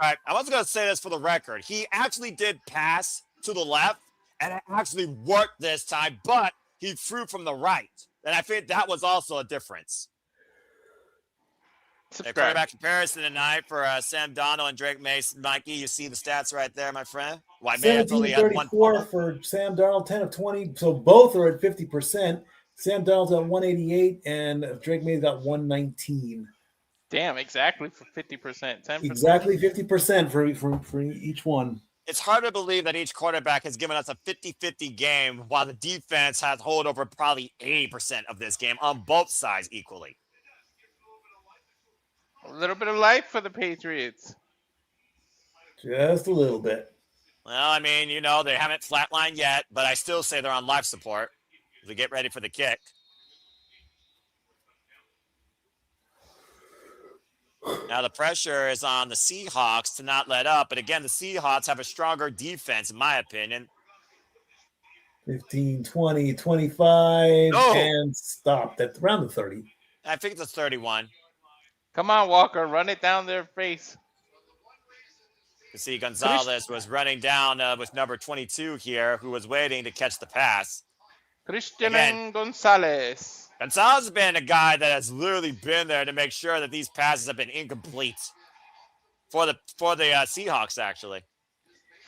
I was going to say this for the record. He actually did pass to the left, and it actually worked this time, but he threw from the right. And I think that was also a difference. A quarterback comparison tonight for Sam Darnold and Drake Mason. Mikey, you see the stats right there, my friend? 17-34 for Sam Darnold, 10 of 20. So both are at 50%. Sam Darnold's at 188, and Drake Mason got 119. Damn, exactly for 50%. 10%. Exactly 50% for each one. It's hard to believe that each quarterback has given us a 50-50 game while the defense has hold over probably 80% of this game on both sides equally. A little bit of life for the Patriots. Just a little bit. Well, I mean, they haven't flatlined yet, but I still say they're on life support as we get ready for the kick. Now, the pressure is on the Seahawks to not let up. But again, the Seahawks have a stronger defense, in my opinion. 15, 20, 25, and stopped at around the 30. I think it's a 31. Come on, Walker. Run it down their face. You see, Gonzalez was running down with number 22 here, who was waiting to catch the pass. Christian Gonzalez. Gonzalez has been a guy that has literally been there to make sure that these passes have been incomplete for the Seahawks, actually.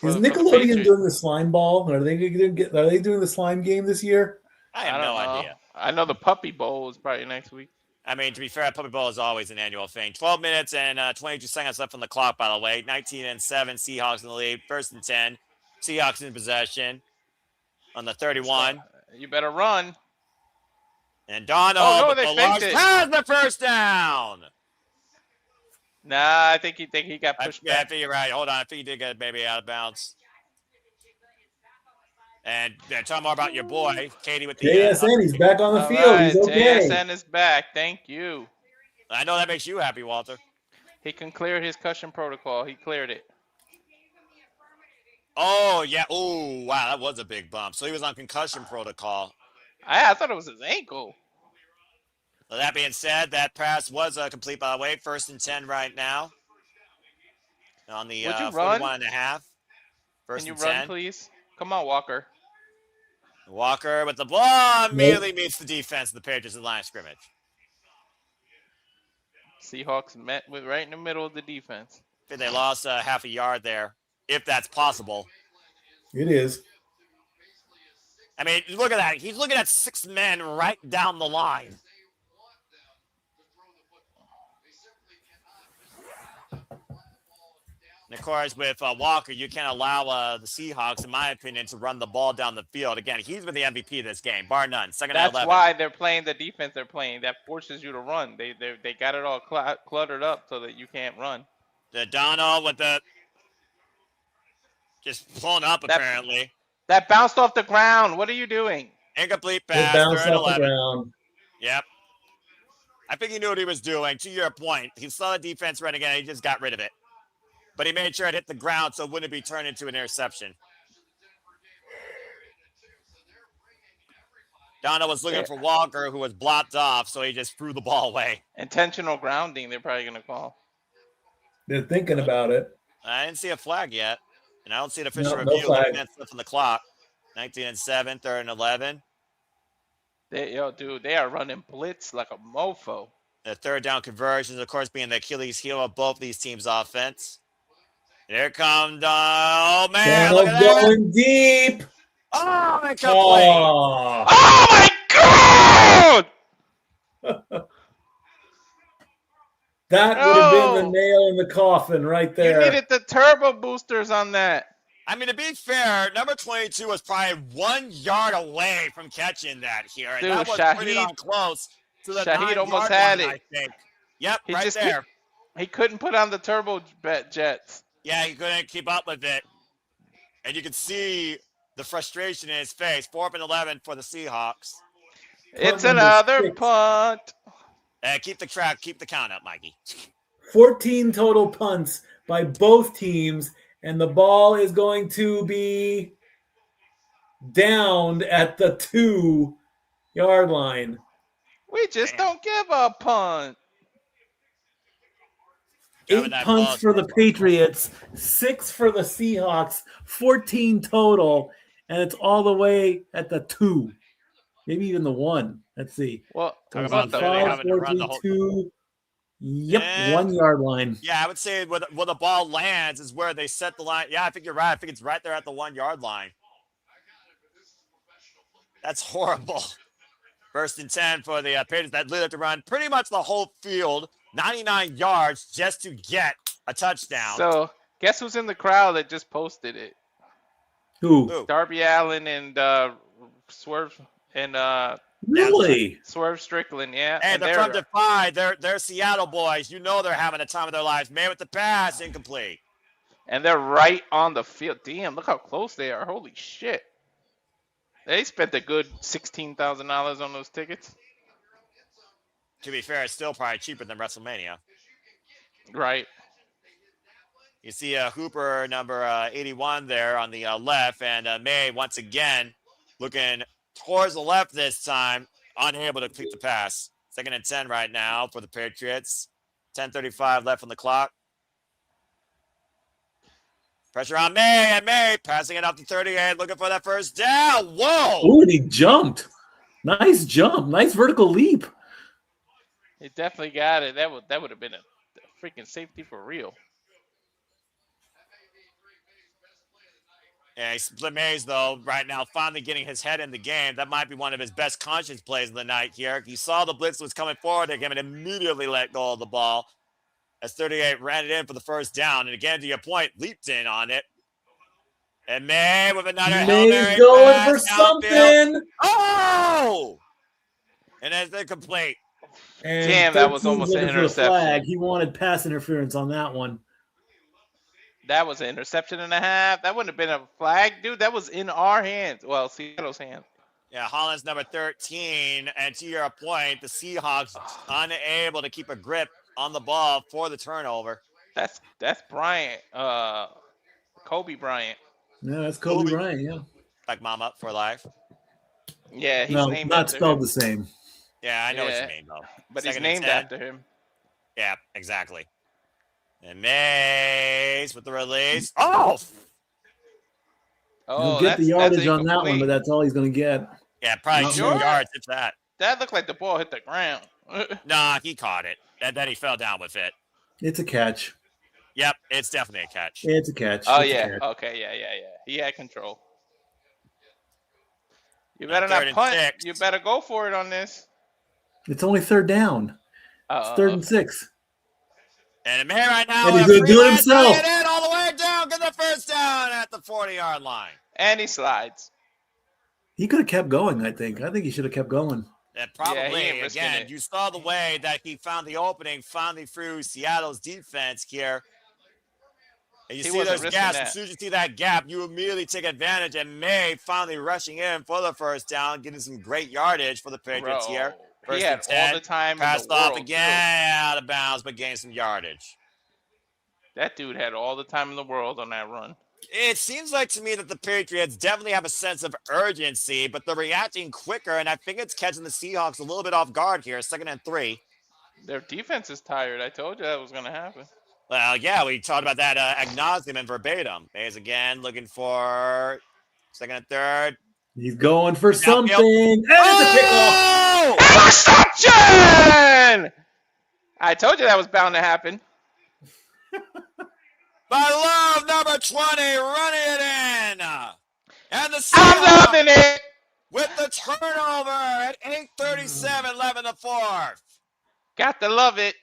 Is Nickelodeon doing the slime ball? Are they doing the slime game this year? I have no idea. I know the Puppy Bowl is probably next week. I mean, to be fair, Puppy Bowl is always an annual thing. 12 minutes and 22 seconds left on the clock, by the way. 19-7, Seahawks in the lead. 1st and 10. Seahawks in possession on the 31. You better run. And Darnold with the large has the first down. Nah, I think he got pushed back. I think you're right. Hold on. I think he did get maybe out of bounds. And talk more about your boy, Katie, with the JSN. He's back on the field. Right, He's okay. JSN is back. Thank you. I know that makes you happy, Walter. He can clear his concussion protocol. He cleared it. Oh, yeah. Oh, wow. That was a big bump. So he was on concussion protocol. I thought it was his ankle. So that being said, that pass was complete, by the way. 1st and 10 right now. On the 41.5. Can you run, please? Come on, Walker. Walker with the ball immediately meets the defense of the Patriots in line of scrimmage. Seahawks met with right in the middle of the defense. I think they lost half a yard there, if that's possible. It is. I mean, look at that. He's looking at 6 men right down the line. And of course, with Walker, you can't allow the Seahawks, in my opinion, to run the ball down the field. Again, he's been the MVP of this game, bar none. 2nd and 11. That's why they're playing the defense they're playing. That forces you to run. They got it all cluttered up so that you can't run. The Donald with the just blown up, apparently. That bounced off the ground. What are you doing? Incomplete pass. It bounced off the ground. Yep. I think he knew what he was doing. To your point, he saw the defense run again. He just got rid of it. But he made sure it hit the ground so it wouldn't be turned into an interception. Donald was looking for Walker, who was blocked off, so he just threw the ball away. Intentional grounding, they're probably going to call. They're thinking about it. I didn't see a flag yet. And I don't see an official No review. flag. That's on the clock. 19-7, 3rd and 11. They are running blitz like a mofo. The 3rd down conversions, of course, being the Achilles heel of both these teams' offense. Here comes, oh, man, look at that. Going deep. Oh, incomplete. Oh. Oh, my God! That would have been the nail in the coffin right there. You needed the turbo boosters on that. I mean, to be fair, number 22 was probably 1 yard away from catching that here. And Dude, that was pretty darn close to the Shahid almost 9-yard had line, it. I think. Yep, He right just there. he couldn't put on the turbo jets. Yeah, he couldn't keep up with it. And you can see the frustration in his face. 4th and 11 for the Seahawks. It's another punt. Keep the count up, Mikey. 14 total punts by both teams, and the ball is going to be downed at the 2-yard line. We just don't give a punt. 8 punts for the Patriots, 6 for the Seahawks, 14 total, and it's all the way at the 2, maybe even the 1. Let's see. Well, talk about 5, 14, 2. Yep, 1 yard line. Yeah, I would say where the ball lands is where they set the line. Yeah, I think you're right. I think it's right there at the 1 yard line. That's horrible. 1st and 10 for the Patriots that led to run pretty much the whole field, 99 yards just to get a touchdown. So, guess who's in the crowd that just posted it? Who? Darby Allin and Swerve and Really? Swerve Strickland, yeah. Hey, and they're from Defy. They're Seattle boys. You know they're having a time of their lives. Made with the pass, incomplete. And they're right on the field. Damn, look how close they are. Holy shit. They spent a good $16,000 on those tickets. To be fair, it's still probably cheaper than WrestleMania. Right. You see Hooper, number 81 there on the left, and May, once again, looking towards the left this time, unable to complete the pass. 2nd and 10 right now for the Patriots. 10:35 left on the clock. Pressure on May, and May passing it up to 38, looking for that first down. Whoa! Ooh, and he jumped. Nice jump. Nice vertical leap. He definitely got it. That would have been a freaking safety for real. Yeah, Mays, though, right now, finally getting his head in the game. That might be one of his best conscience plays of the night here. He saw the blitz was coming forward at him and immediately let go of the ball. As 38 ran it in for the first down. And again, to your point, leaped in on it. And May with another Hail Mary May's going pass for something. Oh! And as they're complete. And damn, that was 13's almost an looking for a interception. flag. He wanted pass interference on that one. That was an interception and a half. That wouldn't have been a flag, dude. That was in our hands. Well, Seattle's hands. Yeah, Holland's number 13. And to your point, the Seahawks unable to keep a grip on the ball for the turnover. That's Bryant. Kobe Bryant. Yeah, that's Kobe Bryant, yeah. Like Mama for life. Yeah, he's No, named not after spelled him. the same. Yeah, I know what you mean, though. But 2nd he's and named 10. after him. Yeah, exactly. And Mays with the release. Oh! He'll get the yardage on that one, but that's all he's going to get. Yeah, probably Not 2 much. yards, if that. That looked like the ball hit the ground. Nah, he caught it. And then he fell down with it. It's a catch. Yep, it's definitely a catch. It's a catch. Oh, It's a yeah. catch. Okay, yeah. He had control. You better 3rd not and punt. 6. You better go for it on this. It's only 3rd down. It's 3rd and 6. And May right now. And he's going gonna do it himself. It in all the way down. Get the first down at the 40-yard line. And he slides. He could have kept going, I think. I think he should have kept going. And Yeah, he probably, ain't risking again, it. you saw the way that he found the opening, finally through Seattle's defense here. And you He see wasn't those risking gaps. that. As soon as you see that gap, you immediately take advantage. And May finally rushing in for the first down, getting some great yardage for the Patriots Bro, here. he 1st had and 10. all the time in Passed the off world, again, out of bounds, but gained some yardage. That dude had all the time in the world on that run. It seems like to me that the Patriots definitely have a sense of urgency, but they're reacting quicker, and I think it's catching the Seahawks a little bit off guard here. 2nd and 3. Their defense is tired. I told you that was going to happen. Well, yeah, we talked about that ad nauseum and verbatim. Mays again looking for 2nd and 3rd. He's going for something. And Oh! it's a kickoff. Interception! I told you that was bound to happen. By Love, number 20, running it in. And the I'm Seahawks loving it. with the turnover at 8:37 left in the 4th. Got to love it.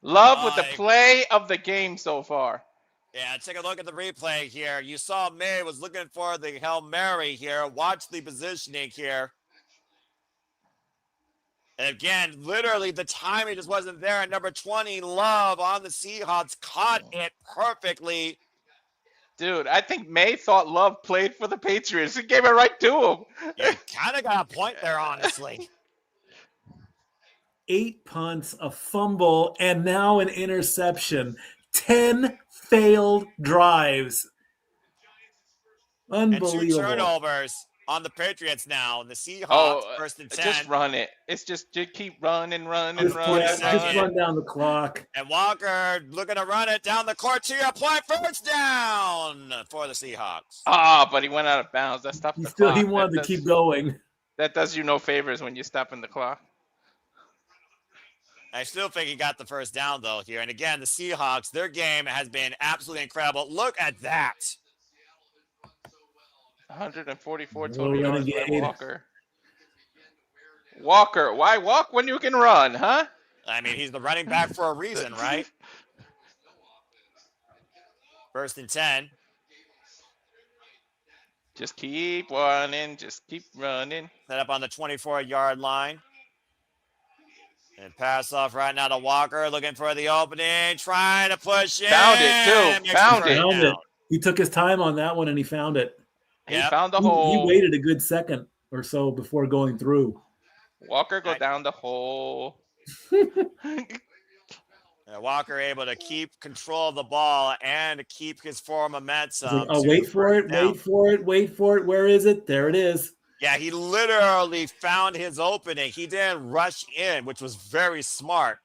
Love with the play of the game so far. Yeah, take a look at the replay here. You saw May was looking for the Hail Mary here. Watch the positioning here. And again, literally the timing just wasn't there. And number 20, Love on the Seahawks, caught it perfectly. Dude, I think May thought Love played for the Patriots. He gave it right to him. Yeah, kind of got a point there, honestly. 8 punts, a fumble, and now an interception. 10 failed drives. Unbelievable. And 2 turnovers on the Patriots now. And the Seahawks, first and 10. Just run it. It's just keep running. Just run down the clock. And Walker looking to run it down the court to your point. First down for the Seahawks. But he went out of bounds. That stopped the clock. He wanted to keep going. That does you no favors when you're stopping the clock. I still think he got the first down, though, here. And again, the Seahawks, their game has been absolutely incredible. Look at that. 144 total yards by Walker. Walker, why walk when you can run, huh? I mean, he's the running back for a reason, right? First and 10. Just keep running. Just keep running. Set up on the 24-yard line. And pass off right now to Walker, looking for the opening, trying to push in. Found it, too. Found it. He took his time on that one, and he found it. He found the hole. He waited a good second or so before going through. Walker go down the hole. Walker able to keep control of the ball and to keep his forward momentum. Wait for it, wait for it. Where is it? There it is. Yeah, he literally found his opening. He didn't rush in, which was very smart.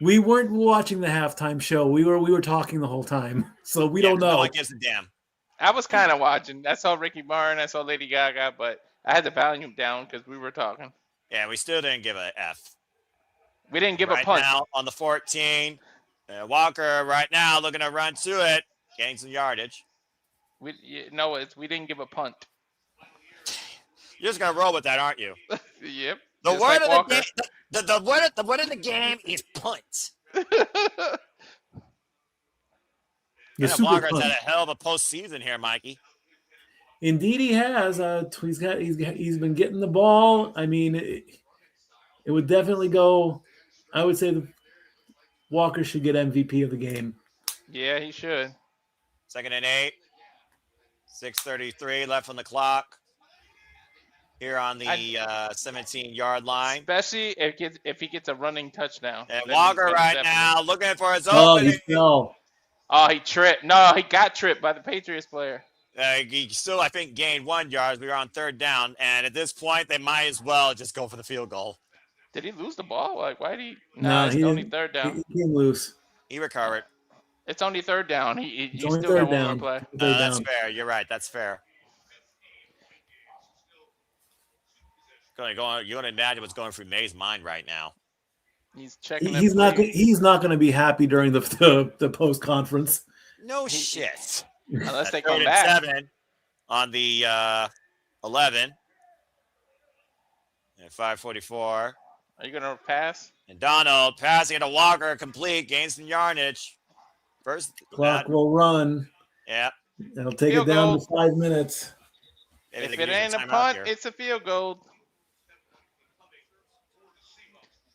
We weren't watching the halftime show. We were talking the whole time, so we don't know. No one gives a damn. I was kind of watching. I saw Ricky Martin. I saw Lady Gaga, but I had the volume down because we were talking. Yeah, we still didn't give an F. We didn't give a punt. Now on the 14, Walker right now looking to run to it, getting some yardage. We didn't give a punt. You're just gonna roll with that, aren't you? Yep. The word of the game. The word of the game is punt. Walker's had a hell of a postseason here, Mikey. Indeed, he has. He's been getting the ball. I mean, it would definitely go. I would say Walker should get MVP of the game. Yeah, he should. 2nd and 8. 6:33 left on the clock. Here on the 17-yard line. Especially if he gets a running touchdown. And Walker right now looking for his opening. He fell. Oh, he tripped. No, he got tripped by the Patriots player. He still, I think, gained 1 yard. We were on 3rd down. And at this point, they might as well just go for the field goal. Did he lose the ball? Like, why did he? No, it's only 3rd down. He came loose. He recovered. It's only 3rd down. He only still got 3rd one down. more play. That's fair. You're right. That's fair. You want to imagine what's going through May's mind right now. He's checking. He's not going to be happy during the post conference. No shit. Unless they come back. 7 on the 11. And 5:44. Are you gonna pass? And Donald passing it to Walker, complete, gains some yardage. First clock will run. Yeah. It'll take it down to 5 minutes. If it ain't a punt, it's a field goal.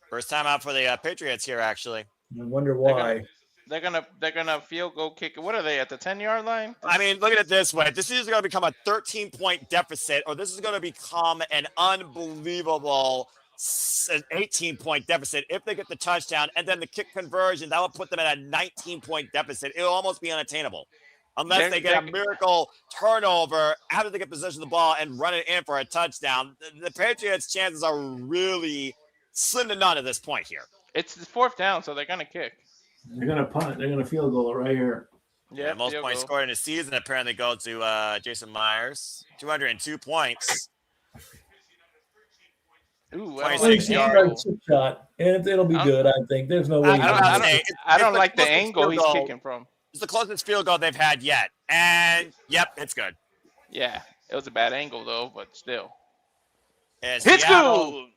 First time out for the Patriots here, actually. I wonder why. They're gonna field goal kick. What are they at the 10-yard line? I mean, look at it this way: this is going to become a 13-point deficit, or this is going to become an unbelievable 18-point deficit if they get the touchdown, and then the kick conversion that will put them at a 19-point deficit. It'll almost be unattainable unless they get a miracle turnover after they get possession of the ball and run it in for a touchdown. The Patriots' chances are really slim to none at this point here. It's the 4th down, so they're gonna kick. They're gonna punt. They're gonna field goal right here. Yeah, most points scored in the season apparently go to Jason Myers, 202 points. Ooh, shot, and it'll be good. I think there's no way. I don't like the angle he's kicking from. It's the closest field goal they've had yet, and yep, it's good. Yeah, it was a bad angle though, but still. And It's good.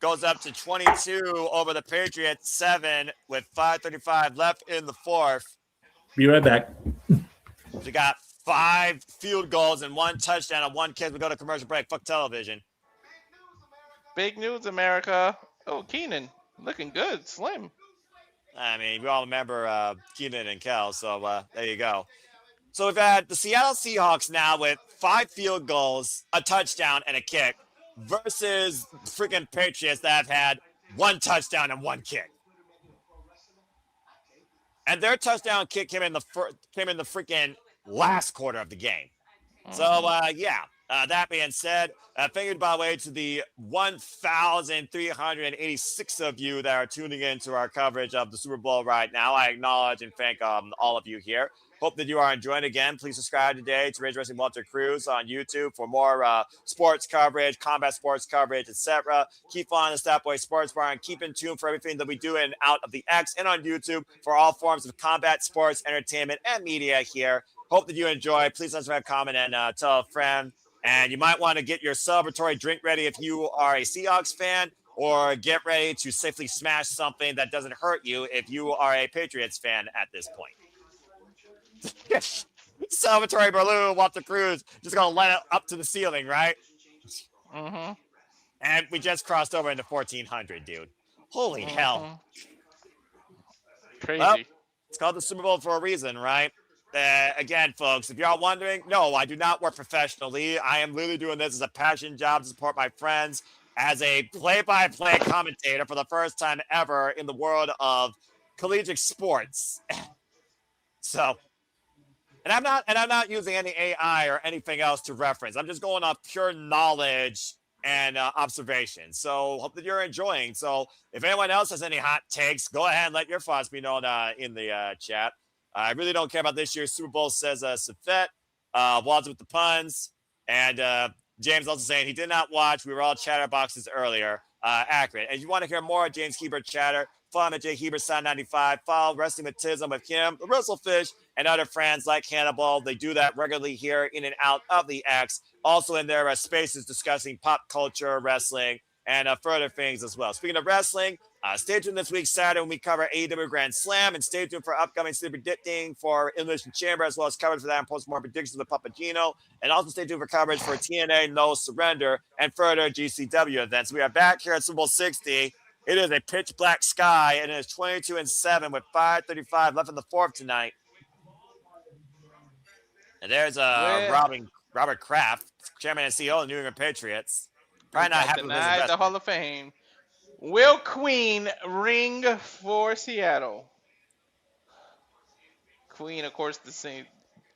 goes up to 22 over the Patriots 7 with 5:35 left in the fourth. Be right back. We got 5 field goals and 1 touchdown and 1 kick. We go to commercial break. Fuck television. Big news, America. Oh, Keenan, looking good, slim. I mean, we all remember Keenan and Kel, so there you go. So we've had the Seattle Seahawks now with 5 field goals, a touchdown, and a kick versus freaking Patriots that have had 1 touchdown and 1 kick. And their touchdown kick came in the freaking last quarter of the game. So, that being said, thank you, by the way, to the 1,386 of you that are tuning in to our coverage of the Super Bowl right now. I acknowledge and thank all of you here. Hope that you are enjoying. Again, please subscribe today to Rage Wrestling Walter Cruz on YouTube for more sports coverage, combat sports coverage, etc. Keep following the Stat Boy Sports Bar and keep in tune for everything that we do in out of the X and on YouTube for all forms of combat, sports, entertainment, and media here. Hope that you enjoy. Please subscribe, comment, and tell a friend. And you might want to get your celebratory drink ready if you are a Seahawks fan, or get ready to safely smash something that doesn't hurt you if you are a Patriots fan at this point. Salvatore Berlou, Walter Cruz, just gonna let it up to the ceiling, right? Mm-hmm. And we just crossed over into 1400, dude. Holy hell! Crazy. Well, it's called the Super Bowl for a reason, right? Again, folks, if y'all wondering, no, I do not work professionally. I am literally doing this as a passion job to support my friends as a play-by-play commentator for the first time ever in the world of collegiate sports. So. And I'm not using any AI or anything else to reference. I'm just going off pure knowledge and observation. So hope that you're enjoying. So if anyone else has any hot takes, go ahead and let your thoughts be known in the chat. I really don't care about this year's Super Bowl, says Safet. Walter with the puns. And James also saying he did not watch. We were all chatterboxes earlier. Accurate. And if you want to hear more James Hebert chatter, follow him at jhebersign95. Follow Wrestling with Tism with him, the Wrestlefish, and other friends like Hannibal. They do that regularly here in and out of the X. Also in their spaces discussing pop culture, wrestling, and further things as well. Speaking of wrestling, stay tuned this week Saturday when we cover AEW Grand Slam, and stay tuned for upcoming sleep predicting for Elimination Chamber, as well as coverage for that and post more predictions of the Papagino. And also stay tuned for coverage for TNA No Surrender and further GCW events. We are back here at Super Bowl 60. It is a pitch black sky, and it is 22-7 with 5:35 left in the fourth tonight. And there's Robert Kraft, chairman and CEO of the New England Patriots. Probably not happy with his the Hall of Fame. Will Queen ring for Seattle? Queen, of course, the same.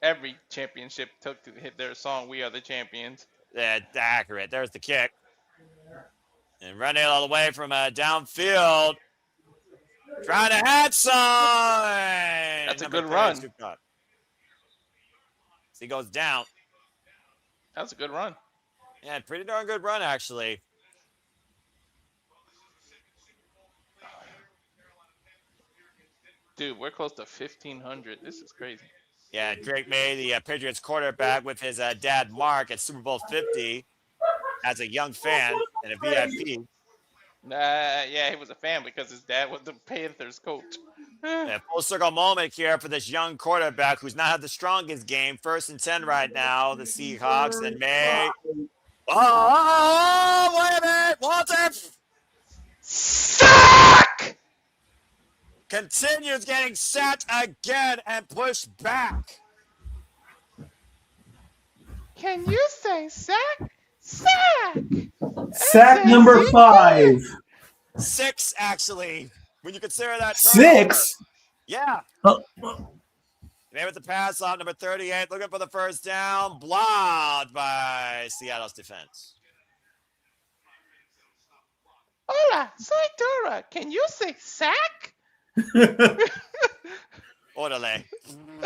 Every championship took to hit their song, "We Are the Champions." Yeah, accurate. There's the kick. And running all the way from downfield. Trying to add some. That's a good run. He goes down. That's a good run. Yeah, pretty darn good run, actually. Dude, we're close to 1,500. This is crazy. Yeah, Drake May, the Patriots quarterback, with his dad, Mark, at Super Bowl 50 as a young fan and a VIP. Yeah, he was a fan because his dad was the Panthers coach. Yeah, full circle moment here for this young quarterback who's not had the strongest game. 1st and 10 right now, the Seahawks, and May. Oh, wait a minute. Walter. Sack! Continues getting sacked again and pushed back. Can you say sack? Sack! Sack number 5. 6, actually. When you consider that. 6? Yeah. Maybe with the pass off, number 38, looking for the first down, blocked by Seattle's defense. Hola, soy Dora. Can you say sack? Orderly.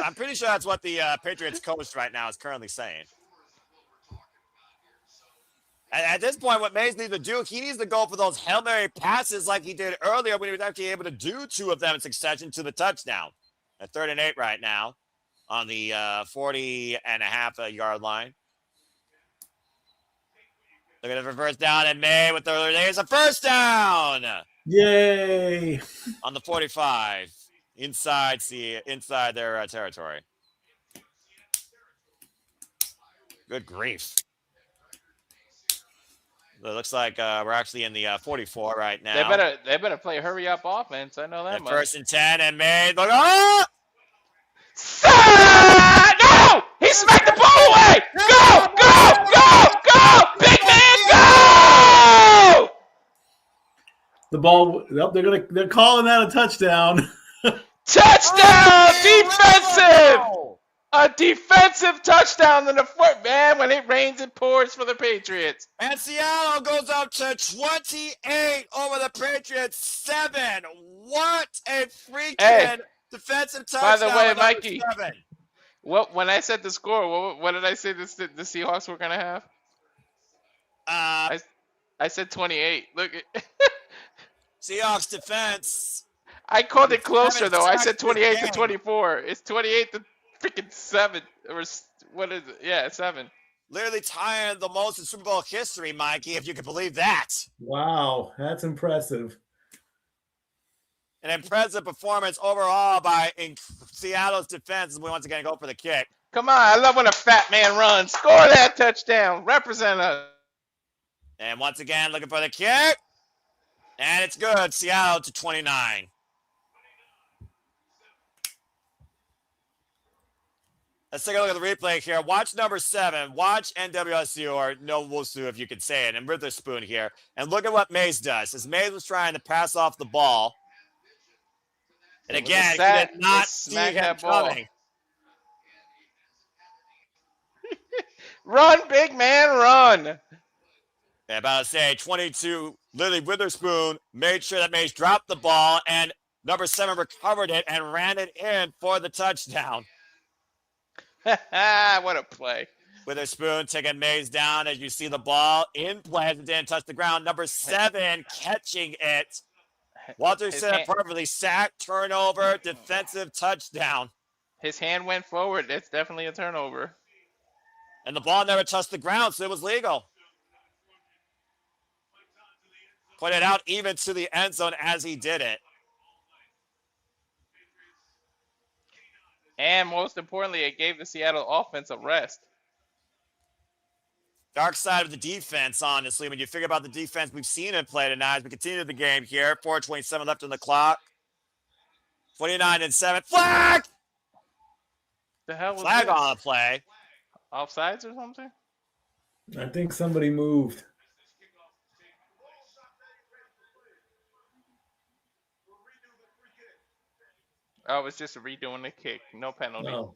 I'm pretty sure that's what the Patriots coach right now is currently saying. And at this point, what Mays needs to do, he needs to go for those Hail Mary passes like he did earlier when he was actually able to do 2 of them in succession to the touchdown. At 3rd and 8 right now on the 40.5 yard line. Look at the first down, and May with there's a first down. Yay! On the 45, inside their territory. Good grief. It looks like we're actually in the 44 right now. They better play hurry up offense. I know that and much. First and 10, and May. Look, oh! No! He smacked the ball away! Go! Go! Go! Go! Big man, go! The ball. They're calling that a touchdown. Touchdown! Defensive! A defensive touchdown in the foot, man. When it rains, it pours for the Patriots. And Seattle goes up to 28 over the Patriots 7. What a freaking defensive touchdown! By the way, Mikey, when I said the score, what did I say the Seahawks were gonna have? I said 28. Look, Seahawks defense. I called it closer though. I said 28 to 24. It's 28 to freaking 7, or what is it? Yeah, 7. Literally tying the most in Super Bowl history, Mikey, if you can believe that. Wow, that's impressive. An impressive performance overall by Seattle's defense. We once again go for the kick. Come on, I love when a fat man runs. Score that touchdown. Represent us. And once again, looking for the kick. And it's good. Seattle to 29. Let's take a look at the replay here. Watch number 7. Watch NWSU, or No Wusu, if you could say it, and Witherspoon here. And look at what Mays does. As Mays was trying to pass off the ball. And again, he did not see him coming. Run, big man, run. Yeah, about to say 22, literally Witherspoon made sure that Mays dropped the ball, and number 7 recovered it and ran it in for the touchdown. What a play. Witherspoon taking Mays down as you see the ball in play. It didn't touch the ground. Number 7 catching it. Walter said it perfectly. Sack, turnover, defensive touchdown. His hand went forward. It's definitely a turnover. And the ball never touched the ground, so it was legal. Pointed out even to the end zone as he did it. And most importantly, it gave the Seattle offense a rest. Dark side of the defense, honestly. When you figure about the defense we've seen him play tonight, as we continue the game here. 4:27 left on the clock. 29-7. Flag! The hell was Flag this? on the play. Offsides or something? I think somebody moved. Oh, it's just redoing the kick. No penalty. No.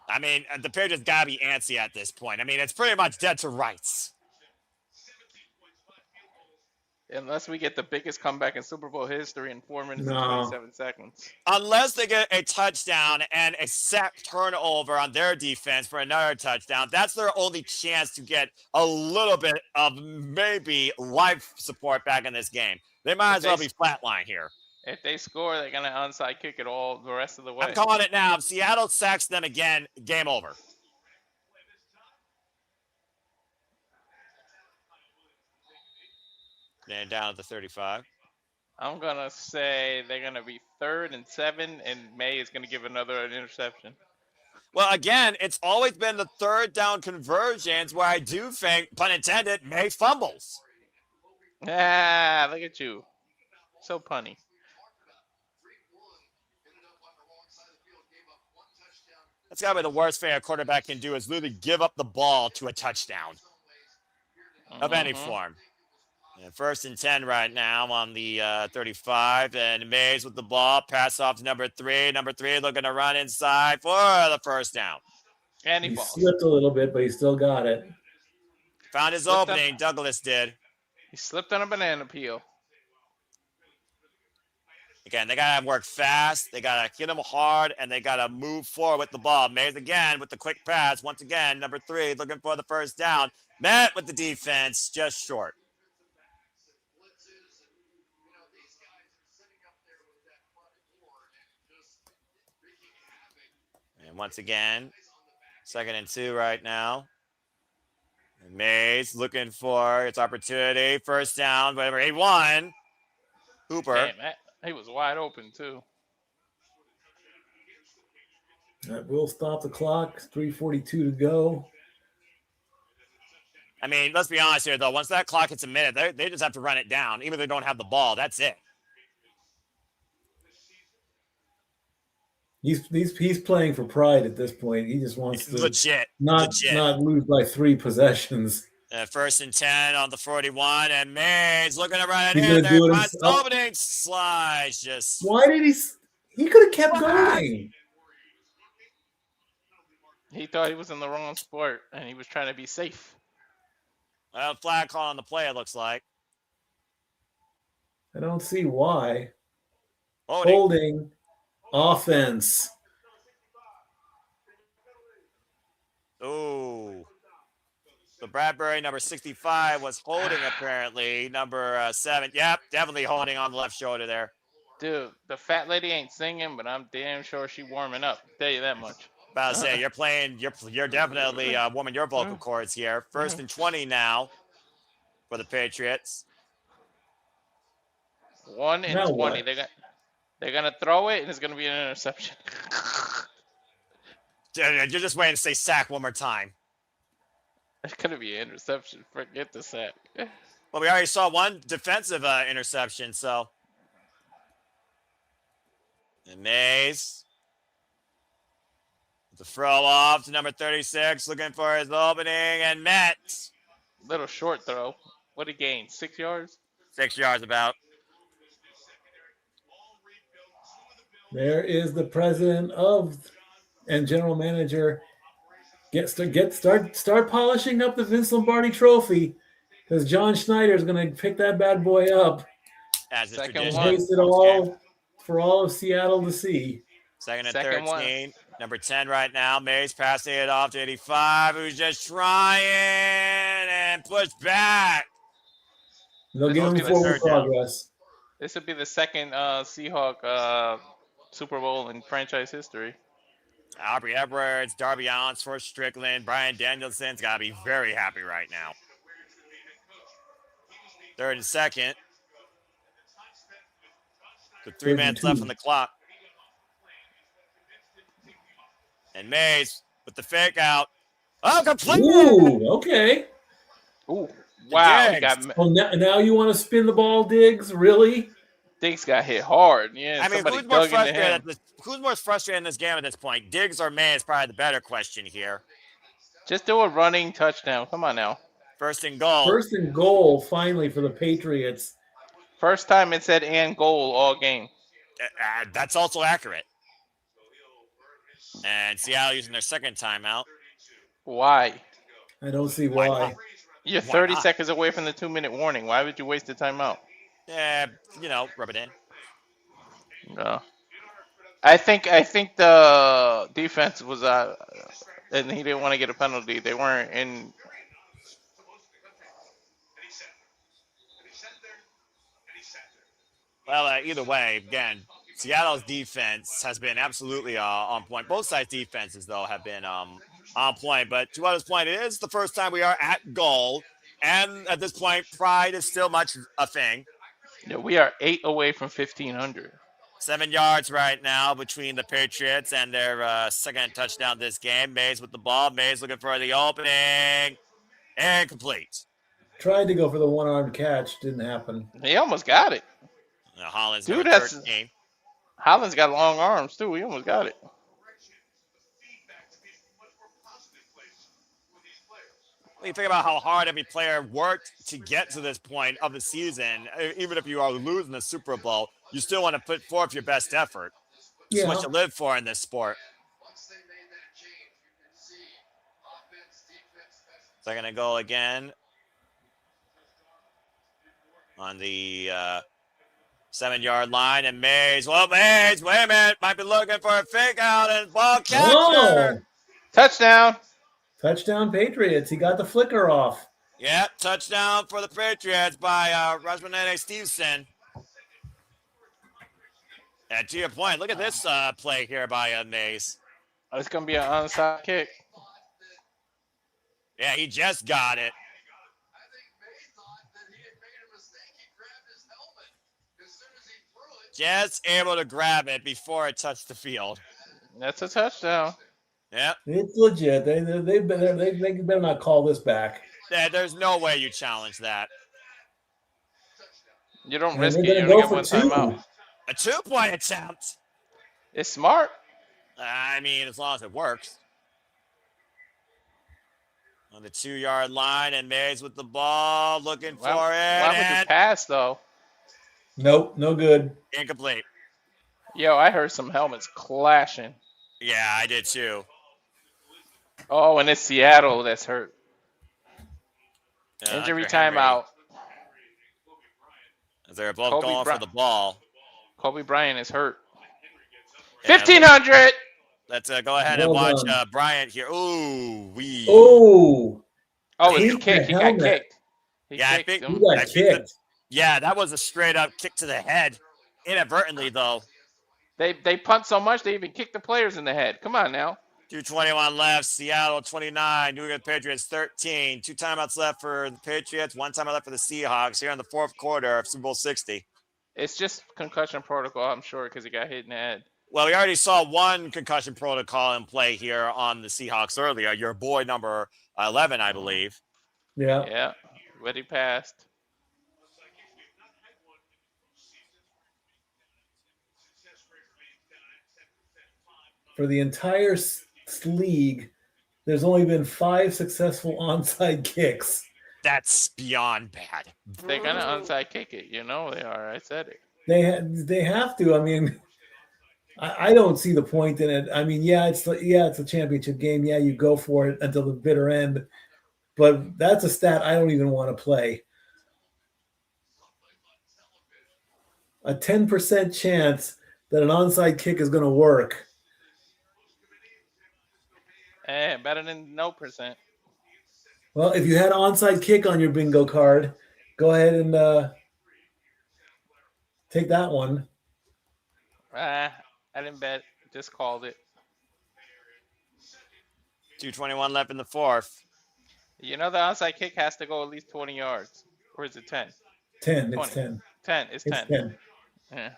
I mean, the Patriots got to be antsy at this point. I mean, it's pretty much dead to rights. Unless we get the biggest comeback in Super Bowl history in 4 minutes and 27 seconds. Unless they get a touchdown and a sack turnover on their defense for another touchdown, that's their only chance to get a little bit of maybe life support back in this game. They might as well be flatline here. If they score, they're going to onside kick it all the rest of the way. I'm calling it now. If Seattle sacks them again, game over. Then down at the 35. I'm going to say they're going to be 3rd and 7, and May is going to give another interception. Well, again, it's always been the 3rd down conversions where I do think, pun intended, May fumbles. Ah, look at you. So punny. That's got to be the worst thing a quarterback can do is literally give up the ball to a touchdown of any form. And 1st and 10 right now on the 35. And Mays with the ball. Pass off to number 3. Number 3 looking to run inside for the first down. And he slipped a little bit, but he still got it. Found his opening. Douglas did. He slipped on a banana peel. Again, they got to work fast. They got to hit him hard, and they got to move forward with the ball. Mays again with the quick pass. Once again, number 3 looking for the first down. Met with the defense, just short. And once again, 2nd and 2 right now. Mays looking for its opportunity. First down, whatever. He won. Hooper. Damn, he was wide open too. That will stop the clock. 3:42 to go. I mean, let's be honest here, though. Once that clock hits a minute, they just have to run it down. Even if they don't have the ball, that's it. He's playing for pride at this point. He just wants to not lose by 3 possessions. First and 10 on the 41, and Mays looking to run it He's in gonna there. do it Opening slides. Just why did he could have kept going. He thought he was in the wrong sport, and he was trying to be safe. Well, flag call on the play, it looks like. I don't see why. Holding. Offense. Ooh. So Bradbury, number 65, was holding apparently. Number 7, yep, definitely holding on the left shoulder there. Dude, the fat lady ain't singing, but I'm damn sure she warming up. Tell you that much. About to say, you're definitely warming your vocal cords here. First and 20 now for the Patriots. 1 and 20. They're gonna throw it, and it's gonna be an interception. You're just waiting to say sack one more time. It's gonna be an interception. Forget the sack. Well, we already saw one defensive interception, so. And Mays. The throw off to number 36, looking for his opening, and met. Little short throw. What he gained? 6 yards? 6 yards about. There is the president and general manager. Start polishing up the Vince Lombardi trophy, because John Schneider is going to pick that bad boy up. As a Second tradition. one. Taste it all for all of Seattle to see. Second and Second 13. one. Number 10 right now. Mays passing it off to 85, who's just trying and pushed back. They'll give him forward progress. This would be the second Seahawk Super Bowl in franchise history. Aubrey Edwards, Darby Allens, first Strickland, Brian Danielson's got to be very happy right now. Third and second. With 3 minutes left on the clock. And Mays with the fake out. Oh, complete! Ooh, okay. Ooh, wow. Now you want to spin the ball, Diggs? Really? Diggs got hit hard. Yeah, I mean, who's more frustrated in this game at this point? Diggs or Mays? Probably the better question here. Just do a running touchdown. Come on now. First and goal. First and goal, finally, for the Patriots. First time it said and goal all game. That's also accurate. And Seattle using their second timeout. Why? I don't see why. You're 30 seconds away from the 2-minute warning. Why would you waste the timeout? Yeah, rub it in. No. I think the defense was and he didn't want to get a penalty. They weren't in. Well, either way, again, Seattle's defense has been absolutely on point. Both sides' defenses, though, have been on point. But to Otto's point, it is the first time we are at goal. And at this point, pride is still much a thing. Yeah, we are 8 away from 1,500. 7 yards right now between the Patriots and their second touchdown this game. Mays with the ball. Mays looking for the opening. And complete. Tried to go for the one-armed catch. Didn't happen. He almost got it. Holland's Dude, number 13. Holland's got long arms, too. He almost got it. When you think about how hard every player worked to get to this point of the season, even if you are losing the Super Bowl, you still want to put forth your best effort. It's what you live for in this sport. Second and goal again on the 7-yard line, and Mays. Well, Mays, wait a minute, might be looking for a fake out and ball catcher. Oh. Touchdown. Touchdown Patriots. He got the flicker off. Yeah, touchdown for the Patriots by Rasmanene Stevenson. And to your point, look at this play here by Mays. It's going to be an onside kick. Yeah, he just got it. Just able to grab it before it touched the field. That's a touchdown. Yep. It's legit. They better not call this back. There's no way you challenge that. You don't And risk they're it. gonna You only go get for one 2. timeout. A 2-point attempt. It's smart. I mean, as long as it works. On the 2-yard line, and Mays with the ball, looking for it. Why would you pass, though? Nope, no good. Incomplete. Yo, I heard some helmets clashing. Yeah, I did too. Oh, and it's Seattle that's hurt. Injury Hunter Henry. timeout. They're both going for the ball. Kobe Bryant is hurt. Yeah, 1,500. Let's go ahead and watch Bryant here. Ooh, wee. Oh, it's a kick. He got kicked. He got kicked. Yeah, that was a straight up kick to the head. Inadvertently, though. They punt so much they even kick the players in the head. Come on now. 2:21 left. Seattle 29. New England Patriots 13. 2 timeouts left for the Patriots. 1 timeout left for the Seahawks here in the 4th quarter of Super Bowl 60. It's just concussion protocol, I'm sure, because he got hit in the head. Well, we already saw one concussion protocol in play here on the Seahawks earlier. Your boy number 11, I believe. Yeah. Yeah, but he passed. For the entire league, there's only been 5 successful onside kicks. That's beyond bad. They're gonna onside kick it. You know they are. I said it. They have to. I mean, I don't see the point in it. I mean, it's a championship game. Yeah, you go for it until the bitter end. But that's a stat I don't even want to play. A 10% chance that an onside kick is going to work. Better than no %. Well, if you had an onside kick on your bingo card, go ahead and take that one. I didn't bet. Just called it. 2:21 left in the 4th. You know the onside kick has to go at least 20 yards. Or is it 10? 10. 20. It's 10. 10. It's 10. Yeah.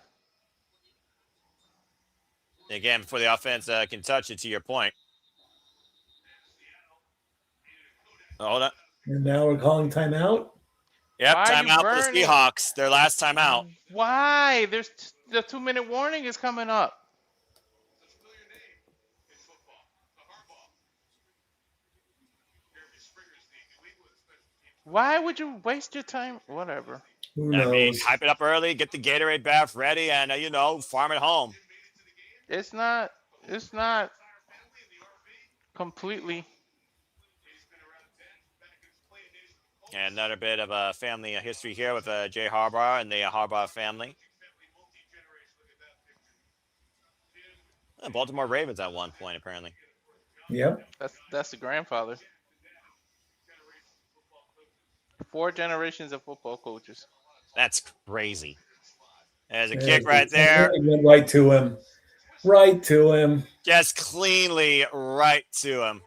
Again, before the offense can touch it, to your point. Hold on. And now we're calling timeout? Yep, timeout for the Seahawks. Their last timeout. Why? The 2-minute warning is coming up. Why would you waste your time? Whatever. Who knows? I mean, hype it up early, get the Gatorade bath ready, and, farm it home. It's not completely. And another bit of a family history here with Jay Harbaugh and the Harbaugh family. Baltimore Ravens at one point, apparently. Yep. That's the grandfather. 4 generations of football coaches. That's crazy. There's a kick right there. It went right to him. Right to him. Just cleanly right to him.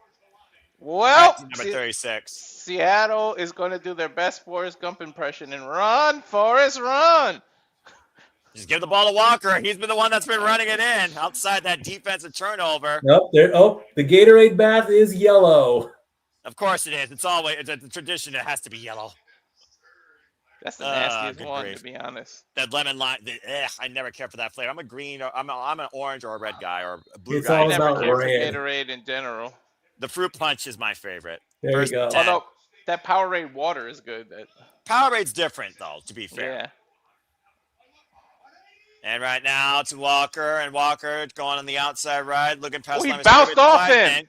Well, number 36. Seattle is going to do their best Forrest Gump impression and run, Forrest, run. Just give the ball to Walker. He's been the one that's been running it in outside that defensive turnover. Nope. The Gatorade bath is yellow. Of course it is. It's a tradition. It has to be yellow. That's the nastiest one, to be honest. That lemon lime. I never care for that flavor. I'm a green. I'm an orange or a red guy or a blue guy. I never care for Gatorade in general. The fruit punch is my favorite. There you go. Although that Powerade water is good. Powerade's different, though, to be fair. Yeah. And right now to Walker, and Walker going on the outside right, looking past. He bounced off him.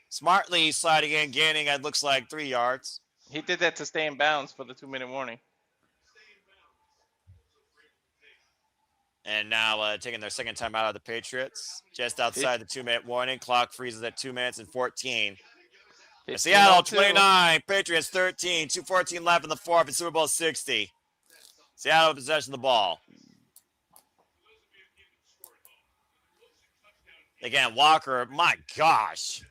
Smartly sliding in, gaining, it looks like 3 yards. He did that to stay in bounds for the 2-minute warning. And now taking their second time out of the Patriots, just outside the 2-minute warning. Clock freezes at 2 minutes and 14. Seattle 29, Patriots 13, 2:14 left in the 4th in Super Bowl 60. Seattle in possession of the ball. Again, Walker, my gosh.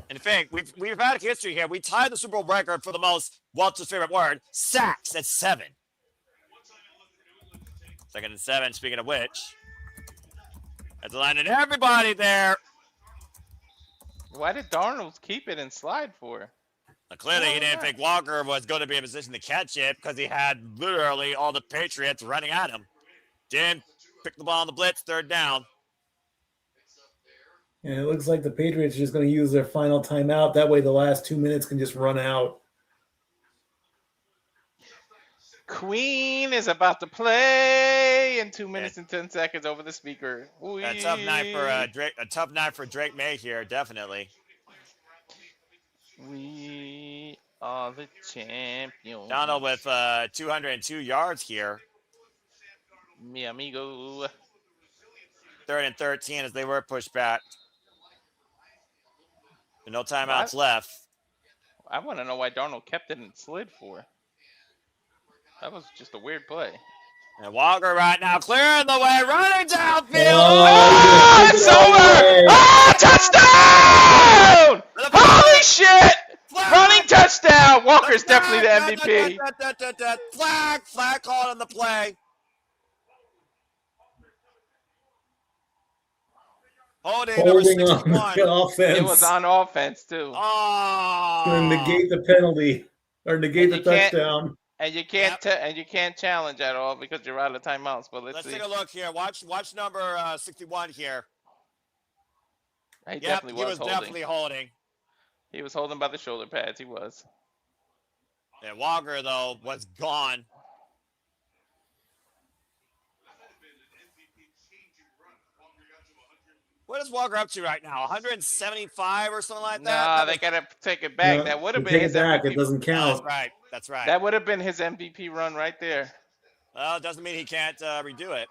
In fact, we've had history here. We tied the Super Bowl record for the most, Walter's favorite word, sacks at 7. 2nd and 7, speaking of which. That's a line and everybody there. Why did Darnold keep it and slide for? Clearly, he didn't think Walker was going to be in position to catch it because he had literally all the Patriots running at him. Didn't pick the ball on the blitz, 3rd down. And it looks like the Patriots are just going to use their final timeout. That way the last 2 minutes can just run out. Queen is about to play in 2 minutes and 10 seconds over the speaker. A tough night for Drake. A tough night for Drake May here, definitely. We are the champions. Donald with 202 yards here. Mi amigo. 3rd and 13 as they were pushed back. No timeouts left. I want to know why Darnold kept it and slid for. That was just a weird play. And Walker right now clearing the way, running downfield. Oh, it's over! Oh, touchdown! Holy shit! Running touchdown! Walker's definitely the MVP. Flag called on the play. Holding number 61. Offense. It was on offense too. Oh. Going to negate the penalty or negate the touchdown. And you can't challenge at all because you're out of timeouts. But let's see. Take a look here. Watch number 61 here. He definitely was holding. Definitely holding. He was holding by the shoulder pads. He was. And Walker though was gone. What is Walker up to right now? 175 or something like that? Nah, they gotta take it back. That would have been his MVP. It doesn't count. That's right. That would have been his MVP run right there. Well, it doesn't mean he can't redo it.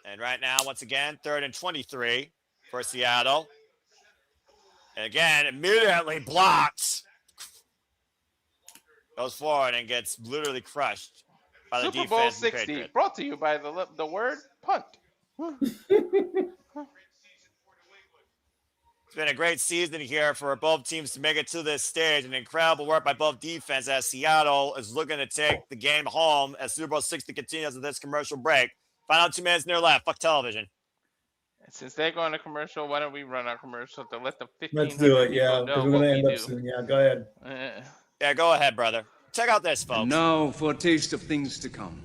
And right now, once again, 3rd and 23 for Seattle. And again, immediately blocks. Goes forward and gets literally crushed by the Super Bowl defense. 60, brought to you by the word punt. It's been a great season here for both teams to make it to this stage. An incredible work by both defense as Seattle is looking to take the game home as Super Bowl 60 continues with this commercial break. Final 2 minutes near left. Fuck television. Since they're going to commercial, why don't we run our commercial to let the 15 Let's do it, yeah. Because we're going to end up soon. Yeah, go ahead. Yeah, go ahead, brother. Check out this, folks. And now for a taste of things to come.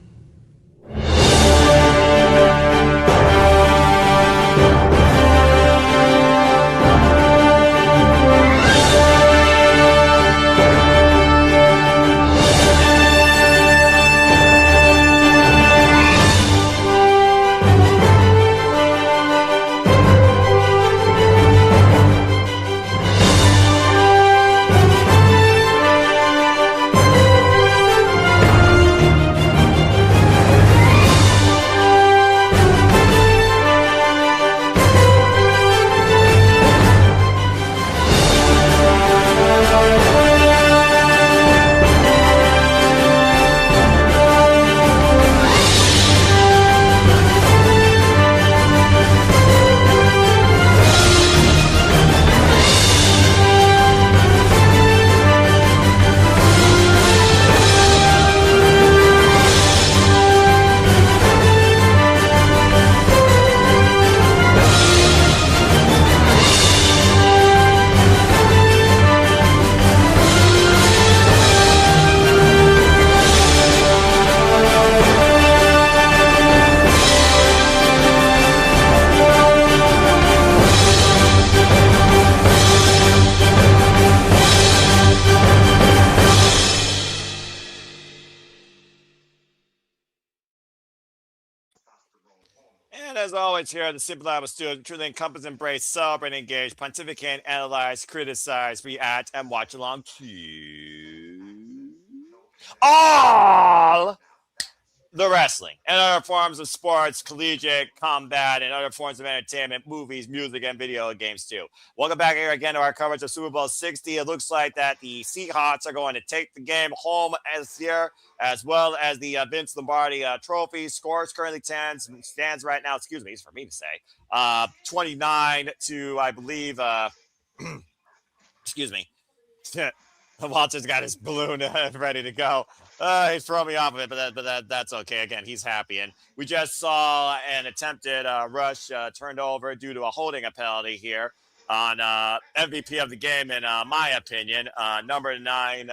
And as always here at the Simple Lab Studio, truly encompass, embrace, celebrate, engage, pontificate, analyze, criticize, react, and watch along to all the wrestling and other forms of sports, collegiate, combat, and other forms of entertainment, movies, music, and video games too. Welcome back here again to our coverage of Super Bowl 60. It looks like that the Seahawks are going to take the game home this year, as well as the Vince Lombardi trophy. Scores currently stands right now, excuse me, it's for me to say, 29 to, I believe, excuse me. Walter's got his balloon ready to go. He's throwing me off of it, but that's okay. Again, he's happy. And we just saw an attempted rush turned over due to a holding penalty here on MVP of the game, in my opinion. Number 9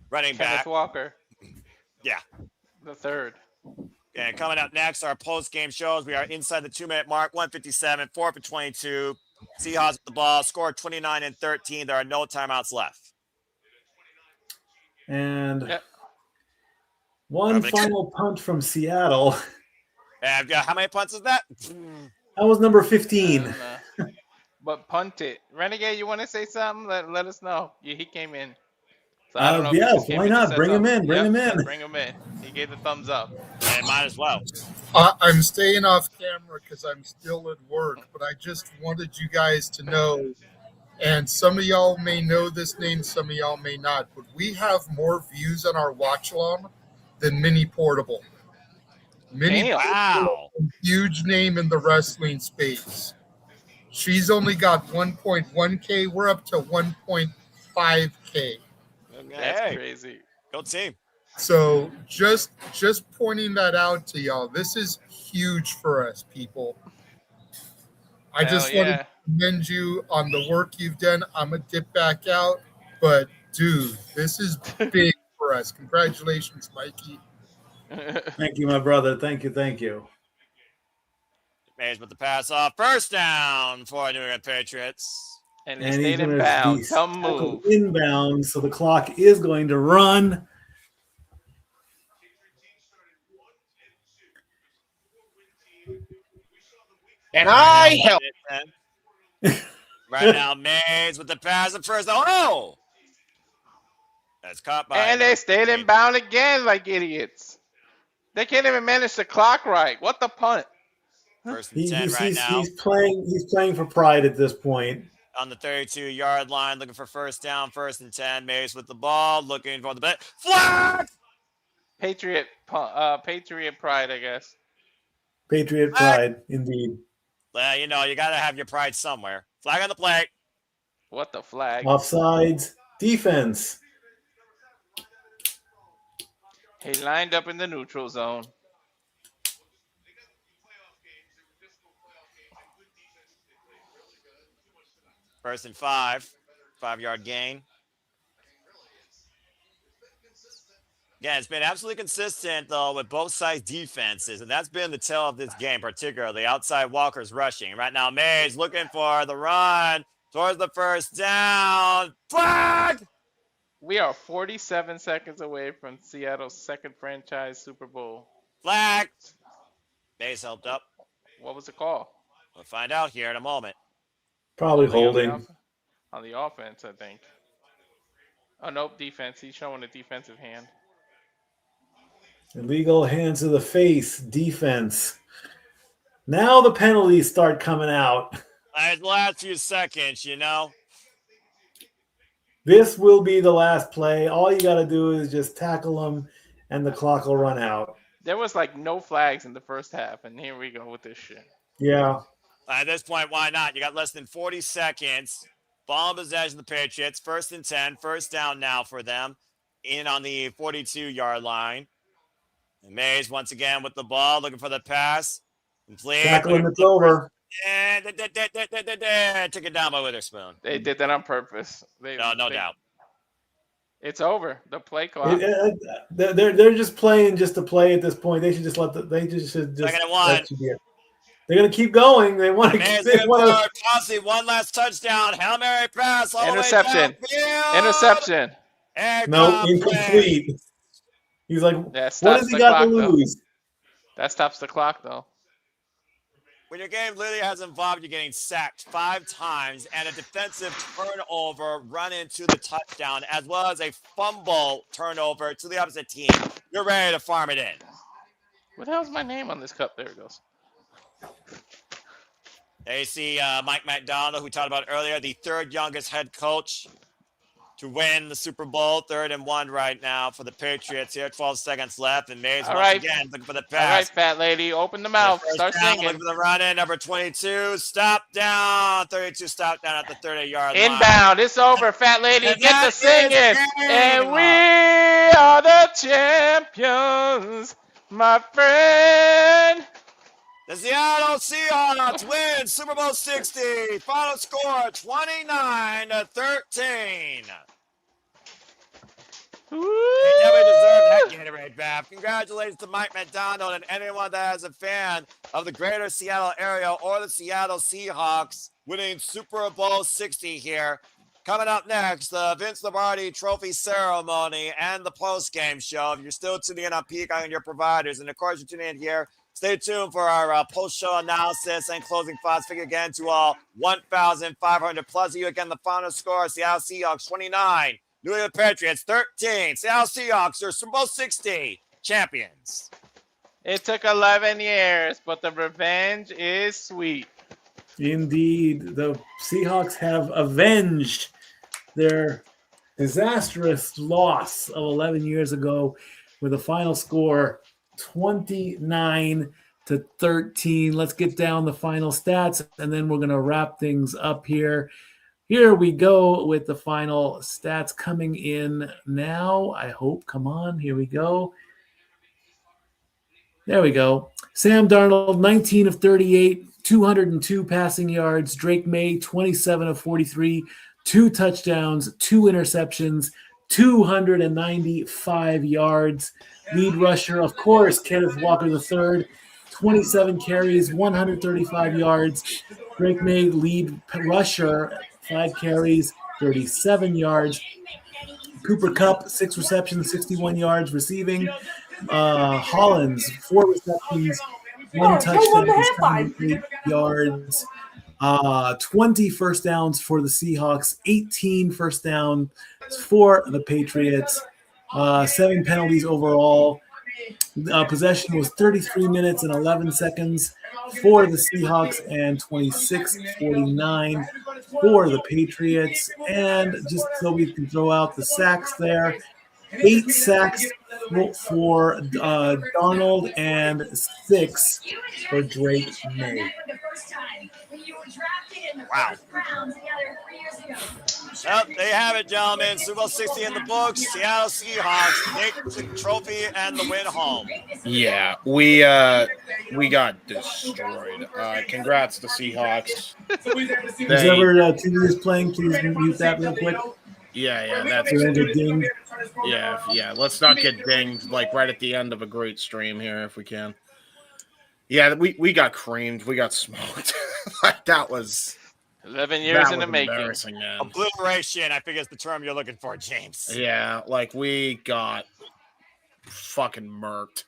running Kenneth back. Walker. Yeah. The third. And coming up next, our post-game shows. We are inside the 2-minute mark, 157, 4 for 22. Seahawks with the ball, scored 29 and 13. There are no timeouts left. And one final punt from Seattle. And how many punts is that? That was number 15. But punt it. Renegade, you want to say something? Let us know. He came in. So I don't know yeah, why not? Bring him in. Bring him in. Bring him in. He gave the thumbs up. And might as well. I'm staying off camera because I'm still at work, but I just wanted you guys to know, and some of y'all may know this name, some of y'all may not, but we have more views on our watch along than Minnie Portable. Minnie Portable, huge name in the wrestling space. She's only got 1.1K. We're up to 1.5K. That's crazy. Go team. So just pointing that out to y'all. This is huge for us, people. I just wanted to commend you on the work you've done. I'm going to dip back out. But, dude, this is big for us. Congratulations, Mikey. Thank you, my brother. Thank you. Thank you. Mays with the pass off. First down for New England Patriots. And he stayed inbound. Some move. Inbound, so the clock is going to run. And I help. Right now, Mays with the pass at first. Oh! That's caught by. And they stayed inbound again like idiots. They can't even manage the clock right. What the punt? First and 10 right now. He's playing for pride at this point. On the 32-yard line, looking for first down, first and 10. Mays with the ball, looking for the bet. Flag! Patriot pride, I guess. Patriot pride, indeed. Well, you know, you got to have your pride somewhere. Flag on the play. What the flag? Offsides, defense. He lined up in the neutral zone. First and 5. 5-yard gain. Yeah, it's been absolutely consistent, though, with both sides' defenses, and that's been the tell of this game, particularly outside Walker's rushing. Right now, Mays looking for the run towards the first down. Flag! We are 47 seconds away from Seattle's second franchise Super Bowl. Flag! Mays helped up. What was the call? We'll find out here in a moment. Probably holding. On the offense, I think. Oh, nope, defense. He's showing a defensive hand. Illegal hands to the face, defense. Now the penalties start coming out. The last few seconds, you know. This will be the last play. All you got to do is just tackle them, and the clock will run out. There was like no flags in the first half, and here we go with this shit. Yeah. At this point, why not? You got less than 40 seconds. Ball in possession of the Patriots. First and 10. First down now for them. In on the 42-yard line. And Mays once again with the ball, looking for the pass. Tackling, it's over. And took it down by Witherspoon. They did that on purpose. No doubt. It's over. The play clock. They're just playing just to play at this point. They should just Second and 1. They're going to keep going. They want to. Possibly one last touchdown. Hail Mary pass. Interception. Interception. No, incomplete. He's like, what has he got to lose? That stops the clock, though. when your game literally has involved you getting sacked 5 times and a defensive turnover run into the touchdown, as well as a fumble turnover to the opposite team, you're ready to farm it in. What the hell's my name on this cup? There it goes. There you see Mike McDonald, who we talked about earlier, the 3rd youngest head coach to win the Super Bowl. 3rd and 1 right now for the Patriots here. 12 seconds left, and Mays again looking for the pass. All right, fat lady, open the mouth. Start singing. Looking for the run in. Number 22, stop down. 32, stop down at the 30-yard line. Inbound. It's over, fat lady. Get the singing. And we are the champions, my friend. The Seattle Seahawks win Super Bowl 60. Final score 29-13. They definitely deserve that Gatorade bath. Congratulations to Mike McDonald and anyone that is a fan of the greater Seattle area or the Seattle Seahawks winning Super Bowl 60 here. Coming up next, the Vince Lombardi Trophy Ceremony and the post-game show. If you're still tuning in on Peacock and your providers, and of course you're tuning in here, stay tuned for our post-show analysis and closing thoughts. Figure again to all 1,500 plus you. Again, the final score, Seattle Seahawks 29, New England Patriots 13. Seattle Seahawks are Super Bowl 60 champions. It took 11 years, but the revenge is sweet. Indeed, the Seahawks have avenged their disastrous loss of 11 years ago with a final score 29-13. Let's get down the final stats, and then we're going to wrap things up here. Here we go with the final stats coming in now. I hope. Come on. Here we go. There we go. Sam Darnold, 19 of 38, 202 passing yards. Drake May, 27 of 43, 2 touchdowns, 2 interceptions, 295 yards. Lead rusher, of course, Kenneth Walker III, 27 carries, 135 yards. Drake May, lead rusher, 5 carries, 37 yards. Cooper Kupp, 6 receptions, 61 yards receiving. Hollins, 4 receptions, 1 touchdown, 78 yards. 20 first downs for the Seahawks, 18 first downs for the Patriots, 7 penalties overall. Possession was 33 minutes and 11 seconds for the Seahawks and 26:49 for the Patriots. And just so we can throw out the sacks there, 8 sacks for Darnold and 6 for Drake May. Wow. Well, there you have it, gentlemen. Super Bowl 60 in the books. Seattle Seahawks take the trophy and the win home. Yeah, we got destroyed. Congrats to Seahawks. Whoever TV is playing, please mute that real quick. Yeah, that's dinged. Yeah. Let's not get dinged like right at the end of a great stream here if we can. Yeah, we got creamed. We got smoked. Like that was 11 years in the making. Embarrassing, man. Obliteration, I think is the term you're looking for, James. Yeah, like we got fucking murked.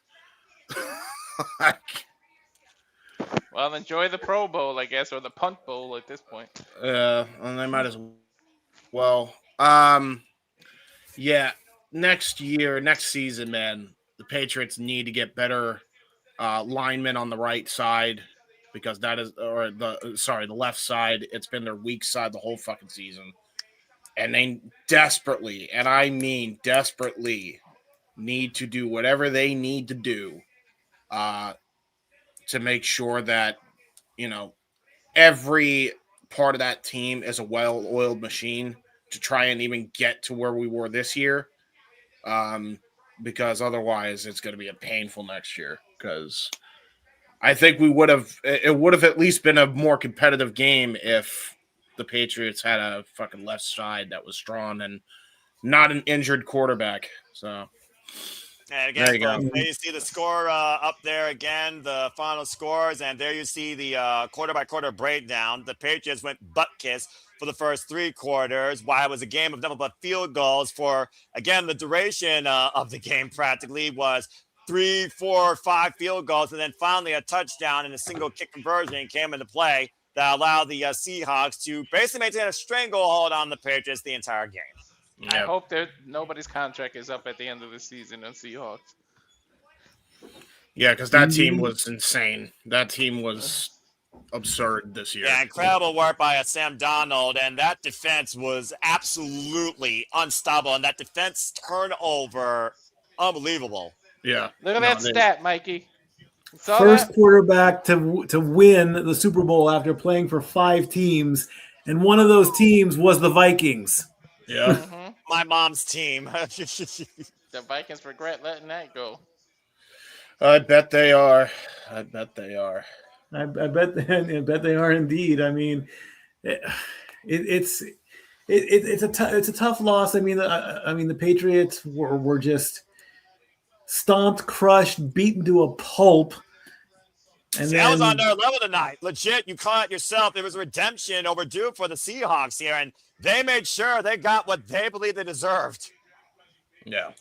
Well, enjoy the Pro Bowl, I guess, or the Punt Bowl at this point. And they might as well. Yeah, next season, man, the Patriots need to get better linemen on the right side because the left side. It's been their weak side the whole fucking season. And they desperately, and I mean desperately, need to do whatever they need to do to make sure that, every part of that team is a well-oiled machine to try and even get to where we were this year. Because otherwise it's going to be a painful next year because I think it would have at least been a more competitive game if the Patriots had a fucking left side that was strong and not an injured quarterback. So, and again, there you see the score up there again, the final scores, and there you see the quarter-by-quarter breakdown. The Patriots went butt-kiss for the first 3 quarters, while it was a game of nothing but field goals for, again, the duration of the game practically was 3, 4, 5 field goals, and then finally a touchdown and a single kick conversion came into play that allowed the Seahawks to basically maintain a stranglehold on the Patriots the entire game. I hope that nobody's contract is up at the end of the season on Seahawks. Yeah, because that team was insane. That team was absurd this year. Yeah, incredible work by Sam Darnold, and that defense was absolutely unstoppable, and that defense turnover, unbelievable. Yeah. Look at that stat, Mikey. First quarterback to win the Super Bowl after playing for 5 teams, and one of those teams was the Vikings. Yeah. My mom's team. The Vikings regret letting that go. I bet they are. I bet they are. I bet they are indeed. I mean, it's a tough loss. I mean, the Patriots were just stomped, crushed, beaten to a pulp. And that was on their level tonight. Legit, you caught it yourself. It was redemption overdue for the Seahawks here, and they made sure they got what they believed they deserved. Yeah.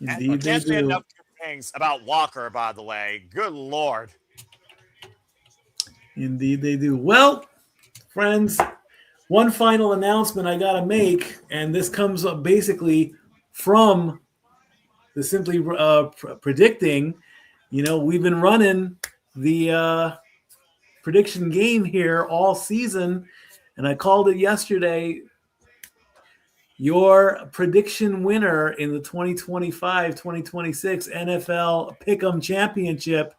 Indeed, can't say enough things about Walker, by the way. Good Lord. Indeed, they do. Well, friends, one final announcement I got to make, and this comes up basically from the Simply Predicting. You know, we've been running the prediction game here all season, and I called it yesterday. Your prediction winner in the 2025-2026 NFL Pick'em Championship.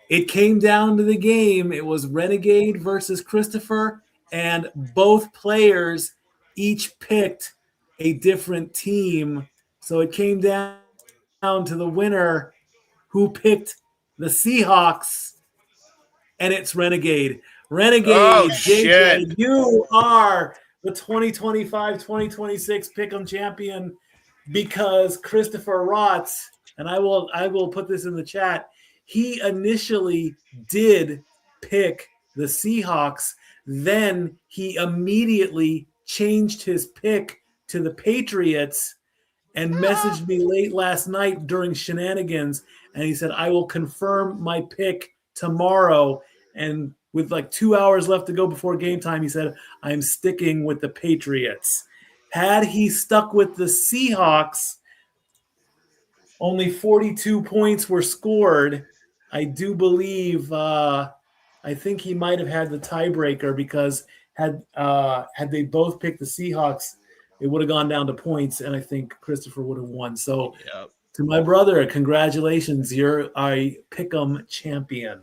It came down to the game. It was Renegade versus Christopher, and both players each picked a different team. So it came down to the winner who picked the Seahawks, and it's Renegade. Renegade, JJ, you are the 2025-2026 Pick'em champion because Christopher Rotz, and I will put this in the chat, he initially did pick the Seahawks. Then he immediately changed his pick to the Patriots and messaged me late last night during shenanigans. And he said, I will confirm my pick tomorrow. And with like 2 hours left to go before game time, he said, I'm sticking with the Patriots. Had he stuck with the Seahawks, only 42 points were scored. I do believe, I think he might have had the tiebreaker because had they both picked the Seahawks, it would have gone down to points, and I think Christopher would have won. So to my brother, congratulations. You're a Pick'em champion.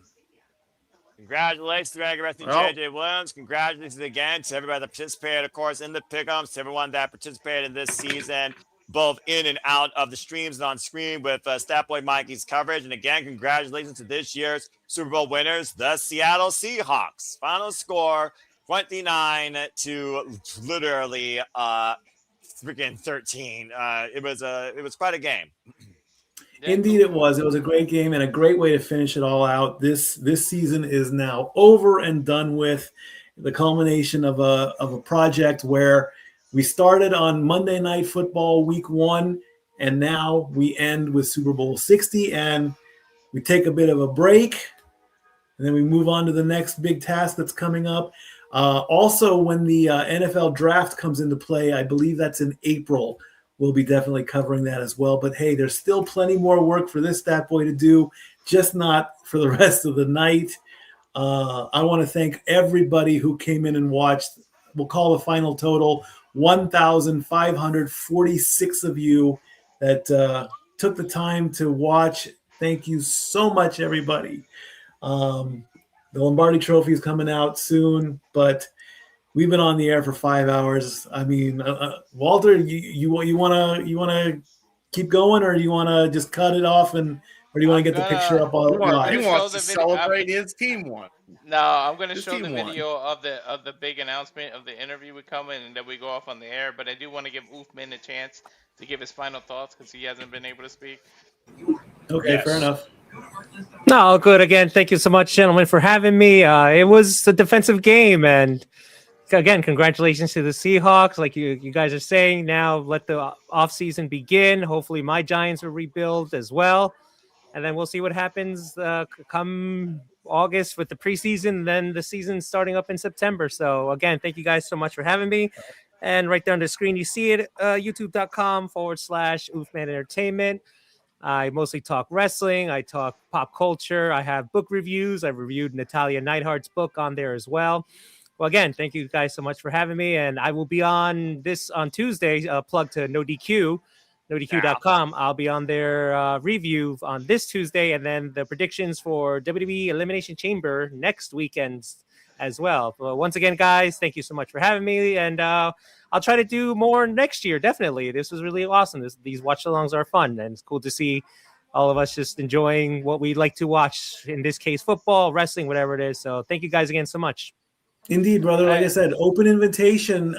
Congratulations to JJ Williams. Congratulations again to everybody that participated, of course, in the Pick'ems, to everyone that participated in this season, both in and out of the streams and on screen with Statboy Mikey's coverage. And again, congratulations to this year's Super Bowl winners, the Seattle Seahawks. Final score, 29 to literally freaking 13. It was quite a game. Indeed it was. It was a great game and a great way to finish it all out. This season is now over and done with. The culmination of a project where we started on Monday Night Football week 1, and now we end with Super Bowl 60, and we take a bit of a break, and then we move on to the next big task that's coming up. Also, when the NFL draft comes into play, I believe that's in April, we'll be definitely covering that as well. But hey, there's still plenty more work for this Stat Boy to do, just not for the rest of the night. I want to thank everybody who came in and watched. We'll call the final total 1,546 of you that took the time to watch. Thank you so much, everybody. The Lombardi Trophy is coming out soon, but we've been on the air for 5 hours. I mean, Walter, you want to keep going, or do you want to just cut it off, or do you want to get the picture up on live? He wants to celebrate his team won. No, I'm going to show the video of the big announcement of the interview with coming, and then we go off on the air. But I do want to give Uthman a chance to give his final thoughts because he hasn't been able to speak. Okay, fair enough. No, good. Again, thank you so much, gentlemen, for having me. It was a defensive game, and again, congratulations to the Seahawks. Like you guys are saying, now let the offseason begin. Hopefully my Giants will rebuild as well. And then we'll see what happens come August with the preseason, then the season starting up in September. So again, thank you guys so much for having me. And right there on the screen, you see it, youtube.com/Oofman Entertainment. I mostly talk wrestling. I talk pop culture. I have book reviews. I reviewed Natalia Neidhart's book on there as well. Well, again, thank you guys so much for having me. And I will be on Tuesday, plug to NoDQ, NoDQ.com. I'll be on their review on this Tuesday, and then the predictions for WWE Elimination Chamber next weekend as well. Once again, guys, thank you so much for having me. And I'll try to do more next year. Definitely. This was really awesome. These watch alongs are fun, and it's cool to see all of us just enjoying what we like to watch. In this case, football, wrestling, whatever it is. So thank you guys again so much. Indeed, brother. Like I said, open invitation.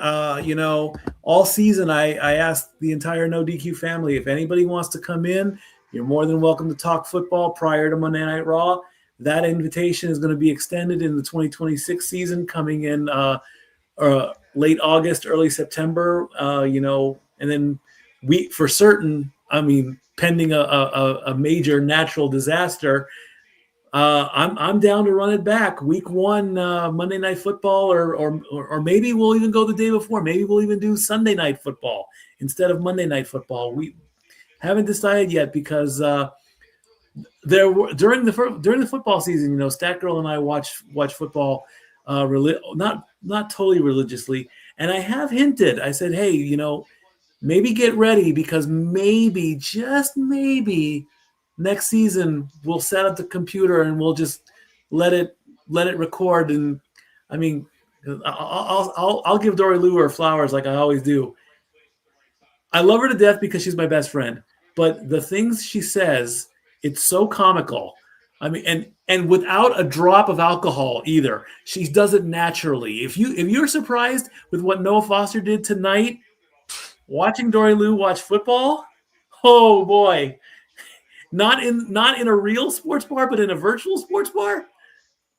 All season I asked the entire No DQ family, if anybody wants to come in, you're more than welcome to talk football prior to Monday Night Raw. That invitation is going to be extended in the 2026 season, coming in late August, early September. And then for certain, pending a major natural disaster, I'm down to run it back. Week 1, Monday Night Football, or maybe we'll even go the day before. Maybe we'll even do Sunday Night Football instead of Monday Night Football. We haven't decided yet because during the football season, Stat Girl and I watch football, not totally religiously, and I have hinted. I said, hey, maybe get ready because maybe, just maybe, next season we'll set up the computer and we'll just let it record. And I'll give Dory Lou her flowers like I always do. I love her to death because she's my best friend, but the things she says, it's so comical. And without a drop of alcohol either. She does it naturally. If you're surprised with what Noah Foster did tonight, watching Dory Lou watch football, oh boy. Not in a real sports bar, but in a virtual sports bar.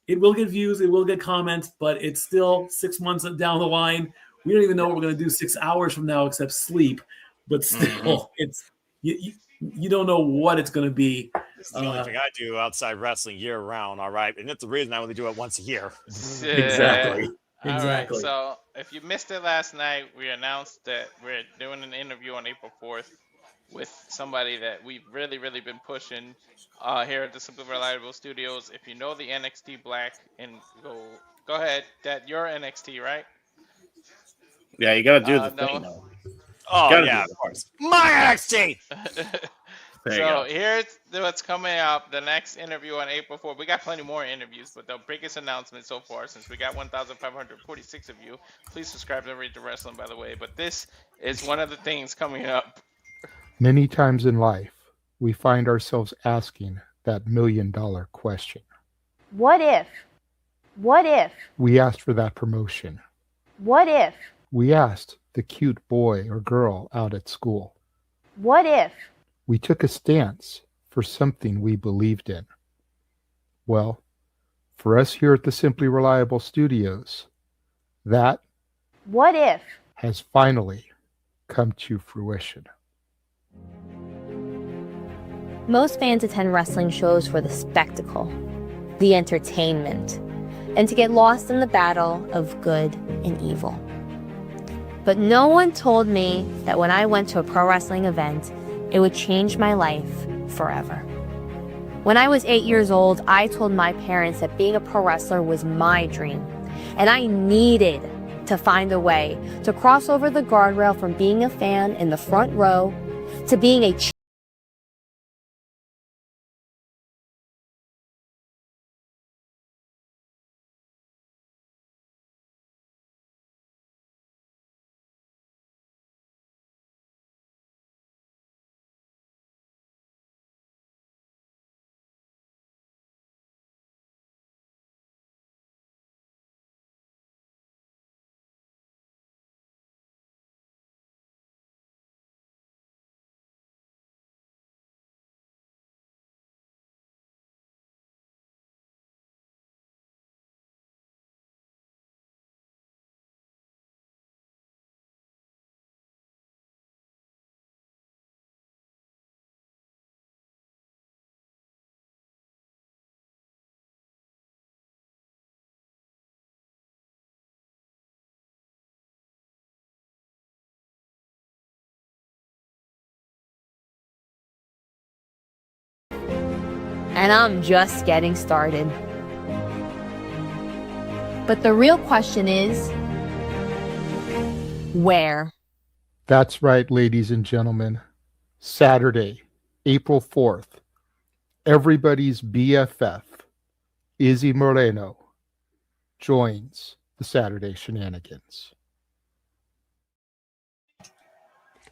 It will get views, it will get comments, but it's still 6 months down the line. We don't even know what we're going to do 6 hours from now except sleep. But still, it's you don't know what it's going to be. This is the only thing I do outside wrestling year round. All right, and that's the reason I only do it once a year. Exactly. All right. So if you missed it last night, we announced that we're doing an interview on April 4th with somebody that we've really, really been pushing here at the Simply Reliable Studios. If you know the NXT Black, and go ahead, Dad, you're NXT, right? Yeah, you gotta do the thing though. Oh yeah, of course. My NXT. So here's what's coming up. The next interview on April 4th. We got plenty more interviews, but the biggest announcement so far, since we got 1,546 of you, please subscribe to Read the Wrestling, by the way. But this is one of the things coming up. Many times in life, we find ourselves asking that million-dollar question. What if? What if? We asked for that promotion. What if? We asked the cute boy or girl out at school. What if? We took a stance for something we believed in. Well, for us here at the Simply Reliable Studios, that what if has finally come to fruition. Most fans attend wrestling shows for the spectacle, the entertainment, and to get lost in the battle of good and evil. But no one told me that when I went to a pro wrestling event, it would change my life forever. When I was 8 years old, I told my parents that being a pro wrestler was my dream, and I needed to find a way to cross over the guardrail from being a fan in the front row to being a and I'm just getting started. But the real question is, where? That's right, ladies and gentlemen. Saturday, April 4th, everybody's BFF, Izzy Moreno, joins the Saturday Shenanigans.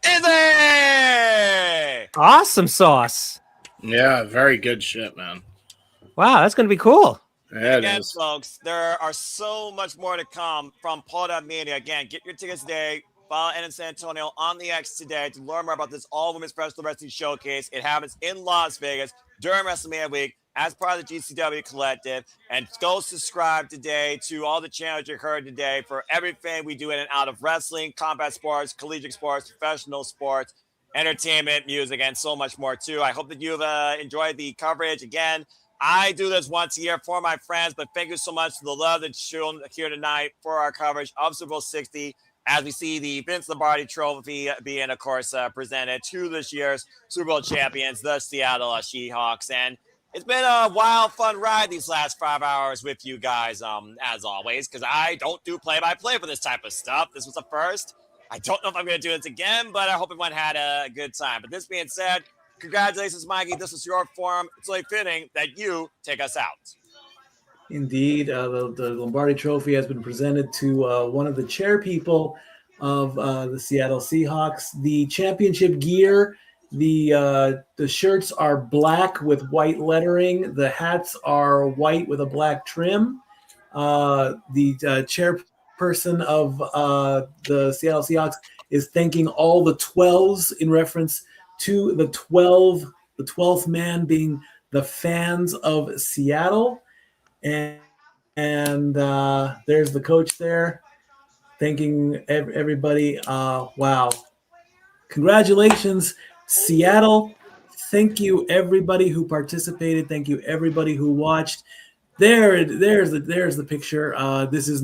Izzy! Awesome sauce. Yeah, very good shit, man. Wow, that's going to be cool. Yeah, Again, folks, there are so much more to come from Pulled Up Media. Again, get your tickets today. Follow Ed in San Antonio on the X today to learn more about this all-women's professional wrestling showcase. It happens in Las Vegas during WrestleMania week as part of the GCW Collective. And go subscribe today to all the channels you heard today for everything we do in and out of wrestling, combat sports, collegiate sports, professional sports, entertainment, music, and so much more, too. I hope that you've enjoyed the coverage. Again, I do this once a year for my friends, but thank you so much for the love that's shown here tonight for our coverage of Super Bowl 60 as we see the Vince Lombardi Trophy being, of course, presented to this year's Super Bowl champions, the Seattle Seahawks. And it's been a wild, fun ride these last 5 hours with you guys, as always, because I don't do play-by-play for this type of stuff. This was a first. I don't know if I'm going to do this again, but I hope everyone had a good time. But this being said, congratulations, Mikey. This is your forum. It's only fitting that you take us out. Indeed, the Lombardi Trophy has been presented to one of the chair people of the Seattle Seahawks. The championship gear, the shirts are black with white lettering. The hats are white with a black trim. The chairperson of the Seattle Seahawks is thanking all the 12s in reference to the 12th man being the fans of Seattle. And there's the coach there thanking everybody. Wow. Congratulations, Seattle. Thank you, everybody who participated. Thank you, everybody who watched. There's the picture. This is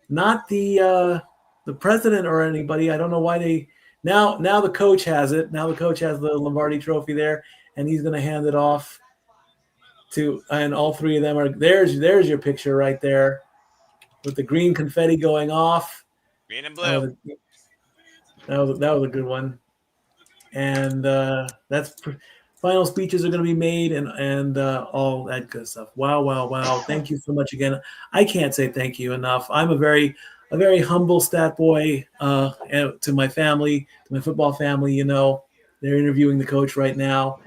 not the president or anybody. I don't know why they now the coach has it. Now the coach has the Lombardi Trophy there, and he's going to hand it off to, and all three of them are there's your picture right there with the green confetti going off. Green and blue. That was a good one. And that's final speeches are going to be made and all that good stuff. Wow. Thank you so much again. I can't say thank you enough. I'm a very humble stat boy to my family, to my football family. You know, they're interviewing the coach right now.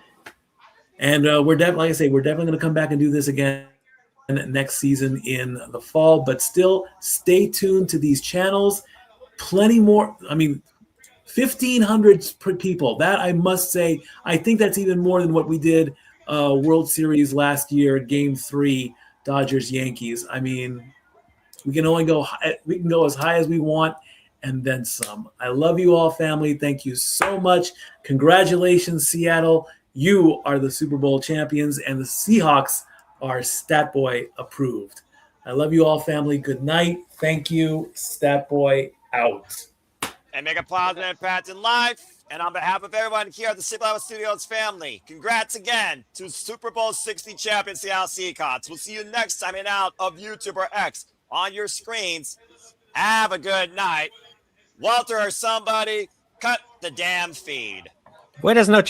And we're definitely going to come back and do this again next season in the fall. But still, stay tuned to these channels. Plenty more. I mean, 1,500 people. That I must say, I think that's even more than what we did World Series last year, Game 3, Dodgers-Yankees. I mean, we can go as high as we want and then some. I love you all, family. Thank you so much. Congratulations, Seattle. You are the Super Bowl champions, and the Seahawks are Statboy approved. I love you all, family. Good night. Thank you. Statboy out. And make a positive impact in life. And on behalf of everyone here at the Simple Hour Studios family, congrats again to Super Bowl 60 champion Seattle Seahawks. We'll see you next time in out of YouTube or X on your screens. Have a good night. Walter or somebody, cut the damn feed. Wait, there's no